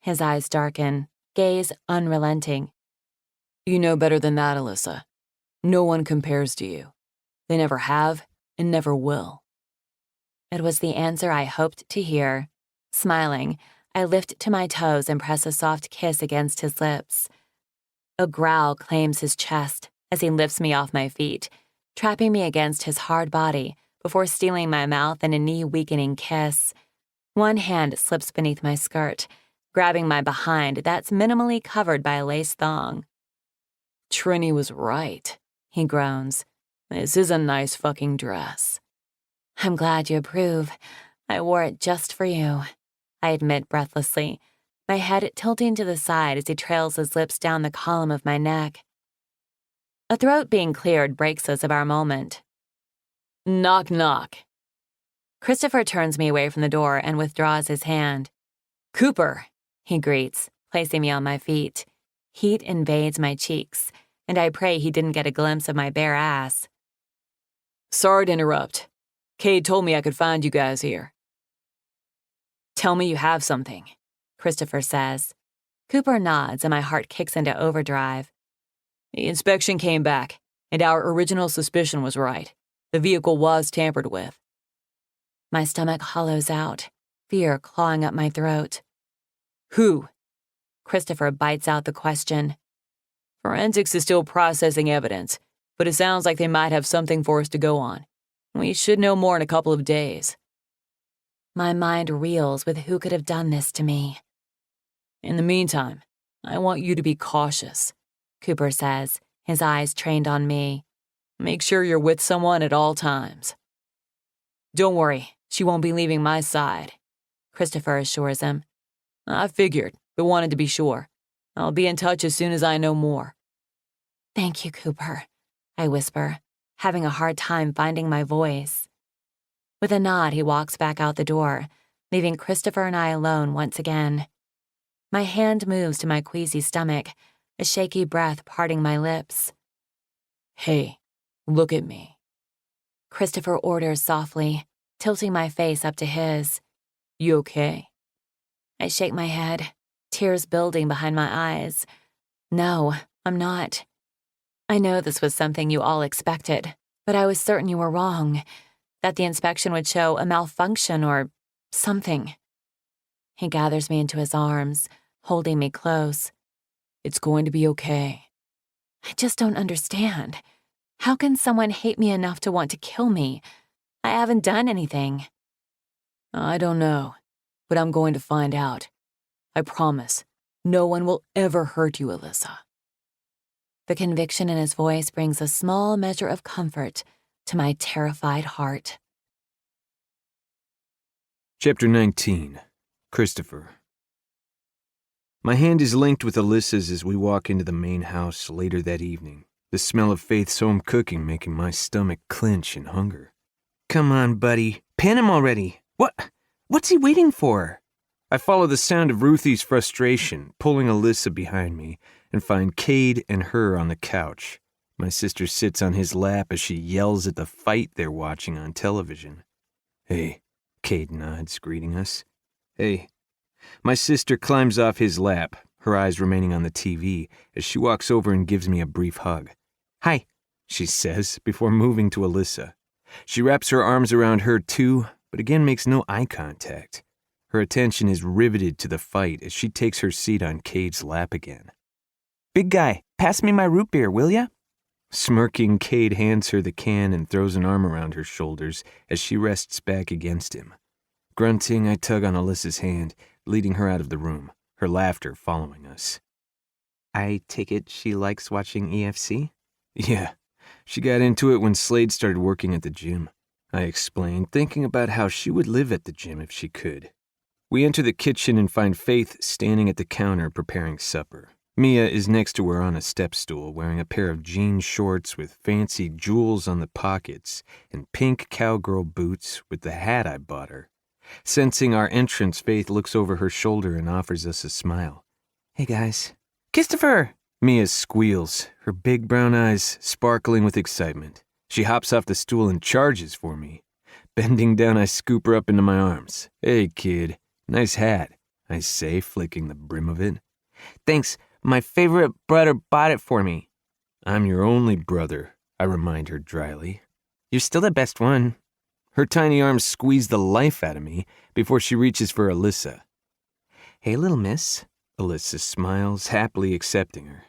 His eyes darken, gaze unrelenting. You know better than that, Alyssa. No one compares to you. They never have and never will. It was the answer I hoped to hear. Smiling, I lift to my toes and press a soft kiss against his lips. A growl claims his chest as he lifts me off my feet, trapping me against his hard body before stealing my mouth in a knee-weakening kiss. One hand slips beneath my skirt, grabbing my behind that's minimally covered by a lace thong. Trini was right, he groans. This is a nice fucking dress. I'm glad you approve. I wore it just for you, I admit breathlessly, my head tilting to the side as he trails his lips down the column of my neck. A throat being cleared breaks us of our moment. Knock, knock. Christopher turns me away from the door and withdraws his hand. Cooper, he greets, placing me on my feet. Heat invades my cheeks, and I pray he didn't get a glimpse of my bare ass. Sorry to interrupt. Cade told me I could find you guys here. Tell me you have something, Christopher says. Cooper nods and my heart kicks into overdrive. The inspection came back, and our original suspicion was right. The vehicle was tampered with. My stomach hollows out, fear clawing up my throat. Who? Christopher bites out the question. Forensics is still processing evidence, but it sounds like they might have something for us to go on. We should know more in a couple of days. My mind reels with who could have done this to me. In the meantime, I want you to be cautious, Cooper says, his eyes trained on me. Make sure you're with someone at all times. Don't worry, she won't be leaving my side, Christopher assures him. I figured, but wanted to be sure. I'll be in touch as soon as I know more. Thank you, Cooper, I whisper, having a hard time finding my voice. With a nod, he walks back out the door, leaving Christopher and I alone once again. My hand moves to my queasy stomach, a shaky breath parting my lips. Hey, look at me. Christopher orders softly, tilting my face up to his. You okay? I shake my head, tears building behind my eyes. No, I'm not. I know this was something you all expected, but I was certain you were wrong, that the inspection would show a malfunction or something. He gathers me into his arms, holding me close. It's going to be okay. I just don't understand. How can someone hate me enough to want to kill me? I haven't done anything. I don't know, but I'm going to find out. I promise, no one will ever hurt you, Alyssa. The conviction in his voice brings a small measure of comfort to my terrified heart. Chapter 19. Christopher. My hand is linked with Alyssa's as we walk into the main house later that evening, the smell of Faith's home cooking making my stomach clench in hunger. Come on, buddy. Pin him already. What's he waiting for? I follow the sound of Ruthie's frustration, pulling Alyssa behind me, and find Cade and her on the couch. My sister sits on his lap as she yells at the fight they're watching on television. Hey, Cade nods, greeting us. Hey. My sister climbs off his lap, her eyes remaining on the TV, as she walks over and gives me a brief hug. Hi, she says, before moving to Alyssa. She wraps her arms around her too, but again makes no eye contact. Her attention is riveted to the fight as she takes her seat on Cade's lap again. "Big guy, pass me my root beer, will ya?" Smirking, Cade hands her the can and throws an arm around her shoulders as she rests back against him. Grunting, I tug on Alyssa's hand, leading her out of the room, her laughter following us. "I take it she likes watching EFC? "Yeah, she got into it when Slade started working at the gym," I explained, thinking about how she would live at the gym if she could. We enter the kitchen and find Faith standing at the counter preparing supper. Mia is next to her on a step stool, wearing a pair of jean shorts with fancy jewels on the pockets and pink cowgirl boots with the hat I bought her. Sensing our entrance, Faith looks over her shoulder and offers us a smile. "Hey, guys." "Christopher!" Mia squeals, her big brown eyes sparkling with excitement. She hops off the stool and charges for me. Bending down, I scoop her up into my arms. "Hey, kid. Nice hat," I say, flicking the brim of it. "Thanks. My favorite brother bought it for me." "I'm your only brother," I remind her dryly. "You're still the best one." Her tiny arms squeeze the life out of me before she reaches for Alyssa. "Hey, little miss." Alyssa smiles, happily accepting her.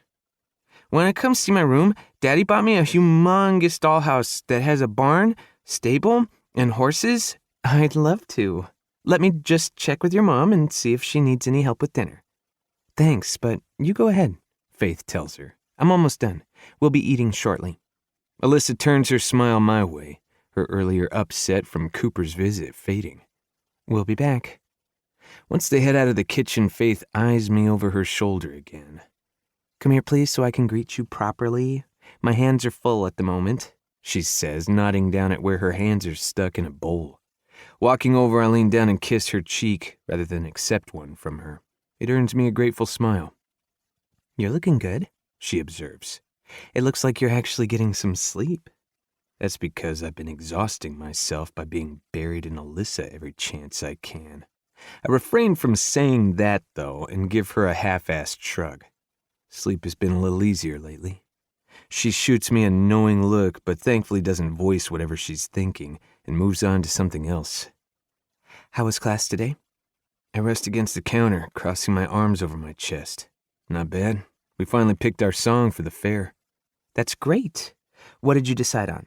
"Wanna come see my room? Daddy bought me a humongous dollhouse that has a barn, stable, and horses. I'd love to. Let me just check with your mom and see if she needs any help with dinner." "Thanks, but you go ahead," Faith tells her. "I'm almost done. We'll be eating shortly." Alyssa turns her smile my way, her earlier upset from Cooper's visit fading. "We'll be back." Once they head out of the kitchen, Faith eyes me over her shoulder again. "Come here, please, so I can greet you properly. My hands are full at the moment," she says, nodding down at where her hands are stuck in a bowl. Walking over, I lean down and kiss her cheek rather than accept one from her. It earns me a grateful smile. "You're looking good," she observes. "It looks like you're actually getting some sleep." That's because I've been exhausting myself by being buried in Alyssa every chance I can. I refrain from saying that, though, and give her a half-assed shrug. Sleep has been a little easier lately. She shoots me a knowing look, but thankfully doesn't voice whatever she's thinking and moves on to something else. "How was class today?" I rest against the counter, crossing my arms over my chest. "Not bad. We finally picked our song for the fair." "That's great. What did you decide on?"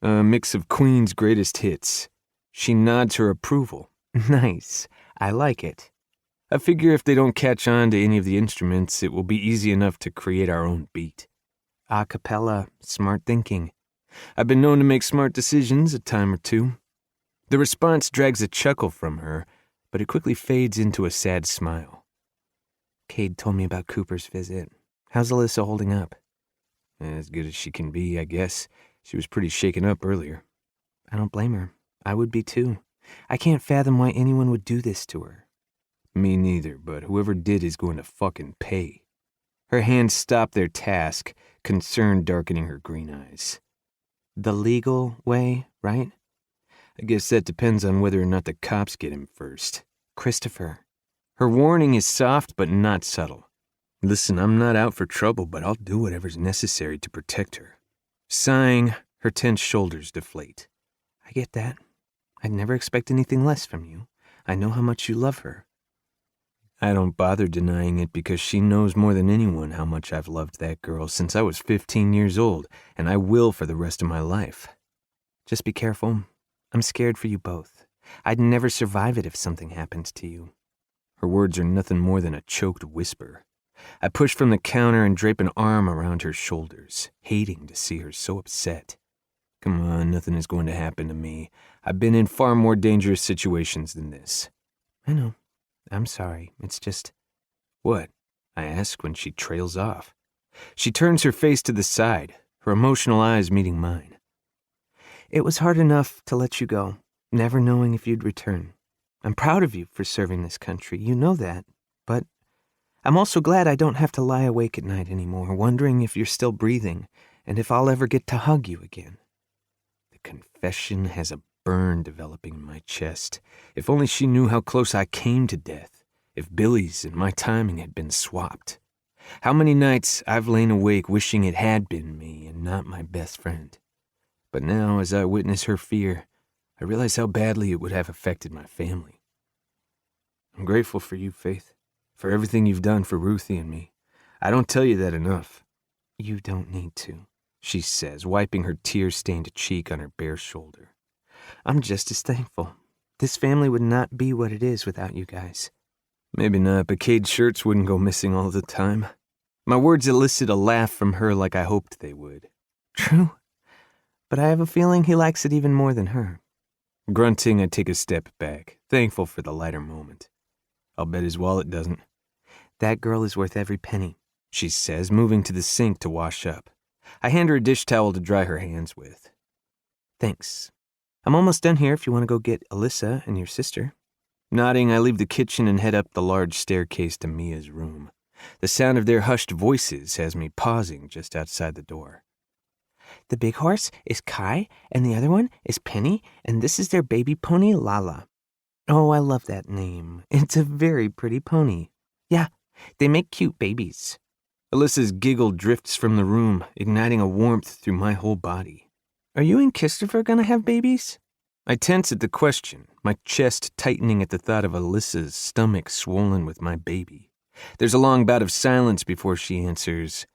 "A mix of Queen's greatest hits." She nods her approval. "Nice. I like it." I figure if they don't catch on to any of the instruments, it will be easy enough to create our own beat. A cappella, smart thinking. I've been known to make smart decisions a time or two. The response drags a chuckle from her, but it quickly fades into a sad smile. "Cade told me about Cooper's visit. How's Alyssa holding up?" "As good as she can be, I guess. She was pretty shaken up earlier." "I don't blame her. I would be too. I can't fathom why anyone would do this to her." "Me neither, but whoever did is going to fucking pay." Her hands stop their task, concern darkening her green eyes. "The legal way, right?" "I guess that depends on whether or not the cops get him first." "Christopher." Her warning is soft but not subtle. "Listen, I'm not out for trouble, but I'll do whatever's necessary to protect her." Sighing, her tense shoulders deflate. "I get that. I'd never expect anything less from you. I know how much you love her." I don't bother denying it because she knows more than anyone how much I've loved that girl since I was 15 years old, and I will for the rest of my life. "Just be careful. I'm scared for you both. I'd never survive it if something happened to you." Her words are nothing more than a choked whisper. I push from the counter and drape an arm around her shoulders, hating to see her so upset. Come on, nothing is going to happen to me. I've been in far more dangerous situations than this. "I know. I'm sorry. It's just..." "What?" I ask when she trails off. She turns her face to the side, her emotional eyes meeting mine. "It was hard enough to let you go, never knowing if you'd return. I'm proud of you for serving this country, you know that. But I'm also glad I don't have to lie awake at night anymore, wondering if you're still breathing and if I'll ever get to hug you again." The confession has a burn developing in my chest. If only she knew how close I came to death, if Billy's and my timing had been swapped. How many nights I've lain awake wishing it had been me and not my best friend. But now, as I witness her fear, I realize how badly it would have affected my family. I'm grateful for you, Faith, for everything you've done for Ruthie and me. I don't tell you that enough. You don't need to, she says, wiping her tear-stained cheek on her bare shoulder. I'm just as thankful. This family would not be what it is without you guys. Maybe not, but Cade's shirts wouldn't go missing all the time. My words elicited a laugh from her like I hoped they would. True, but I have a feeling he likes it even more than her. Grunting, I take a step back, thankful for the lighter moment. I'll bet his wallet doesn't. That girl is worth every penny, she says, moving to the sink to wash up. I hand her a dish towel to dry her hands with. Thanks. I'm almost done here if you want to go get Alyssa and your sister. Nodding, I leave the kitchen and head up the large staircase to Mia's room. The sound of their hushed voices has me pausing just outside the door. The big horse is Kai, and the other one is Penny, and this is their baby pony, Lala. Oh, I love that name. It's a very pretty pony. Yeah, they make cute babies. Alyssa's giggle drifts from the room, igniting a warmth through my whole body. Are you and Christopher gonna have babies? I tense at the question, my chest tightening at the thought of Alyssa's stomach swollen with my baby. There's a long bout of silence before she answers,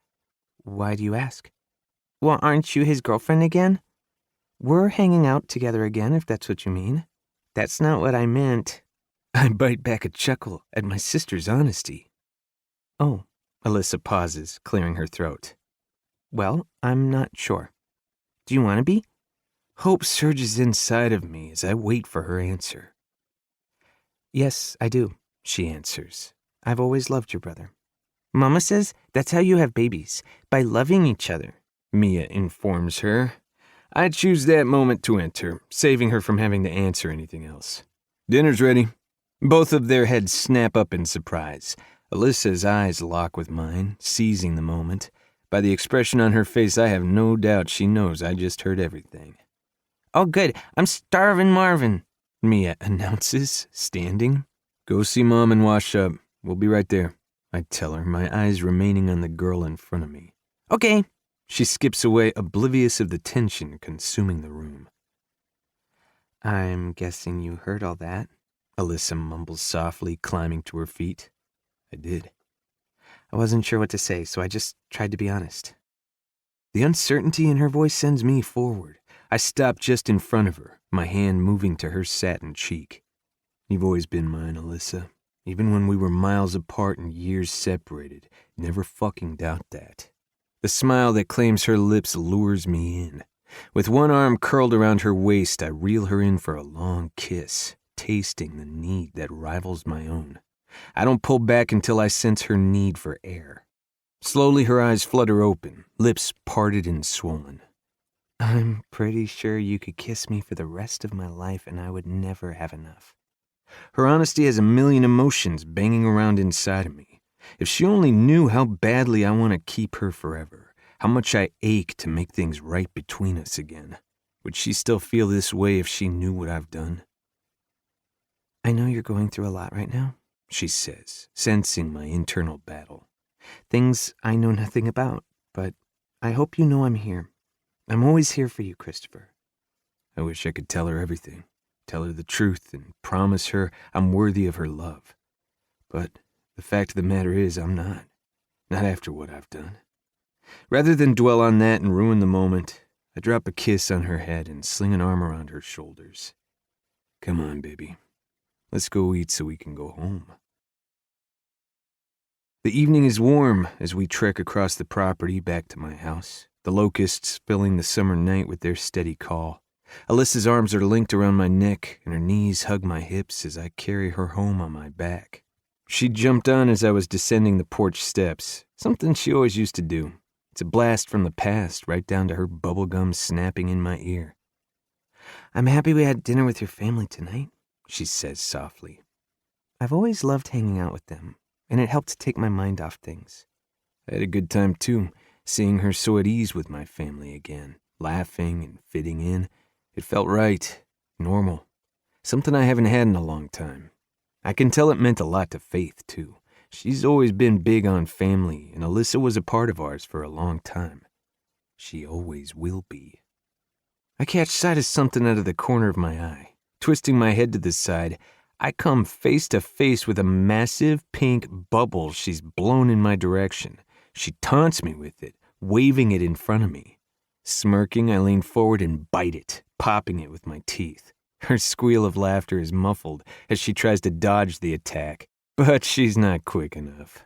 Why do you ask? Well, aren't you his girlfriend again? We're hanging out together again, if that's what you mean. That's not what I meant. I bite back a chuckle at my sister's honesty. Oh, Alyssa pauses, clearing her throat. Well, I'm not sure. Do you want to be? Hope surges inside of me as I wait for her answer. Yes, I do, she answers. I've always loved your brother. Mama says that's how you have babies, by loving each other, Mia informs her. I choose that moment to enter, saving her from having to answer anything else. Dinner's ready. Both of their heads snap up in surprise. Alyssa's eyes lock with mine, seizing the moment. By the expression on her face, I have no doubt she knows I just heard everything. Oh, good. I'm starving Marvin, Mia announces, standing. Go see Mom and wash up. We'll be right there, I tell her, my eyes remaining on the girl in front of me. Okay. She skips away, oblivious of the tension consuming the room. I'm guessing you heard all that, Alyssa mumbles softly, climbing to her feet. I did. I wasn't sure what to say, so I just tried to be honest. The uncertainty in her voice sends me forward. I stop just in front of her, my hand moving to her satin cheek. You've always been mine, Alyssa. Even when we were miles apart and years separated, never fucking doubt that. The smile that claims her lips lures me in. With one arm curled around her waist, I reel her in for a long kiss, tasting the need that rivals my own. I don't pull back until I sense her need for air. Slowly her eyes flutter open, lips parted and swollen. I'm pretty sure you could kiss me for the rest of my life and I would never have enough. Her honesty has a million emotions banging around inside of me. If she only knew how badly I want to keep her forever, how much I ache to make things right between us again. Would she still feel this way if she knew what I've done? I know you're going through a lot right now, she says, sensing my internal battle. Things I know nothing about, but I hope you know I'm here. I'm always here for you, Christopher. I wish I could tell her everything, tell her the truth, and promise her I'm worthy of her love. But the fact of the matter is I'm not. Not after what I've done. Rather than dwell on that and ruin the moment, I drop a kiss on her head and sling an arm around her shoulders. Come on, baby. Let's go eat so we can go home. The evening is warm as we trek across the property back to my house, the locusts filling the summer night with their steady call. Alyssa's arms are linked around my neck and her knees hug my hips as I carry her home on my back. She jumped on as I was descending the porch steps, something she always used to do. It's a blast from the past, right down to her bubblegum snapping in my ear. I'm happy we had dinner with your family tonight, she says softly. I've always loved hanging out with them, and it helped to take my mind off things. I had a good time too, seeing her so at ease with my family again, laughing and fitting in. It felt right, normal, something I haven't had in a long time. I can tell it meant a lot to Faith, too. She's always been big on family, and Alyssa was a part of ours for a long time. She always will be. I catch sight of something out of the corner of my eye. Twisting my head to the side, I come face to face with a massive pink bubble she's blown in my direction. She taunts me with it, waving it in front of me. Smirking, I lean forward and bite it, popping it with my teeth. Her squeal of laughter is muffled as she tries to dodge the attack, but she's not quick enough.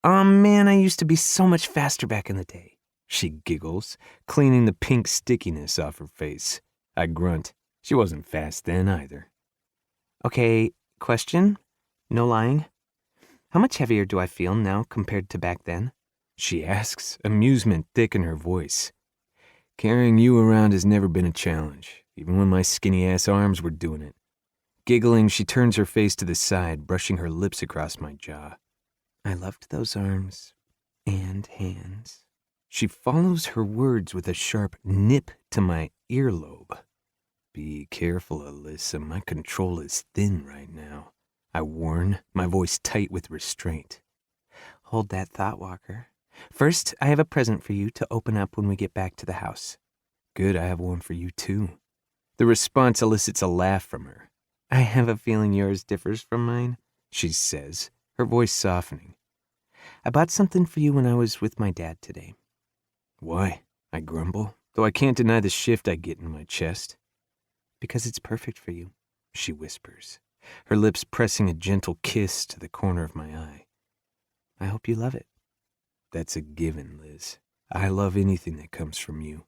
"Aw, man, I used to be so much faster back in the day," she giggles, cleaning the pink stickiness off her face. I grunt. She wasn't fast then either. "Okay, question? No lying. How much heavier do I feel now compared to back then?" she asks, amusement thick in her voice. "Carrying you around has never been a challenge, even when my skinny-ass arms were doing it." Giggling, she turns her face to the side, brushing her lips across my jaw. "I loved those arms and hands." She follows her words with a sharp nip to my earlobe. "Be careful, Alyssa. My control is thin right now," I warn, my voice tight with restraint. "Hold that thought, Walker. First, I have a present for you to open up when we get back to the house." "Good, I have one for you too." The response elicits a laugh from her. "I have a feeling yours differs from mine," she says, her voice softening. "I bought something for you when I was with my dad today." "Why?" I grumble, though I can't deny the shift I get in my chest. "Because it's perfect for you," she whispers, her lips pressing a gentle kiss to the corner of my eye. "I hope you love it." "That's a given, Liz. I love anything that comes from you."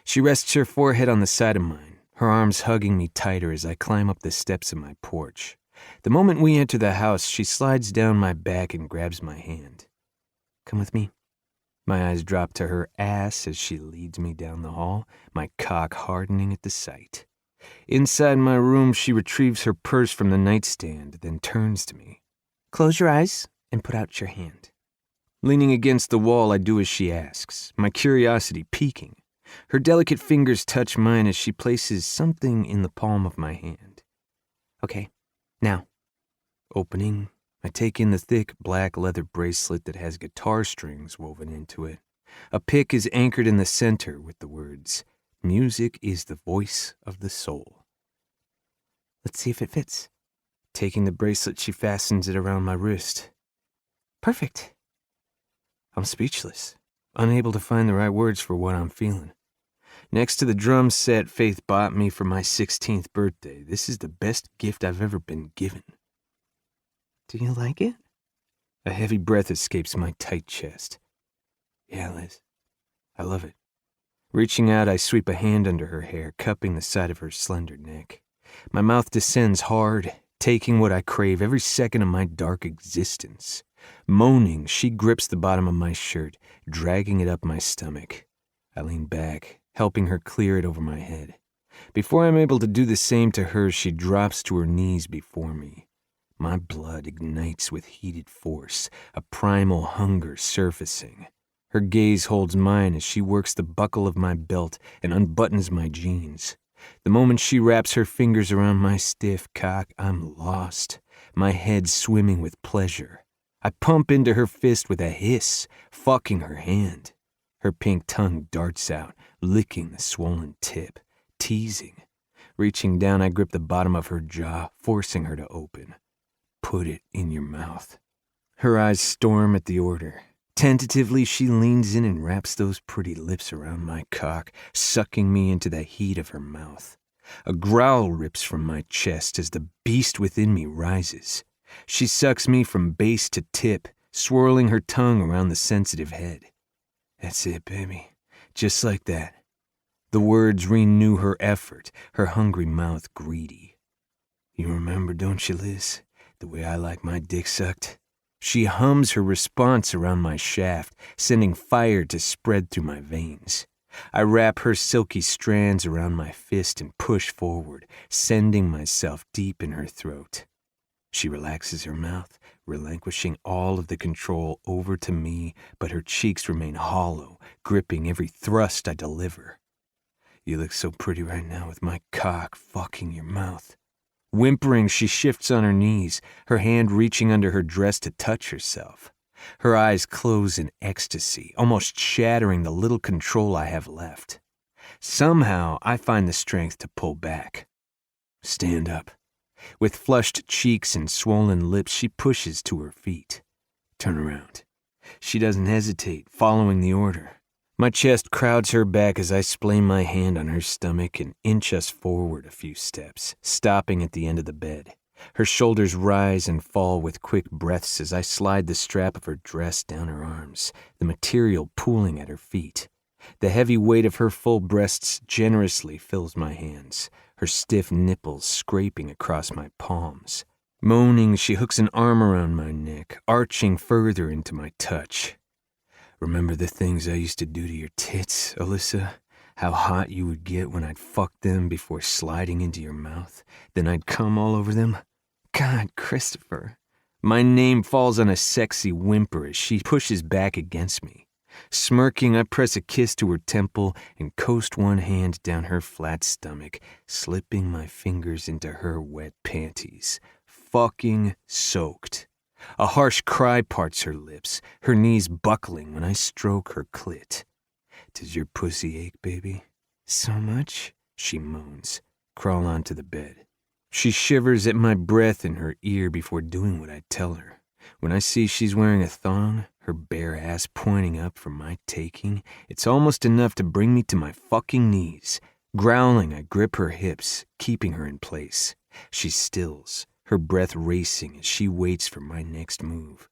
She rests her forehead on the side of mine, her arms hugging me tighter as I climb up the steps of my porch. The moment we enter the house, she slides down my back and grabs my hand. "Come with me." My eyes drop to her ass as she leads me down the hall, my cock hardening at the sight. Inside my room, she retrieves her purse from the nightstand, then turns to me. "Close your eyes and put out your hand." Leaning against the wall, I do as she asks, my curiosity piquing. Her delicate fingers touch mine as she places something in the palm of my hand. "Okay, now." Opening, I take in the thick black leather bracelet that has guitar strings woven into it. A pick is anchored in the center with the words, "Music is the voice of the soul." "Let's see if it fits." Taking the bracelet, she fastens it around my wrist. "Perfect." I'm speechless, unable to find the right words for what I'm feeling. Next to the drum set Faith bought me for my 16th birthday, this is the best gift I've ever been given. "Do you like it?" A heavy breath escapes my tight chest. "Yeah, Liz, I love it." Reaching out, I sweep a hand under her hair, cupping the side of her slender neck. My mouth descends hard, taking what I crave every second of my dark existence. Moaning, she grips the bottom of my shirt, dragging it up my stomach. I lean back, helping her clear it over my head. Before I'm able to do the same to her, she drops to her knees before me. My blood ignites with heated force, a primal hunger surfacing. Her gaze holds mine as she works the buckle of my belt and unbuttons my jeans. The moment she wraps her fingers around my stiff cock, I'm lost, my head swimming with pleasure. I pump into her fist with a hiss, fucking her hand. Her pink tongue darts out, licking the swollen tip, teasing. Reaching down, I grip the bottom of her jaw, forcing her to open. "Put it in your mouth." Her eyes storm at the order. Tentatively, she leans in and wraps those pretty lips around my cock, sucking me into the heat of her mouth. A growl rips from my chest as the beast within me rises. She sucks me from base to tip, swirling her tongue around the sensitive head. "That's it, baby. Just like that." The words renew her effort, her hungry mouth greedy. "You remember, don't you, Liz, the way I like my dick sucked?" She hums her response around my shaft, sending fire to spread through my veins. I wrap her silky strands around my fist and push forward, sending myself deep in her throat. She relaxes her mouth, relinquishing all of the control over to me, but her cheeks remain hollow, gripping every thrust I deliver. "You look so pretty right now with my cock fucking your mouth." Whimpering, she shifts on her knees, her hand reaching under her dress to touch herself. Her eyes close in ecstasy, almost shattering the little control I have left. Somehow, I find the strength to pull back. "Stand up." With flushed cheeks and swollen lips, she pushes to her feet. Turn around. She doesn't hesitate, following the order. My chest crowds her back as I splay my hand on her stomach and inch us forward a few steps, stopping at the end of the bed. Her shoulders rise and fall with quick breaths as I slide the strap of her dress down her arms, the material pooling at her feet. The heavy weight of her full breasts generously fills my hands, her stiff nipples scraping across my palms. Moaning, she hooks an arm around my neck, arching further into my touch. Remember the things I used to do to your tits, Alyssa? How hot you would get when I'd fuck them before sliding into your mouth? Then I'd come all over them? God, Christopher. My name falls on a sexy whimper as she pushes back against me. Smirking, I press a kiss to her temple and coast one hand down her flat stomach, slipping my fingers into her wet panties. Fucking soaked. A harsh cry parts her lips, her knees buckling when I stroke her clit. Does your pussy ache, baby? So much? She moans. Crawl onto the bed. She shivers at my breath in her ear before doing what I tell her. When I see she's wearing a thong, her bare ass pointing up for my taking, it's almost enough to bring me to my fucking knees. Growling, I grip her hips, keeping her in place. She stills, her breath racing as she waits for my next move.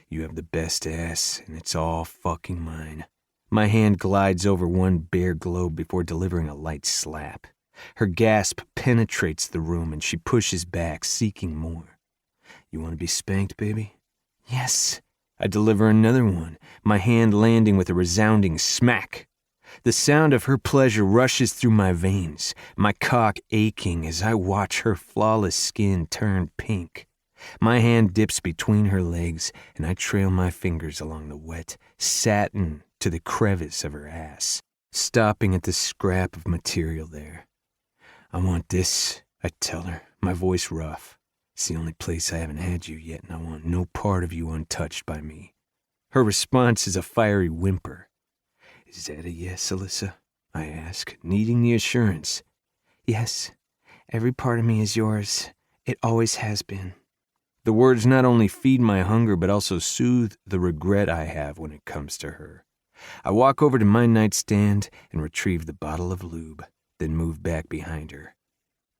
You have the best ass, and it's all fucking mine. My hand glides over one bare globe before delivering a light slap. Her gasp penetrates the room and she pushes back, seeking more. You want to be spanked, baby? Yes. I deliver another one, my hand landing with a resounding smack. The sound of her pleasure rushes through my veins, my cock aching as I watch her flawless skin turn pink. My hand dips between her legs, and I trail my fingers along the wet satin to the crevice of her ass, stopping at the scrap of material there. I want this, I tell her, my voice rough. It's the only place I haven't had you yet, and I want no part of you untouched by me. Her response is a fiery whimper. Is that a yes, Alyssa? I ask, needing the assurance. Yes, every part of me is yours. It always has been. The words not only feed my hunger, but also soothe the regret I have when it comes to her. I walk over to my nightstand and retrieve the bottle of lube, then move back behind her.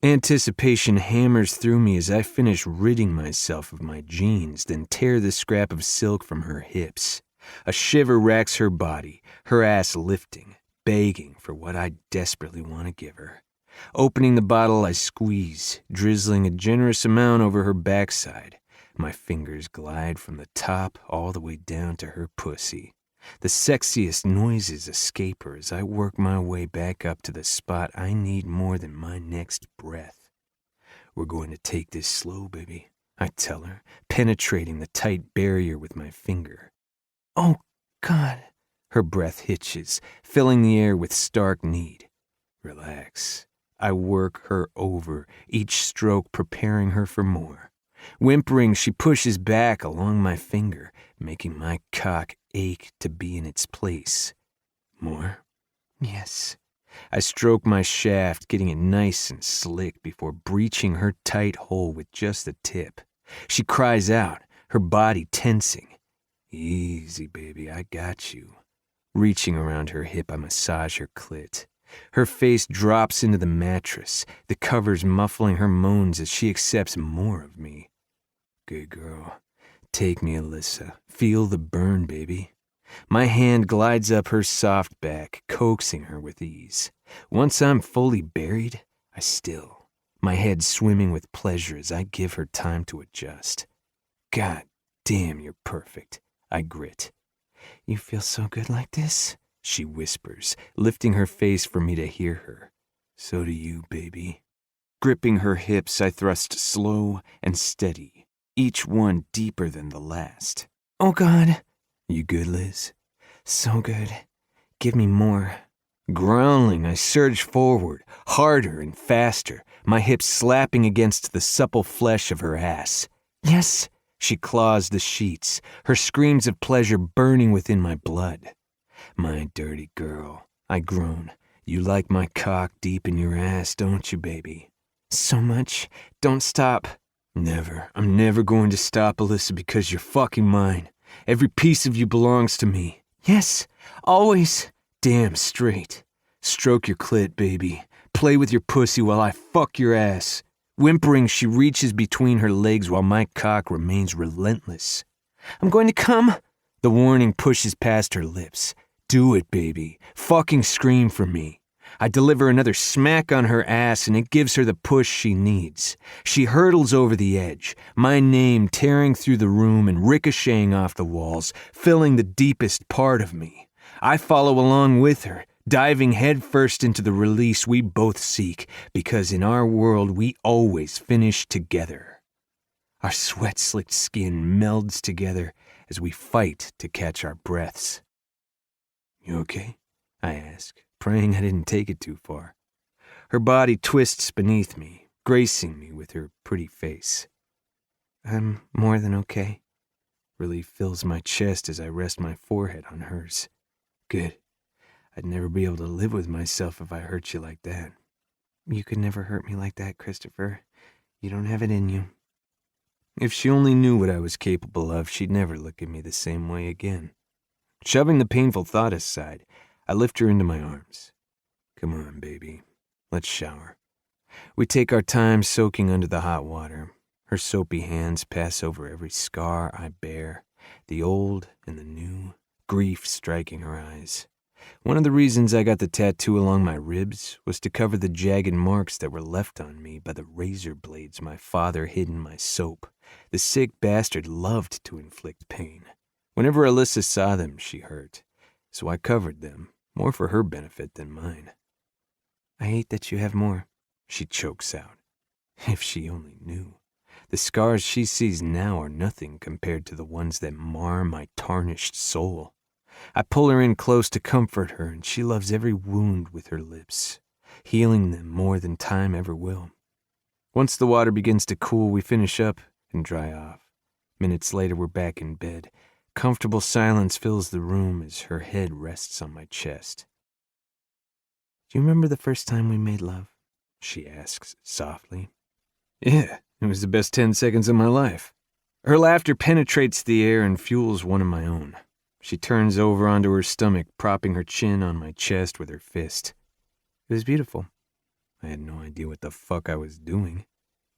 Anticipation hammers through me as I finish ridding myself of my jeans, then tear the scrap of silk from her hips. A shiver racks her body, her ass lifting, begging for what I desperately want to give her. Opening the bottle, I squeeze, drizzling a generous amount over her backside. My fingers glide from the top all the way down to her pussy. The sexiest noises escape her as I work my way back up to the spot I need more than my next breath. We're going to take this slow, baby, I tell her, penetrating the tight barrier with my finger. Oh, God. Her breath hitches, filling the air with stark need. Relax. I work her over, each stroke preparing her for more. Whimpering, she pushes back along my finger, making my cock ache to be in its place. More? Yes. I stroke my shaft, getting it nice and slick before breaching her tight hole with just the tip. She cries out, her body tensing. Easy, baby, I got you. Reaching around her hip, I massage her clit. Her face drops into the mattress, the covers muffling her moans as she accepts more of me. Good girl. Take me, Alyssa. Feel the burn, baby. My hand glides up her soft back, coaxing her with ease. Once I'm fully buried, I still, my head swimming with pleasure as I give her time to adjust. God damn, you're perfect, I grit. You feel so good like this? She whispers, lifting her face for me to hear her. So do you, baby. Gripping her hips, I thrust slow and steady, each one deeper than the last. Oh, God. You good, Liz? So good. Give me more. Growling, I surge forward, harder and faster, my hips slapping against the supple flesh of her ass. Yes. She claws the sheets, her screams of pleasure burning within my blood. My dirty girl, I groan. You like my cock deep in your ass, don't you, baby? So much. Don't stop. Never. I'm never going to stop, Alyssa, because you're fucking mine. Every piece of you belongs to me. Yes, always. Damn straight. Stroke your clit, baby. Play with your pussy while I fuck your ass. Whimpering, she reaches between her legs while my cock remains relentless. I'm going to come. The warning pushes past her lips. Do it, baby. Fucking scream for me. I deliver another smack on her ass and it gives her the push she needs. She hurtles over the edge, my name tearing through the room and ricocheting off the walls, filling the deepest part of me. I follow along with her, diving headfirst into the release we both seek, because in our world we always finish together. Our sweat-slicked skin melds together as we fight to catch our breaths. You okay? I ask, praying I didn't take it too far. Her body twists beneath me, gracing me with her pretty face. I'm more than okay. Relief fills my chest as I rest my forehead on hers. Good. I'd never be able to live with myself if I hurt you like that. You could never hurt me like that, Christopher. You don't have it in you. If she only knew what I was capable of, she'd never look at me the same way again. Shoving the painful thought aside, I lift her into my arms. Come on, baby. Let's shower. We take our time soaking under the hot water. Her soapy hands pass over every scar I bear, the old and the new, grief striking her eyes. One of the reasons I got the tattoo along my ribs was to cover the jagged marks that were left on me by the razor blades my father hid in my soap. The sick bastard loved to inflict pain. Whenever Alyssa saw them, she hurt, so I covered them, more for her benefit than mine. I hate that you have more, she chokes out. If she only knew. The scars she sees now are nothing compared to the ones that mar my tarnished soul. I pull her in close to comfort her, and she loves every wound with her lips, healing them more than time ever will. Once the water begins to cool, we finish up and dry off. Minutes later, we're back in bed. Comfortable silence fills the room as her head rests on my chest. Do you remember the first time we made love? She asks softly. Yeah, it was the best 10 seconds of my life. Her laughter penetrates the air and fuels one of my own. She turns over onto her stomach, propping her chin on my chest with her fist. It was beautiful. I had no idea what the fuck I was doing.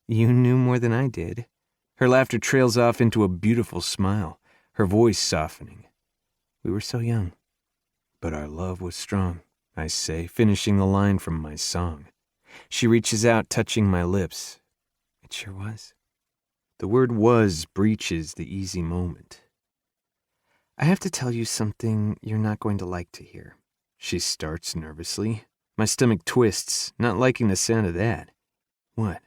You knew more than I did. Her laughter trails off into a beautiful smile, her voice softening. We were so young. But our love was strong, I say, finishing the line from my song. She reaches out, touching my lips. It sure was. The word was breaches the easy moment. I have to tell you something you're not going to like to hear. She starts nervously. My stomach twists, not liking the sound of that. What?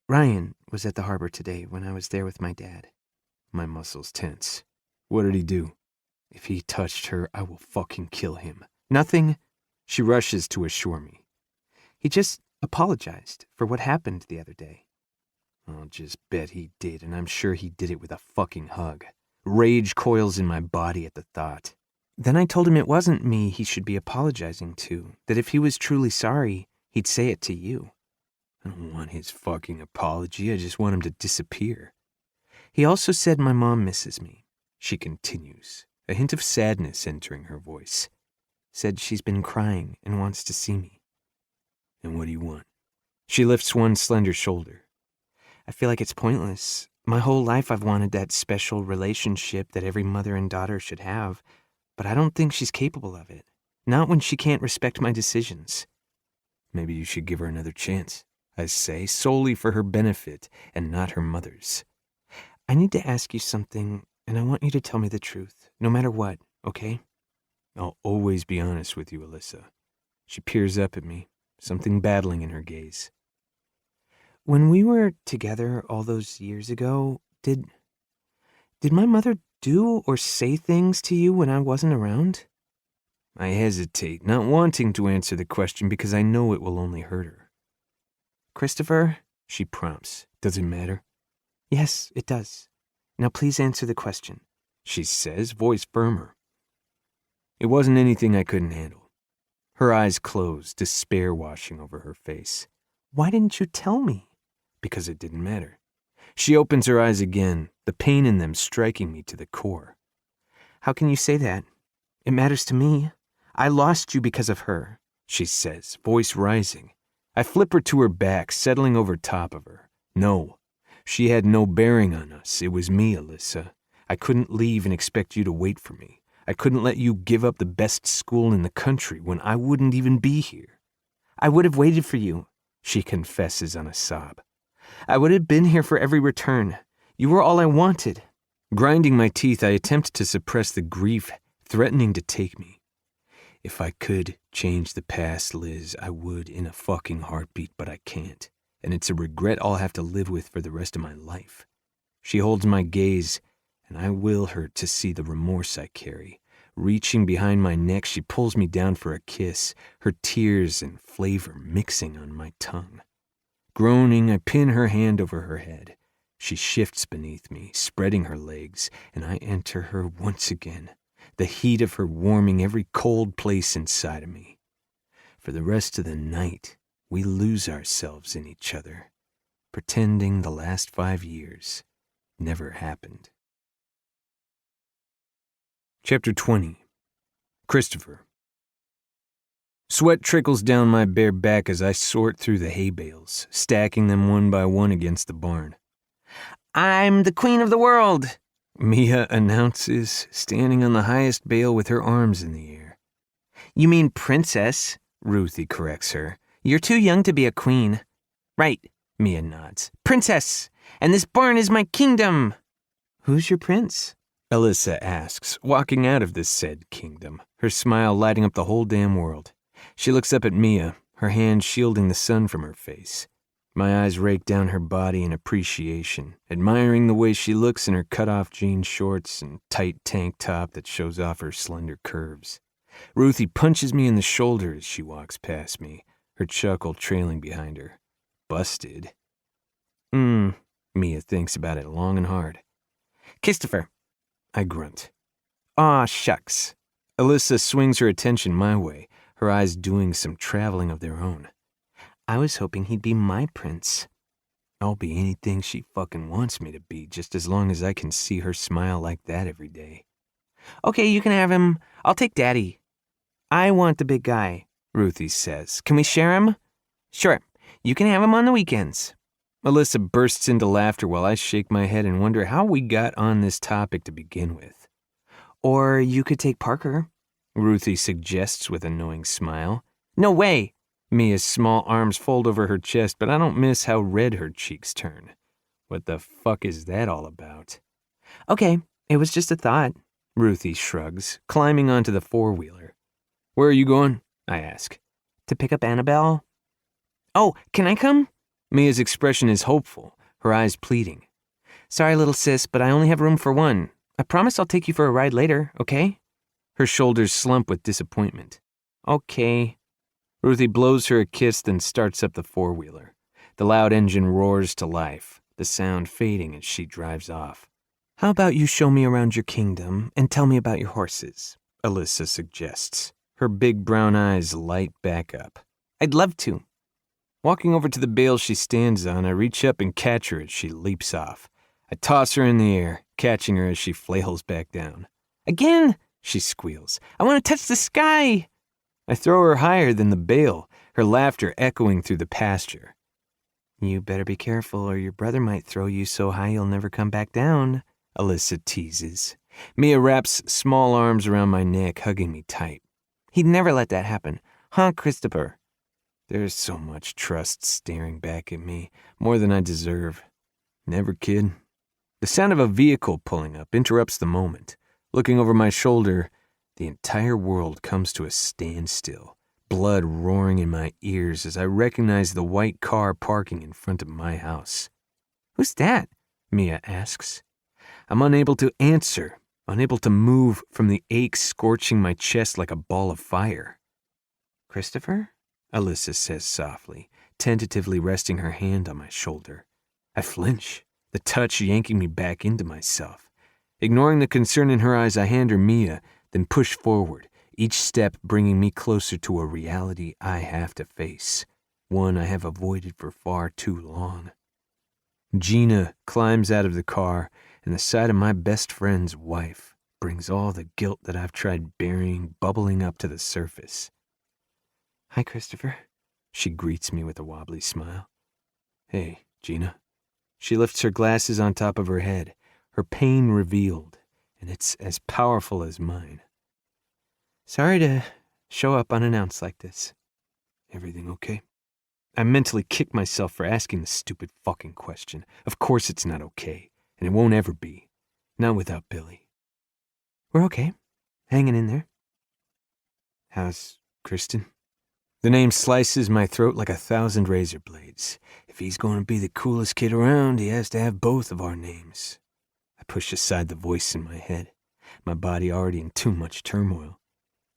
Ryan was at the harbor today when I was there with my dad. My muscles tense. What did he do? If he touched her, I will fucking kill him. Nothing. She rushes to assure me. He just apologized for what happened the other day. I'll just bet he did, and I'm sure he did it with a fucking hug. Rage coils in my body at the thought. Then I told him it wasn't me he should be apologizing to, that if he was truly sorry, he'd say it to you. I don't want his fucking apology, I just want him to disappear. He also said my mom misses me. She continues, a hint of sadness entering her voice. Said she's been crying and wants to see me. And what do you want? She lifts one slender shoulder. I feel like it's pointless. My whole life I've wanted that special relationship that every mother and daughter should have, but I don't think she's capable of it. Not when she can't respect my decisions. Maybe you should give her another chance, I say, solely for her benefit and not her mother's. I need to ask you something, and I want you to tell me the truth, no matter what, okay? I'll always be honest with you, Alyssa. She peers up at me, something battling in her gaze. When we were together all those years ago, did my mother do or say things to you when I wasn't around? I hesitate, not wanting to answer the question because I know it will only hurt her. Christopher, she prompts. Does it matter? Yes, it does. Now please answer the question, she says, voice firmer. It wasn't anything I couldn't handle. Her eyes closed, despair washing over her face. Why didn't you tell me? Because it didn't matter. She opens her eyes again, the pain in them striking me to the core. How can you say that? It matters to me. I lost you because of her, she says, voice rising. I flip her to her back, settling over top of her. No, she had no bearing on us. It was me, Alyssa. I couldn't leave and expect you to wait for me. I couldn't let you give up the best school in the country when I wouldn't even be here. I would have waited for you, she confesses on a sob. I would have been here for every return. You were all I wanted. Grinding my teeth, I attempt to suppress the grief threatening to take me. If I could change the past, Liz, I would in a fucking heartbeat, but I can't. And it's a regret I'll have to live with for the rest of my life. She holds my gaze, and I will her to see the remorse I carry. Reaching behind my neck, she pulls me down for a kiss, her tears and flavor mixing on my tongue. Groaning, I pin her hand over her head. She shifts beneath me, spreading her legs, and I enter her once again, the heat of her warming every cold place inside of me. For the rest of the night, we lose ourselves in each other, pretending the last 5 years never happened. Chapter 20. Christopher. Sweat trickles down my bare back as I sort through the hay bales, stacking them one by one against the barn. I'm the queen of the world, Mia announces, standing on the highest bale with her arms in the air. You mean princess, Ruthie corrects her. You're too young to be a queen. Right, Mia nods. Princess, and this barn is my kingdom. Who's your prince? Alyssa asks, walking out of this said kingdom, her smile lighting up the whole damn world. She looks up at Mia, her hand shielding the sun from her face. My eyes rake down her body in appreciation, admiring the way she looks in her cut-off jean shorts and tight tank top that shows off her slender curves. Ruthie punches me in the shoulder as she walks past me, her chuckle trailing behind her. Busted. Mia thinks about it long and hard. Christopher, I grunt. Aw, shucks. Alyssa swings her attention my way, her eyes doing some traveling of their own. I was hoping he'd be my prince. I'll be anything she fucking wants me to be, just as long as I can see her smile like that every day. Okay, you can have him. I'll take Daddy. I want the big guy, Ruthie says. Can we share him? Sure, you can have him on the weekends. Alyssa bursts into laughter while I shake my head and wonder how we got on this topic to begin with. Or you could take Parker, Ruthie suggests with a knowing smile. No way! Mia's small arms fold over her chest, but I don't miss how red her cheeks turn. What the fuck is that all about? Okay, it was just a thought, Ruthie shrugs, climbing onto the four-wheeler. Where are you going? I ask. To pick up Annabelle. Oh, can I come? Mia's expression is hopeful, her eyes pleading. Sorry, little sis, but I only have room for one. I promise I'll take you for a ride later, okay? Her shoulders slump with disappointment. Okay. Ruthie blows her a kiss, then starts up the four-wheeler. The loud engine roars to life, the sound fading as she drives off. How about you show me around your kingdom and tell me about your horses? Alyssa suggests. Her big brown eyes light back up. I'd love to. Walking over to the bale she stands on, I reach up and catch her as she leaps off. I toss her in the air, catching her as she flails back down. Again, she squeals. I want to touch the sky. I throw her higher than the bale, her laughter echoing through the pasture. You better be careful or your brother might throw you so high you'll never come back down, Alyssa teases. Mia wraps small arms around my neck, hugging me tight. He'd never let that happen. Huh, Christopher? There's so much trust staring back at me, more than I deserve. Never, kid. The sound of a vehicle pulling up interrupts the moment. Looking over my shoulder, the entire world comes to a standstill, blood roaring in my ears as I recognize the white car parking in front of my house. Who's that? Mia asks. I'm unable to answer, unable to move from the ache scorching my chest like a ball of fire. Christopher? Alyssa says softly, tentatively resting her hand on my shoulder. I flinch, the touch yanking me back into myself. Ignoring the concern in her eyes, I hand her Mia, then push forward, each step bringing me closer to a reality I have to face. one I have avoided for far too long. Gina climbs out of the car, and the sight of my best friend's wife brings all the guilt that I've tried burying bubbling up to the surface. "Hi, Christopher." She greets me with a wobbly smile. "Hey, Gina." She lifts her glasses on top of her head, her pain revealed, and it's as powerful as mine. "Sorry to show up unannounced like this." "Everything okay?" I mentally kick myself for asking the stupid fucking question. Of course it's not okay, and it won't ever be. Not without Billy. "We're okay. Hanging in there." "How's Kristen?" The name slices my throat like 1,000 razor blades. If he's going to be the coolest kid around, he has to have both of our names. I push aside the voice in my head, my body already in too much turmoil.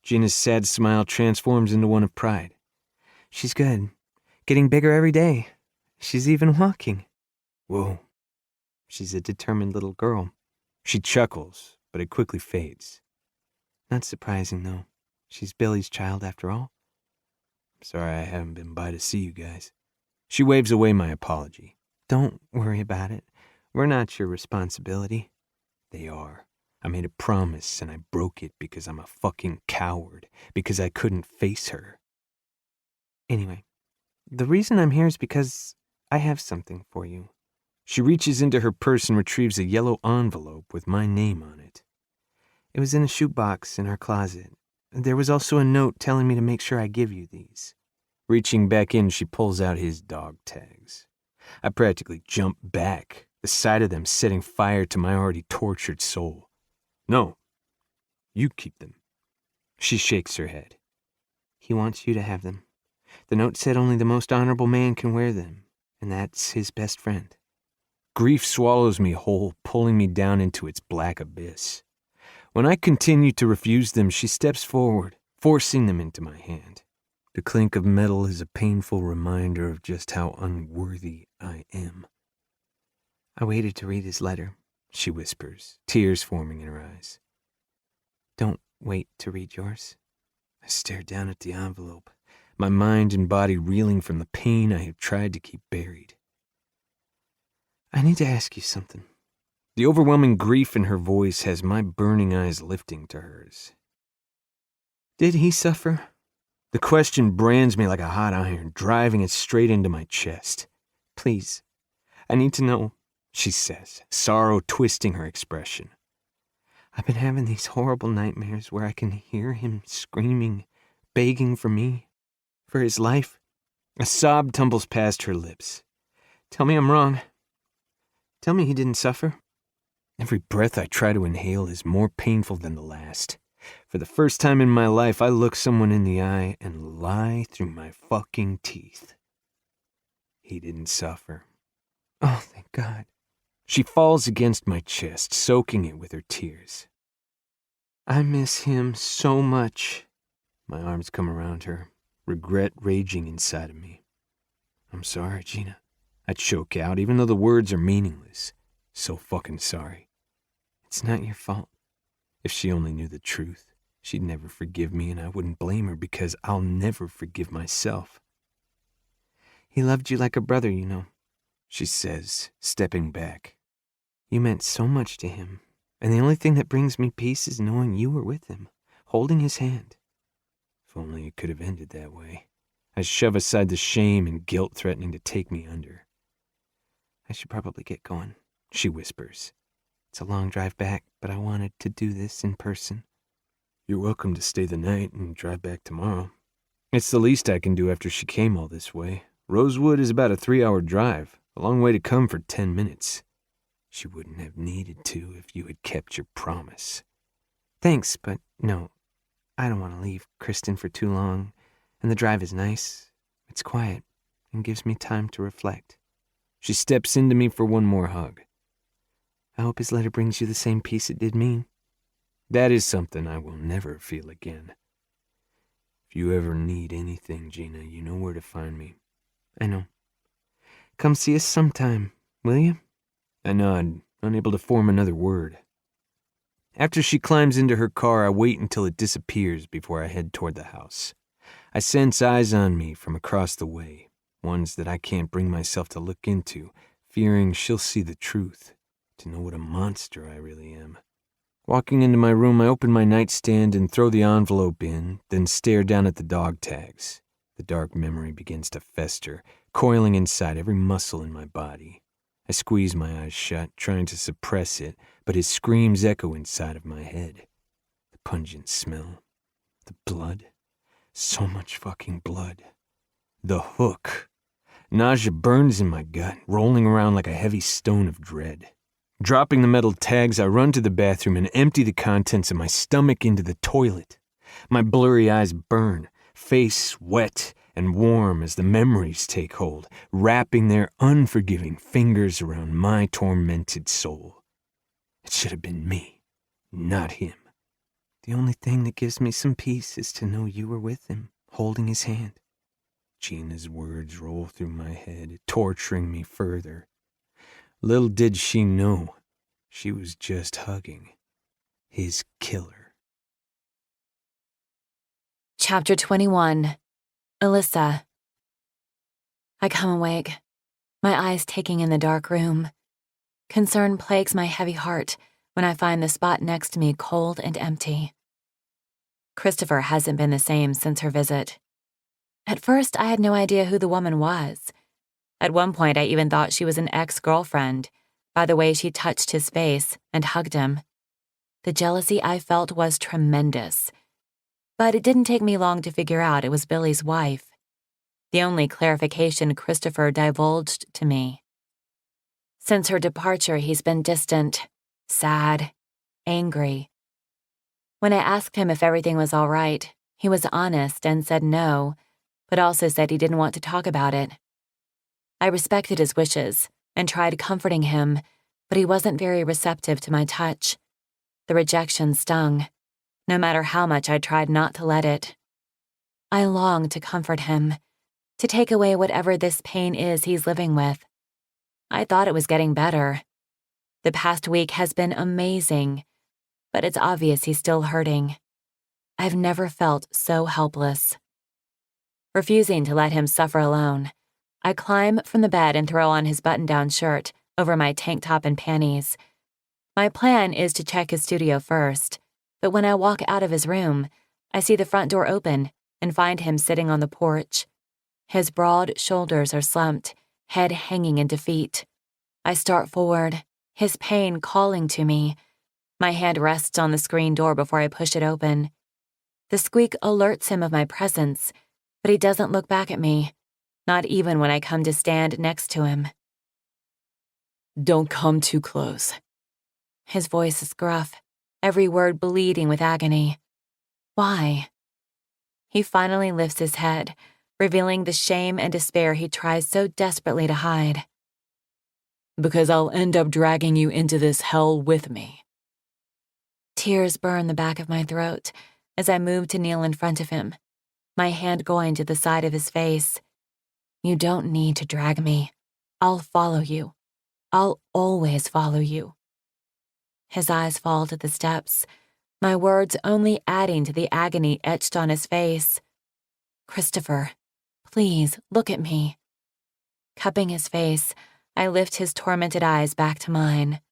Gina's sad smile transforms into one of pride. "She's good. Getting bigger every day. She's even walking." "Whoa." "She's a determined little girl." She chuckles, but it quickly fades. "Not surprising, though. She's Billy's child after all." "I'm sorry I haven't been by to see you guys." She waves away my apology. "Don't worry about it. We're not your responsibility." They are. I made a promise and I broke it because I'm a fucking coward, because I couldn't face her. "Anyway, the reason I'm here is because I have something for you." She reaches into her purse and retrieves a yellow envelope with my name on it. "It was in a shoebox in our closet. There was also a note telling me to make sure I give you these." Reaching back in, she pulls out his dog tags. I practically jump back, the sight of them setting fire to my already tortured soul. "No, you keep them." She shakes her head. "He wants you to have them. The note said only the most honorable man can wear them, and that's his best friend." Grief swallows me whole, pulling me down into its black abyss. When I continue to refuse them, she steps forward, forcing them into my hand. The clink of metal is a painful reminder of just how unworthy I am. "I waited to read his letter," she whispers, tears forming in her eyes. "Don't wait to read yours." I stare down at the envelope, my mind and body reeling from the pain I have tried to keep buried. "I need to ask you something." The overwhelming grief in her voice has my burning eyes lifting to hers. "Did he suffer?" The question brands me like a hot iron, driving it straight into my chest. "Please, I need to know," she says, sorrow twisting her expression. "I've been having these horrible nightmares where I can hear him screaming, begging for me, for his life." A sob tumbles past her lips. "Tell me I'm wrong. Tell me he didn't suffer." Every breath I try to inhale is more painful than the last. For the first time in my life, I look someone in the eye and lie through my fucking teeth. He didn't suffer. Oh, thank God. She falls against my chest, soaking it with her tears. "I miss him so much." My arms come around her, regret raging inside of me. "I'm sorry, Gina." I choke out, even though the words are meaningless. So fucking sorry. "It's not your fault." If she only knew the truth, she'd never forgive me, and I wouldn't blame her because I'll never forgive myself. "He loved you like a brother, you know," she says, stepping back. "You meant so much to him, and the only thing that brings me peace is knowing you were with him, holding his hand." If only it could have ended that way. I shove aside the shame and guilt threatening to take me under. "I should probably get going," she whispers. "It's a long drive back, but I wanted to do this in person." "You're welcome to stay the night and drive back tomorrow." It's the least I can do after she came all this way. Rosewood is about a 3-hour drive, a long way to come for 10 minutes. She wouldn't have needed to if you had kept your promise. "Thanks, but no. I don't want to leave Kristen for too long, and the drive is nice. It's quiet and gives me time to reflect." She steps into me for one more hug. "I hope his letter brings you the same peace it did me." That is something I will never feel again. If you ever need anything, Gina, you know where to find me. "I know. Come see us sometime, will you?" I nod, unable to form another word. After she climbs into her car, I wait until it disappears before I head toward the house. I sense eyes on me from across the way. ones that I can't bring myself to look into, fearing she'll see the truth, to know what a monster I really am. Walking into my room, I open my nightstand and throw the envelope in, then stare down at the dog tags. The dark memory begins to fester, coiling inside every muscle in my body. I squeeze my eyes shut, trying to suppress it, but his screams echo inside of my head. The pungent smell. The blood. So much fucking blood. The hook. Nausea burns in my gut, rolling around like a heavy stone of dread. Dropping the metal tags, I run to the bathroom and empty the contents of my stomach into the toilet. My blurry eyes burn, face wet and warm as the memories take hold, wrapping their unforgiving fingers around my tormented soul. It should have been me, not him. The only thing that gives me some peace is to know you were with him, holding his hand. Gina's words roll through my head, torturing me further. Little did she know, she was just hugging his killer. Chapter 21. Alyssa. I come awake, my eyes taking in the dark room. Concern plagues my heavy heart when I find the spot next to me cold and empty. Christopher hasn't been the same since her visit. At first, I had no idea who the woman was. At one point, I even thought she was an ex-girlfriend, by the way she touched his face and hugged him. The jealousy I felt was tremendous. But it didn't take me long to figure out it was Billy's wife. The only clarification Christopher divulged to me. Since her departure, he's been distant, sad, angry. When I asked him if everything was all right, he was honest and said no, but also said he didn't want to talk about it. I respected his wishes and tried comforting him, but he wasn't very receptive to my touch. The rejection stung, no matter how much I tried not to let it. I longed to comfort him, to take away whatever this pain is he's living with. I thought it was getting better. The past week has been amazing, but it's obvious he's still hurting. I've never felt so helpless. Refusing to let him suffer alone, I climb from the bed and throw on his button-down shirt over my tank top and panties. My plan is to check his studio first, but when I walk out of his room, I see the front door open and find him sitting on the porch. His broad shoulders are slumped, head hanging in defeat. I start forward, his pain calling to me. My hand rests on the screen door before I push it open. The squeak alerts him of my presence, but he doesn't look back at me, not even when I come to stand next to him. Don't come too close. His voice is gruff, every word bleeding with agony. Why? He finally lifts his head, revealing the shame and despair he tries so desperately to hide. Because I'll end up dragging you into this hell with me. Tears burn the back of my throat as I move to kneel in front of him, my hand going to the side of his face. You don't need to drag me. I'll follow you. I'll always follow you. His eyes fall to the steps, my words only adding to the agony etched on his face. Christopher, please look at me. Cupping his face, I lift his tormented eyes back to mine.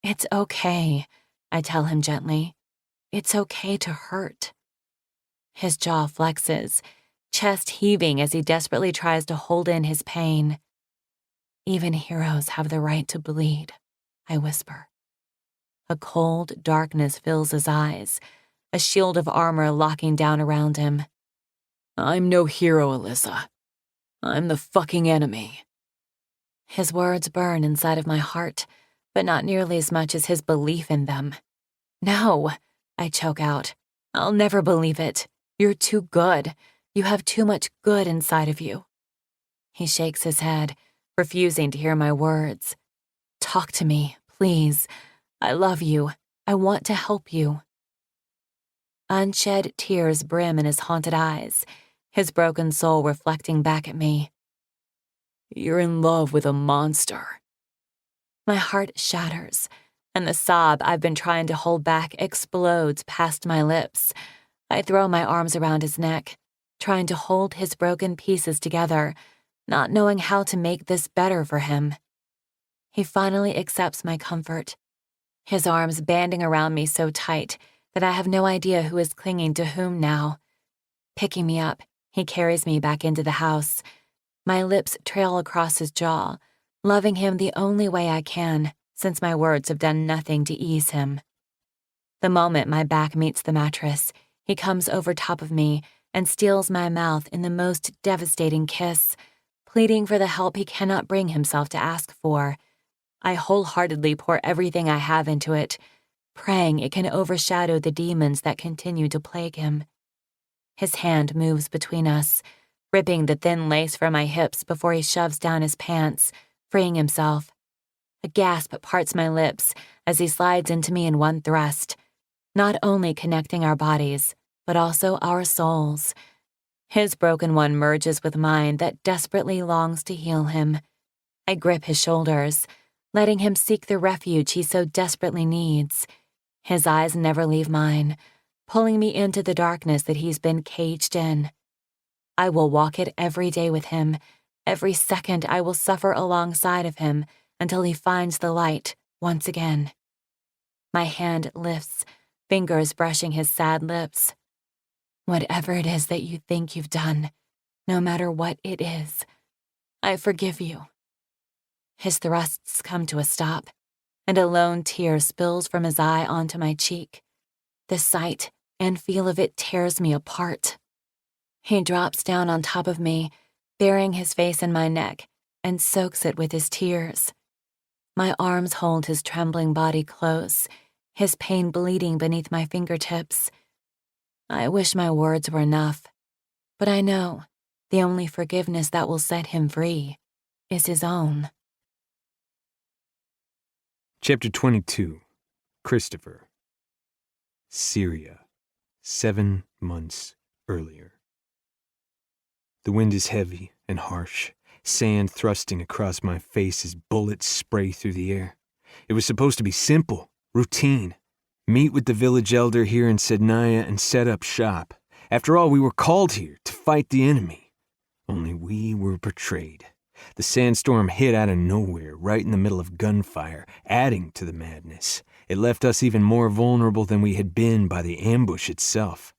It's okay, I tell him gently. It's okay to hurt. His jaw flexes, chest heaving as he desperately tries to hold in his pain. Even heroes have the right to bleed, I whisper. A cold darkness fills his eyes, a shield of armor locking down around him. I'm no hero, Alyssa. I'm the fucking enemy. His words burn inside of my heart, but not nearly as much as his belief in them. No, I choke out. I'll never believe it. You're too good. You have too much good inside of you. He shakes his head, refusing to hear my words. Talk to me, please. I love you. I want to help you. Unshed tears brim in his haunted eyes, his broken soul reflecting back at me. You're in love with a monster. My heart shatters, and the sob I've been trying to hold back explodes past my lips. I throw my arms around his neck, trying to hold his broken pieces together, not knowing how to make this better for him. He finally accepts my comfort, his arms banding around me so tight that I have no idea who is clinging to whom now. Picking me up, he carries me back into the house. My lips trail across his jaw, loving him the only way I can, since my words have done nothing to ease him. The moment my back meets the mattress, he comes over top of me and steals my mouth in the most devastating kiss, pleading for the help he cannot bring himself to ask for. I wholeheartedly pour everything I have into it, praying it can overshadow the demons that continue to plague him. His hand moves between us, ripping the thin lace from my hips before he shoves down his pants, freeing himself. A gasp parts my lips as he slides into me in one thrust, not only connecting our bodies, but also our souls. His broken one merges with mine that desperately longs to heal him. I grip his shoulders, letting him seek the refuge he so desperately needs. His eyes never leave mine, pulling me into the darkness that he's been caged in. I will walk it every day with him. Every second I will suffer alongside of him until he finds the light once again. My hand lifts, fingers brushing his sad lips. Whatever it is that you think you've done, no matter what it is, I forgive you. His thrusts come to a stop, and a lone tear spills from his eye onto my cheek. The sight and feel of it tears me apart. He drops down on top of me, burying his face in my neck, and soaks it with his tears. My arms hold his trembling body close, his pain bleeding beneath my fingertips. I wish my words were enough, but I know the only forgiveness that will set him free is his own. Chapter 22. Christopher. Syria. 7 months earlier. The wind is heavy and harsh, sand thrusting across my face as bullets spray through the air. It was supposed to be simple, routine. Meet with the village elder here in Sednaya and set up shop. After all, we were called here to fight the enemy. Only we were betrayed. The sandstorm hit out of nowhere, right in the middle of gunfire, adding to the madness. It left us even more vulnerable than we had been by the ambush itself.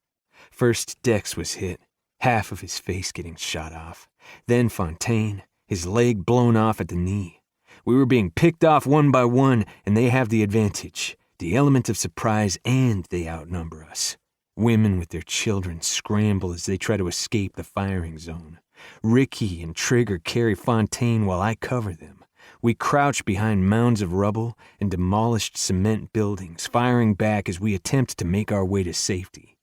First, Dex was hit, half of his face getting shot off. Then Fontaine, his leg blown off at the knee. We were being picked off one by one, and they have the advantage, the element of surprise, and they outnumber us. Women with their children scramble as they try to escape the firing zone. Ricky and Trigger carry Fontaine while I cover them. We crouch behind mounds of rubble and demolished cement buildings, firing back as we attempt to make our way to safety.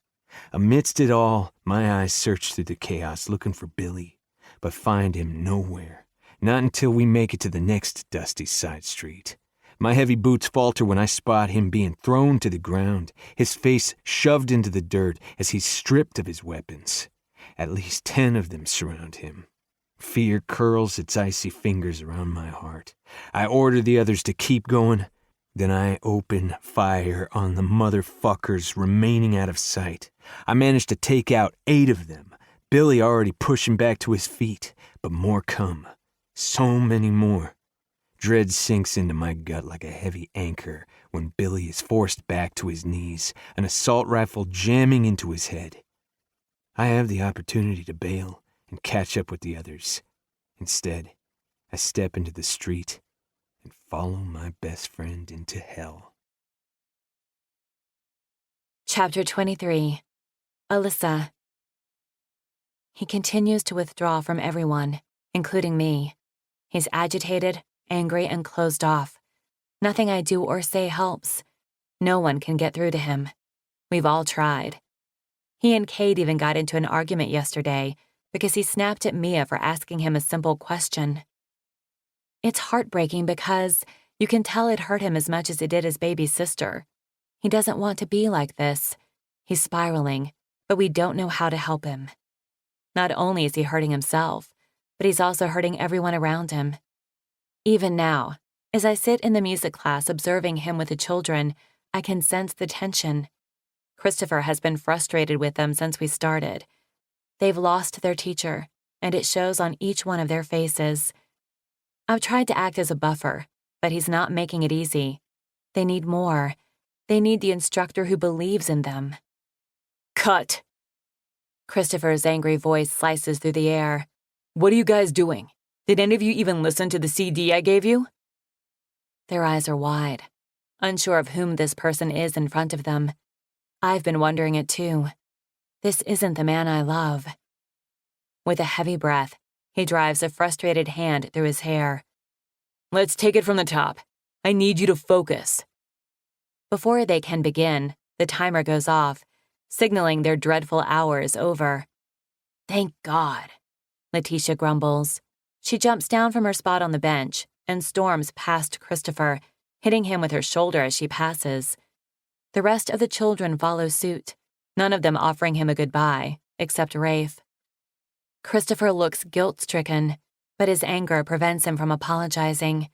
Amidst it all, my eyes search through the chaos looking for Billy, but find him nowhere. Not until we make it to the next dusty side street. My heavy boots falter when I spot him being thrown to the ground, his face shoved into the dirt as he's stripped of his weapons. At least 10 of them surround him. Fear curls its icy fingers around my heart. I order the others to keep going. Then I open fire on the motherfuckers remaining out of sight. I manage to take out 8 of them, Billy already pushing back to his feet, but more come. So many more. Dread sinks into my gut like a heavy anchor when Billy is forced back to his knees, an assault rifle jamming into his head. I have the opportunity to bail and catch up with the others. Instead, I step into the street and follow my best friend into hell. Chapter 23. Alyssa. He continues to withdraw from everyone, including me. He's agitated, angry, and closed off. Nothing I do or say helps. No one can get through to him. We've all tried. He and Kate even got into an argument yesterday because he snapped at Mia for asking him a simple question. It's heartbreaking because you can tell it hurt him as much as it did his baby sister. He doesn't want to be like this. He's spiraling, but we don't know how to help him. Not only is he hurting himself, but he's also hurting everyone around him. Even now, as I sit in the music class observing him with the children, I can sense the tension. Christopher has been frustrated with them since we started. They've lost their teacher, and it shows on each one of their faces. I've tried to act as a buffer, but he's not making it easy. They need more. They need the instructor who believes in them. Cut! Christopher's angry voice slices through the air. What are you guys doing? Did any of you even listen to the CD I gave you? Their eyes are wide, unsure of whom this person is in front of them. I've been wondering it too. This isn't the man I love. With a heavy breath, he drives a frustrated hand through his hair. Let's take it from the top. I need you to focus. Before they can begin, the timer goes off, signaling their dreadful hour is over. Thank God, Letitia grumbles. She jumps down from her spot on the bench and storms past Christopher, hitting him with her shoulder as she passes. The rest of the children follow suit, none of them offering him a goodbye, except Rafe. Christopher looks guilt-stricken, but his anger prevents him from apologizing.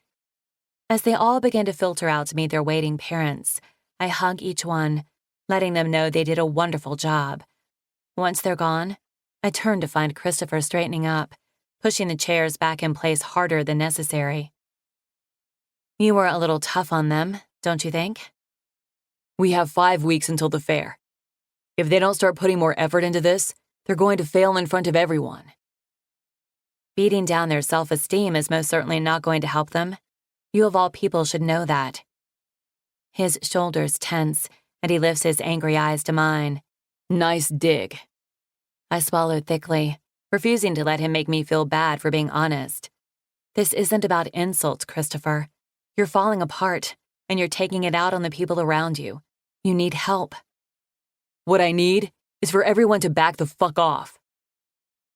As they all begin to filter out to meet their waiting parents, I hug each one, letting them know they did a wonderful job. Once they're gone, I turn to find Christopher straightening up, pushing the chairs back in place harder than necessary. You were a little tough on them, don't you think? We have 5 weeks until the fair. If they don't start putting more effort into this, they're going to fail in front of everyone. Beating down their self-esteem is most certainly not going to help them. You of all people should know that. His shoulders tense, and he lifts his angry eyes to mine. Nice dig. I swallowed thickly, refusing to let him make me feel bad for being honest. This isn't about insults, Christopher. You're falling apart, and you're taking it out on the people around you. You need help. What I need is for everyone to back the fuck off.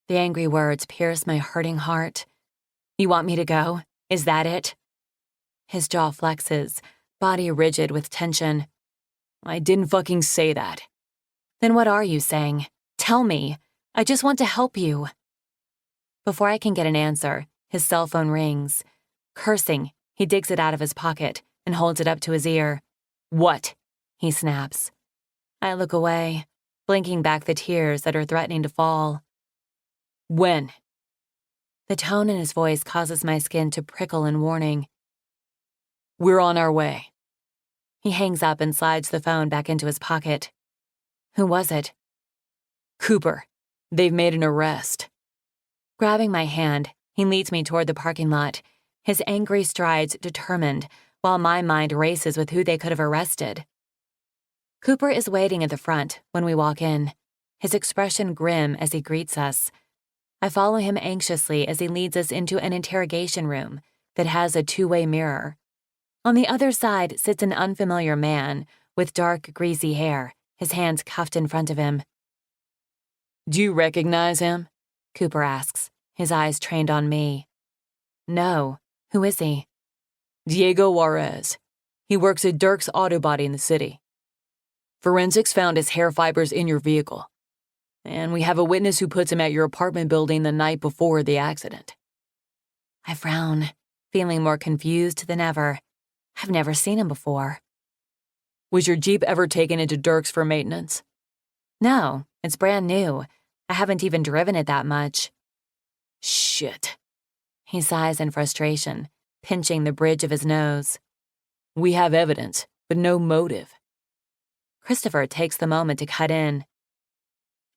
The angry words pierce my hurting heart. You want me to go? Is that it? His jaw flexes, body rigid with tension. I didn't fucking say that. Then what are you saying? Tell me. I just want to help you. Before I can get an answer, his cell phone rings. Cursing, he digs it out of his pocket and holds it up to his ear. What? He snaps. I look away, blinking back the tears that are threatening to fall. When? The tone in his voice causes my skin to prickle in warning. We're on our way. He hangs up and slides the phone back into his pocket. Who was it? Cooper. They've made an arrest. Grabbing my hand, he leads me toward the parking lot, his angry strides determined, while my mind races with who they could have arrested. Cooper is waiting at the front when we walk in, his expression grim as he greets us. I follow him anxiously as he leads us into an interrogation room that has a two-way mirror. On the other side sits an unfamiliar man with dark, greasy hair, his hands cuffed in front of him. Do you recognize him? Cooper asks, his eyes trained on me. No. Who is he? Diego Juarez. He works at Dirk's Auto Body in the city. Forensics found his hair fibers in your vehicle. And we have a witness who puts him at your apartment building the night before the accident. I frown, feeling more confused than ever. I've never seen him before. Was your Jeep ever taken into Dirk's for maintenance? No, it's brand new. I haven't even driven it that much. Shit. He sighs in frustration, pinching the bridge of his nose. We have evidence, but no motive. Christopher takes the moment to cut in.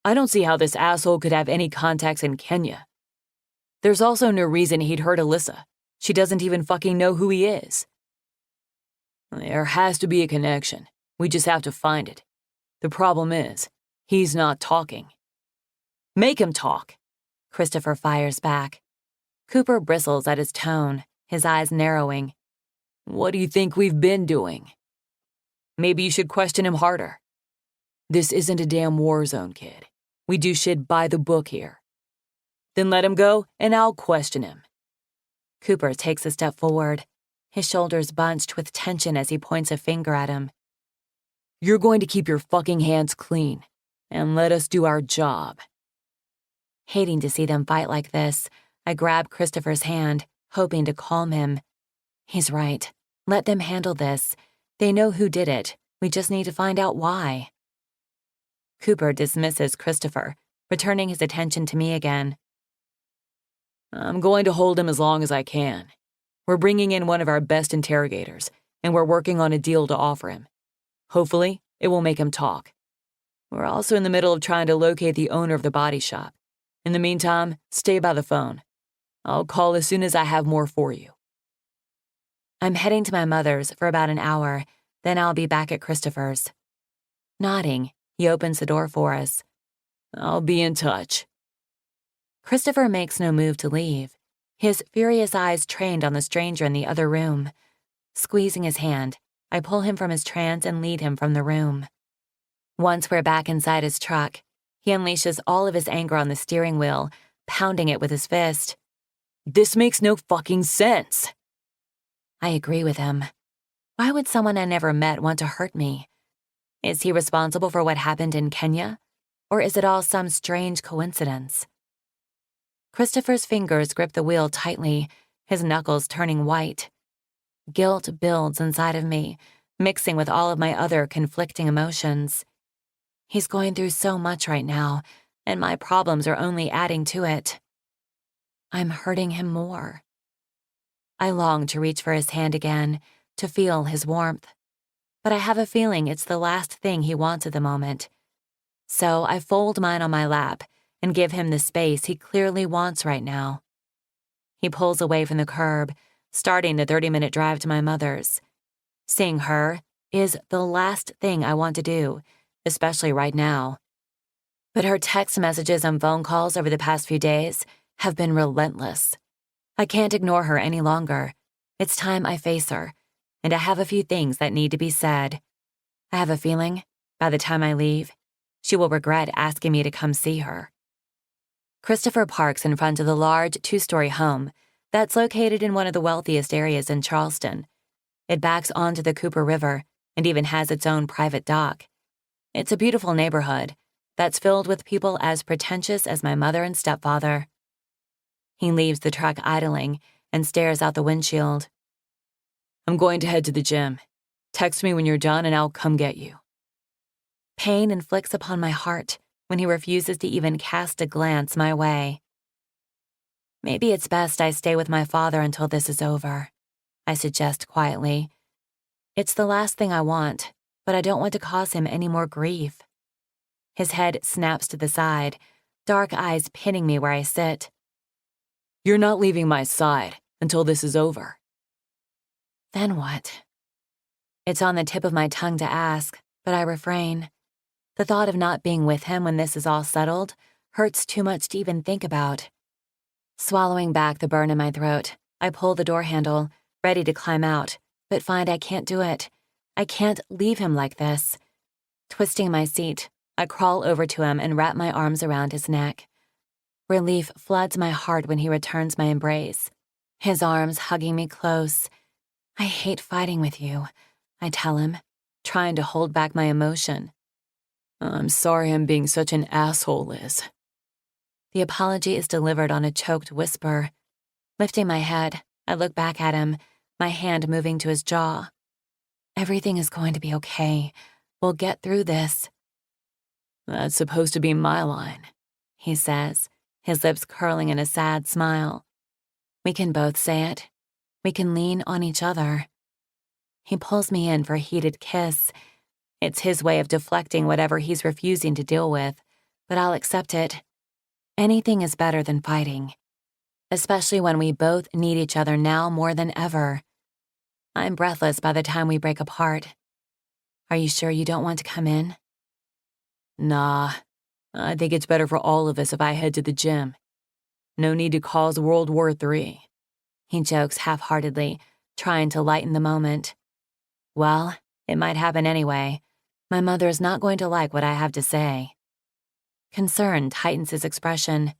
I don't see how this asshole could have any contacts in Kenya. There's also no reason he'd hurt Alyssa. She doesn't even fucking know who he is. There has to be a connection. We just have to find it. The problem is, he's not talking. Make him talk. Christopher fires back. Cooper bristles at his tone, his eyes narrowing. What do you think we've been doing? Maybe you should question him harder. This isn't a damn war zone, kid. We do shit by the book here. Then let him go, and I'll question him. Cooper takes a step forward, his shoulders bunched with tension as he points a finger at him. You're going to keep your fucking hands clean, and let us do our job. Hating to see them fight like this, I grab Christopher's hand, hoping to calm him. He's right. Let them handle this. They know who did it. We just need to find out why. Cooper dismisses Christopher, returning his attention to me again. I'm going to hold him as long as I can. We're bringing in one of our best interrogators, and we're working on a deal to offer him. Hopefully, it will make him talk. We're also in the middle of trying to locate the owner of the body shop. In the meantime, stay by the phone. I'll call as soon as I have more for you. I'm heading to my mother's for about an hour, then I'll be back at Christopher's. Nodding, he opens the door for us. I'll be in touch. Christopher makes no move to leave, his furious eyes trained on the stranger in the other room. Squeezing his hand, I pull him from his trance and lead him from the room. Once we're back inside his truck, he unleashes all of his anger on the steering wheel, pounding it with his fist. This makes no fucking sense. I agree with him. Why would someone I never met want to hurt me? Is he responsible for what happened in Kenya? Or is it all some strange coincidence? Christopher's fingers grip the wheel tightly, his knuckles turning white. Guilt builds inside of me, mixing with all of my other conflicting emotions. He's going through so much right now, and my problems are only adding to it. I'm hurting him more. I long to reach for his hand again, to feel his warmth. But I have a feeling it's the last thing he wants at the moment. So I fold mine on my lap and give him the space he clearly wants right now. He pulls away from the curb, starting the 30-minute drive to my mother's. Seeing her is the last thing I want to do, especially right now. But her text messages and phone calls over the past few days have been relentless. I can't ignore her any longer. It's time I face her, and I have a few things that need to be said. I have a feeling, by the time I leave, she will regret asking me to come see her. Christopher parks in front of the large 2-story home that's located in one of the wealthiest areas in Charleston. It backs onto the Cooper River and even has its own private dock. It's a beautiful neighborhood that's filled with people as pretentious as my mother and stepfather. He leaves the truck idling and stares out the windshield. I'm going to head to the gym. Text me when you're done and I'll come get you. Pain inflicts upon my heart when he refuses to even cast a glance my way. Maybe it's best I stay with my father until this is over, I suggest quietly. It's the last thing I want, but I don't want to cause him any more grief. His head snaps to the side, dark eyes pinning me where I sit. You're not leaving my side until this is over. Then what? It's on the tip of my tongue to ask, but I refrain. The thought of not being with him when this is all settled hurts too much to even think about. Swallowing back the burn in my throat, I pull the door handle, ready to climb out, but find I can't do it. I can't leave him like this. Twisting my seat, I crawl over to him and wrap my arms around his neck. Relief floods my heart when he returns my embrace, his arms hugging me close. I hate fighting with you, I tell him, trying to hold back my emotion. I'm sorry I'm being such an asshole, Liz. The apology is delivered on a choked whisper. Lifting my head, I look back at him, my hand moving to his jaw. Everything is going to be okay. We'll get through this. That's supposed to be my line, he says, his lips curling in a sad smile. We can both say it. We can lean on each other. He pulls me in for a heated kiss. It's his way of deflecting whatever he's refusing to deal with, but I'll accept it. Anything is better than fighting, especially when we both need each other now more than ever. I'm breathless by the time we break apart. Are you sure you don't want to come in? Nah, I think it's better for all of us if I head to the gym. No need to cause World War III. He jokes half-heartedly, trying to lighten the moment. Well, it might happen anyway. My mother is not going to like what I have to say. Concern tightens his expression.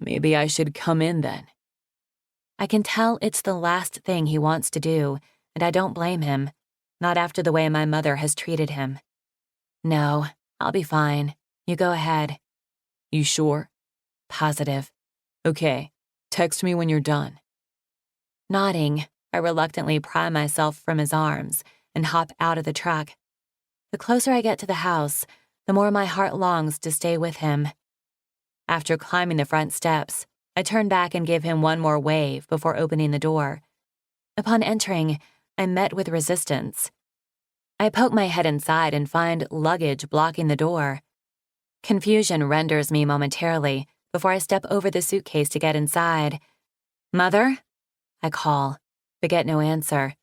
Maybe I should come in then. I can tell it's the last thing he wants to do, and I don't blame him, not after the way my mother has treated him. No, I'll be fine. You go ahead. You sure? Positive. Okay, text me when you're done. Nodding, I reluctantly pry myself from his arms and hop out of the truck. The closer I get to the house, the more my heart longs to stay with him. After climbing the front steps, I turn back and give him one more wave before opening the door. Upon entering, I'm met with resistance. I poke my head inside and find luggage blocking the door. Confusion renders me momentarily before I step over the suitcase to get inside. "Mother?" I call, but get no answer.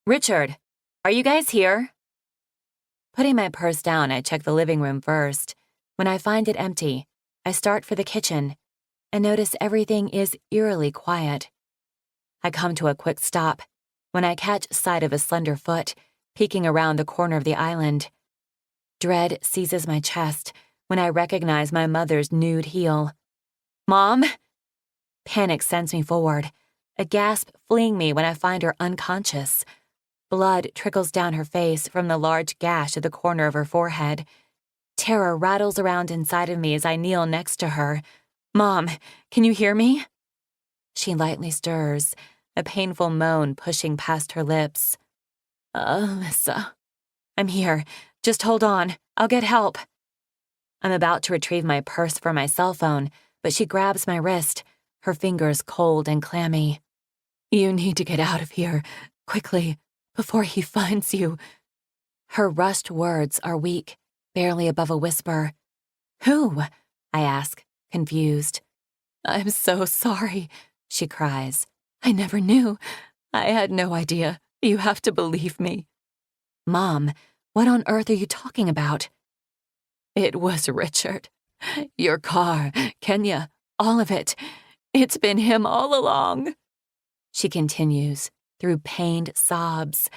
"Richard, are you guys here?" Putting my purse down, I check the living room first. When I find it empty, I start for the kitchen and notice everything is eerily quiet. I come to a quick stop when I catch sight of a slender foot peeking around the corner of the island. Dread seizes my chest when I recognize my mother's nude heel. "Mom?" Panic sends me forward, a gasp fleeing me when I find her unconscious. Blood trickles down her face from the large gash at the corner of her forehead. Terror rattles around inside of me as I kneel next to her. "Mom, can you hear me?" She lightly stirs, a painful moan pushing past her lips. "Alyssa." "I'm here. Just hold on. I'll get help." I'm about to retrieve my purse for my cell phone, but she grabs my wrist, her fingers cold and clammy. "You need to get out of here, quickly, before he finds you." Her rushed words are weak, barely above a whisper. "Who?" I ask, confused. "I'm so sorry," she cries. "I never knew. I had no idea. You have to believe me." "Mom, what on earth are you talking about?" "It was Richard. Your car, Kenya, all of it. It's been him all along." She continues, through pained sobs.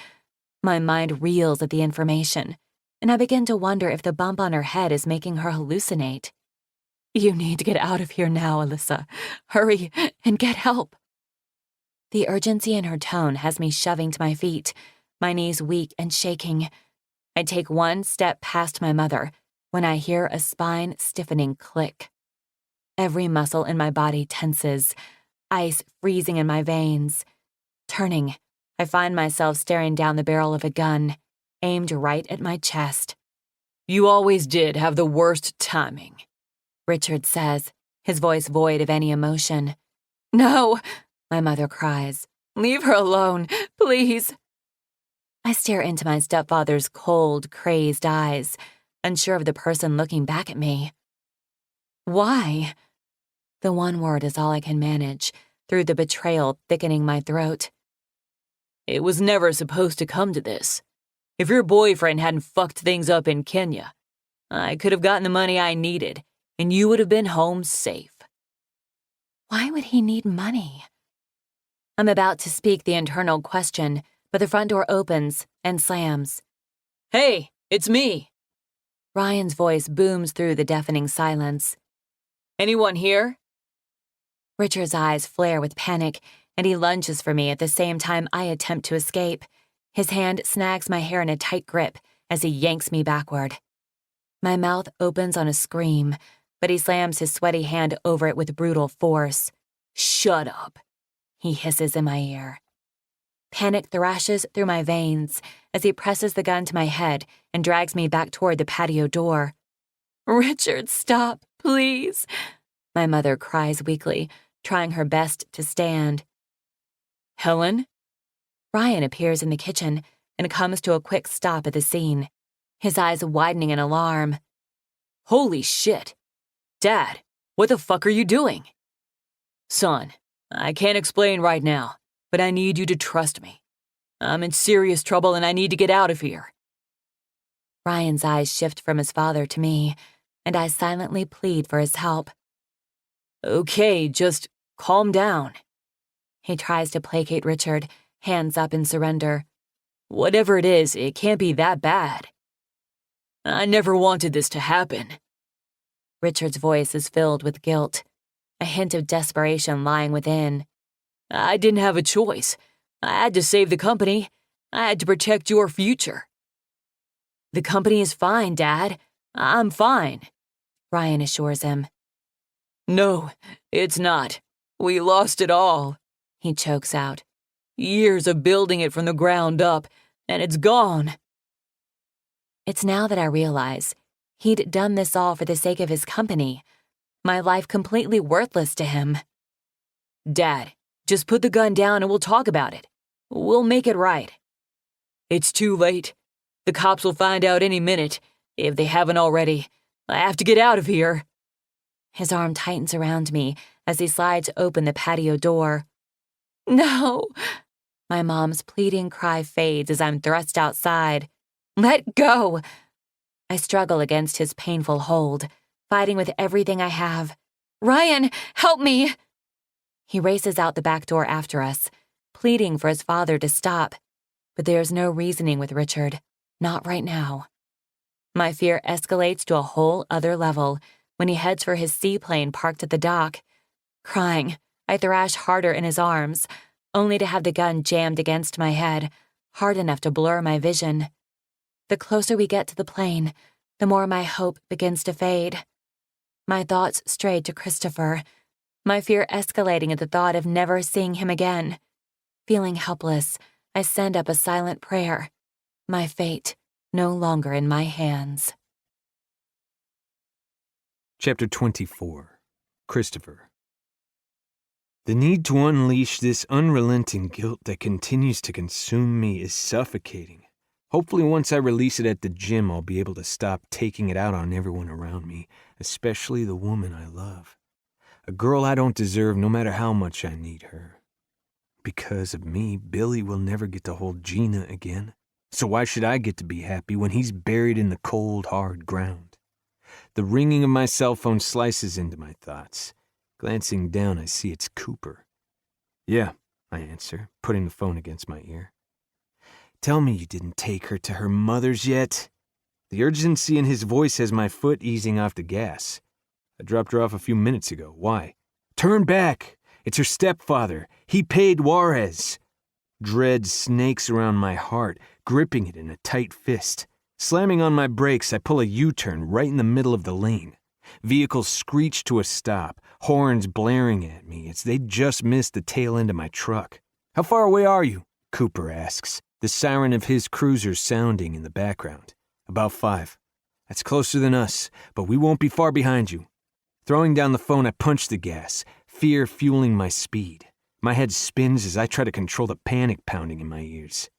My mind reels at the information, and I begin to wonder if the bump on her head is making her hallucinate. "You need to get out of here now, Alyssa. Hurry and get help." The urgency in her tone has me shoving to my feet, my knees weak and shaking. I take one step past my mother when I hear a spine-stiffening click. Every muscle in my body tenses, ice freezing in my veins. Turning, I find myself staring down the barrel of a gun, aimed right at my chest. "You always did have the worst timing," Richard says, his voice void of any emotion. "No," my mother cries. "Leave her alone, please." I stare into my stepfather's cold, crazed eyes, unsure of the person looking back at me. "Why?" The one word is all I can manage, through the betrayal thickening my throat. "It was never supposed to come to this. If your boyfriend hadn't fucked things up in Kenya, I could have gotten the money I needed, and you would have been home safe." Why would he need money? I'm about to speak the internal question, but the front door opens and slams. "Hey, it's me." Ryan's voice booms through the deafening silence. "Anyone here?" Richard's eyes flare with panic, and he lunges for me at the same time I attempt to escape. His hand snags my hair in a tight grip as he yanks me backward. My mouth opens on a scream, but he slams his sweaty hand over it with brutal force. "Shut up," he hisses in my ear. Panic thrashes through my veins as he presses the gun to my head and drags me back toward the patio door. "Richard, stop, please," my mother cries weakly, trying her best to stand. "Helen?" Ryan appears in the kitchen and comes to a quick stop at the scene, his eyes widening in alarm. "Holy shit! Dad, what the fuck are you doing?" "Son, I can't explain right now, but I need you to trust me. I'm in serious trouble and I need to get out of here." Ryan's eyes shift from his father to me, and I silently plead for his help. "Okay, just calm down." He tries to placate Richard, hands up in surrender. "Whatever it is, it can't be that bad." "I never wanted this to happen." Richard's voice is filled with guilt, a hint of desperation lying within. "I didn't have a choice. I had to save the company. I had to protect your future." "The company is fine, Dad. I'm fine," Ryan assures him. "No, it's not. We lost it all," he chokes out. "Years of building it from the ground up, and it's gone." It's now that I realize he'd done this all for the sake of his company, my life completely worthless to him. Dad, just put the gun down and we'll talk about it. We'll make it right. It's too late. The cops will find out any minute, if they haven't already. I have to get out of here. His arm tightens around me as he slides open the patio door. No. My mom's pleading cry fades as I'm thrust outside. Let go. I struggle against his painful hold, fighting with everything I have. Ryan, help me. He races out the back door after us, pleading for his father to stop. But there's no reasoning with Richard. Not right now. My fear escalates to a whole other level when he heads for his seaplane parked at the dock. Crying, I thrash harder in his arms, only to have the gun jammed against my head, hard enough to blur my vision. The closer we get to the plane, the more my hope begins to fade. My thoughts strayed to Christopher, my fear escalating at the thought of never seeing him again. Feeling helpless, I send up a silent prayer. My fate no longer in my hands. Chapter 24. Christopher. The need to unleash this unrelenting guilt that continues to consume me is suffocating. Hopefully once I release it at the gym, I'll be able to stop taking it out on everyone around me, especially the woman I love. A girl I don't deserve no matter how much I need her. Because of me, Billy will never get to hold Gina again. So why should I get to be happy when he's buried in the cold, hard ground? The ringing of my cell phone slices into my thoughts. Glancing down, I see it's Cooper. Yeah, I answer, putting the phone against my ear. Tell me you didn't take her to her mother's yet. The urgency in his voice has my foot easing off the gas. I dropped her off a few minutes ago. Why? Turn back! It's her stepfather. He paid Juarez. Dread snakes around my heart, gripping it in a tight fist. Slamming on my brakes, I pull a U-turn right in the middle of the lane. Vehicles screech to a stop, horns blaring at me as they just missed the tail end of my truck. How far away are you? Cooper asks, the siren of his cruiser sounding in the background. About 5. That's closer than us, but we won't be far behind you. Throwing down the phone, I punch the gas, fear fueling my speed. My head spins as I try to control the panic pounding in my ears.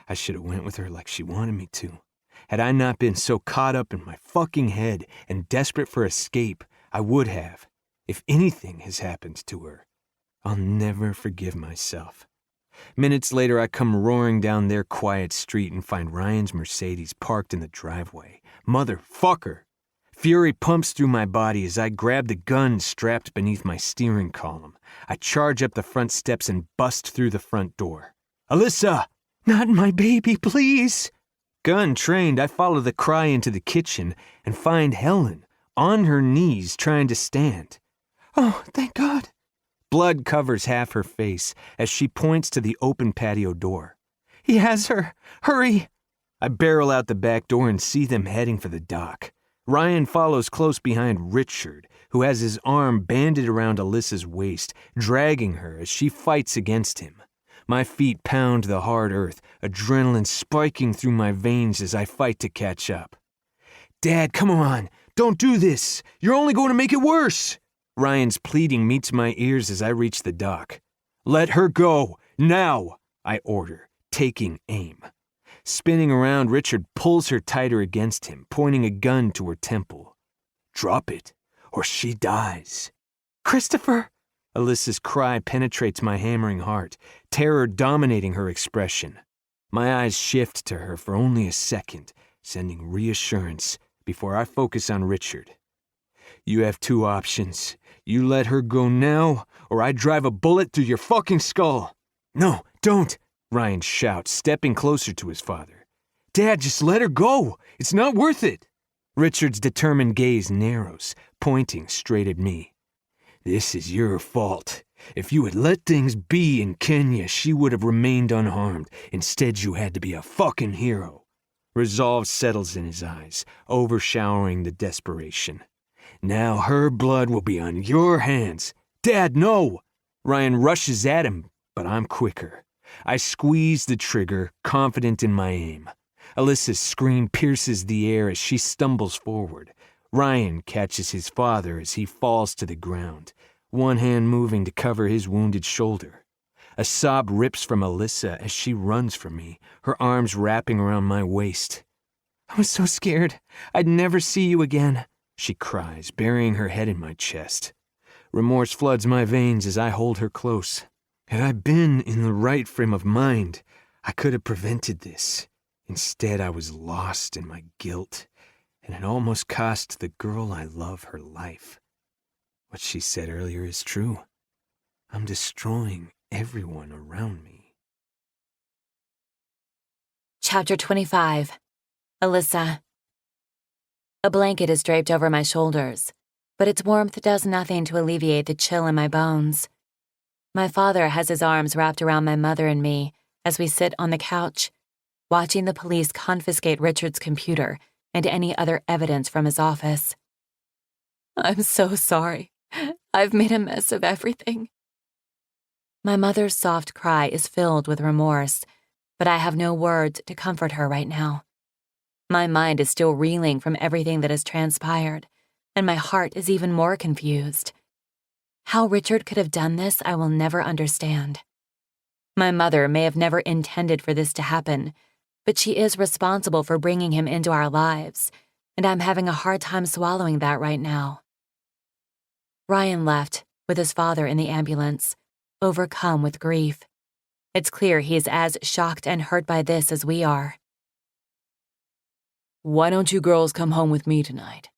I should have went with her like she wanted me to. Had I not been so caught up in my fucking head and desperate for escape, I would have. If anything has happened to her, I'll never forgive myself. Minutes later, I come roaring down their quiet street and find Ryan's Mercedes parked in the driveway. Motherfucker! Fury pumps through my body as I grab the gun strapped beneath my steering column. I charge up the front steps and bust through the front door. Alyssa! Not my baby, please! Gun trained, I follow the cry into the kitchen and find Helen, on her knees trying to stand. Oh, thank God. Blood covers half her face as she points to the open patio door. He has her. Hurry! I barrel out the back door and see them heading for the dock. Ryan follows close behind Richard, who has his arm banded around Alyssa's waist, dragging her as she fights against him. My feet pound the hard earth, adrenaline spiking through my veins as I fight to catch up. Dad, come on! Don't do this! You're only going to make it worse! Ryan's pleading meets my ears as I reach the dock. Let her go! Now! I order, taking aim. Spinning around, Richard pulls her tighter against him, pointing a gun to her temple. Drop it, or she dies. Christopher! Alyssa's cry penetrates my hammering heart, terror dominating her expression. My eyes shift to her for only a second, sending reassurance before I focus on Richard. You have 2 options. You let her go now, or I drive a bullet through your fucking skull. No, don't, Ryan shouts, stepping closer to his father. Dad, just let her go. It's not worth it. Richard's determined gaze narrows, pointing straight at me. This is your fault. If you had let things be in Kenya, she would have remained unharmed. Instead, you had to be a fucking hero. Resolve settles in his eyes, overshowering the desperation. Now her blood will be on your hands. Dad, no! Ryan rushes at him, but I'm quicker. I squeeze the trigger, confident in my aim. Alyssa's scream pierces the air as she stumbles forward. Ryan catches his father as he falls to the ground. one hand moving to cover his wounded shoulder. A sob rips from Alyssa as she runs from me, her arms wrapping around my waist. "I was so scared. I'd never see you again," she cries, burying her head in my chest. Remorse floods my veins as I hold her close. Had I been in the right frame of mind, I could have prevented this. Instead, I was lost in my guilt, and it almost cost the girl I love her life. What she said earlier is true. I'm destroying everyone around me. Chapter 25. Alyssa. A blanket is draped over my shoulders, but its warmth does nothing to alleviate the chill in my bones. My father has his arms wrapped around my mother and me as we sit on the couch, watching the police confiscate Richard's computer and any other evidence from his office. "I'm so sorry. I've made a mess of everything." My mother's soft cry is filled with remorse, but I have no words to comfort her right now. My mind is still reeling from everything that has transpired, and my heart is even more confused. How Richard could have done this, I will never understand. My mother may have never intended for this to happen, but she is responsible for bringing him into our lives, and I'm having a hard time swallowing that right now. Ryan left with his father in the ambulance, overcome with grief. It's clear he is as shocked and hurt by this as we are. "Why don't you girls come home with me tonight?"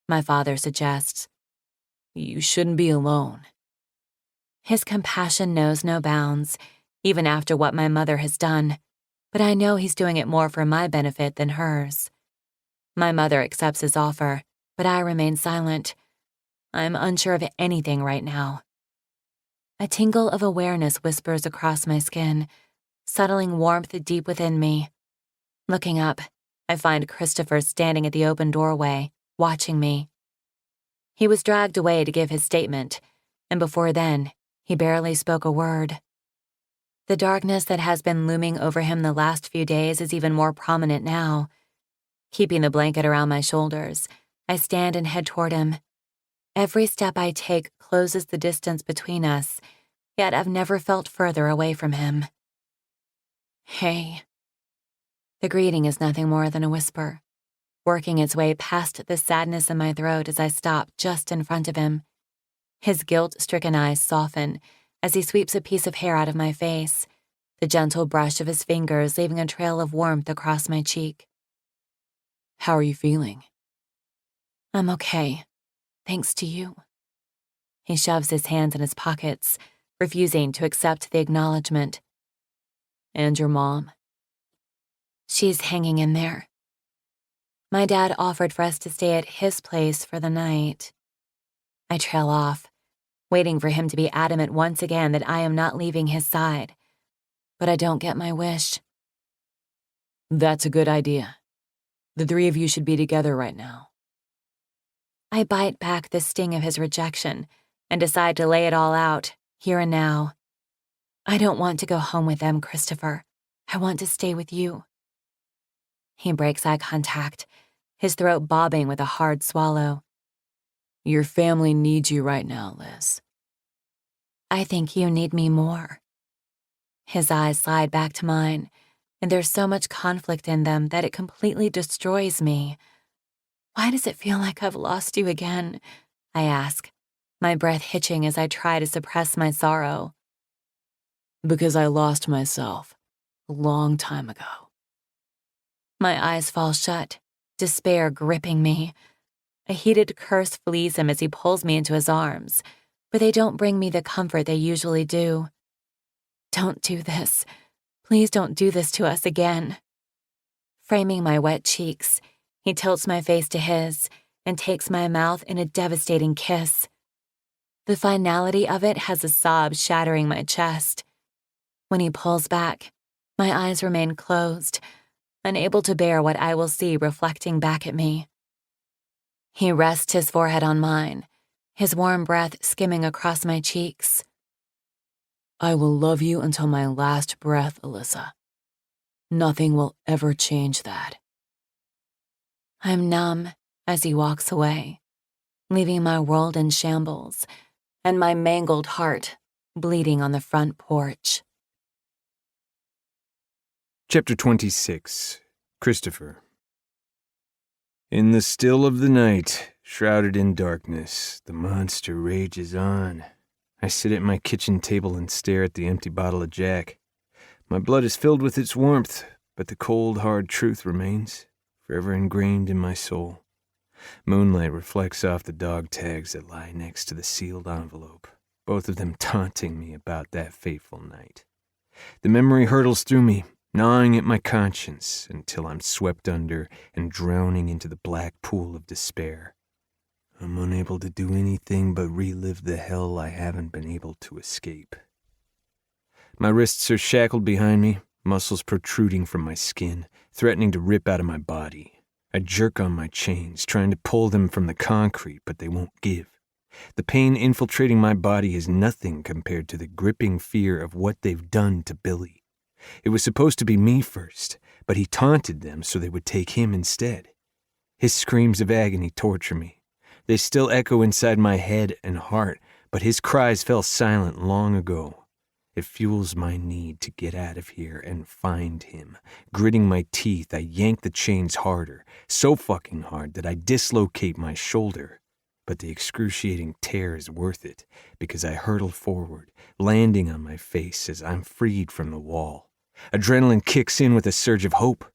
my father suggests. "You shouldn't be alone." His compassion knows no bounds, even after what my mother has done, but I know he's doing it more for my benefit than hers. My mother accepts his offer, but I remain silent. I'm unsure of anything right now. A tingle of awareness whispers across my skin, settling warmth deep within me. Looking up, I find Christopher standing at the open doorway, watching me. He was dragged away to give his statement, and before then, he barely spoke a word. The darkness that has been looming over him the last few days is even more prominent now. Keeping the blanket around my shoulders, I stand and head toward him. Every step I take closes the distance between us, yet I've never felt further away from him. "Hey." The greeting is nothing more than a whisper, working its way past the sadness in my throat as I stop just in front of him. His guilt-stricken eyes soften as he sweeps a piece of hair out of my face, the gentle brush of his fingers leaving a trail of warmth across my cheek. "How are you feeling?" "I'm okay, thanks to you." He shoves his hands in his pockets, refusing to accept the acknowledgement. "And your mom?" "She's hanging in there. My dad offered for us to stay at his place for the night." I trail off, waiting for him to be adamant once again that I am not leaving his side. But I don't get my wish. "That's a good idea. The three of you should be together right now." I bite back the sting of his rejection and decide to lay it all out, here and now. "I don't want to go home with them, Christopher. I want to stay with you." He breaks eye contact, his throat bobbing with a hard swallow. "Your family needs you right now, Liz." "I think you need me more." His eyes slide back to mine, and there's so much conflict in them that it completely destroys me. "Why does it feel like I've lost you again?" I ask, my breath hitching as I try to suppress my sorrow. "Because I lost myself a long time ago." My eyes fall shut, despair gripping me. A heated curse flees him as he pulls me into his arms, but they don't bring me the comfort they usually do. "Don't do this. Please don't do this to us again." Framing my wet cheeks, he tilts my face to his and takes my mouth in a devastating kiss. The finality of it has a sob shattering my chest. When he pulls back, my eyes remain closed, unable to bear what I will see reflecting back at me. He rests his forehead on mine, his warm breath skimming across my cheeks. "I will love you until my last breath, Alyssa. Nothing will ever change that." I'm numb as he walks away, leaving my world in shambles, and my mangled heart bleeding on the front porch. Chapter 26. Christopher. In the still of the night, shrouded in darkness, the monster rages on. I sit at my kitchen table and stare at the empty bottle of Jack. My blood is filled with its warmth, but the cold, hard truth remains, forever ingrained in my soul. Moonlight reflects off the dog tags that lie next to the sealed envelope, both of them taunting me about that fateful night. The memory hurtles through me, gnawing at my conscience until I'm swept under and drowning into the black pool of despair. I'm unable to do anything but relive the hell I haven't been able to escape. My wrists are shackled behind me, muscles protruding from my skin, threatening to rip out of my body. I jerk on my chains, trying to pull them from the concrete, but they won't give. The pain infiltrating my body is nothing compared to the gripping fear of what they've done to Billy. It was supposed to be me first, but he taunted them so they would take him instead. His screams of agony torture me. They still echo inside my head and heart, but his cries fell silent long ago. It fuels my need to get out of here and find him. Gritting my teeth, I yank the chains harder, so fucking hard that I dislocate my shoulder. But the excruciating tear is worth it, because I hurtle forward, landing on my face as I'm freed from the wall. Adrenaline kicks in with a surge of hope.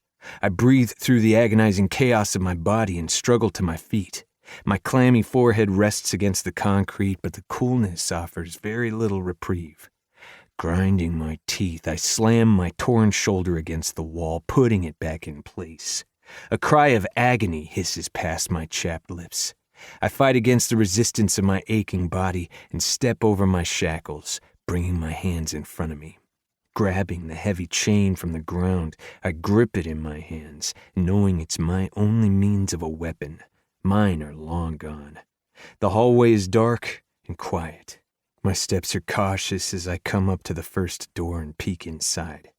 I breathe through the agonizing chaos of my body and struggle to my feet. My clammy forehead rests against the concrete, but the coolness offers very little reprieve. Grinding my teeth, I slam my torn shoulder against the wall, putting it back in place. A cry of agony hisses past my chapped lips. I fight against the resistance of my aching body and step over my shackles, bringing my hands in front of me. Grabbing the heavy chain from the ground, I grip it in my hands, knowing it's my only means of a weapon. Mine are long gone. The hallway is dark and quiet. My steps are cautious as I come up to the first door and peek inside.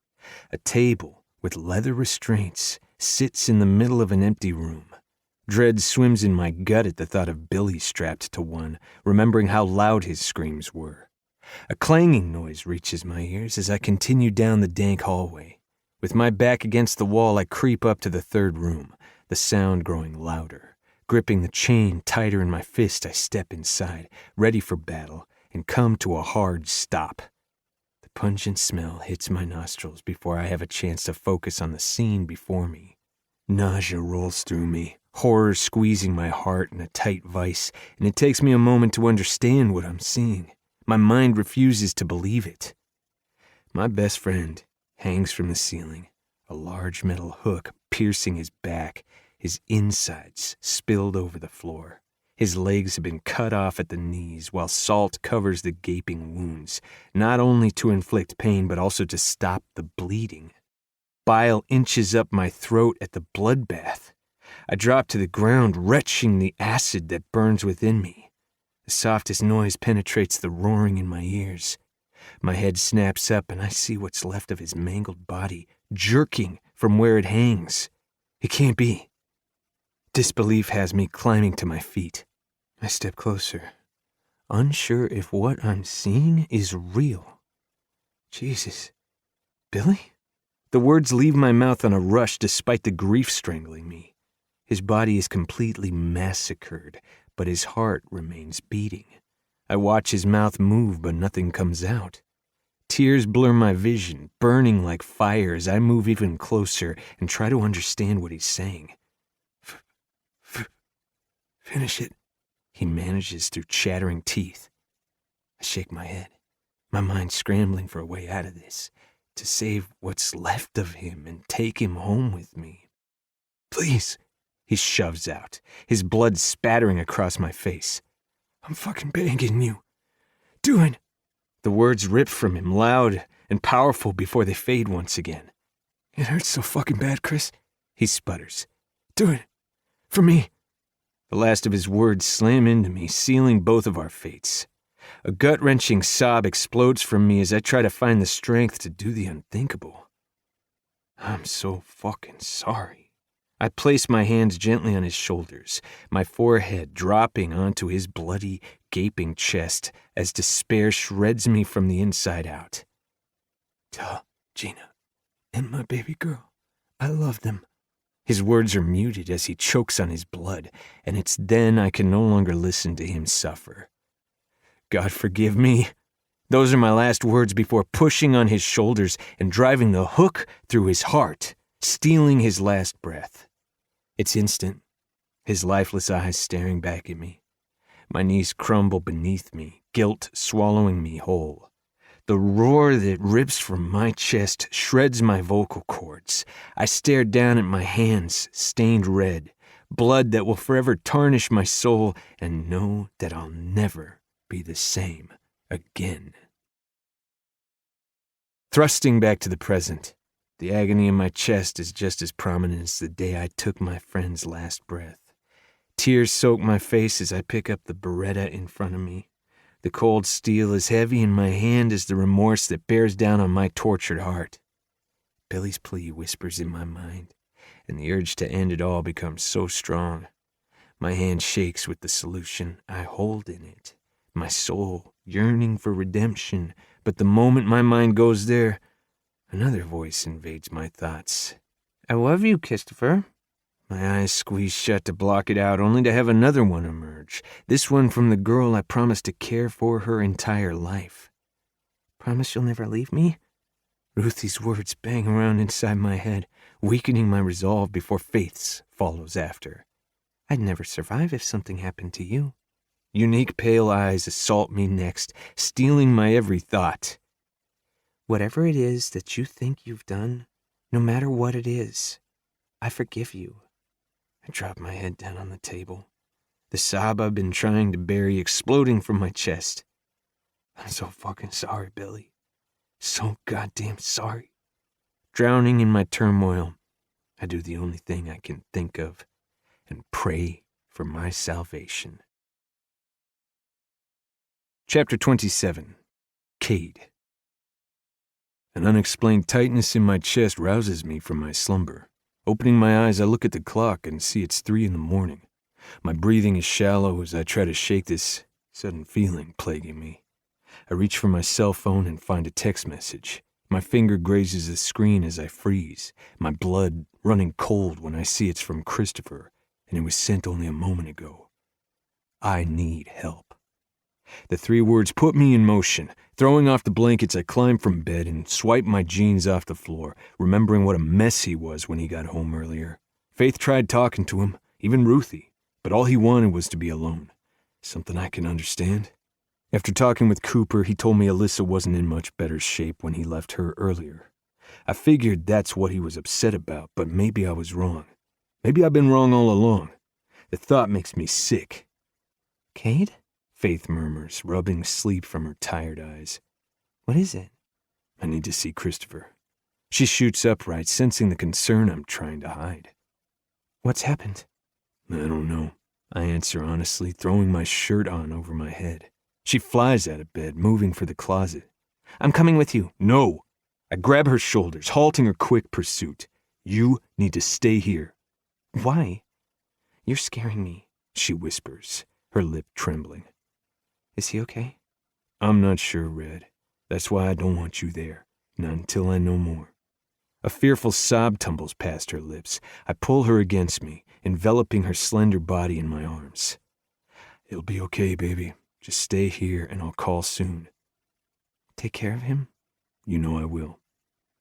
A table with leather restraints sits in the middle of an empty room. Dread swims in my gut at the thought of Billy strapped to one, remembering how loud his screams were. A clanging noise reaches my ears as I continue down the dank hallway. With my back against the wall, I creep up to the third room, the sound growing louder. Gripping the chain tighter in my fist, I step inside, ready for battle, and come to a hard stop. The pungent smell hits my nostrils before I have a chance to focus on the scene before me. Nausea rolls through me, horror squeezing my heart in a tight vice, and it takes me a moment to understand what I'm seeing. My mind refuses to believe it. My best friend hangs from the ceiling, a large metal hook piercing his back, his insides spilled over the floor. His legs have been cut off at the knees while salt covers the gaping wounds, not only to inflict pain but also to stop the bleeding. Bile inches up my throat at the bloodbath. I drop to the ground, retching the acid that burns within me. The softest noise penetrates the roaring in my ears. My head snaps up and I see what's left of his mangled body, jerking from where it hangs. It can't be. Disbelief has me climbing to my feet. I step closer, unsure if what I'm seeing is real. Jesus. Billy? The words leave my mouth on a rush despite the grief strangling me. His body is completely massacred, but his heart remains beating. I watch his mouth move, but nothing comes out. Tears blur my vision, burning like fire as I move even closer and try to understand what he's saying. Finish it, he manages through chattering teeth. I shake my head, my mind scrambling for a way out of this, to save what's left of him and take him home with me. Please, he shoves out, his blood spattering across my face. I'm fucking begging you. Do it. The words rip from him, loud and powerful before they fade once again. It hurts so fucking bad, Chris, he sputters. Do it. For me. The last of his words slam into me, sealing both of our fates. A gut-wrenching sob explodes from me as I try to find the strength to do the unthinkable. I'm so fucking sorry. I place my hands gently on his shoulders, my forehead dropping onto his bloody, gaping chest as despair shreds me from the inside out. Tell Gina and my baby girl I love them. His words are muted as he chokes on his blood, and it's then I can no longer listen to him suffer. God forgive me. Those are my last words before pushing on his shoulders and driving the hook through his heart, stealing his last breath. It's instant, his lifeless eyes staring back at me. My knees crumble beneath me, guilt swallowing me whole. The roar that rips from my chest shreds my vocal cords. I stare down at my hands, stained red, blood that will forever tarnish my soul, and know that I'll never be the same again. Thrusting back to the present, the agony in my chest is just as prominent as the day I took my friend's last breath. Tears soak my face as I pick up the Beretta in front of me. The cold steel is heavy in my hand as the remorse that bears down on my tortured heart. Billy's plea whispers in my mind, and the urge to end it all becomes so strong. My hand shakes with the solution I hold in it, my soul yearning for redemption, but the moment my mind goes there, another voice invades my thoughts. I love you, Christopher. My eyes squeeze shut to block it out, only to have another one emerge, this one from the girl I promised to care for her entire life. Promise you'll never leave me? Ruthie's words bang around inside my head, weakening my resolve before Faith's follows after. I'd never survive if something happened to you. Unique pale eyes assault me next, stealing my every thought. Whatever it is that you think you've done, no matter what it is, I forgive you. I drop my head down on the table, the sob I've been trying to bury exploding from my chest. I'm so fucking sorry, Billy. So goddamn sorry. Drowning in my turmoil, I do the only thing I can think of and pray for my salvation. Chapter 27. Cade. An unexplained tightness in my chest rouses me from my slumber. Opening my eyes, I look at the clock and see it's 3 a.m. My breathing is shallow as I try to shake this sudden feeling plaguing me. I reach for my cell phone and find a text message. My finger grazes the screen as I freeze, my blood running cold when I see it's from Christopher, and it was sent only a moment ago. I need help. The 3 words put me in motion. Throwing off the blankets, I climb from bed and swipe my jeans off the floor, remembering what a mess he was when he got home earlier. Faith tried talking to him, even Ruthie, but all he wanted was to be alone. Something I can understand. After talking with Cooper, he told me Alyssa wasn't in much better shape when he left her earlier. I figured that's what he was upset about, but maybe I was wrong. Maybe I've been wrong all along. The thought makes me sick. Cade? Faith murmurs, rubbing sleep from her tired eyes. What is it? I need to see Christopher. She shoots upright, sensing the concern I'm trying to hide. What's happened? I don't know, I answer honestly, throwing my shirt on over my head. She flies out of bed, moving for the closet. I'm coming with you. No. I grab her shoulders, halting her quick pursuit. You need to stay here. Why? You're scaring me, she whispers, her lip trembling. Is he okay? I'm not sure, Red. That's why I don't want you there. Not until I know more. A fearful sob tumbles past her lips. I pull her against me, enveloping her slender body in my arms. It'll be okay, baby. Just stay here and I'll call soon. Take care of him? You know I will.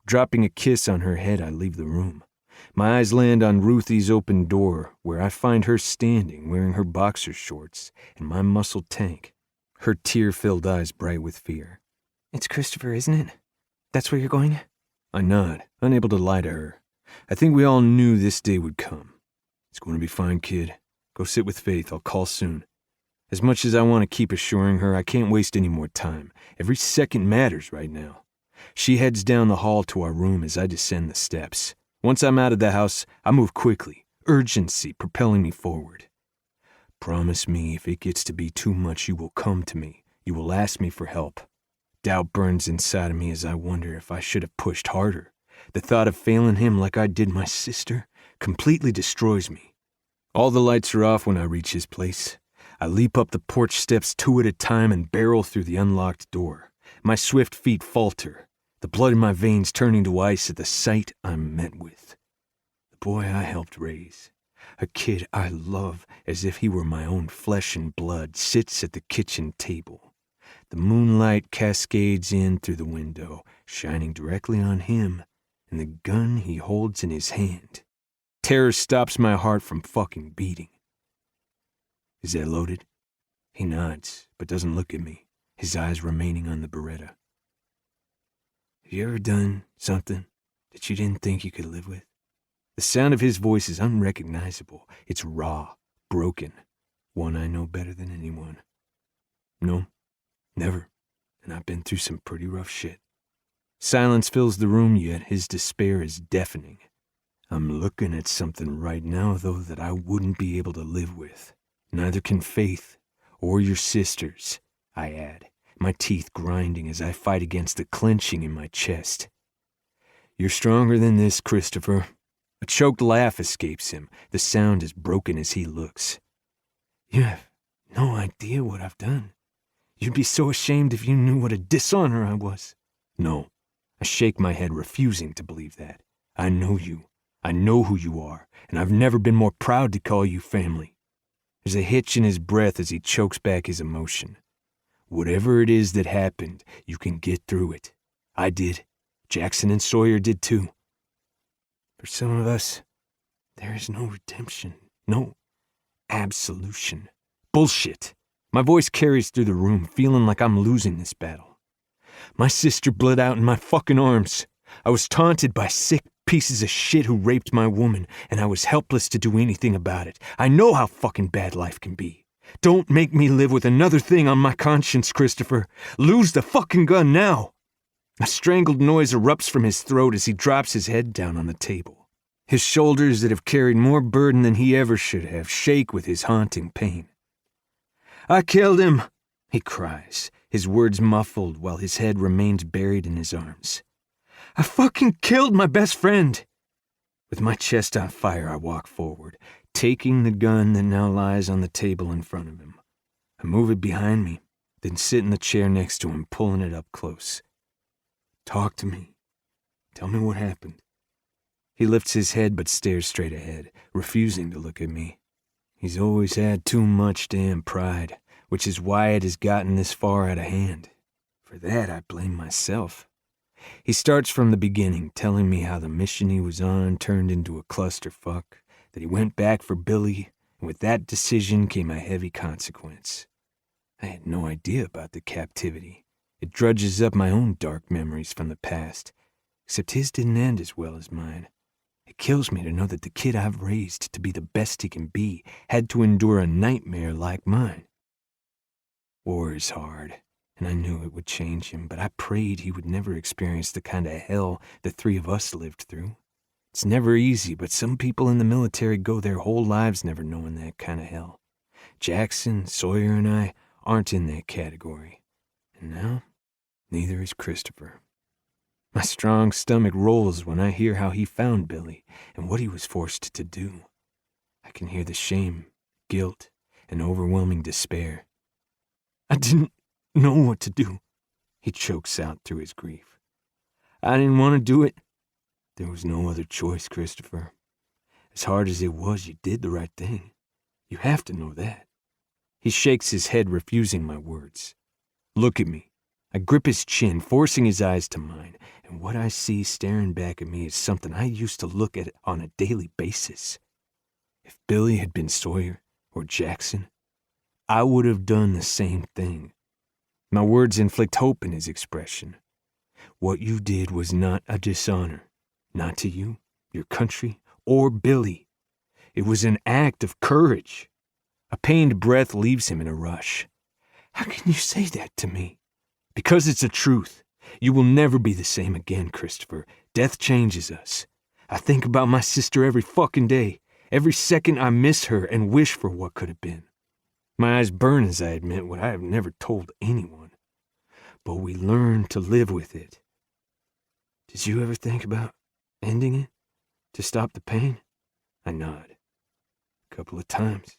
Dropping a kiss on her head, I leave the room. My eyes land on Ruthie's open door, where I find her standing, wearing her boxer shorts and my muscled tank. Her tear-filled eyes bright with fear. It's Christopher, isn't it? That's where you're going? I nod, unable to lie to her. I think we all knew this day would come. It's going to be fine, kid. Go sit with Faith. I'll call soon. As much as I want to keep assuring her, I can't waste any more time. Every second matters right now. She heads down the hall to our room as I descend the steps. Once I'm out of the house, I move quickly, urgency propelling me forward. Promise me if it gets to be too much, you will come to me. You will ask me for help. Doubt burns inside of me as I wonder if I should have pushed harder. The thought of failing him like I did my sister completely destroys me. All the lights are off when I reach his place. I leap up the porch steps 2 at a time and barrel through the unlocked door. My swift feet falter, the blood in my veins turning to ice at the sight I'm met with. The boy I helped raise, a kid I love as if he were my own flesh and blood, sits at the kitchen table. The moonlight cascades in through the window, shining directly on him and the gun he holds in his hand. Terror stops my heart from fucking beating. Is that loaded? He nods, but doesn't look at me, his eyes remaining on the Beretta. Have you ever done something that you didn't think you could live with? The sound of his voice is unrecognizable. It's raw, broken, one I know better than anyone. No, never, and I've been through some pretty rough shit. Silence fills the room, yet his despair is deafening. I'm looking at something right now, though, that I wouldn't be able to live with. Neither can Faith or your sisters, I add, my teeth grinding as I fight against the clenching in my chest. You're stronger than this, Christopher. A choked laugh escapes him, the sound as broken as he looks. You have no idea what I've done. You'd be so ashamed if you knew what a dishonor I was. No, I shake my head, refusing to believe that. I know you. I know who you are, and I've never been more proud to call you family. There's a hitch in his breath as he chokes back his emotion. Whatever it is that happened, you can get through it. I did. Jackson and Sawyer did too. For some of us, there is no redemption, no absolution. Bullshit. My voice carries through the room, feeling like I'm losing this battle. My sister bled out in my fucking arms. I was taunted by sick pieces of shit who raped my woman, and I was helpless to do anything about it. I know how fucking bad life can be. Don't make me live with another thing on my conscience, Christopher. Lose the fucking gun now. A strangled noise erupts from his throat as he drops his head down on the table. His shoulders, that have carried more burden than he ever should have, shake with his haunting pain. I killed him, he cries, his words muffled while his head remains buried in his arms. I fucking killed my best friend. With my chest on fire, I walk forward, taking the gun that now lies on the table in front of him. I move it behind me, then sit in the chair next to him, pulling it up close. Talk to me. Tell me what happened. He lifts his head but stares straight ahead, refusing to look at me. He's always had too much damn pride, which is why it has gotten this far out of hand. For that, I blame myself. He starts from the beginning, telling me how the mission he was on turned into a clusterfuck, that he went back for Billy, and with that decision came a heavy consequence. I had no idea about the captivity. It drudges up my own dark memories from the past, except his didn't end as well as mine. It kills me to know that the kid I've raised to be the best he can be had to endure a nightmare like mine. War is hard, and I knew it would change him, but I prayed he would never experience the kind of hell the three of us lived through. It's never easy, but some people in the military go their whole lives never knowing that kind of hell. Jackson, Sawyer, and I aren't in that category. And now, neither is Christopher. My strong stomach rolls when I hear how he found Billy and what he was forced to do. I can hear the shame, guilt, and overwhelming despair. I didn't know what to do, he chokes out through his grief. I didn't want to do it. There was no other choice, Christopher. As hard as it was, you did the right thing. You have to know that. He shakes his head, refusing my words. Look at me. I grip his chin, forcing his eyes to mine, and what I see staring back at me is something I used to look at on a daily basis. If Billy had been Sawyer or Jackson, I would have done the same thing. My words inflict hope in his expression. What you did was not a dishonor, not to you, your country, or Billy. It was an act of courage. A pained breath leaves him in a rush. How can you say that to me? Because it's the truth. You will never be the same again, Christopher. Death changes us. I think about my sister every fucking day. Every second I miss her and wish for what could have been. My eyes burn as I admit what I have never told anyone. But we learn to live with it. Did you ever think about ending it? To stop the pain? I nod. A couple of times.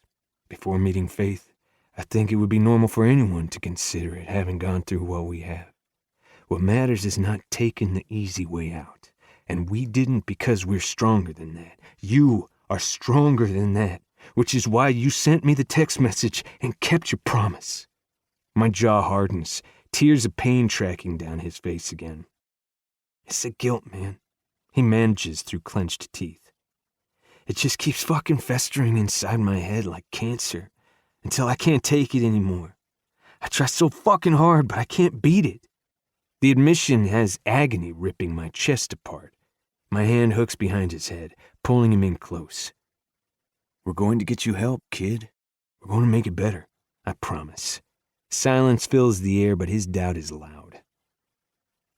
Before meeting Faith, I think it would be normal for anyone to consider it, having gone through what we have. What matters is not taking the easy way out. And we didn't because we're stronger than that. You are stronger than that, which is why you sent me the text message and kept your promise. My jaw hardens, tears of pain tracking down his face again. It's the guilt, man. He manages through clenched teeth. It just keeps fucking festering inside my head like cancer until I can't take it anymore. I try so fucking hard, but I can't beat it. The admission has agony ripping my chest apart. My hand hooks behind his head, pulling him in close. We're going to get you help, kid. We're going to make it better. I promise. Silence fills the air, but his doubt is loud.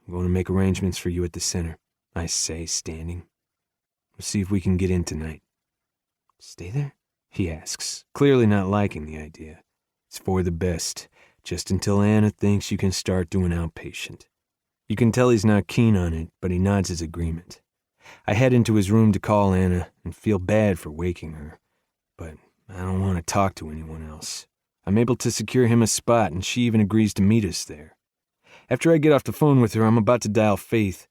I'm going to make arrangements for you at the center, I say, standing. We'll see if we can get in tonight. Stay there? He asks, clearly not liking the idea. It's for the best, just until Anna thinks you can start doing outpatient. You can tell he's not keen on it, but he nods his agreement. I head into his room to call Anna and feel bad for waking her, but I don't want to talk to anyone else. I'm able to secure him a spot, and she even agrees to meet us there. After I get off the phone with her, I'm about to dial Faith,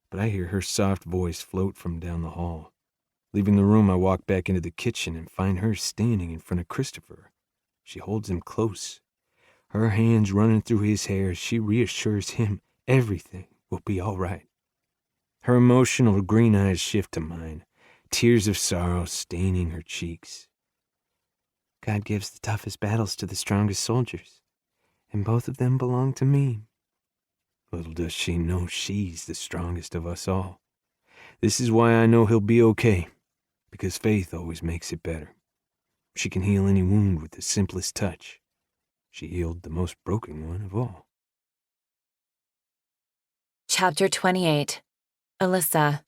but I hear her soft voice float from down the hall. Leaving the room, I walk back into the kitchen and find her standing in front of Christopher. She holds him close. Her hands running through his hair as she reassures him everything will be all right. Her emotional green eyes shift to mine, tears of sorrow staining her cheeks. God gives the toughest battles to the strongest soldiers, and both of them belong to me. Little does she know she's the strongest of us all. This is why I know he'll be okay, because Faith always makes it better. She can heal any wound with the simplest touch. She healed the most broken one of all. Chapter 28. Alyssa.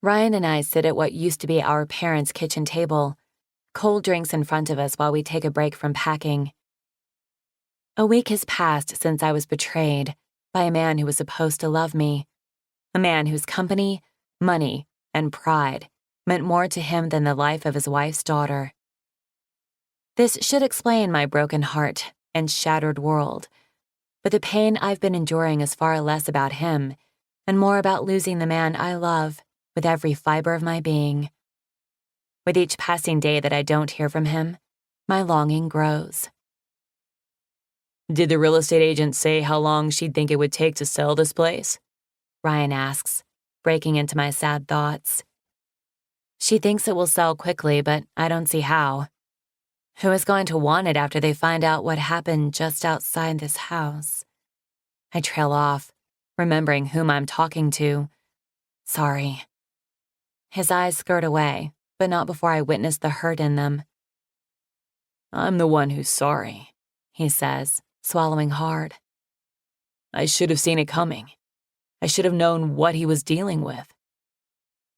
Ryan and I sit at what used to be our parents' kitchen table, cold drinks in front of us while we take a break from packing. A week has passed since I was betrayed by a man who was supposed to love me, a man whose company, money, and pride meant more to him than the life of his wife's daughter. This should explain my broken heart and shattered world, but the pain I've been enduring is far less about him and more about losing the man I love with every fiber of my being. With each passing day that I don't hear from him, my longing grows. Did the real estate agent say how long she'd think it would take to sell this place? Ryan asks, breaking into my sad thoughts. She thinks it will sell quickly, but I don't see how. Who is going to want it after they find out what happened just outside this house? I trail off, remembering whom I'm talking to. Sorry. His eyes skirt away, but not before I witness the hurt in them. I'm the one who's sorry, he says, swallowing hard. I should have seen it coming. I should have known what he was dealing with.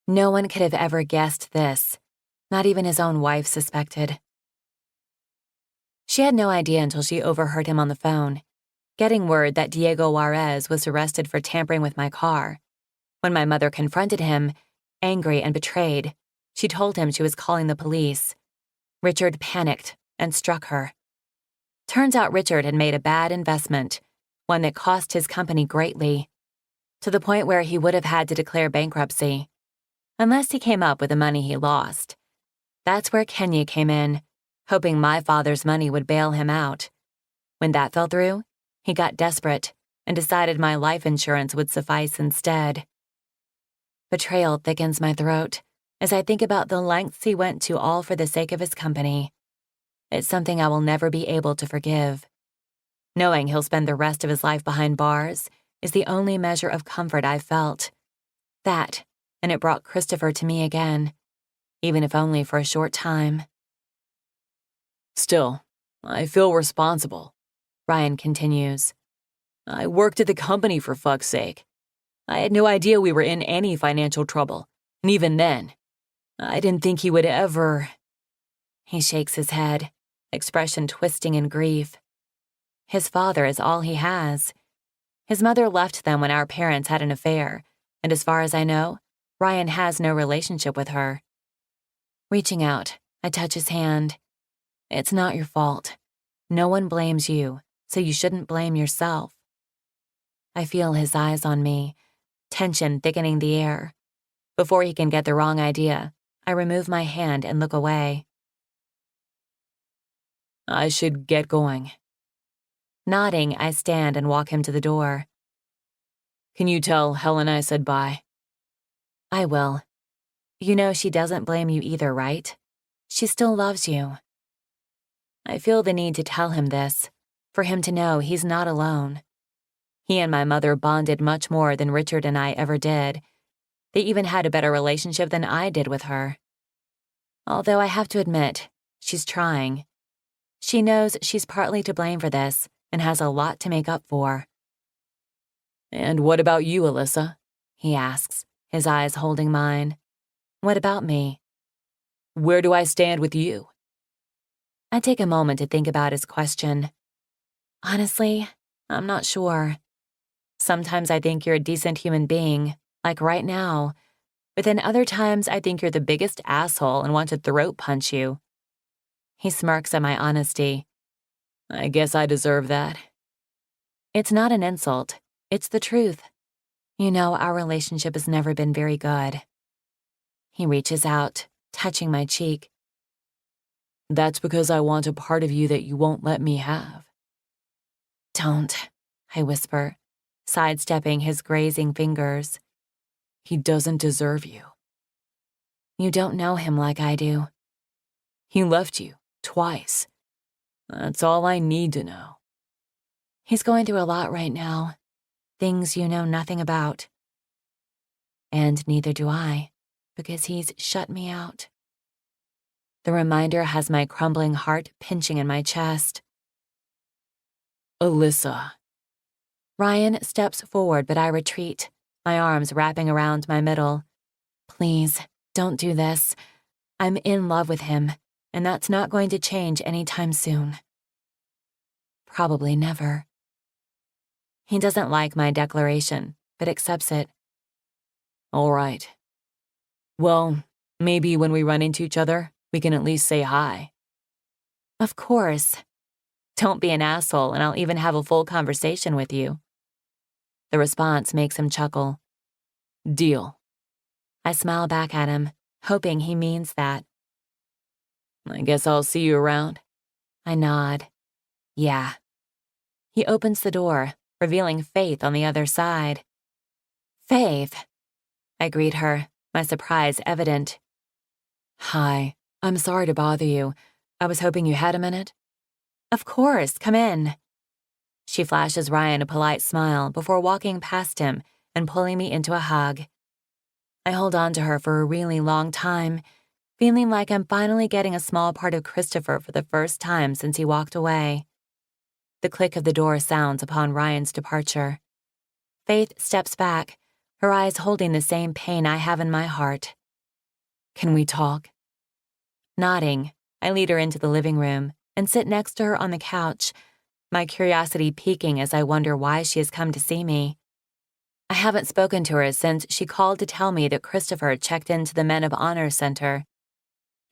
No one could have ever guessed this. Not even his own wife suspected. She had no idea until she overheard him on the phone, getting word that Diego Juarez was arrested for tampering with my car. When my mother confronted him, angry and betrayed, she told him she was calling the police. Richard panicked and struck her. Turns out Richard had made a bad investment, one that cost his company greatly, to the point where he would have had to declare bankruptcy, unless he came up with the money he lost. That's where Kenya came in, hoping my father's money would bail him out. When that fell through, he got desperate and decided my life insurance would suffice instead. Betrayal thickens my throat as I think about the lengths he went to all for the sake of his company. It's something I will never be able to forgive. Knowing he'll spend the rest of his life behind bars is the only measure of comfort I've felt. That, and it brought Christopher to me again, even if only for a short time. Still, I feel responsible, Ryan continues. I worked at the company for fuck's sake. I had no idea we were in any financial trouble, and even then, I didn't think he would ever. He shakes his head, expression twisting in grief. His father is all he has. His mother left them when our parents had an affair, and as far as I know, Ryan has no relationship with her. Reaching out, I touch his hand. It's not your fault. No one blames you, so you shouldn't blame yourself. I feel his eyes on me, tension thickening the air. Before he can get the wrong idea, I remove my hand and look away. I should get going. Nodding, I stand and walk him to the door. Can you tell Helen I said bye? I will. You know she doesn't blame you either, right? She still loves you. I feel the need to tell him this, for him to know he's not alone. He and my mother bonded much more than Richard and I ever did. They even had a better relationship than I did with her. Although I have to admit, she's trying. She knows she's partly to blame for this and has a lot to make up for. And what about you, Alyssa? He asks, his eyes holding mine. What about me? Where do I stand with you? I take a moment to think about his question. Honestly, I'm not sure. Sometimes I think you're a decent human being, like right now, but then other times I think you're the biggest asshole and want to throat punch you. He smirks at my honesty. I guess I deserve that. It's not an insult. It's the truth. You know, our relationship has never been very good. He reaches out, touching my cheek. That's because I want a part of you that you won't let me have. Don't, I whisper, sidestepping his grazing fingers. He doesn't deserve you. You don't know him like I do. He left you, twice. That's all I need to know. He's going through a lot right now. Things you know nothing about. And neither do I, because he's shut me out. The reminder has my crumbling heart pinching in my chest. Alyssa. Ryan steps forward, but I retreat, my arms wrapping around my middle. Please, don't do this. I'm in love with him, and that's not going to change anytime soon. Probably never. He doesn't like my declaration, but accepts it. All right. Well, maybe when we run into each other, we can at least say hi. Of course. Don't be an asshole, and I'll even have a full conversation with you. The response makes him chuckle. Deal. I smile back at him, hoping he means that. I guess I'll see you around. I nod. Yeah. He opens the door, revealing Faith on the other side. Faith. I greet her, my surprise evident. Hi. I'm sorry to bother you. I was hoping you had a minute. Of course, come in. She flashes Ryan a polite smile before walking past him and pulling me into a hug. I hold on to her for a really long time, feeling like I'm finally getting a small part of Christopher for the first time since he walked away. The click of the door sounds upon Ryan's departure. Faith steps back, her eyes holding the same pain I have in my heart. Can we talk? Nodding, I lead her into the living room and sit next to her on the couch, my curiosity piquing as I wonder why she has come to see me. I haven't spoken to her since she called to tell me that Christopher checked into the Men of Honor Center.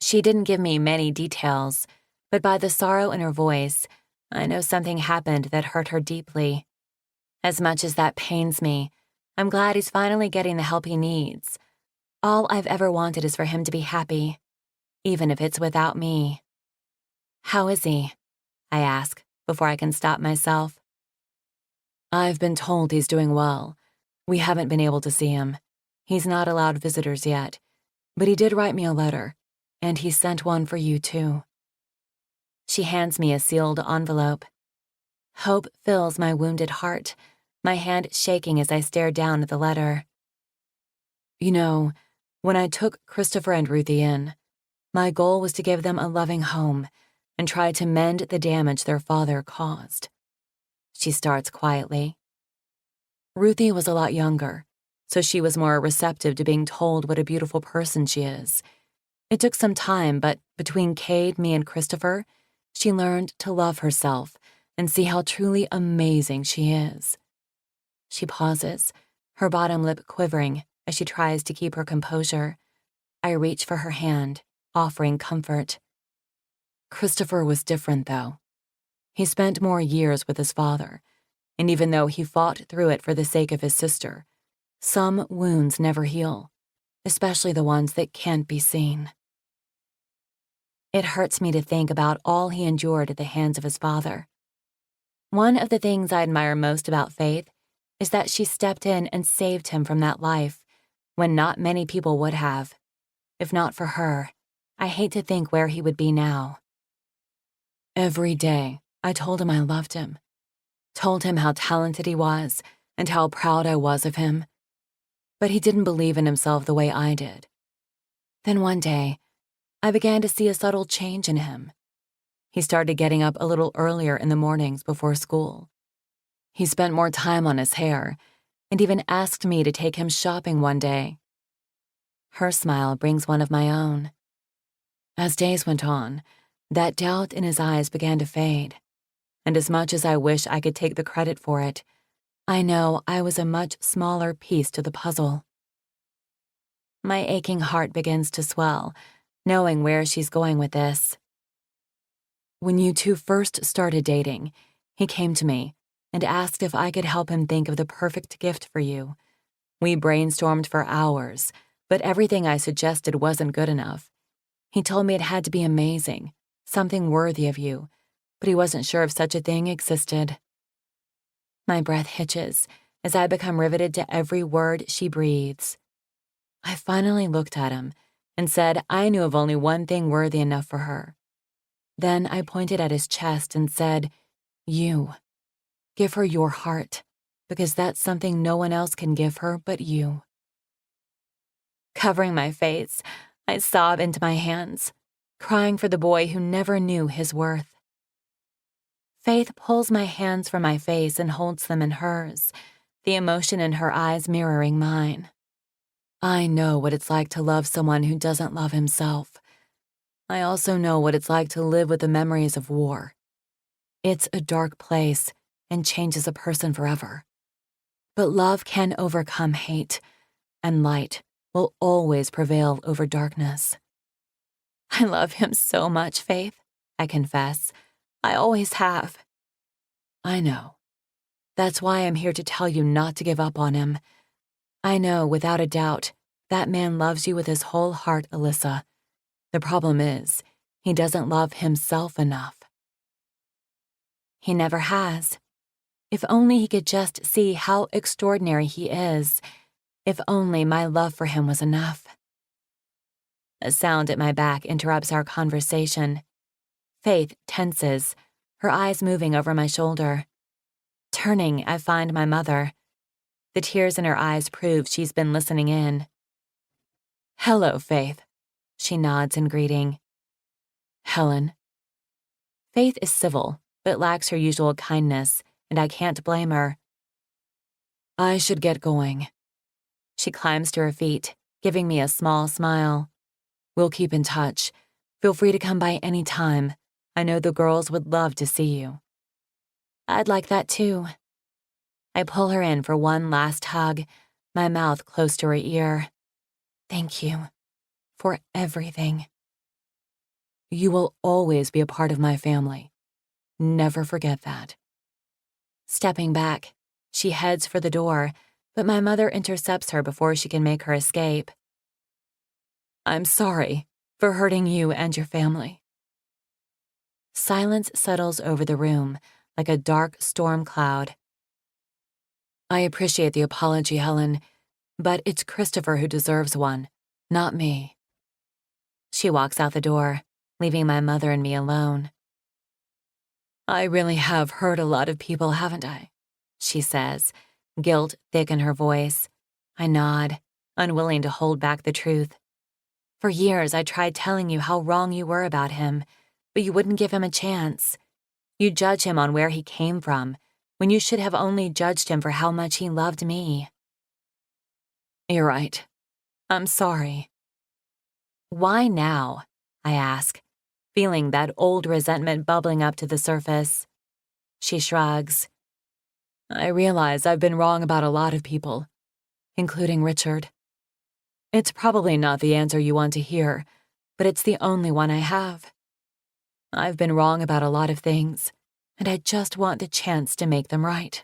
She didn't give me many details, but by the sorrow in her voice, I know something happened that hurt her deeply. As much as that pains me, I'm glad he's finally getting the help he needs. All I've ever wanted is for him to be happy, even if it's without me. How is he? I ask, before I can stop myself. I've been told he's doing well. We haven't been able to see him. He's not allowed visitors yet, but he did write me a letter, and he sent one for you too. She hands me a sealed envelope. Hope fills my wounded heart, my hand shaking as I stare down at the letter. You know, when I took Christopher and Ruthie in, my goal was to give them a loving home and try to mend the damage their father caused. She starts quietly. Ruthie was a lot younger, so she was more receptive to being told what a beautiful person she is. It took some time, but between Cade, me, and Christopher, she learned to love herself and see how truly amazing she is. She pauses, her bottom lip quivering as she tries to keep her composure. I reach for her hand, offering comfort. Christopher was different, though. He spent more years with his father, and even though he fought through it for the sake of his sister, some wounds never heal, especially the ones that can't be seen. It hurts me to think about all he endured at the hands of his father. One of the things I admire most about Faith is that she stepped in and saved him from that life when not many people would have. If not for her, I hate to think where he would be now. Every day, I told him I loved him, told him how talented he was and how proud I was of him. But he didn't believe in himself the way I did. Then one day, I began to see a subtle change in him. He started getting up a little earlier in the mornings before school. He spent more time on his hair and even asked me to take him shopping one day. Her smile brings one of my own. As days went on, that doubt in his eyes began to fade, and as much as I wish I could take the credit for it, I know I was a much smaller piece to the puzzle. My aching heart begins to swell, knowing where she's going with this. When you two first started dating, he came to me and asked if I could help him think of the perfect gift for you. We brainstormed for hours, but everything I suggested wasn't good enough. He told me it had to be amazing, something worthy of you, but he wasn't sure if such a thing existed. My breath hitches as I become riveted to every word she breathes. I finally looked at him and said I knew of only one thing worthy enough for her. Then I pointed at his chest and said, "You. Give her your heart, because that's something no one else can give her but you." Covering my face, I sob into my hands, crying for the boy who never knew his worth. Faith pulls my hands from my face and holds them in hers, the emotion in her eyes mirroring mine. I know what it's like to love someone who doesn't love himself. I also know what it's like to live with the memories of war. It's a dark place and changes a person forever. But love can overcome hate, and light will always prevail over darkness. I love him so much, Faith, I confess. I always have. I know. That's why I'm here to tell you not to give up on him. I know, without a doubt, that man loves you with his whole heart, Alyssa. The problem is, he doesn't love himself enough. He never has. If only he could just see how extraordinary he is. If only my love for him was enough. A sound at my back interrupts our conversation. Faith tenses, her eyes moving over my shoulder. Turning, I find my mother. The tears in her eyes prove she's been listening in. "Hello, Faith." She nods in greeting. "Helen." Faith is civil, but lacks her usual kindness, and I can't blame her. "I should get going." She climbs to her feet, giving me a small smile. "We'll keep in touch. Feel free to come by any time. I know the girls would love to see you." "I'd like that too." I pull her in for one last hug, my mouth close to her ear. "Thank you for everything." "You will always be a part of my family. Never forget that." Stepping back, she heads for the door, but my mother intercepts her before she can make her escape. "I'm sorry for hurting you and your family." Silence settles over the room like a dark storm cloud. "I appreciate the apology, Helen, but it's Christopher who deserves one, not me." She walks out the door, leaving my mother and me alone. "I really have hurt a lot of people, haven't I?" she says, guilt thick in her voice. I nod, unwilling to hold back the truth. "For years I tried telling you how wrong you were about him, but you wouldn't give him a chance. You judge him on where he came from, when you should have only judged him for how much he loved me." "You're right. I'm sorry." "Why now?" I ask, feeling that old resentment bubbling up to the surface. She shrugs. "I realize I've been wrong about a lot of people, including Richard. It's probably not the answer you want to hear, but it's the only one I have." I've been wrong about a lot of things, and I just want the chance to make them right.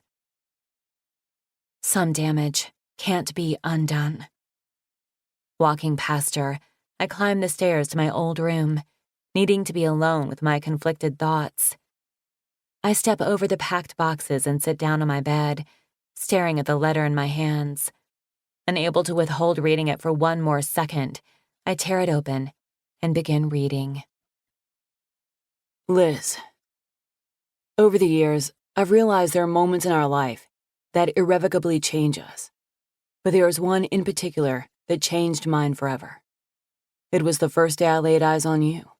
Some damage can't be undone. Walking past her, I climb the stairs to my old room, needing to be alone with my conflicted thoughts. I step over the packed boxes and sit down on my bed, staring at the letter in my hands. Unable to withhold reading it for one more second, I tear it open and begin reading. Liz, over the years, I've realized there are moments in our life that irrevocably change us. But there is one in particular that changed mine forever. It was the first day I laid eyes on you.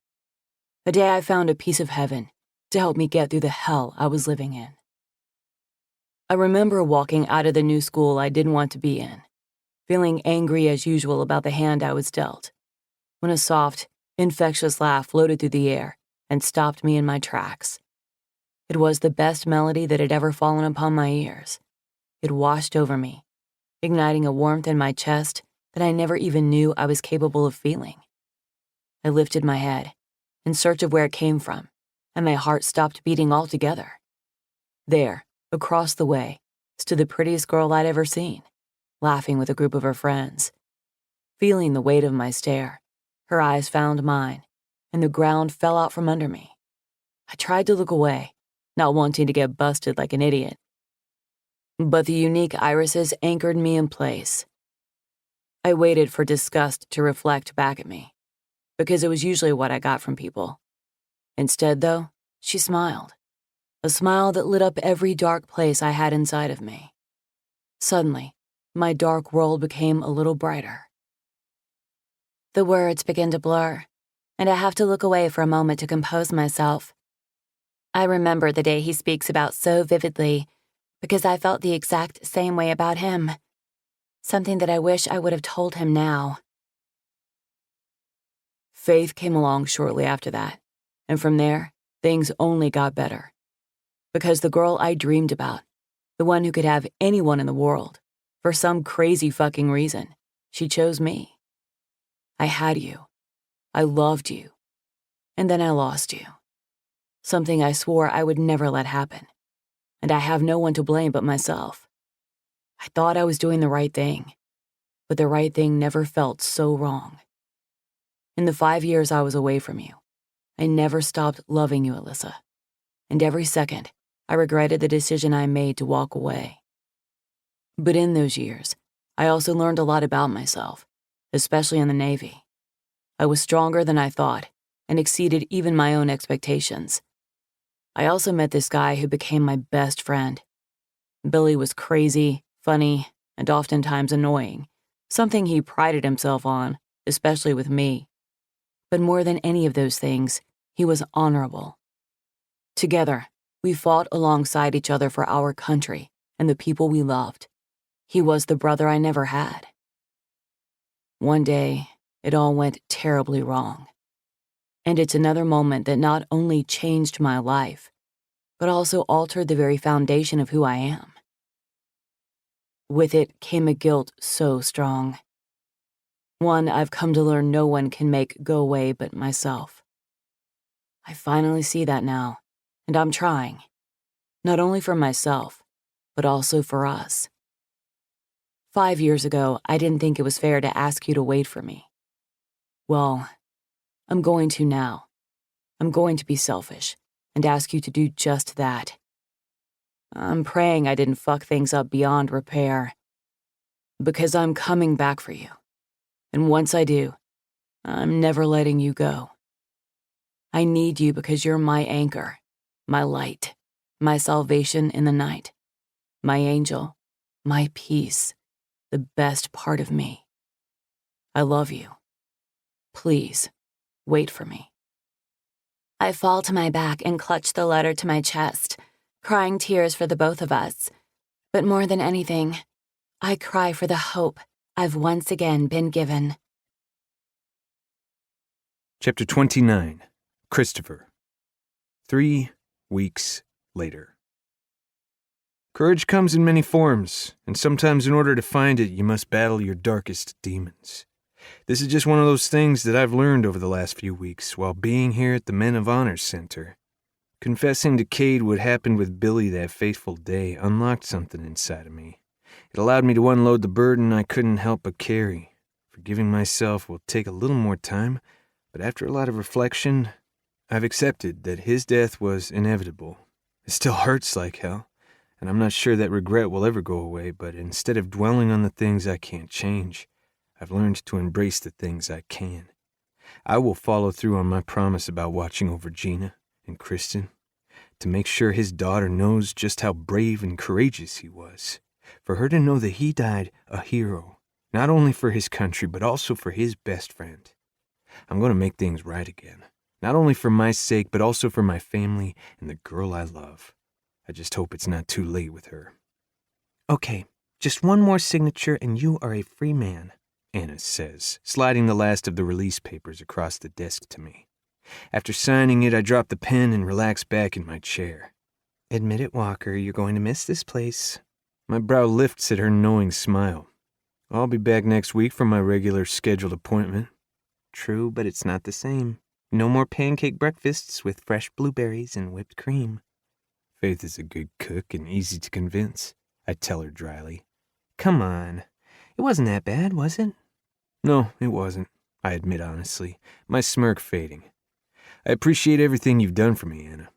The day I found a piece of heaven to help me get through the hell I was living in. I remember walking out of the new school I didn't want to be in, feeling angry as usual about the hand I was dealt, when a soft, infectious laugh floated through the air and stopped me in my tracks. It was the best melody that had ever fallen upon my ears. It washed over me, igniting a warmth in my chest that I never even knew I was capable of feeling. I lifted my head, in search of where it came from, and my heart stopped beating altogether. There, across the way, stood the prettiest girl I'd ever seen, laughing with a group of her friends. Feeling the weight of my stare, her eyes found mine, and the ground fell out from under me. I tried to look away, not wanting to get busted like an idiot. But the unique irises anchored me in place. I waited for disgust to reflect back at me, because it was usually what I got from people. Instead, though, she smiled. A smile that lit up every dark place I had inside of me. Suddenly, my dark world became a little brighter. The words begin to blur, and I have to look away for a moment to compose myself. I remember the day he speaks about so vividly because I felt the exact same way about him. Something that I wish I would have told him now. Faith came along shortly after that, and from there, things only got better. Because the girl I dreamed about, the one who could have anyone in the world, for some crazy fucking reason, she chose me. I had you. I loved you. And then I lost you. Something I swore I would never let happen. And I have no one to blame but myself. I thought I was doing the right thing, but the right thing never felt so wrong. In the 5 years I was away from you, I never stopped loving you, Alyssa. And every second, I regretted the decision I made to walk away. But in those years, I also learned a lot about myself, especially in the Navy. I was stronger than I thought and exceeded even my own expectations. I also met this guy who became my best friend. Billy was crazy, funny, and oftentimes annoying, something he prided himself on, especially with me. But more than any of those things, he was honorable. Together, we fought alongside each other for our country and the people we loved. He was the brother I never had. One day, it all went terribly wrong. And it's another moment that not only changed my life, but also altered the very foundation of who I am. With it came a guilt so strong. One I've come to learn no one can make go away but myself. I finally see that now, and I'm trying. Not only for myself, but also for us. 5 years ago, I didn't think it was fair to ask you to wait for me. Well, I'm going to now. I'm going to be selfish and ask you to do just that. I'm praying I didn't fuck things up beyond repair. Because I'm coming back for you. And once I do, I'm never letting you go. I need you because you're my anchor, my light, my salvation in the night, my angel, my peace, the best part of me. I love you. Please, wait for me. I fall to my back and clutch the letter to my chest, crying tears for the both of us. But more than anything, I cry for the hope I've once again been given. Chapter 29. Christopher. 3 weeks later. Courage comes in many forms, and sometimes in order to find it, you must battle your darkest demons. This is just one of those things that I've learned over the last few weeks while being here at the Men of Honor Center. Confessing to Cade what happened with Billy that fateful day unlocked something inside of me. It allowed me to unload the burden I couldn't help but carry. Forgiving myself will take a little more time, but after a lot of reflection, I've accepted that his death was inevitable. It still hurts like hell, and I'm not sure that regret will ever go away, but instead of dwelling on the things I can't change, I've learned to embrace the things I can. I will follow through on my promise about watching over Gina and Kristen, to make sure his daughter knows just how brave and courageous he was, for her to know that he died a hero, not only for his country, but also for his best friend. I'm going to make things right again, not only for my sake, but also for my family and the girl I love. I just hope it's not too late with her. Okay, just one more signature and you are a free man, Anna says, sliding the last of the release papers across the desk to me. After signing it, I drop the pen and relax back in my chair. Admit it, Walker, you're going to miss this place. My brow lifts at her knowing smile. I'll be back next week for my regular scheduled appointment. True, but it's not the same. No more pancake breakfasts with fresh blueberries and whipped cream. Faith is a good cook and easy to convince, I tell her dryly. Come on. It wasn't that bad, was it? No, it wasn't, I admit honestly, my smirk fading. I appreciate everything you've done for me, Anna.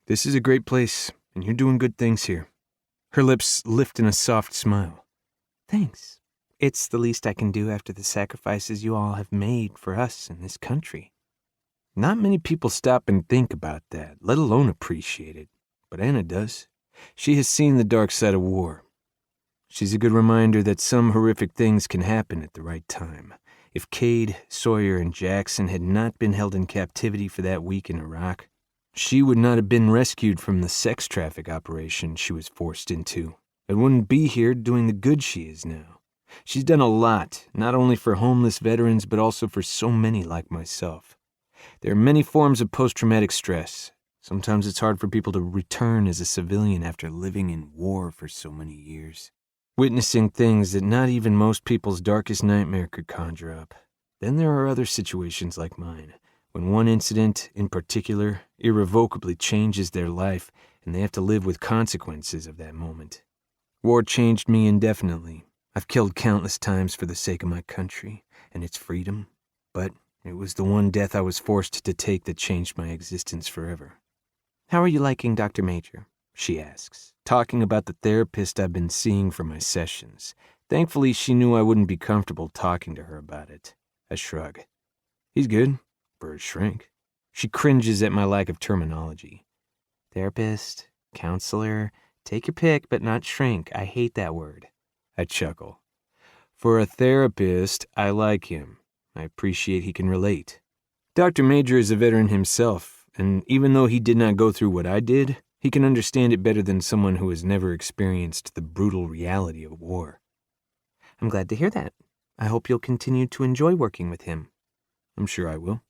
This is a great place, and you're doing good things here. Her lips lift in a soft smile. Thanks. It's the least I can do after the sacrifices you all have made for us in this country. Not many people stop and think about that, let alone appreciate it. But Anna does. She has seen the dark side of war. She's a good reminder that some horrific things can happen at the right time. If Cade, Sawyer, and Jackson had not been held in captivity for that week in Iraq, she would not have been rescued from the sex traffic operation she was forced into, and wouldn't be here doing the good she is now. She's done a lot, not only for homeless veterans, but also for so many like myself. There are many forms of post-traumatic stress. Sometimes it's hard for people to return as a civilian after living in war for so many years, witnessing things that not even most people's darkest nightmare could conjure up. Then there are other situations like mine, when one incident, in particular, irrevocably changes their life and they have to live with consequences of that moment. War changed me indefinitely. I've killed countless times for the sake of my country and its freedom, but it was the one death I was forced to take that changed my existence forever. How are you liking Dr. Major? She asks, talking about the therapist I've been seeing for my sessions. Thankfully, she knew I wouldn't be comfortable talking to her about it. I shrug. He's good, for a shrink. She cringes at my lack of terminology. Therapist, counselor, take your pick, but not shrink. I hate that word. I chuckle. For a therapist, I like him. I appreciate he can relate. Dr. Major is a veteran himself, and even though he did not go through what I did, he can understand it better than someone who has never experienced the brutal reality of war. I'm glad to hear that. I hope you'll continue to enjoy working with him. I'm sure I will.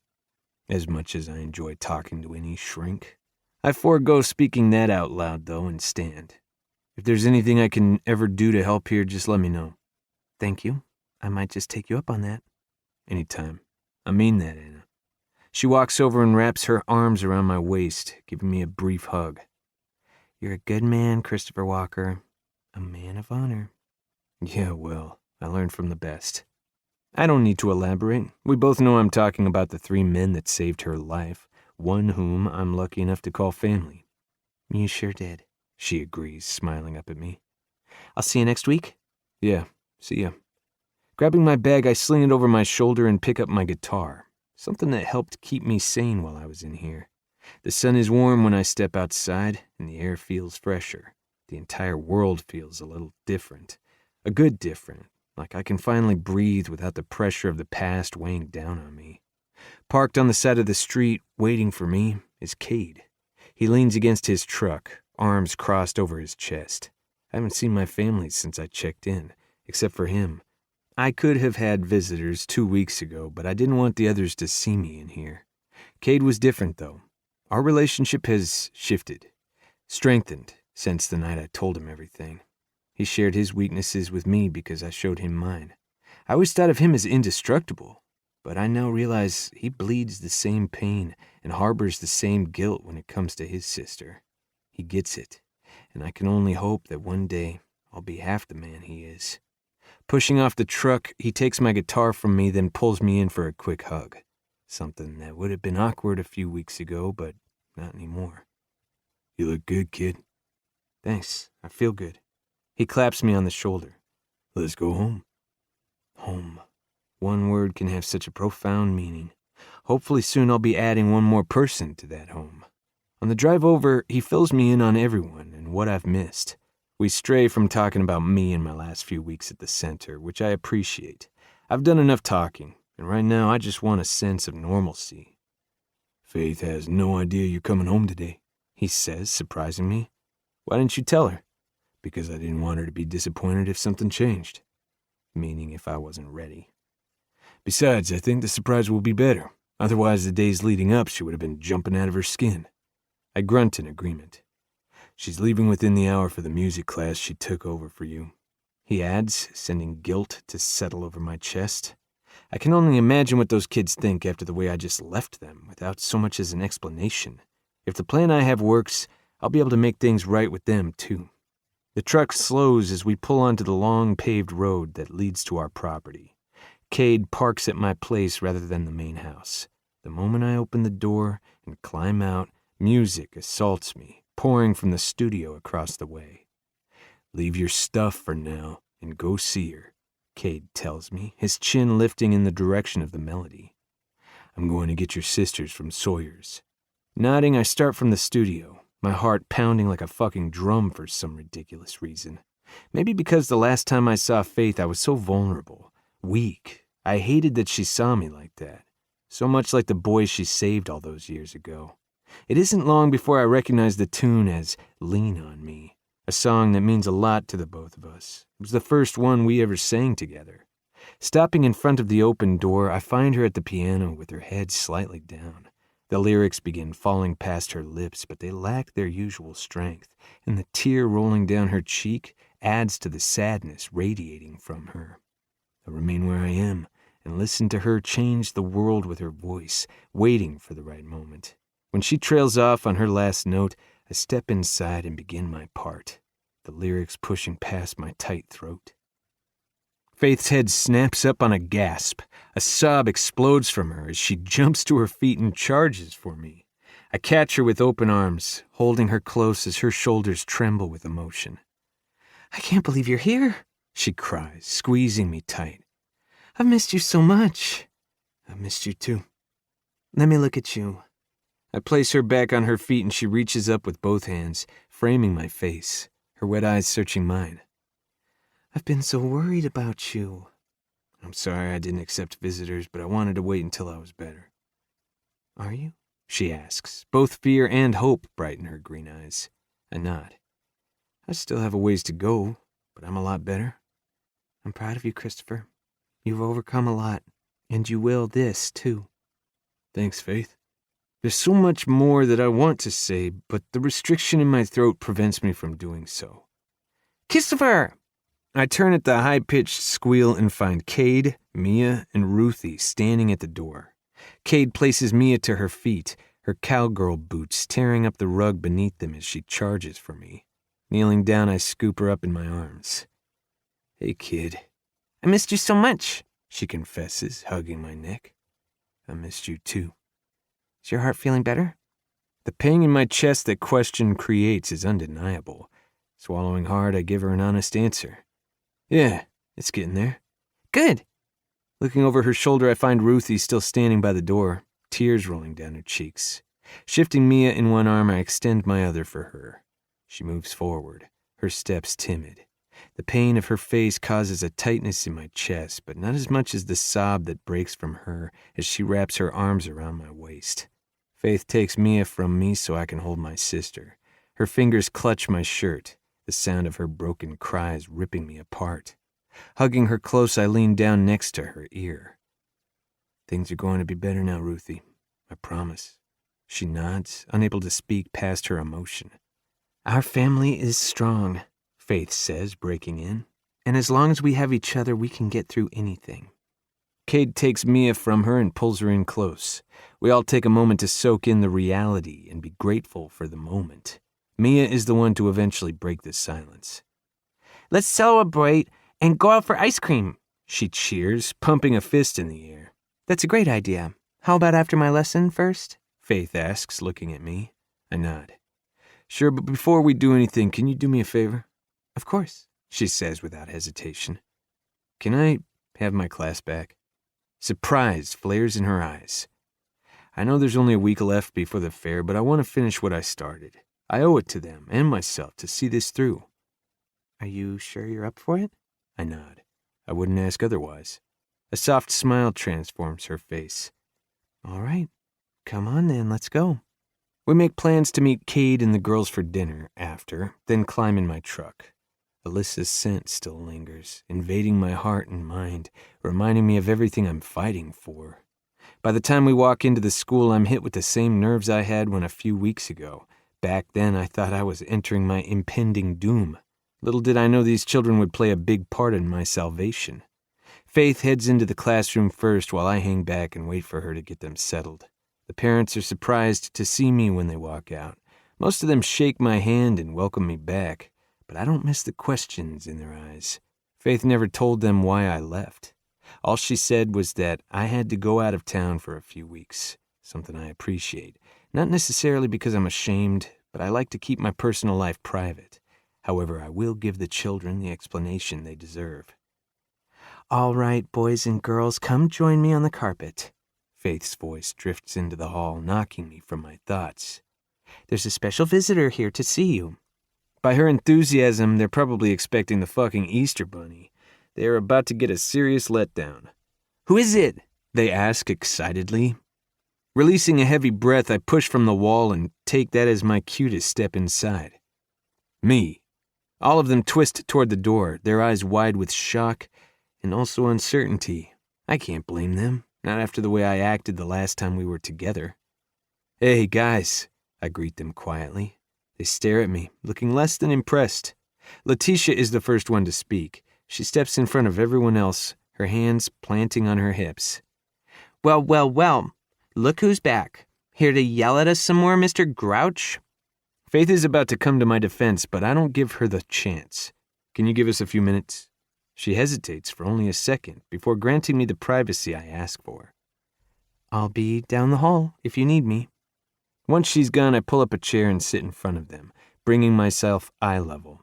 As much as I enjoy talking to any shrink. I forego speaking that out loud, though, and stand. If there's anything I can ever do to help here, just let me know. Thank you. I might just take you up on that. Anytime. I mean that, Anna. She walks over and wraps her arms around my waist, giving me a brief hug. You're a good man, Christopher Walker. A man of honor. Yeah, well, I learned from the best. I don't need to elaborate. We both know I'm talking about the 3 men that saved her life, one whom I'm lucky enough to call family. You sure did, she agrees, smiling up at me. I'll see you next week. Yeah, see ya. Grabbing my bag, I sling it over my shoulder and pick up my guitar, something that helped keep me sane while I was in here. The sun is warm when I step outside, and the air feels fresher. The entire world feels a little different. A good different, like I can finally breathe without the pressure of the past weighing down on me. Parked on the side of the street, waiting for me, is Cade. He leans against his truck, arms crossed over his chest. I haven't seen my family since I checked in, except for him. I could have had visitors 2 weeks ago, but I didn't want the others to see me in here. Cade was different, though. Our relationship has shifted, strengthened, since the night I told him everything. He shared his weaknesses with me because I showed him mine. I always thought of him as indestructible, but I now realize he bleeds the same pain and harbors the same guilt when it comes to his sister. He gets it, and I can only hope that one day I'll be half the man he is. Pushing off the truck, he takes my guitar from me, then pulls me in for a quick hug. Something that would have been awkward a few weeks ago, but not anymore. You look good, kid. Thanks, I feel good. He claps me on the shoulder. Let's go home. Home. One word can have such a profound meaning. Hopefully soon I'll be adding one more person to that home. On the drive over, he fills me in on everyone and what I've missed. We stray from talking about me and my last few weeks at the center, which I appreciate. I've done enough talking, and right now I just want a sense of normalcy. Faith has no idea you're coming home today, he says, surprising me. Why didn't you tell her? Because I didn't want her to be disappointed if something changed. Meaning if I wasn't ready. Besides, I think the surprise will be better. Otherwise, the days leading up, she would have been jumping out of her skin. I grunt in agreement. She's leaving within the hour for the music class she took over for you. He adds, sending guilt to settle over my chest. I can only imagine what those kids think after the way I just left them, without so much as an explanation. If the plan I have works, I'll be able to make things right with them, too. The truck slows as we pull onto the long paved road that leads to our property. Cade parks at my place rather than the main house. The moment I open the door and climb out, music assaults me, pouring from the studio across the way. Leave your stuff for now and go see her, Cade tells me, his chin lifting in the direction of the melody. I'm going to get your sisters from Sawyer's. Nodding, I start from the studio, my heart pounding like a fucking drum for some ridiculous reason. Maybe because the last time I saw Faith, I was so vulnerable, weak. I hated that she saw me like that, so much like the boy she saved all those years ago. It isn't long before I recognize the tune as Lean on Me, a song that means a lot to the both of us. It was the first one we ever sang together. Stopping in front of the open door, I find her at the piano with her head slightly down. The lyrics begin falling past her lips, but they lack their usual strength, and the tear rolling down her cheek adds to the sadness radiating from her. I remain where I am and listen to her change the world with her voice, waiting for the right moment. When she trails off on her last note, I step inside and begin my part, the lyrics pushing past my tight throat. Faith's head snaps up on a gasp. A sob explodes from her as she jumps to her feet and charges for me. I catch her with open arms, holding her close as her shoulders tremble with emotion. I can't believe you're here, she cries, squeezing me tight. I've missed you so much. I've missed you too. Let me look at you. I place her back on her feet and she reaches up with both hands, framing my face, her wet eyes searching mine. I've been so worried about you. I'm sorry I didn't accept visitors, but I wanted to wait until I was better. Are you? She asks. Both fear and hope brighten her green eyes. I nod. I still have a ways to go, but I'm a lot better. I'm proud of you, Christopher. You've overcome a lot, and you will this, too. Thanks, Faith. There's so much more that I want to say, but the restriction in my throat prevents me from doing so. Christopher! I turn at the high-pitched squeal and find Cade, Mia, and Ruthie standing at the door. Cade places Mia to her feet, her cowgirl boots tearing up the rug beneath them as she charges for me. Kneeling down, I scoop her up in my arms. Hey, kid. I missed you so much, she confesses, hugging my neck. I missed you too. Is your heart feeling better? The pain in my chest that question creates is undeniable. Swallowing hard, I give her an honest answer. Yeah, it's getting there. Good. Looking over her shoulder, I find Ruthie still standing by the door, tears rolling down her cheeks. Shifting Mia in one arm, I extend my other for her. She moves forward, her steps timid. The pain of her face causes a tightness in my chest, but not as much as the sob that breaks from her as she wraps her arms around my waist. Faith takes Mia from me so I can hold my sister. Her fingers clutch my shirt, the sound of her broken cries ripping me apart. Hugging her close, I lean down next to her ear. Things are going to be better now, Ruthie. I promise. She nods, unable to speak past her emotion. Our family is strong, Faith says, breaking in. And as long as we have each other, we can get through anything. Cade takes Mia from her and pulls her in close. We all take a moment to soak in the reality and be grateful for the moment. Mia is the one to eventually break the silence. Let's celebrate and go out for ice cream, she cheers, pumping a fist in the air. That's a great idea. How about after my lesson first? Faith asks, looking at me. I nod. Sure, but before we do anything, can you do me a favor? Of course, she says without hesitation. Can I have my class back? Surprise flares in her eyes. I know there's only a week left before the fair, but I want to finish what I started. I owe it to them and myself to see this through. Are you sure you're up for it? I nod. I wouldn't ask otherwise. A soft smile transforms her face. All right, come on then, let's go. We make plans to meet Cade and the girls for dinner after, then climb in my truck. Alyssa's scent still lingers, invading my heart and mind, reminding me of everything I'm fighting for. By the time we walk into the school, I'm hit with the same nerves I had when a few weeks ago. Back then, I thought I was entering my impending doom. Little did I know these children would play a big part in my salvation. Faith heads into the classroom first while I hang back and wait for her to get them settled. The parents are surprised to see me when they walk out. Most of them shake my hand and welcome me back, but I don't miss the questions in their eyes. Faith never told them why I left. All she said was that I had to go out of town for a few weeks, something I appreciate. Not necessarily because I'm ashamed, but I like to keep my personal life private. However, I will give the children the explanation they deserve. All right, boys and girls, come join me on the carpet. Faith's voice drifts into the hall, knocking me from my thoughts. There's a special visitor here to see you. By her enthusiasm, they're probably expecting the fucking Easter Bunny. They are about to get a serious letdown. Who is it? They ask excitedly. Releasing a heavy breath, I push from the wall and take that as my cue to step inside. Me. All of them twist toward the door, their eyes wide with shock and also uncertainty. I can't blame them, not after the way I acted the last time we were together. Hey, guys, I greet them quietly. They stare at me, looking less than impressed. Letitia is the first one to speak. She steps in front of everyone else, her hands planting on her hips. Well, look who's back. Here to yell at us some more, Mr. Grouch? Faith is about to come to my defense, but I don't give her the chance. Can you give us a few minutes? She hesitates for only a second before granting me the privacy I ask for. I'll be down the hall if you need me. Once she's gone, I pull up a chair and sit in front of them, bringing myself eye level.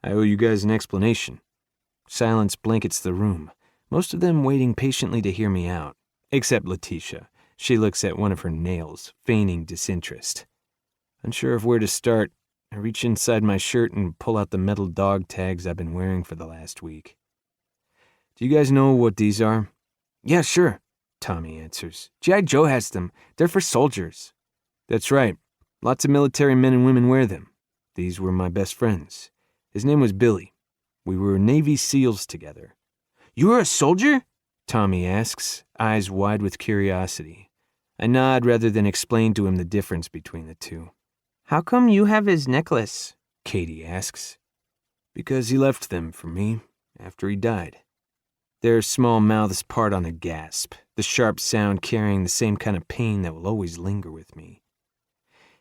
I owe you guys an explanation. Silence blankets the room, most of them waiting patiently to hear me out, except Letitia. She looks at one of her nails, feigning disinterest. Unsure of where to start, I reach inside my shirt and pull out the metal dog tags I've been wearing for the last week. Do you guys know what these are? Yeah, sure, Tommy answers. G.I. Joe has them. They're for soldiers. That's right. Lots of military men and women wear them. These were my best friends. His name was Billy. We were Navy SEALs together. You were a soldier? Tommy asks, eyes wide with curiosity. I nod rather than explain to him the difference between the two. How come you have his necklace? Katie asks. Because he left them for me after he died. Their small mouths part on a gasp, the sharp sound carrying the same kind of pain that will always linger with me.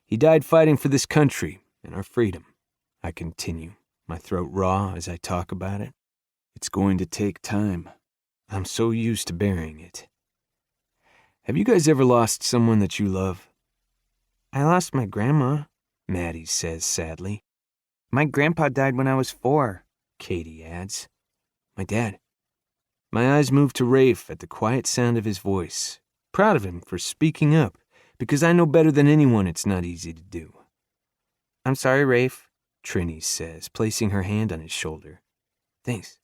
He died fighting for this country and our freedom. I continue, my throat raw as I talk about it. It's going to take time. I'm so used to bearing it. Have you guys ever lost someone that you love? I lost my grandma, Maddie says sadly. My grandpa died when I was 4, Katie adds. My dad. My eyes move to Rafe at the quiet sound of his voice, proud of him for speaking up, because I know better than anyone it's not easy to do. I'm sorry, Rafe, Trini says, placing her hand on his shoulder. Thanks.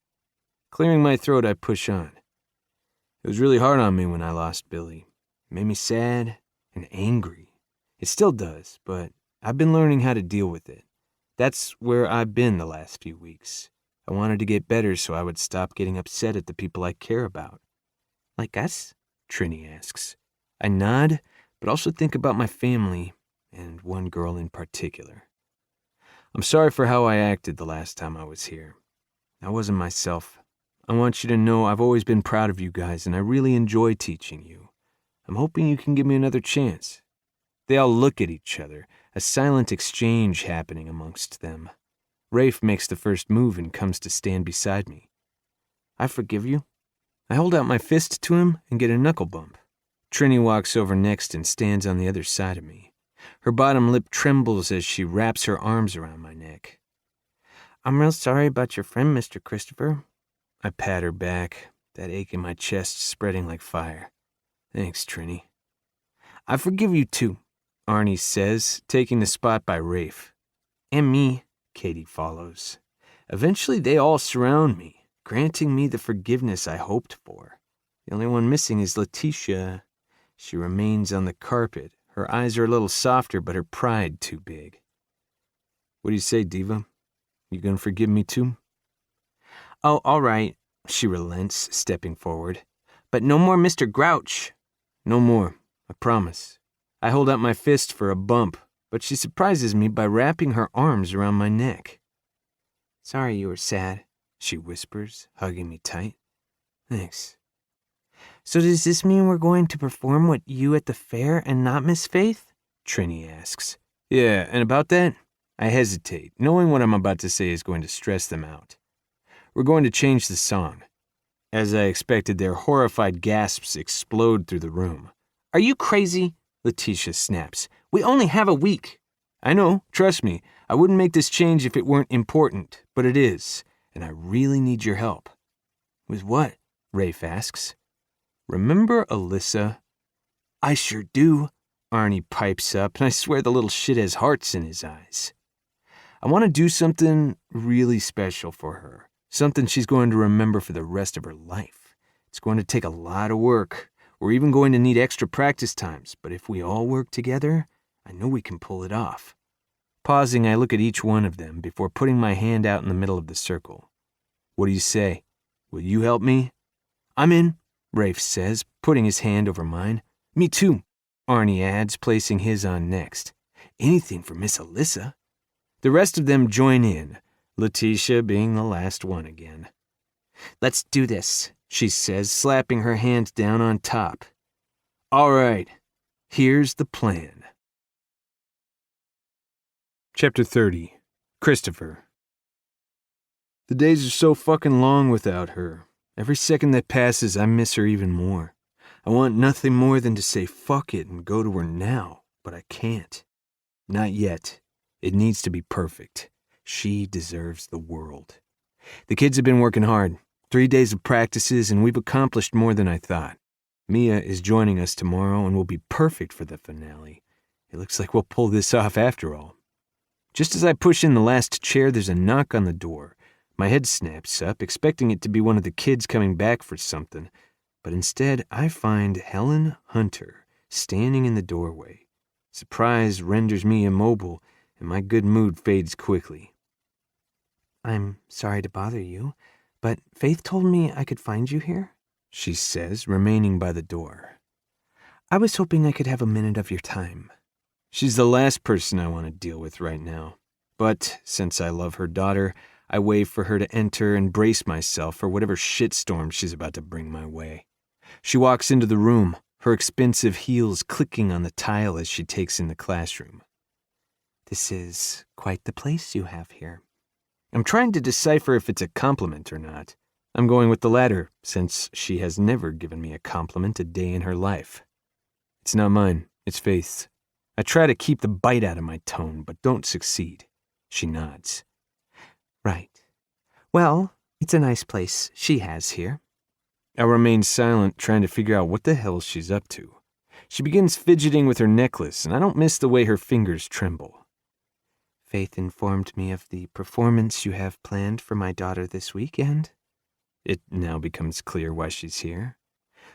Clearing my throat, I push on. It was really hard on me when I lost Billy. It made me sad and angry. It still does, but I've been learning how to deal with it. That's where I've been the last few weeks. I wanted to get better so I would stop getting upset at the people I care about. Like us? Trini asks. I nod, but also think about my family and one girl in particular. I'm sorry for how I acted the last time I was here. I wasn't myself. I want you to know I've always been proud of you guys, and I really enjoy teaching you. I'm hoping you can give me another chance." They all look at each other, a silent exchange happening amongst them. Rafe makes the first move and comes to stand beside me. "I forgive you." I hold out my fist to him and get a knuckle bump. Trini walks over next and stands on the other side of me. Her bottom lip trembles as she wraps her arms around my neck. "I'm real sorry about your friend, Mr. Christopher." I pat her back, that ache in my chest spreading like fire. "Thanks, Trini." "I forgive you too," Arnie says, taking the spot by Rafe. "And me," Katie follows. Eventually they all surround me, granting me the forgiveness I hoped for. The only one missing is Letitia. She remains on the carpet. Her eyes are a little softer, but her pride too big. "What do you say, Diva? You gonna forgive me too?" "Oh, all right," she relents, stepping forward. "But no more Mr. Grouch." "No more, I promise." I hold out my fist for a bump, but she surprises me by wrapping her arms around my neck. "Sorry you were sad," she whispers, hugging me tight. "Thanks." "So does this mean we're going to perform what you at the fair and not Miss Faith?" Trini asks. "Yeah, and about that?" I hesitate, knowing what I'm about to say is going to stress them out. "We're going to change the song." As I expected, their horrified gasps explode through the room. "Are you crazy?" Letitia snaps. "We only have a week." "I know, trust me. I wouldn't make this change if it weren't important, but it is, and I really need your help." "With what?" Rafe asks. "Remember Alyssa?" "I sure do," Arnie pipes up, and I swear the little shit has hearts in his eyes. "I want to do something really special for her, something she's going to remember for the rest of her life. It's going to take a lot of work. We're even going to need extra practice times, but if we all work together, I know we can pull it off." Pausing, I look at each one of them before putting my hand out in the middle of the circle. "What do you say? Will you help me?" "I'm in," Rafe says, putting his hand over mine. "Me too," Arnie adds, placing his on next. "Anything for Miss Alyssa." The rest of them join in, Letitia being the last one again. "Let's do this," she says, slapping her hand down on top. "All right, here's the plan." Chapter 30. Christopher. The days are so fucking long without her. Every second that passes, I miss her even more. I want nothing more than to say fuck it and go to her now, but I can't. Not yet. It needs to be perfect. She deserves the world. The kids have been working hard. 3 days of practices, and we've accomplished more than I thought. Mia is joining us tomorrow and will be perfect for the finale. It looks like we'll pull this off after all. Just as I push in the last chair, there's a knock on the door. My head snaps up, expecting it to be one of the kids coming back for something, but instead I find Helen Hunter standing in the doorway. Surprise renders me immobile, and my good mood fades quickly. "I'm sorry to bother you, but Faith told me I could find you here," she says, remaining by the door. "I was hoping I could have a minute of your time." She's the last person I want to deal with right now, but since I love her daughter, I wave for her to enter and brace myself for whatever shitstorm she's about to bring my way. She walks into the room, her expensive heels clicking on the tile as she takes in the classroom. "This is quite the place you have here." I'm trying to decipher if it's a compliment or not. I'm going with the latter, since she has never given me a compliment a day in her life. "It's not mine, it's Faith's." I try to keep the bite out of my tone, but don't succeed. She nods. "Right. Well, it's a nice place she has here." I remain silent, trying to figure out what the hell she's up to. She begins fidgeting with her necklace, and I don't miss the way her fingers tremble. "Faith informed me of the performance you have planned for my daughter this weekend." It now becomes clear why she's here.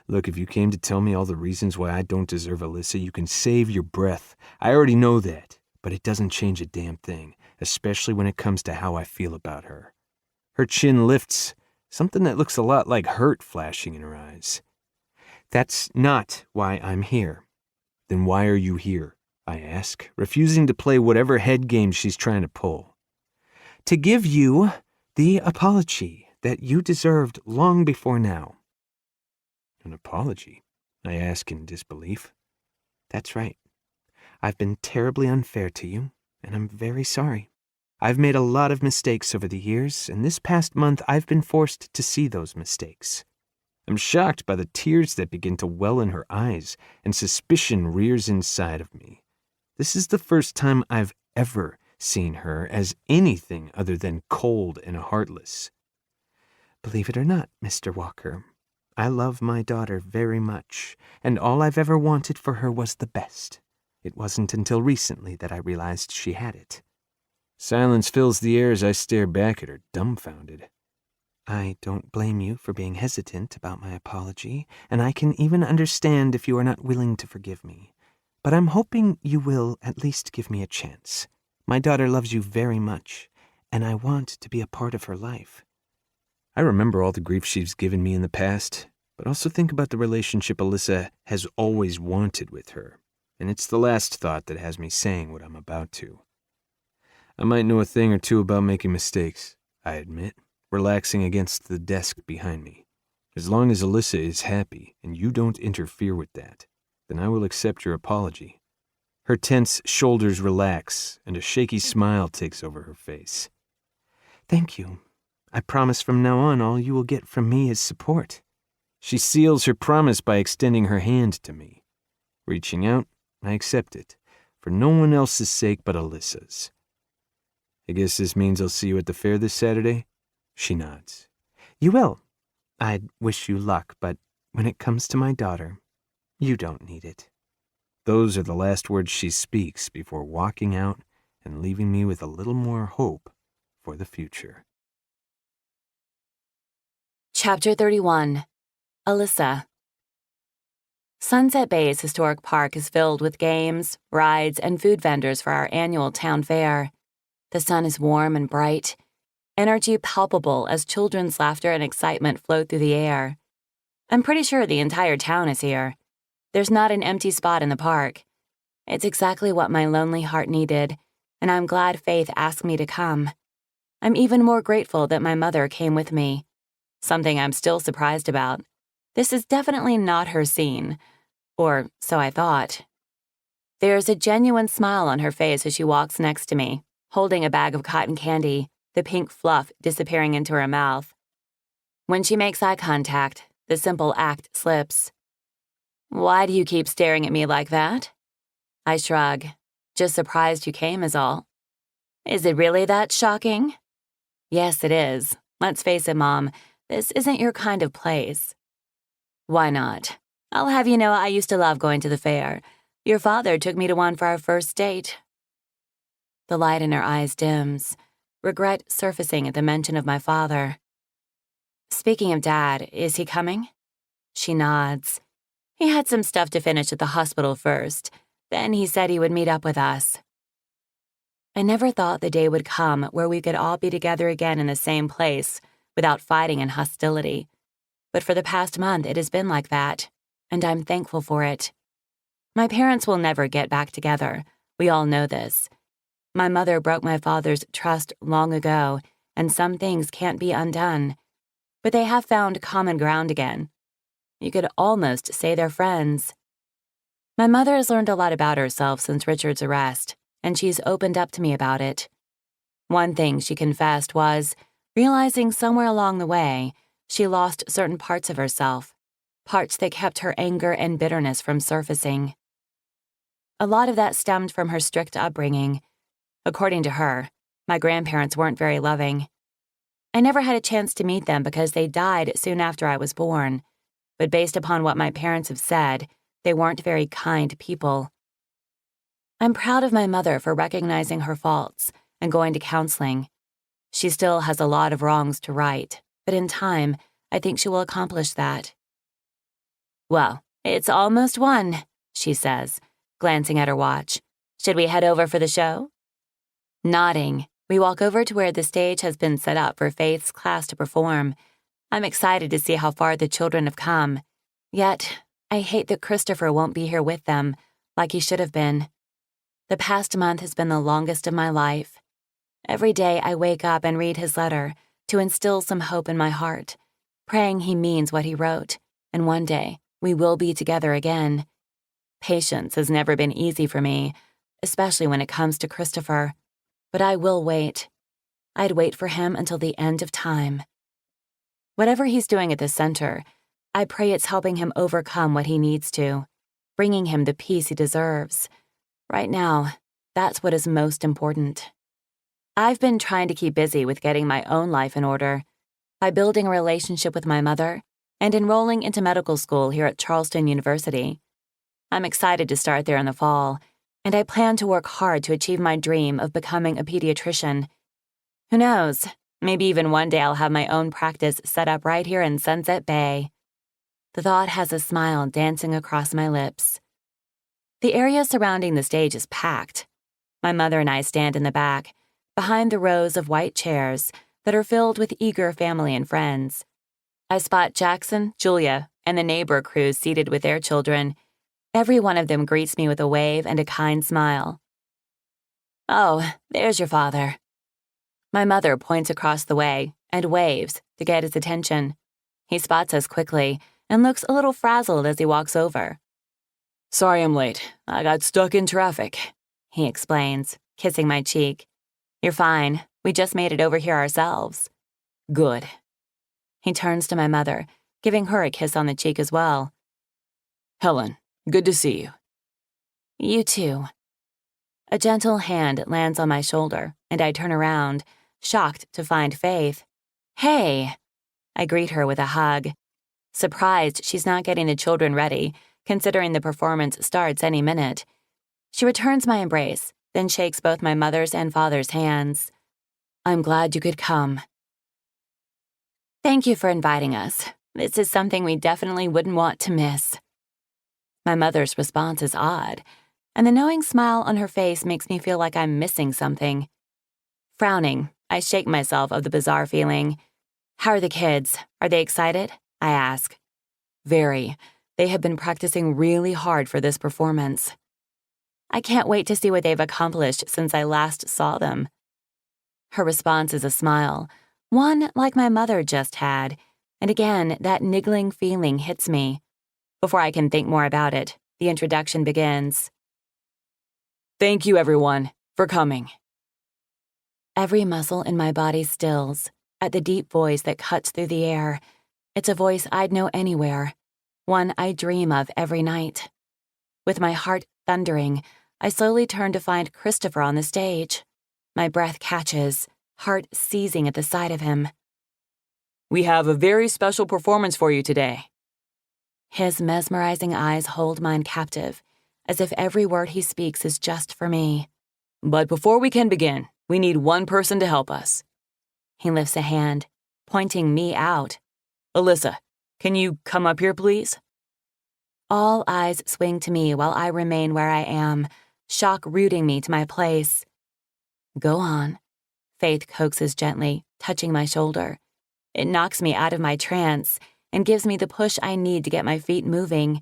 Look, if you came to tell me all the reasons why I don't deserve Alyssa, you can save your breath. I already know that, but it doesn't change a damn thing, especially when it comes to how I feel about her. Her chin lifts, something that looks a lot like hurt flashing in her eyes. "That's not why I'm here." "Then why are you here?" I ask, refusing to play whatever head game she's trying to pull. "To give you The apology that you deserved long before now. An apology? I ask in disbelief. That's right. I've been terribly unfair to you, and I'm very sorry. I've made a lot of mistakes over the years, and this past month I've been forced to see those mistakes. I'm shocked by the tears that begin to well in her eyes, and suspicion rears inside of me. This is the first time I've ever seen her as anything other than cold and heartless. Believe it or not, Mr. Walker, I love my daughter very much, and all I've ever wanted for her was the best. It wasn't until recently that I realized she had it. Silence fills the air as I stare back at her, dumbfounded. I don't blame you for being hesitant about my apology, and I can even understand if you are not willing to forgive me. But I'm hoping you will at least give me a chance. My daughter loves you very much, and I want to be a part of her life. I remember all the grief she's given me in the past, but also think about the relationship Alyssa has always wanted with her, and it's the last thought that has me saying what I'm about to. I might know a thing or two about making mistakes, I admit, relaxing against the desk behind me. As long as Alyssa is happy and you don't interfere with that, then I will accept your apology. Her tense shoulders relax, and a shaky smile takes over her face. Thank you. I promise from now on all you will get from me is support. She seals her promise by extending her hand to me. Reaching out, I accept it, for no one else's sake but Alyssa's. I guess this means I'll see you at the fair this Saturday? She nods. You will. I'd wish you luck, but when it comes to my daughter, you don't need it. Those are the last words she speaks before walking out and leaving me with a little more hope for the future. Chapter 31. Alyssa. Sunset Bay's historic park is filled with games, rides, and food vendors for our annual town fair. The sun is warm and bright, energy palpable as children's laughter and excitement float through the air. I'm pretty sure the entire town is here. There's not an empty spot in the park. It's exactly what my lonely heart needed, and I'm glad Faith asked me to come. I'm even more grateful that my mother came with me, something I'm still surprised about. This is definitely not her scene, or so I thought. There's a genuine smile on her face as she walks next to me, holding a bag of cotton candy, the pink fluff disappearing into her mouth. When she makes eye contact, the simple act slips. "Why do you keep staring at me like that?" I shrug. "Just surprised you came is all." "Is it really that shocking?" "Yes, it is. Let's face it, Mom, this isn't your kind of place." "Why not? I'll have you know I used to love going to the fair. Your father took me to one for our first date." The light in her eyes dims, regret surfacing at the mention of my father. "Speaking of Dad, is he coming?" She nods. "He had some stuff to finish at the hospital first. Then he said he would meet up with us." I never thought the day would come where we could all be together again in the same place without fighting and hostility. But for the past month, it has been like that, and I'm thankful for it. My parents will never get back together. We all know this. My mother broke my father's trust long ago, and some things can't be undone. But they have found common ground again. You could almost say they're friends. My mother has learned a lot about herself since Richard's arrest, and she's opened up to me about it. One thing she confessed was realizing somewhere along the way she lost certain parts of herself, parts that kept her anger and bitterness from surfacing. A lot of that stemmed from her strict upbringing. According to her, my grandparents weren't very loving. I never had a chance to meet them because they died soon after I was born, but based upon what my parents have said, they weren't very kind people. I'm proud of my mother for recognizing her faults and going to counseling. She still has a lot of wrongs to right, but in time, I think she will accomplish that. "Well, it's almost 1, she says, glancing at her watch. "Should we head over for the show?" Nodding, we walk over to where the stage has been set up for Faith's class to perform. I'm excited to see how far the children have come. Yet, I hate that Christopher won't be here with them, like he should have been. The past month has been the longest of my life. Every day I wake up and read his letter, to instill some hope in my heart, praying he means what he wrote, and one day we will be together again. Patience has never been easy for me, especially when it comes to Christopher, but I will wait. I'd wait for him until the end of time. Whatever he's doing at the center, I pray it's helping him overcome what he needs to, bringing him the peace he deserves. Right now, that's what is most important. I've been trying to keep busy with getting my own life in order by building a relationship with my mother and enrolling into medical school here at Charleston University. I'm excited to start there in the fall, and I plan to work hard to achieve my dream of becoming a pediatrician. Who knows, maybe even one day I'll have my own practice set up right here in Sunset Bay. The thought has a smile dancing across my lips. The area surrounding the stage is packed. My mother and I stand in the back, behind the rows of white chairs that are filled with eager family and friends. I spot Jackson, Julia, and the neighbor crews seated with their children. Every one of them greets me with a wave and a kind smile. "Oh, there's your father." My mother points across the way and waves to get his attention. He spots us quickly and looks a little frazzled as he walks over. Sorry I'm late. I got stuck in traffic, he explains, kissing my cheek. "You're fine. We just made it over here ourselves." Good. He turns to my mother, giving her a kiss on the cheek as well. Helen, good to see you. You too. A gentle hand lands on my shoulder, and I turn around, shocked to find Faith. "Hey!" I greet her with a hug, surprised she's not getting the children ready, considering the performance starts any minute. She returns my embrace, then shakes both my mother's and father's hands. "I'm glad you could come." "Thank you for inviting us. This is something we definitely wouldn't want to miss." My mother's response is odd, and the knowing smile on her face makes me feel like I'm missing something. Frowning, I shake myself of the bizarre feeling. "How are the kids? Are they excited?" I ask. "Very. They have been practicing really hard for this performance." "I can't wait to see what they've accomplished since I last saw them." Her response is a smile, one like my mother just had, and again that niggling feeling hits me. Before I can think more about it, the introduction begins. "Thank you, everyone, for coming." Every muscle in my body stills at the deep voice that cuts through the air. It's a voice I'd know anywhere, one I dream of every night. With my heart thundering, I slowly turn to find Christopher on the stage. My breath catches, heart seizing at the sight of him. "We have a very special performance for you today." His mesmerizing eyes hold mine captive, as if every word he speaks is just for me. "But before we can begin, we need one person to help us." He lifts a hand, pointing me out. "Alyssa, can you come up here, please?" All eyes swing to me while I remain where I am, shock rooting me to my place. "Go on," Faith coaxes gently, touching my shoulder. It knocks me out of my trance and gives me the push I need to get my feet moving.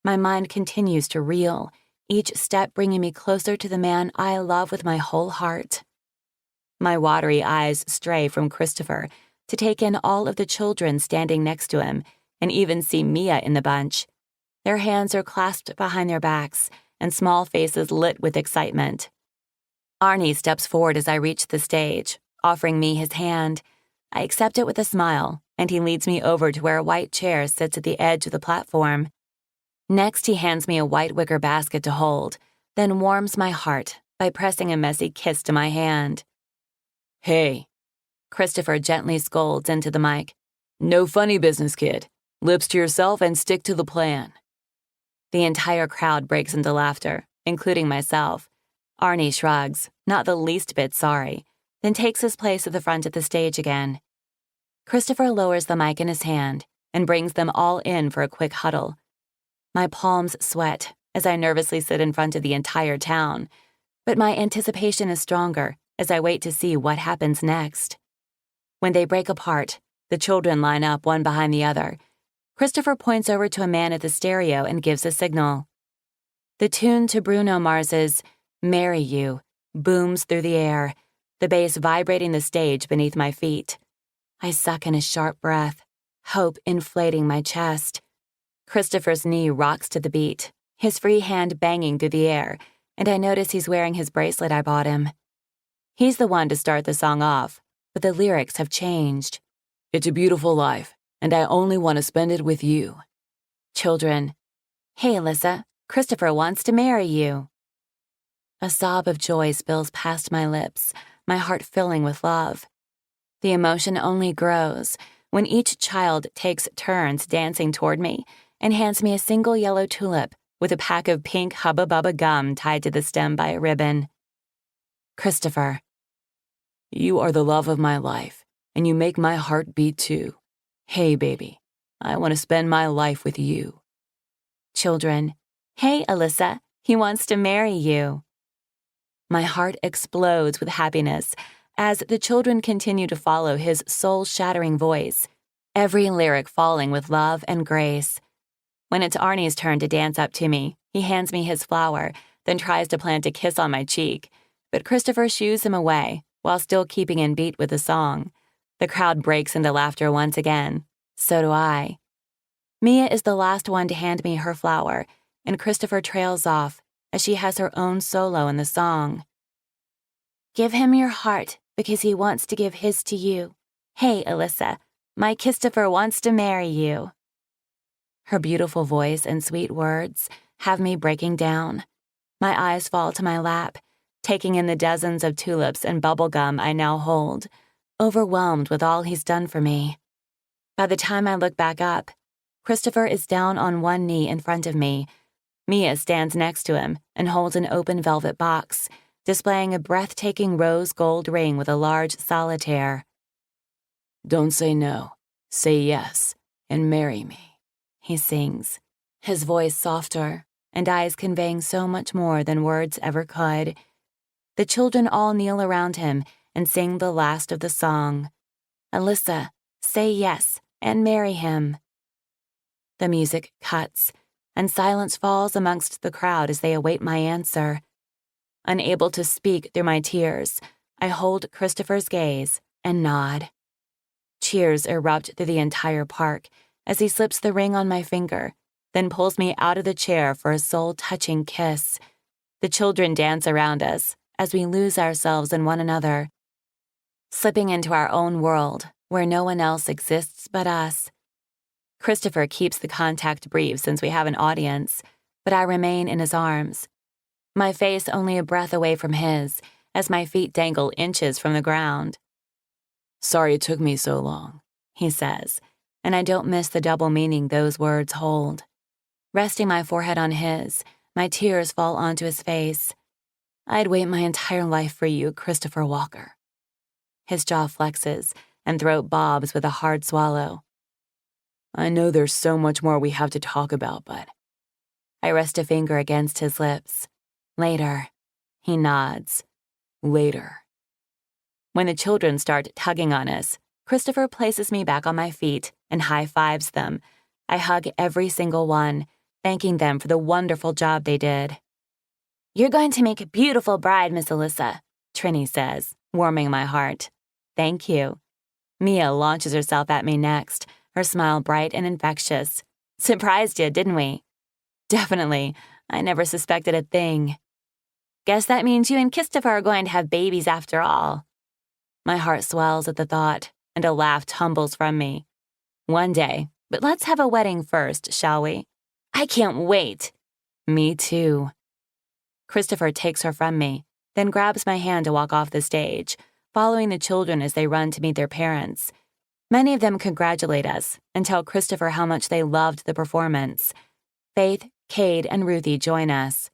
My mind continues to reel, each step bringing me closer to the man I love with my whole heart. My watery eyes stray from Christopher to take in all of the children standing next to him and even see Mia in the bunch. Their hands are clasped behind their backs and small faces lit with excitement. Arnie steps forward as I reach the stage, offering me his hand. I accept it with a smile, and he leads me over to where a white chair sits at the edge of the platform. Next, he hands me a white wicker basket to hold, then warms my heart by pressing a messy kiss to my hand. "Hey," Christopher gently scolds into the mic. "No funny business, kid. Lips to yourself and stick to the plan." The entire crowd breaks into laughter, including myself. Arnie shrugs, not the least bit sorry, then takes his place at the front of the stage again. Christopher lowers the mic in his hand and brings them all in for a quick huddle. My palms sweat as I nervously sit in front of the entire town, but my anticipation is stronger as I wait to see what happens next. When they break apart, the children line up one behind the other. Christopher points over to a man at the stereo and gives a signal. The tune to Bruno Mars's "Marry You" booms through the air, the bass vibrating the stage beneath my feet. I suck in a sharp breath, hope inflating my chest. Christopher's knee rocks to the beat, his free hand banging through the air, and I notice he's wearing his bracelet I bought him. He's the one to start the song off, but the lyrics have changed. It's a beautiful life, and I only want to spend it with you. Children, hey, Alyssa, Christopher wants to marry you. A sob of joy spills past my lips, my heart filling with love. The emotion only grows when each child takes turns dancing toward me and hands me a single yellow tulip with a pack of pink Hubba Bubba gum tied to the stem by a ribbon. Christopher. You are the love of my life, and you make my heart beat too. Hey, baby, I want to spend my life with you. Children. Hey, Alyssa, he wants to marry you. My heart explodes with happiness as the children continue to follow his soul-shattering voice, every lyric falling with love and grace. When it's Arnie's turn to dance up to me, he hands me his flower, then tries to plant a kiss on my cheek, but Christopher shoos him away while still keeping in beat with the song. The crowd breaks into laughter once again. So do I. Mia is the last one to hand me her flower, and Christopher trails off as she has her own solo in the song. Give him your heart because he wants to give his to you. Hey, Alyssa, my Christopher wants to marry you. Her beautiful voice and sweet words have me breaking down. My eyes fall to my lap, taking in the dozens of tulips and bubble gum I now hold, overwhelmed with all he's done for me. By the time I look back up, Christopher is down on one knee in front of me. Mia stands next to him and holds an open velvet box, displaying a breathtaking rose gold ring with a large solitaire. Don't say no, say yes, and marry me, he sings, his voice softer and eyes conveying so much more than words ever could. The children all kneel around him and sing the last of the song. Alyssa, say yes and marry him. The music cuts, and silence falls amongst the crowd as they await my answer. Unable to speak through my tears, I hold Christopher's gaze and nod. Cheers erupt through the entire park as he slips the ring on my finger, then pulls me out of the chair for a soul-touching kiss. The children dance around us as we lose ourselves in one another, slipping into our own world where no one else exists but us. Christopher keeps the contact brief since we have an audience, but I remain in his arms, my face only a breath away from his as my feet dangle inches from the ground. Sorry it took me so long, he says, and I don't miss the double meaning those words hold. Resting my forehead on his, my tears fall onto his face. I'd wait my entire life for you, Christopher Walker. His jaw flexes and throat bobs with a hard swallow. I know there's so much more we have to talk about, but... I rest a finger against his lips. Later. He nods. Later. When the children start tugging on us, Christopher places me back on my feet and high-fives them. I hug every single one, thanking them for the wonderful job they did. You're going to make a beautiful bride, Miss Alyssa, Trini says, warming my heart. Thank you. Mia launches herself at me next, her smile bright and infectious. Surprised you, didn't we? Definitely. I never suspected a thing. Guess that means you and Christopher are going to have babies after all. My heart swells at the thought, and a laugh tumbles from me. One day, but let's have a wedding first, shall we? I can't wait. Me too. Christopher takes her from me, then grabs my hand to walk off the stage, following the children as they run to meet their parents. Many of them congratulate us and tell Christopher how much they loved the performance. Faith, Cade, and Ruthie join us.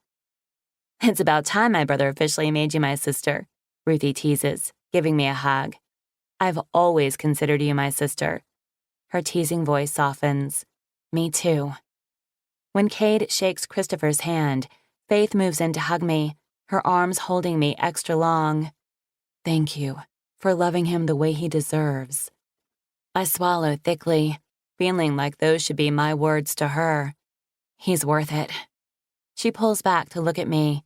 It's about time my brother officially made you my sister, Ruthie teases, giving me a hug. I've always considered you my sister. Her teasing voice softens. Me too. When Cade shakes Christopher's hand, Faith moves in to hug me, her arms holding me extra long. Thank you for loving him the way he deserves. I swallow thickly, feeling like those should be my words to her. He's worth it. She pulls back to look at me.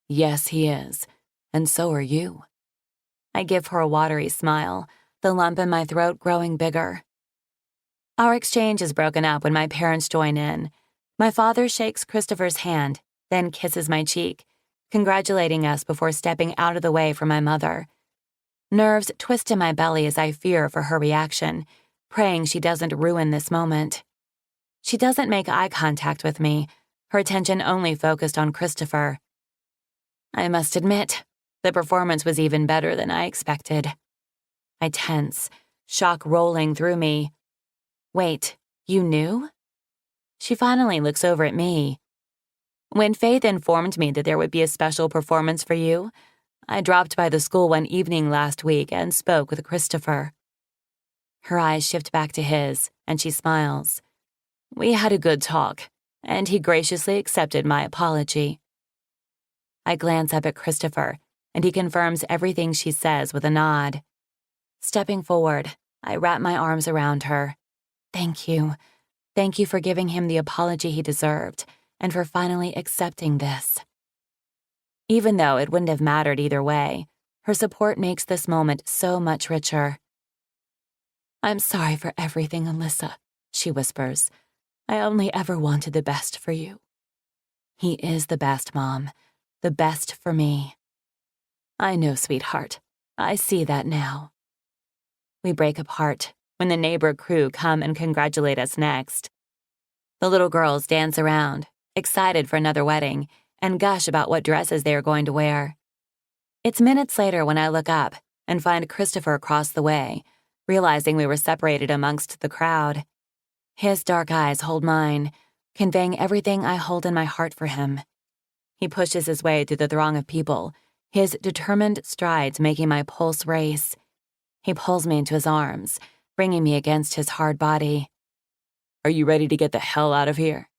Yes, he is, and so are you. I give her a watery smile, the lump in my throat growing bigger. Our exchange is broken up when my parents join in. My father shakes Christopher's hand, then kisses my cheek, congratulating us before stepping out of the way for my mother. Nerves twist in my belly as I fear for her reaction, praying she doesn't ruin this moment. She doesn't make eye contact with me, her attention only focused on Christopher. I must admit, the performance was even better than I expected. I tense, shock rolling through me. Wait, you knew? She finally looks over at me. When Faith informed me that there would be a special performance for you, I dropped by the school one evening last week and spoke with Christopher. Her eyes shift back to his, and she smiles. We had a good talk, and he graciously accepted my apology. I glance up at Christopher, and he confirms everything she says with a nod. Stepping forward, I wrap my arms around her. Thank you. Thank you for giving him the apology he deserved, and for finally accepting this. Even though it wouldn't have mattered either way, her support makes this moment so much richer. I'm sorry for everything, Alyssa, she whispers. I only ever wanted the best for you. He is the best, Mom. The best for me. I know, sweetheart. I see that now. We break apart when the neighbor crew come and congratulate us next. The little girls dance around, excited for another wedding, and gush about what dresses they are going to wear. It's minutes later when I look up and find Christopher across the way, realizing we were separated amongst the crowd. His dark eyes hold mine, conveying everything I hold in my heart for him. He pushes his way through the throng of people, his determined strides making my pulse race. He pulls me into his arms, bringing me against his hard body. Are you ready to get the hell out of here?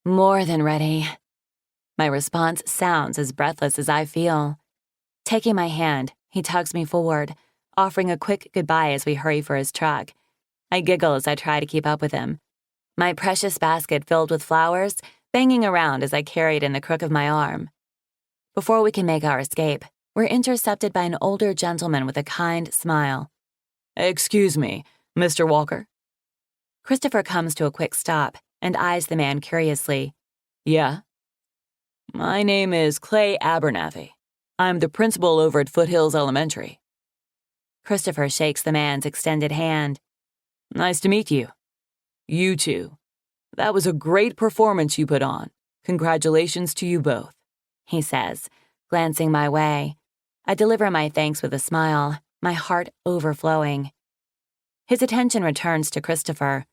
More than ready. My response sounds as breathless as I feel. Taking my hand, he tugs me forward, offering a quick goodbye as we hurry for his truck. I giggle as I try to keep up with him, my precious basket filled with flowers banging around as I carry it in the crook of my arm. Before we can make our escape, we're intercepted by an older gentleman with a kind smile. Excuse me, Mr. Walker? Christopher comes to a quick stop and eyes the man curiously. Yeah? My name is Clay Abernathy. I'm the principal over at Foothills Elementary. Christopher shakes the man's extended hand. Nice to meet you. You too. That was a great performance you put on. Congratulations to you both, he says, glancing my way. I deliver my thanks with a smile, my heart overflowing. His attention returns to Christopher.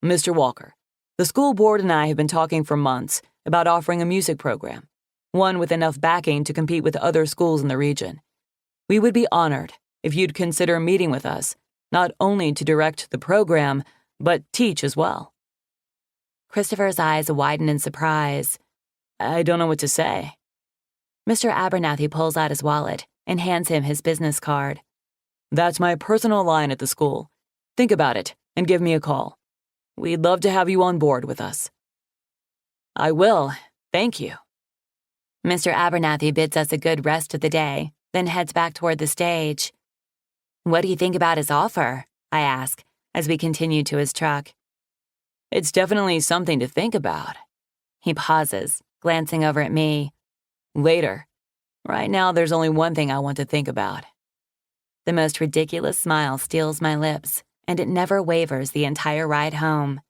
Mr. Walker, the school board and I have been talking for months about offering a music program, one with enough backing to compete with other schools in the region. We would be honored if you'd consider meeting with us, not only to direct the program, but teach as well. Christopher's eyes widen in surprise. I don't know what to say. Mr. Abernathy pulls out his wallet and hands him his business card. That's my personal line at the school. Think about it and give me a call. We'd love to have you on board with us. I will, thank you. Mr. Abernathy bids us a good rest of the day, then heads back toward the stage. What do you think about his offer? I ask, as we continue to his truck. It's definitely something to think about. He pauses, glancing over at me. Later. Right now, there's only one thing I want to think about. The most ridiculous smile steals my lips, and it never wavers the entire ride home.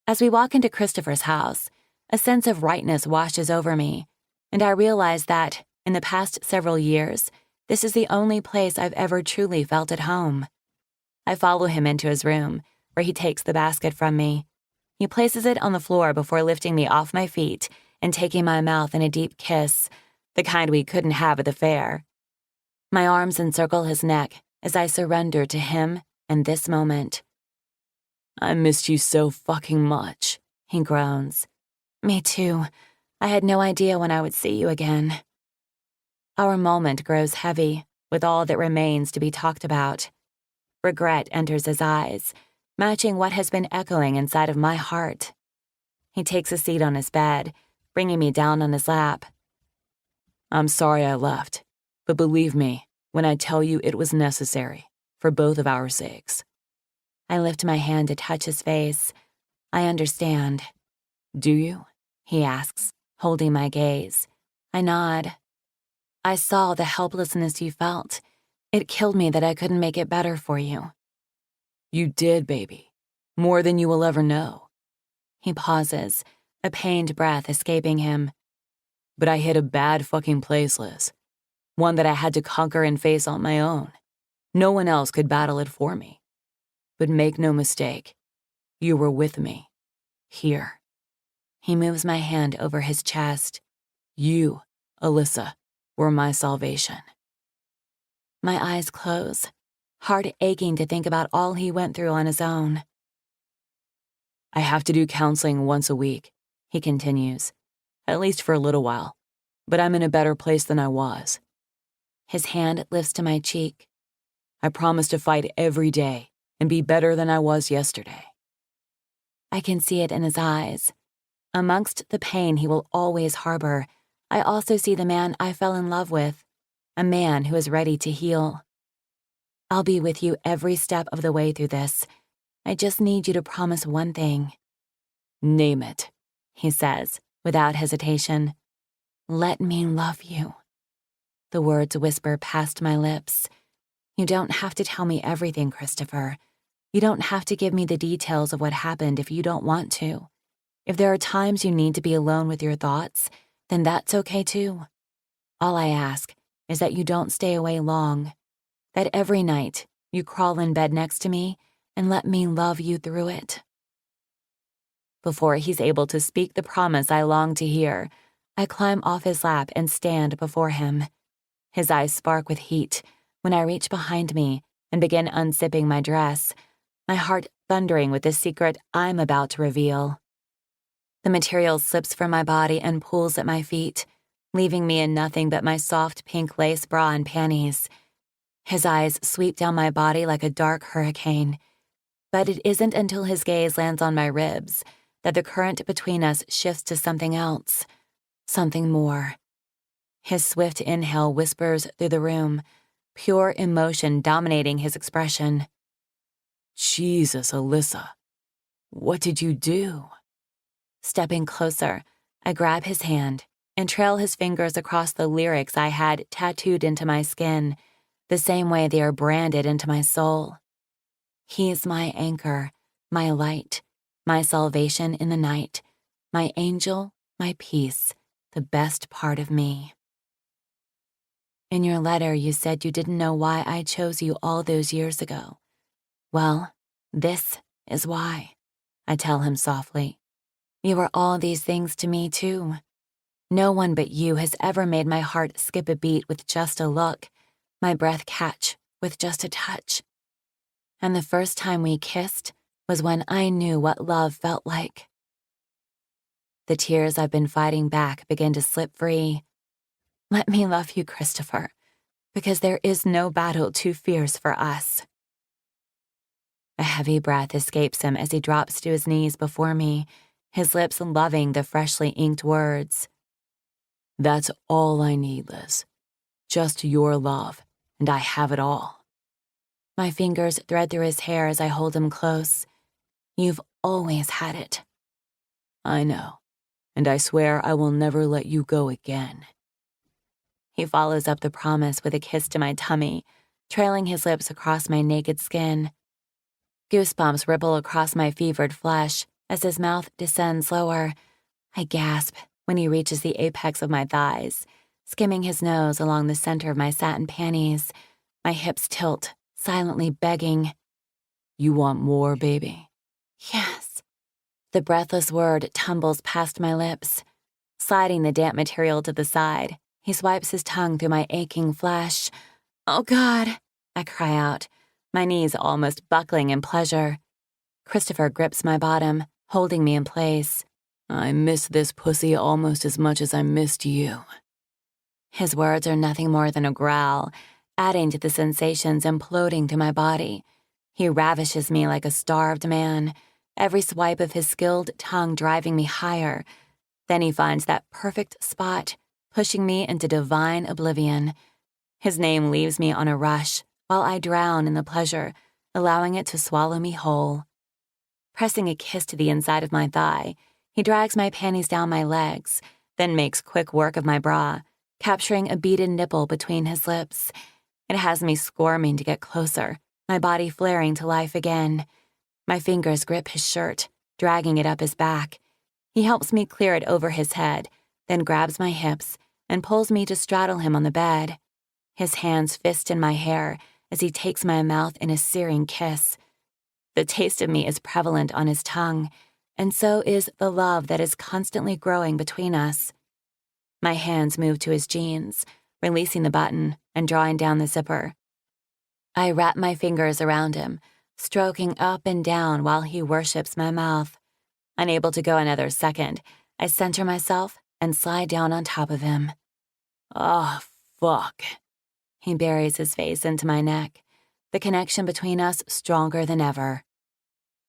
As we walk into Christopher's house, a sense of rightness washes over me, and I realize that, in the past several years, this is the only place I've ever truly felt at home. I follow him into his room, where he takes the basket from me. He places it on the floor before lifting me off my feet and taking my mouth in a deep kiss, the kind we couldn't have at the fair. My arms encircle his neck as I surrender to him and this moment. I missed you so fucking much, he groans. Me too. I had no idea when I would see you again. Our moment grows heavy, with all that remains to be talked about. Regret enters his eyes, matching what has been echoing inside of my heart. He takes a seat on his bed, bringing me down on his lap. I'm sorry I left, but believe me when I tell you it was necessary. for both of our sakes. I lift my hand to touch his face. I understand. Do you? He asks, holding my gaze. I nod. I saw the helplessness you felt. It killed me that I couldn't make it better for you. You did, baby. More than you will ever know. He pauses, a pained breath escaping him. But I hit a bad fucking place, Liz. One that I had to conquer and face on my own. No one else could battle it for me. But make no mistake, you were with me. Here. He moves my hand over his chest. You, Alyssa, were my salvation. My eyes close, heart aching to think about all he went through on his own. I have to do counseling once a week, he continues, at least for a little while, but I'm in a better place than I was. His hand lifts to my cheek. I promise to fight every day and be better than I was yesterday. I can see it in his eyes. Amongst the pain he will always harbor, I also see the man I fell in love with, a man who is ready to heal. I'll be with you every step of the way through this. I just need you to promise one thing. Name it, he says, without hesitation. Let me love you. The words whisper past my lips. You don't have to tell me everything, Christopher. You don't have to give me the details of what happened if you don't want to. If there are times you need to be alone with your thoughts, then that's okay too. All I ask is that you don't stay away long, that every night you crawl in bed next to me and let me love you through it. Before he's able to speak the promise I long to hear, I climb off his lap and stand before him. His eyes spark with heat when I reach behind me and begin unzipping my dress, my heart thundering with the secret I'm about to reveal. The material slips from my body and pulls at my feet, leaving me in nothing but my soft pink lace bra and panties. His eyes sweep down my body like a dark hurricane. But it isn't until his gaze lands on my ribs that the current between us shifts to something else, something more. His swift inhale whispers through the room, pure emotion dominating his expression. Jesus, Alyssa, what did you do? Stepping closer, I grab his hand and trail his fingers across the lyrics I had tattooed into my skin, the same way they are branded into my soul. He's my anchor, my light, my salvation in the night, my angel, my peace, the best part of me. In your letter, you said you didn't know why I chose you all those years ago. Well, this is why, I tell him softly. You are all these things to me, too. No one but you has ever made my heart skip a beat with just a look, my breath catch with just a touch. And the first time we kissed was when I knew what love felt like. The tears I've been fighting back begin to slip free. Let me love you, Christopher, because there is no battle too fierce for us. A heavy breath escapes him as he drops to his knees before me, his lips loving the freshly inked words. That's all I need, Liz. Just your love, and I have it all. My fingers thread through his hair as I hold him close. You've always had it. I know, and I swear I will never let you go again. He follows up the promise with a kiss to my tummy, trailing his lips across my naked skin. Goosebumps ripple across my fevered flesh as his mouth descends lower. I gasp when he reaches the apex of my thighs, skimming his nose along the center of my satin panties. My hips tilt, silently begging. You want more, baby? Yes. The breathless word tumbles past my lips. Sliding the damp material to the side, he swipes his tongue through my aching flesh. Oh, God, I cry out, my knees almost buckling in pleasure. Christopher grips my bottom, holding me in place. I miss this pussy almost as much as I missed you. His words are nothing more than a growl, adding to the sensations imploding through my body. He ravishes me like a starved man, every swipe of his skilled tongue driving me higher. Then he finds that perfect spot, pushing me into divine oblivion. His name leaves me on a rush, while I drown in the pleasure, allowing it to swallow me whole. Pressing a kiss to the inside of my thigh, he drags my panties down my legs, then makes quick work of my bra, capturing a beaded nipple between his lips. It has me squirming to get closer, my body flaring to life again. My fingers grip his shirt, dragging it up his back. He helps me clear it over his head, then grabs my hips and pulls me to straddle him on the bed. His hands fist in my hair as he takes my mouth in a searing kiss. The taste of me is prevalent on his tongue, and so is the love that is constantly growing between us. My hands move to his jeans, releasing the button and drawing down the zipper. I wrap my fingers around him, stroking up and down while he worships my mouth. Unable to go another second, I center myself and slide down on top of him. Oh, fuck. He buries his face into my neck, the connection between us stronger than ever.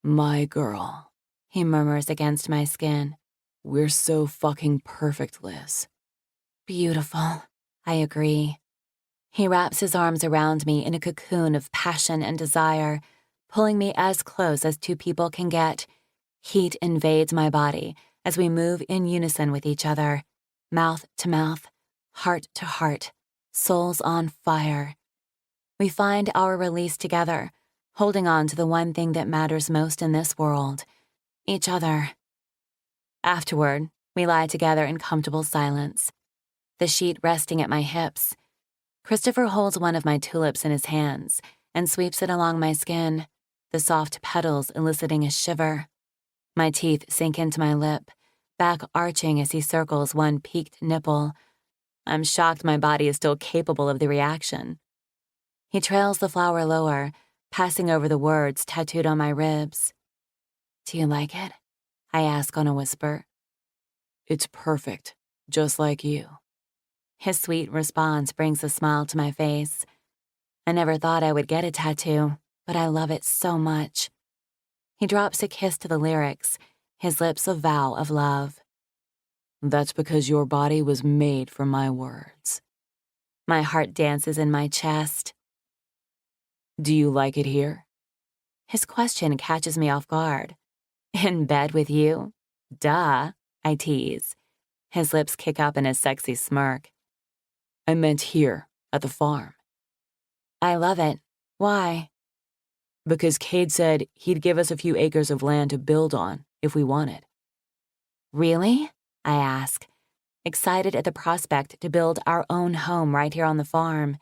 My girl, He murmurs against my skin. we're so fucking perfect, Liz. Beautiful, I agree. He wraps his arms around me in a cocoon of passion and desire, pulling me as close as two people can get. Heat invades my body as we move in unison with each other, mouth to mouth, heart to heart, souls on fire. We find our release together, holding on to the one thing that matters most in this world, each other. Afterward, we lie together in comfortable silence, the sheet resting at my hips. Christopher holds one of my tulips in his hands and sweeps it along my skin, the soft petals eliciting a shiver. My teeth sink into my lip, back arching as he circles one peaked nipple. I'm shocked my body is still capable of the reaction. He trails the flower lower, passing over the words tattooed on my ribs. Do you like it? I ask on a whisper. It's perfect, just like you. His sweet response brings a smile to my face. I never thought I would get a tattoo, but I love it so much. He drops a kiss to the lyrics, his lips a vow of love. That's because your body was made for my words. My heart dances in my chest. Do you like it here? His question catches me off guard. In bed with you? Duh, I tease. His lips kick up in a sexy smirk. I meant here, at the farm. I love it. Why? Because Cade said he'd give us a few acres of land to build on if we wanted. Really? I ask, excited at the prospect to build our own home right here on the farm.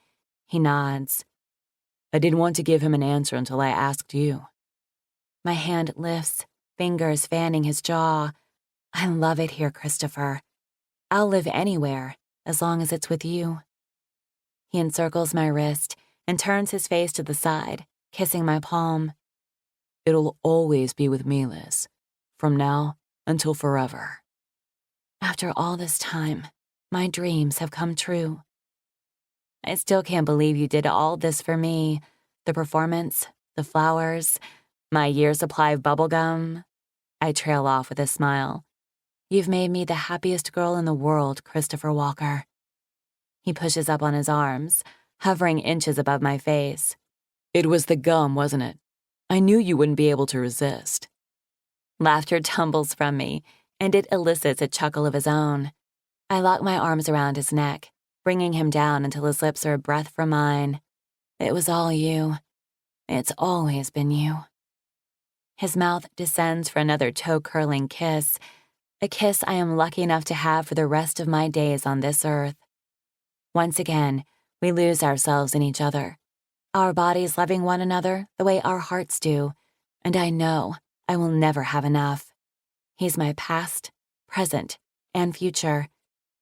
He nods. I didn't want to give him an answer until I asked you. My hand lifts, fingers fanning his jaw. I love it here, Christopher. I'll live anywhere, as long as it's with you. He encircles my wrist and turns his face to the side, kissing my palm. It'll always be with me, Liz. From now until forever. After all this time, my dreams have come true. I still can't believe you did all this for me. The performance, the flowers, my year's supply of bubblegum. I trail off with a smile. You've made me the happiest girl in the world, Christopher Walker. He pushes up on his arms, hovering inches above my face. It was the gum, wasn't it? I knew you wouldn't be able to resist. Laughter tumbles from me, and it elicits a chuckle of his own. I lock my arms around his neck, bringing him down until his lips are a breath from mine. It was all you. It's always been you. His mouth descends for another toe-curling kiss, a kiss I am lucky enough to have for the rest of my days on this earth. Once again, we lose ourselves in each other, our bodies loving one another the way our hearts do, and I know I will never have enough. He's my past, present, and future.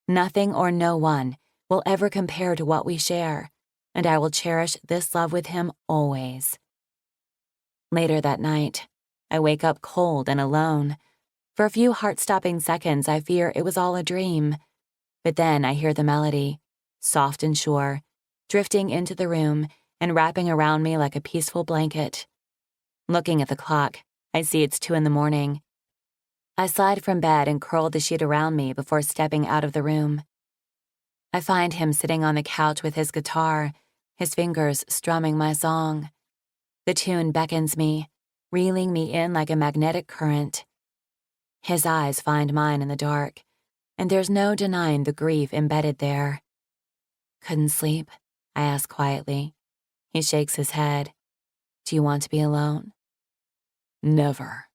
Nothing or no one will ever compare to what we share, and I will cherish this love with him always. Later that night, I wake up cold and alone. For a few heart-stopping seconds, I fear it was all a dream. But then I hear the melody, soft and sure, drifting into the room and wrapping around me like a peaceful blanket. Looking at the clock, I see it's 2 a.m. I slide from bed and curl the sheet around me before stepping out of the room. I find him sitting on the couch with his guitar, his fingers strumming my song. The tune beckons me, reeling me in like a magnetic current. His eyes find mine in the dark, and there's no denying the grief embedded there. Couldn't sleep? I ask quietly. He shakes his head. Do you want to be alone? Never.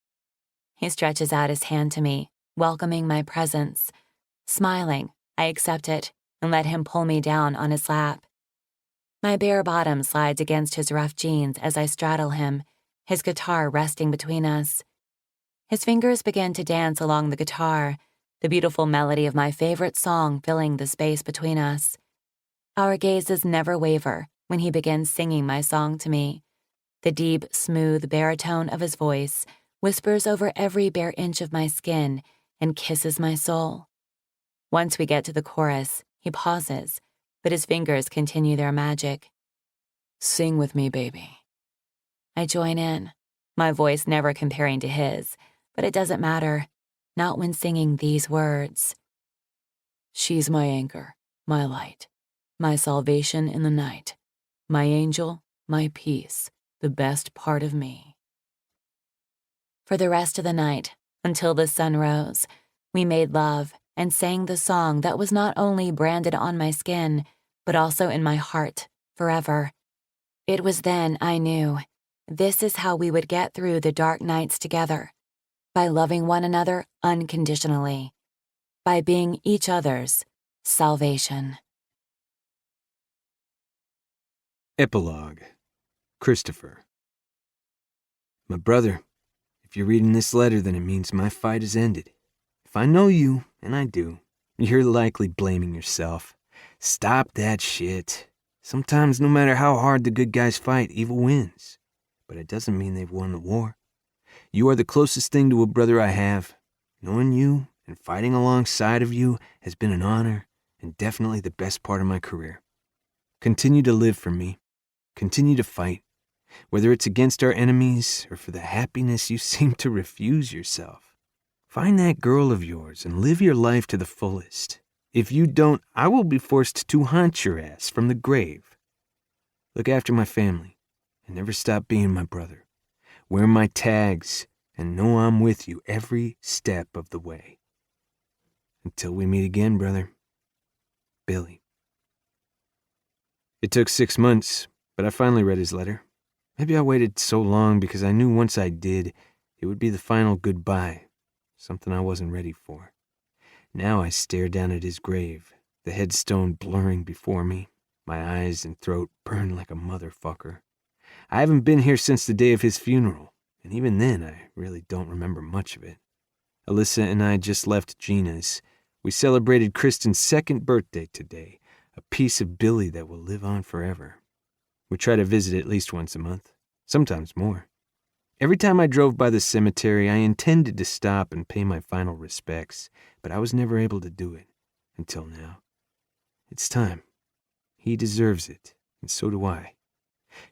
He stretches out his hand to me, welcoming my presence. Smiling, I accept it and let him pull me down on his lap. My bare bottom slides against his rough jeans as I straddle him, his guitar resting between us. His fingers begin to dance along the guitar, the beautiful melody of my favorite song filling the space between us. Our gazes never waver when he begins singing my song to me. The deep, smooth baritone of his voice whispers over every bare inch of my skin and kisses my soul. Once we get to the chorus, he pauses, but his fingers continue their magic. Sing with me, baby. I join in, my voice never comparing to his, but it doesn't matter, not when singing these words. She's my anchor, my light, my salvation in the night, my angel, my peace, the best part of me. For the rest of the night, until the sun rose, we made love and sang the song that was not only branded on my skin, but also in my heart, forever. It was then I knew this is how we would get through the dark nights together, by loving one another unconditionally, by being each other's salvation. Epilogue. Christopher. My brother, if you're reading this letter, then it means my fight is ended. If I know you, and I do, you're likely blaming yourself. Stop that shit. Sometimes, no matter how hard the good guys fight, evil wins. But it doesn't mean they've won the war. You are the closest thing to a brother I have. Knowing you and fighting alongside of you has been an honor and definitely the best part of my career. Continue to live for me. Continue to fight, whether it's against our enemies or for the happiness you seem to refuse yourself. Find that girl of yours and live your life to the fullest. If you don't, I will be forced to haunt your ass from the grave. Look after my family and never stop being my brother. Wear my tags and know I'm with you every step of the way. Until we meet again, brother. Billy. It took 6 months, but I finally read his letter. Maybe I waited so long because I knew once I did, it would be the final goodbye, something I wasn't ready for. Now I stare down at his grave, the headstone blurring before me. My eyes and throat burn like a motherfucker. I haven't been here since the day of his funeral, and even then I really don't remember much of it. Alyssa and I just left Gina's. We celebrated Kristen's 2nd birthday today, a piece of Billy that will live on forever. We try to visit at least once a month, sometimes more. Every time I drove by the cemetery, I intended to stop and pay my final respects, but I was never able to do it, until now. It's time. He deserves it, and so do I.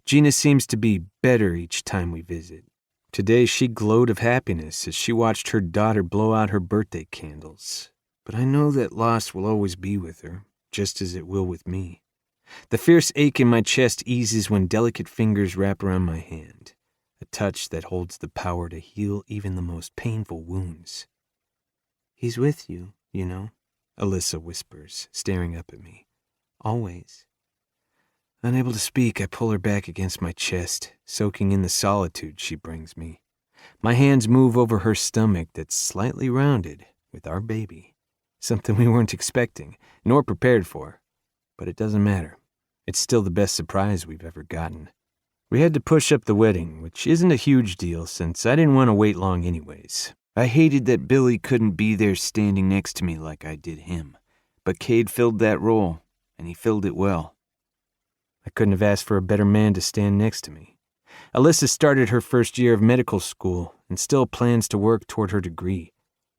Gina seems to be better each time we visit. Today she glowed of happiness as she watched her daughter blow out her birthday candles. But I know that loss will always be with her, just as it will with me. The fierce ache in my chest eases when delicate fingers wrap around my hand, a touch that holds the power to heal even the most painful wounds. He's with you, you know, Alyssa whispers, staring up at me. Always. Unable to speak, I pull her back against my chest, soaking in the solitude she brings me. My hands move over her stomach that's slightly rounded with our baby, something we weren't expecting, nor prepared for. But it doesn't matter. It's still the best surprise we've ever gotten. We had to push up the wedding, which isn't a huge deal since I didn't want to wait long anyways. I hated that Billy couldn't be there standing next to me like I did him, but Cade filled that role, and he filled it well. I couldn't have asked for a better man to stand next to me. Alyssa started her first year of medical school and still plans to work toward her degree,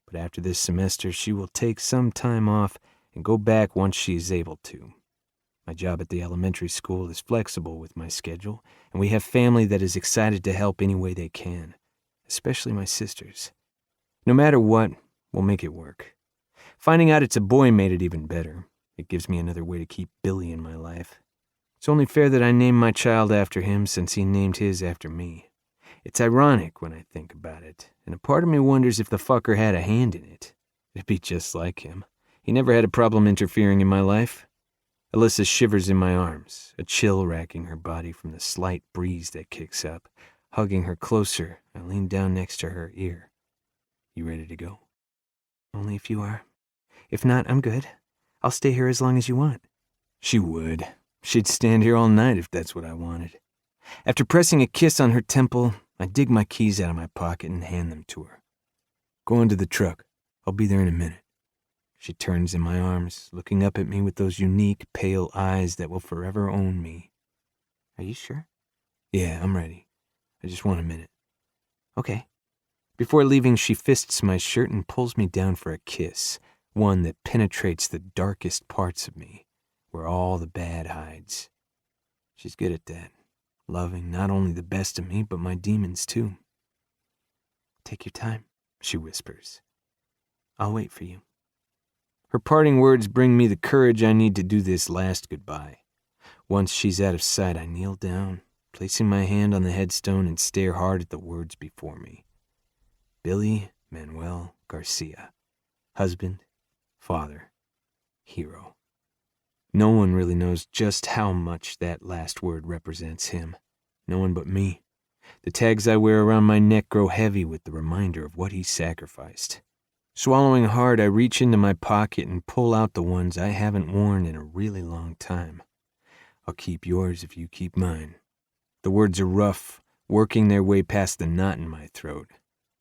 but after this semester she will take some time off and go back once she is able to. My job at the elementary school is flexible with my schedule, and we have family that is excited to help any way they can, especially my sisters. No matter what, we'll make it work. Finding out it's a boy made it even better. It gives me another way to keep Billy in my life. It's only fair that I name my child after him since he named his after me. It's ironic when I think about it, and a part of me wonders if the fucker had a hand in it. It'd be just like him. He never had a problem interfering in my life. Alyssa shivers in my arms, a chill racking her body from the slight breeze that kicks up. Hugging her closer, I lean down next to her ear. You ready to go? Only if you are. If not, I'm good. I'll stay here as long as you want. She would. She'd stand here all night if that's what I wanted. After pressing a kiss on her temple, I dig my keys out of my pocket and hand them to her. Go into the truck. I'll be there in a minute. She turns in my arms, looking up at me with those unique, pale eyes that will forever own me. Are you sure? Yeah, I'm ready. I just want a minute. Okay. Before leaving, she fists my shirt and pulls me down for a kiss, one that penetrates the darkest parts of me, where all the bad hides. She's good at that, loving not only the best of me, but my demons too. Take your time, she whispers. I'll wait for you. Her parting words bring me the courage I need to do this last goodbye. Once she's out of sight, I kneel down, placing my hand on the headstone and stare hard at the words before me. Billy Manuel Garcia. Husband, father, hero. No one really knows just how much that last word represents him. No one but me. The tags I wear around my neck grow heavy with the reminder of what he sacrificed. Swallowing hard, I reach into my pocket and pull out the ones I haven't worn in a really long time. I'll keep yours if you keep mine. The words are rough, working their way past the knot in my throat.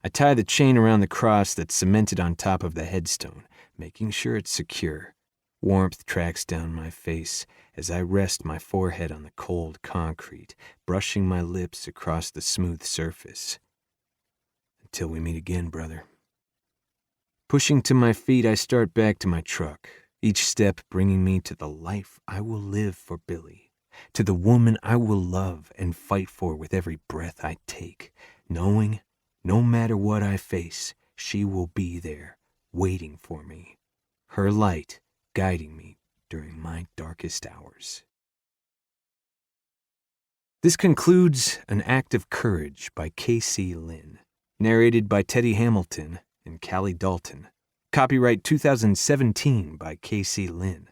I tie the chain around the cross that's cemented on top of the headstone, making sure it's secure. Warmth tracks down my face as I rest my forehead on the cold concrete, brushing my lips across the smooth surface. Until we meet again, brother. Pushing to my feet, I start back to my truck, each step bringing me to the life I will live for Billy, to the woman I will love and fight for with every breath I take, knowing no matter what I face, she will be there, waiting for me, her light guiding me during my darkest hours. This concludes An Act of Courage by K.C. Lynn, narrated by Teddy Hamilton and Callie Dalton. Copyright 2017 by K.C. Lynn.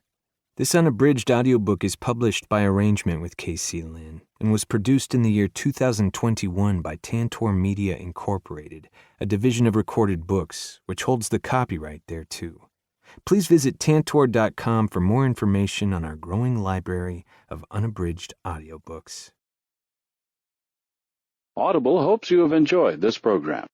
This unabridged audiobook is published by arrangement with K.C. Lynn and was produced in the year 2021 by Tantor Media Incorporated, a division of Recorded Books, which holds the copyright thereto. Please visit tantor.com for more information on our growing library of unabridged audiobooks. Audible hopes you have enjoyed this program.